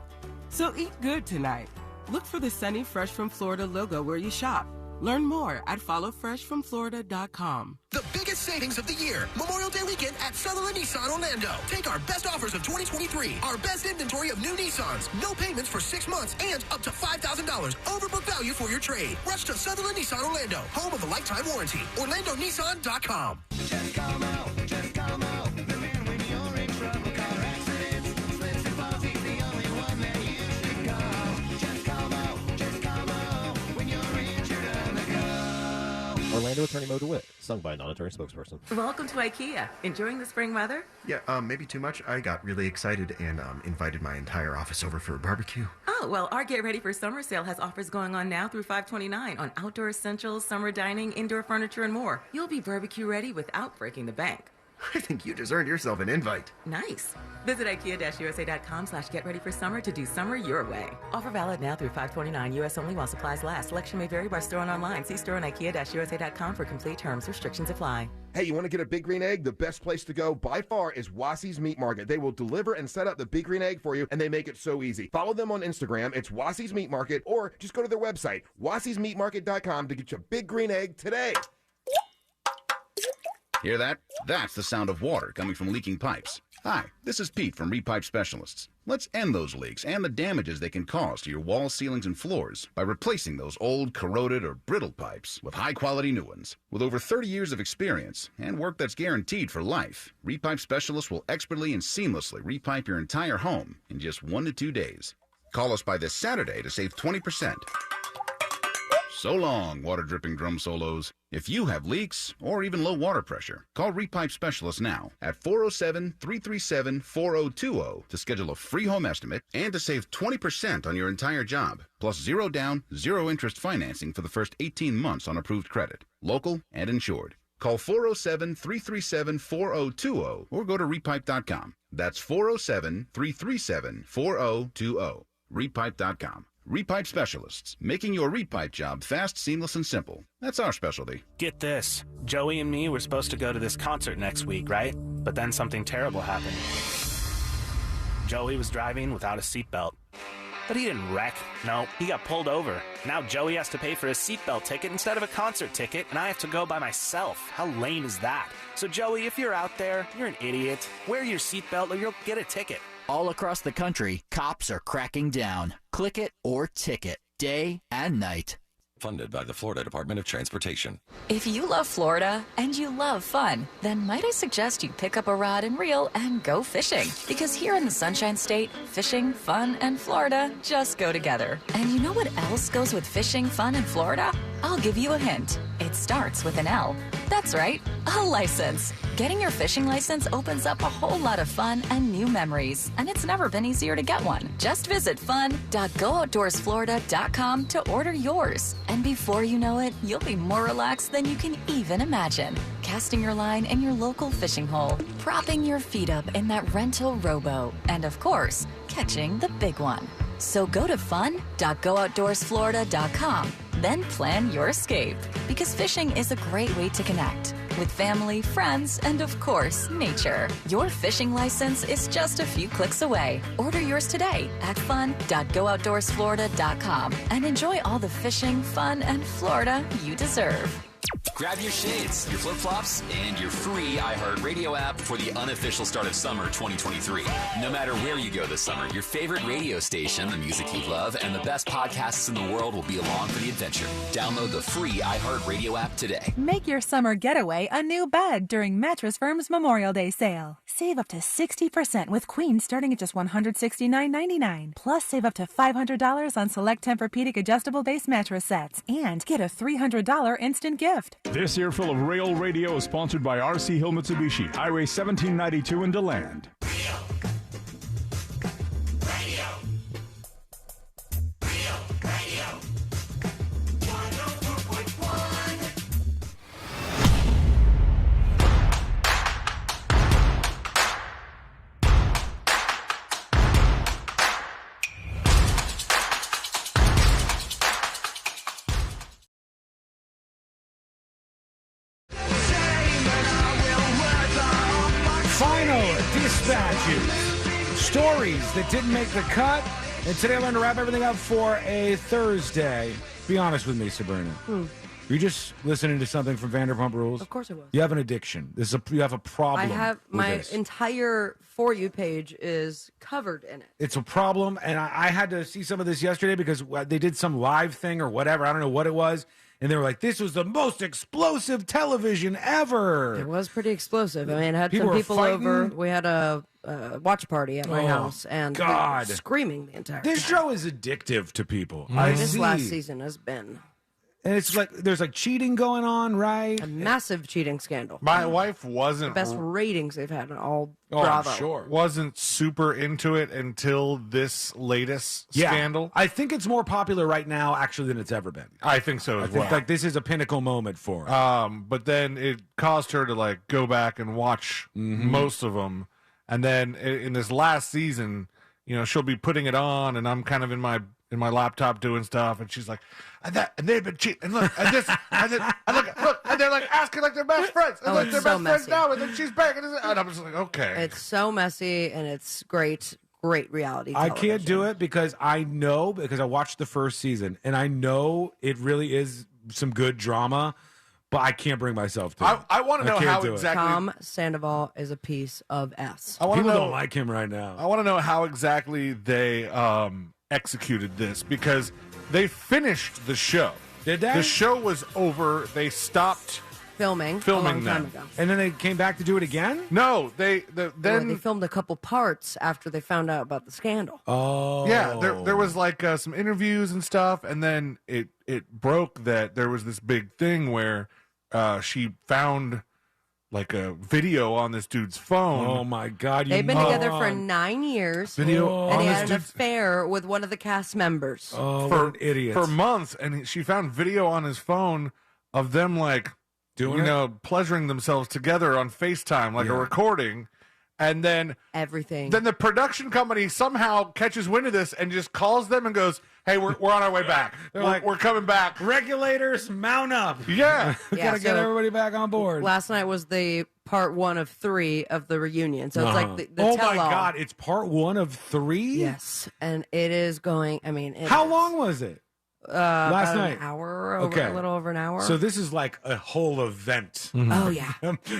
So eat good tonight. Look for the sunny Fresh from Florida logo where you shop. Learn more at followfreshfromflorida.com. The biggest savings of the year, Memorial Day weekend at Sutherland Nissan Orlando. Take our best offers of 2023, our best inventory of new Nissans, no payments for 6 months, and up to $5,000 overbook value for your trade. Rush to Sutherland Nissan Orlando, home of a lifetime warranty. OrlandoNissan.com. Just come out, just come out. The man when you're in trouble, car accidents, slips and falls, he's the only one that you should call. Just come out when you're injured on the go. Orlando Attorney Mo DeWitt, sung by a non-attorney spokesperson. Welcome to IKEA. Enjoying the spring weather? Yeah, maybe too much. I got really excited and invited my entire office over for a barbecue. Oh, well, our Get Ready for Summer sale has offers going on now through 5/29 on outdoor essentials, summer dining, indoor furniture, and more. You'll be barbecue ready without breaking the bank. I think you just earned yourself an invite. Nice. Visit IKEA-USA.com/getreadyforsummer to do summer your way. Offer valid now through 5/29, U.S. only while supplies last. Selection may vary by store and online. See store on IKEA-USA.com for complete terms. Restrictions apply. Hey, you want to get a Big Green Egg? The best place to go by far is Wassie's Meat Market. They will deliver and set up the Big Green Egg for you, and they make it so easy. Follow them on Instagram. It's Wassie's Meat Market, or just go to their website, wassiesmeatmarket.com, to get your Big Green Egg today. Hear that? That's the sound of water coming from leaking pipes. Hi, this is Pete from Repipe Specialists. Let's end those leaks and the damages they can cause to your walls, ceilings, and floors by replacing those old, corroded, or brittle pipes with high-quality new ones. With over 30 years of experience and work that's guaranteed for life, Repipe Specialists will expertly and seamlessly repipe your entire home in just 1 to 2 days. Call us by this Saturday to save 20%. So long, water-dripping drum solos. If you have leaks or even low water pressure, call Repipe Specialists now at 407-337-4020 to schedule a free home estimate and to save 20% on your entire job, plus zero down, zero interest financing for the first 18 months on approved credit, local and insured. Call 407-337-4020 or go to repipe.com. That's 407-337-4020. Repipe.com. Repipe Specialists, making your repipe job fast, seamless, and simple. That's our specialty. Get this. Joey and me were supposed to go to this concert next week, right? But then something terrible happened. Joey was driving without a seatbelt. But he didn't wreck. No, he got pulled over. Now Joey has to pay for his seatbelt ticket instead of a concert ticket, and I have to go by myself. How lame is that? So Joey, if you're out there, you're an idiot. Wear your seatbelt or you'll get a ticket. All across the country, cops are cracking down. Click it or ticket, day and night. Funded by the Florida Department of Transportation. If you love Florida and you love fun, then might I suggest you pick up a rod and reel and go fishing? Because here in the Sunshine State, fishing, fun, and Florida just go together. And you know what else goes with fishing, fun, and Florida? I'll give you a hint. A It starts with an L. That's right, a license. Getting your fishing license opens up a whole lot of fun and new memories, and it's never been easier to get one. Just visit fun.gooutdoorsflorida.com to order yours. And before you know it, you'll be more relaxed than you can even imagine. Casting your line in your local fishing hole, propping your feet up in that rental rowboat, and of course, catching the big one. So go to fun.gooutdoorsflorida.com, then plan your escape. Because fishing is a great way to connect with family, friends, and of course, nature. Your fishing license is just a few clicks away. Order yours today at fun.gooutdoorsflorida.com and enjoy all the fishing, fun, and Florida you deserve. Grab your shades, your flip-flops, and your free iHeartRadio app for the unofficial start of summer 2023. No matter where you go this summer, your favorite radio station, the music you love, and the best podcasts in the world will be along for the adventure. Download the free iHeartRadio app today. Make your summer getaway a new bed during Mattress Firm's Memorial Day sale. Save up to 60% with queens starting at just $169.99. Plus, save up to $500 on select Tempur-Pedic adjustable base mattress sets. And get a $300 instant gift. This earful of Rail Radio is sponsored by RC Hill Mitsubishi, Highway 1792 in DeLand. Stories that didn't make the cut. And today I learned to wrap everything up for a Thursday. Be honest with me, Sabrina. You're just listening to something from Vanderpump Rules? Of course I was. You have an addiction. You have a problem. I have my this. entire For You page is covered in it. It's a problem, and I had to see some of this yesterday because they did some live thing or whatever. I don't know what it was. And they were like, this was the most explosive television ever. It was pretty explosive. I mean, I had People some were people fighting. over. We had a watch party at my house, and we were God. screaming the entire This time. show is addictive to people. This last season has been. And it's like, there's like cheating going on, right? A massive cheating scandal. My wife wasn't The best ratings they've had in all Oh, I'm Bravo. sure. wasn't super into it until this latest scandal. I think it's more popular right now, actually, than it's ever been. I think so as I think well. like this is a pinnacle moment for her. But then it caused her to like go back and watch most of them, and then in this last season, you know, she'll be putting it on, and I'm kind of in my laptop doing stuff, and she's like, and they've been cheating, and look, and this, and then, and look, and they're like asking like they're best friends, and Oh, like it's they're so best friends messy. now, and then she's back, and I'm just like, okay. It's so messy, and it's great reality I television. can't do it because I watched the first season, and I know it really is some good drama, but I can't bring myself to it. I want to know can't how do it. exactly. Tom Sandoval is a piece of S. I want to People know. don't like him right now. I want to know how exactly they executed this, because they finished the show. Did they? The show was over. They stopped filming a long time them. ago. And then they came back to do it again? No, They then filmed a couple parts after they found out about the scandal. Oh. yeah, there was like some interviews and stuff, and then it broke that there was this big thing where she found like a video on this dude's phone. Oh my God! They've been together for 9 years, Video and he on had this an dude's- affair with one of the cast members. Oh, for what an idiot. for months, and she found video on his phone of them like Doing you it? know, pleasuring themselves together on FaceTime, like a recording. And then everything. Then the production company somehow catches wind of this and just calls them and goes, "Hey, we're on our way back. We're coming back. Regulators, mount up." Yeah, we gotta get everybody back on board. Last night was the part 1 of 3 of the reunion, so it's like the oh my tell-all. God! It's part 1 of 3. Yes, and it is going. I mean, How long was it? Last about night, an hour, a little over an hour. So this is like a whole event. Oh yeah,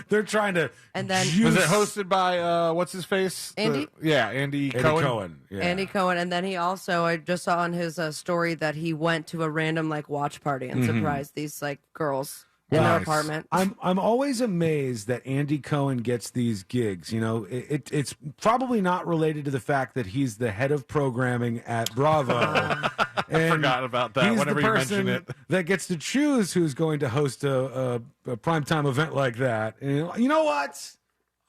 they're trying to. And then was it hosted by what's his face? Andy? Andy Cohen. Yeah. Andy Cohen, and then he also, I just saw on his story that he went to a random like watch party and surprised these like girls in their apartment. I'm always amazed that Andy Cohen gets these gigs. You know, it's probably not related to the fact that he's the head of programming at Bravo. I forgot about that He's whenever the you person mention it. that gets to choose who's going to host a primetime event like that. And you know what?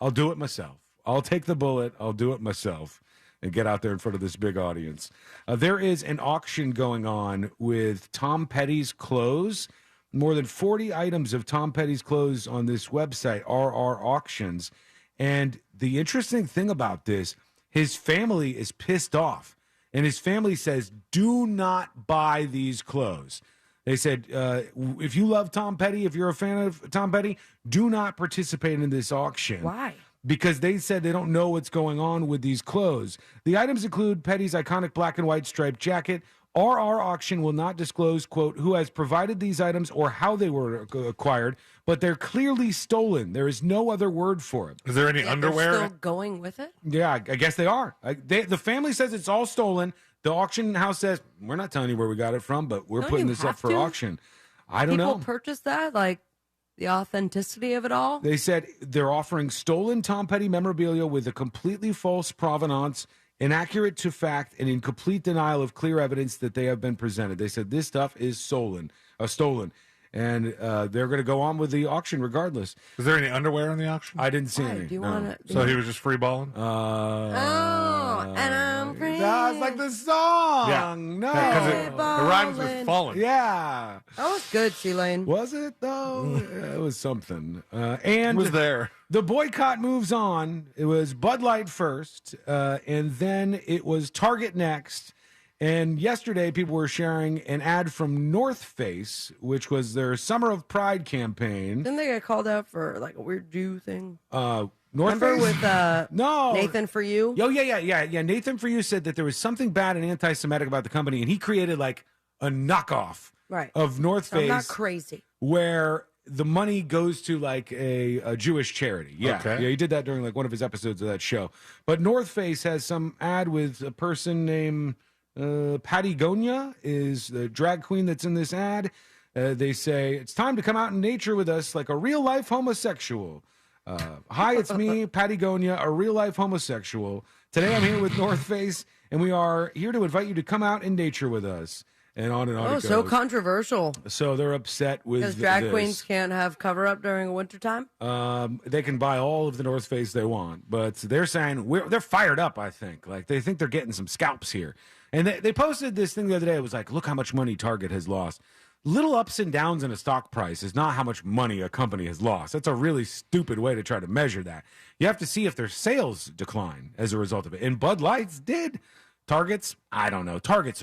I'll do it myself. I'll take the bullet. I'll do it myself and get out there in front of this big audience. There is an auction going on with Tom Petty's clothes. More than 40 items of Tom Petty's clothes on this website, RR Auctions. And the interesting thing about this, his family is pissed off. And his family says, do not buy these clothes. They said, if you love Tom Petty, if you're a fan of Tom Petty, do not participate in this auction. Why? Because they said they don't know what's going on with these clothes. The items include Petty's iconic black and white striped jacket. RR Auction will not disclose, quote, who has provided these items or how they were acquired, but they're clearly stolen. There is no other word for it. Is there any underwear? They're still going with it? Yeah, I guess they are. The family says it's all stolen. The auction house says, we're not telling you where we got it from, but we're Don't putting you this up have for to? auction. I don't People know. purchase that? Like the authenticity of it all? They said they're offering stolen Tom Petty memorabilia with a completely false provenance, inaccurate to fact, and in complete denial of clear evidence that they have been presented. They said this stuff is stolen. And they're going to go on with the auction regardless. Is there any underwear in the auction? I didn't see Why? any. Do you no. wanna- So he was just free balling? Oh, and I'm free. That's like the song. Yeah. No. Because it rhymes with falling. Yeah. That was good, C-Lane. Was it, though? Yeah, it was something. And It was there. the boycott moves on. It was Bud Light first, and then it was Target next. And yesterday, people were sharing an ad from North Face, which was their Summer of Pride campaign. Didn't they get called out for like a weird Jew thing? North Remember Face? with no. Nathan For You? Oh, yeah. Nathan For You said that there was something bad and anti-Semitic about the company, and he created like a knockoff Right. of North So I'm Face. not crazy. Where the money goes to like a Jewish charity. Yeah. Okay. Yeah, he did that during like one of his episodes of that show. But North Face has some ad with a person named Patty Gonya is the drag queen that's in this ad. They say, it's time to come out in nature with us like a real-life homosexual. Hi, it's me, Patty Gonya, a real-life homosexual. Today I'm here with North Face, and we are here to invite you to come out in nature with us. And on and on Oh, it goes. so controversial. So they're upset with Because drag this. queens can't have cover-up during wintertime? They can buy all of the North Face they want, but they're saying they're fired up. I think like they think they're getting some scalps here, and they posted this thing the other day. It was like, look how much money Target has lost. Little ups and downs in a stock price is not how much money a company has lost. That's a really stupid way to try to measure that. You have to see if their sales decline as a result of it. And Bud Light's did. Target's, I don't know. Target's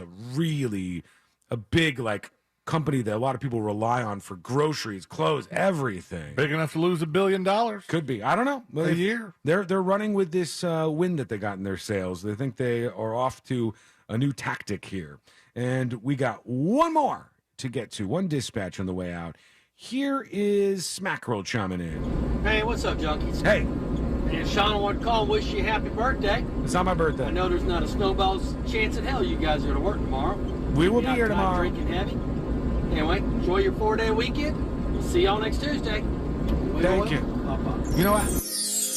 a big like company that a lot of people rely on for groceries, clothes, everything. Big enough to lose $1 billion. Could be. I don't know. A year. They're running with this win that they got in their sales. They think they are off to a new tactic here. And we got one more to get to. One dispatch on the way out. Here is Smackerel chiming in. Hey, what's up, junkies? Hey. And Sean wanted to call and wish you a happy birthday. It's not my birthday. I know there's not a snowball's chance in hell you guys are going to work tomorrow. We will be You're here outside tomorrow. Drinking heavy. Anyway, enjoy your 4-day weekend. We'll see y'all next Tuesday. Thank you. Bye-bye. You know what?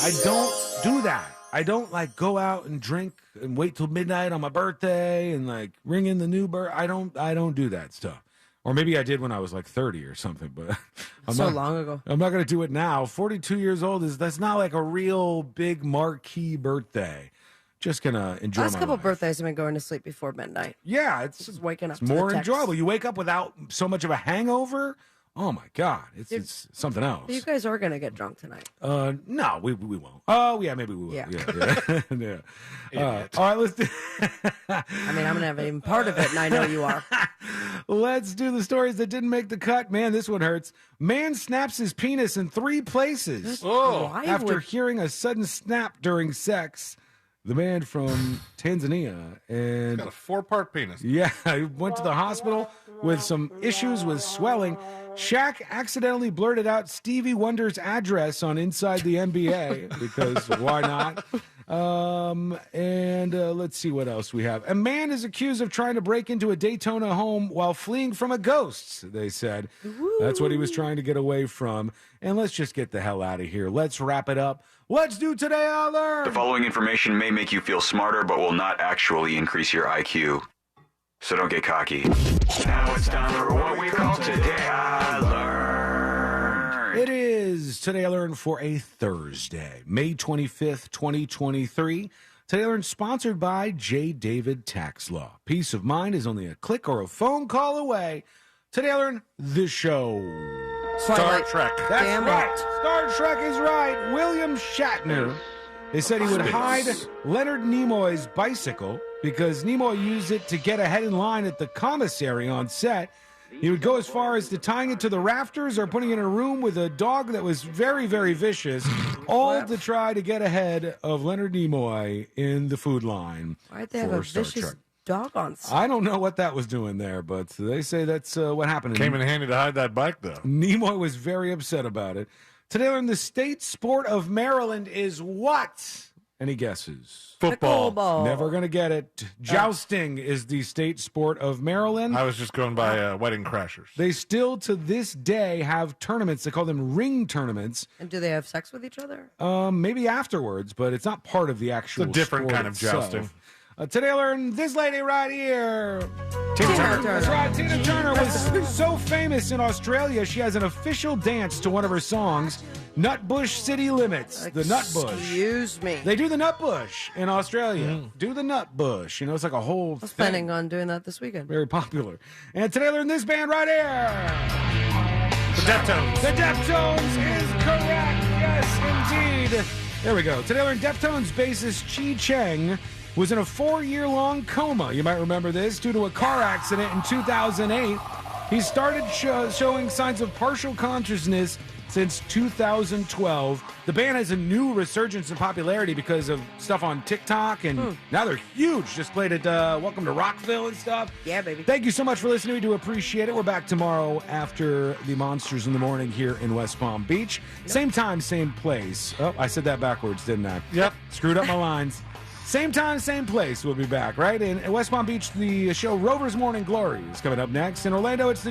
I don't do that. I don't like go out and drink and wait till midnight on my birthday and like ring in the new birth. I don't do that stuff. Or maybe I did when I was like 30 or something, but Long ago. I'm not going to do it now. 42 years old that's not like a real big marquee birthday. Just going to enjoy Last my couple life. birthdays, I've been going to sleep before midnight. Yeah, it's Just waking up. It's to more the text. enjoyable. You wake up without so much of a hangover. Oh my God, it's something else. You guys are going to get drunk tonight. No, we won't. Oh yeah, maybe we will. Yeah. Yeah. All right, let's do. I mean, I'm going to have even part of it, and I know you are. Let's do the stories that didn't make the cut. Man, this one hurts. Man snaps his penis in 3 places Why after would- hearing a sudden snap during sex. The man from Tanzania and Got a 4-part penis. yeah, he went to the hospital with some issues with swelling. Shaq accidentally blurted out Stevie Wonder's address on Inside the NBA because why not? Let's see what else we have. A man is accused of trying to break into a Daytona home while fleeing from a ghost, they said. That's what he was trying to get away from. And let's just get the hell out of here. Let's wrap it up. Let's do Today I Learned. The following information may make you feel smarter, but will not actually increase your IQ. So don't get cocky. Now it's time for what we call Today I Learned. It is Today I Learned for a Thursday, May 25th, 2023. Today I Learned sponsored by J. David Tax Law. Peace of mind is only a click or a phone call away. Today I Learned this show. Star Trek. That's Damn right. it. Star Trek is right. William Shatner. They said he would hide Leonard Nimoy's bicycle because Nimoy used it to get ahead in line at the commissary on set. He would go as far as to tying it to the rafters or putting it in a room with a dog that was very, very vicious, all to try to get ahead of Leonard Nimoy in the food line. Why'd they have a for Star vicious Trek. dog on set? I don't know what that was doing there, but they say that's what happened. Came in handy to hide that bike, though. Nimoy was very upset about it. Today, learn the state sport of Maryland is what? Any guesses? Football. Pickleball. Never going to get it. Jousting is the state sport of Maryland. I was just going by Wedding Crashers. They still, to this day, have tournaments. They call them ring tournaments. And do they have sex with each other? Maybe afterwards, but it's not part of the actual It's a different sport kind of itself. jousting. Today I learned this lady right here. Tina Turner. That's right. Tina Turner was so famous in Australia, she has an official dance to one of her songs, Nutbush City Limits. The Nutbush. Excuse me. They do the Nutbush in Australia. Do the Nutbush. You know, it's like a whole I was thing. planning on doing that this weekend. Very popular. And today I learned this band right here. The Deftones. The Deftones is correct. Yes, indeed. There we go. Today I learned Deftones bassist Chi Cheng was in a 4-year-long coma. You might remember this due to a car accident in 2008. He started showing signs of partial consciousness since 2012. The band has a new resurgence in popularity because of stuff on TikTok, and now they're huge. Just played at Welcome to Rockville and stuff. Yeah, baby. Thank you so much for listening. We do appreciate it. We're back tomorrow after the Monsters in the Morning here in West Palm Beach. Same time, same place. Oh, I said that backwards, didn't I? Yep. Screwed up my lines. Same time, same place. We'll be back, right? In West Palm Beach, the show Rover's Morning Glory is coming up next. In Orlando, it's the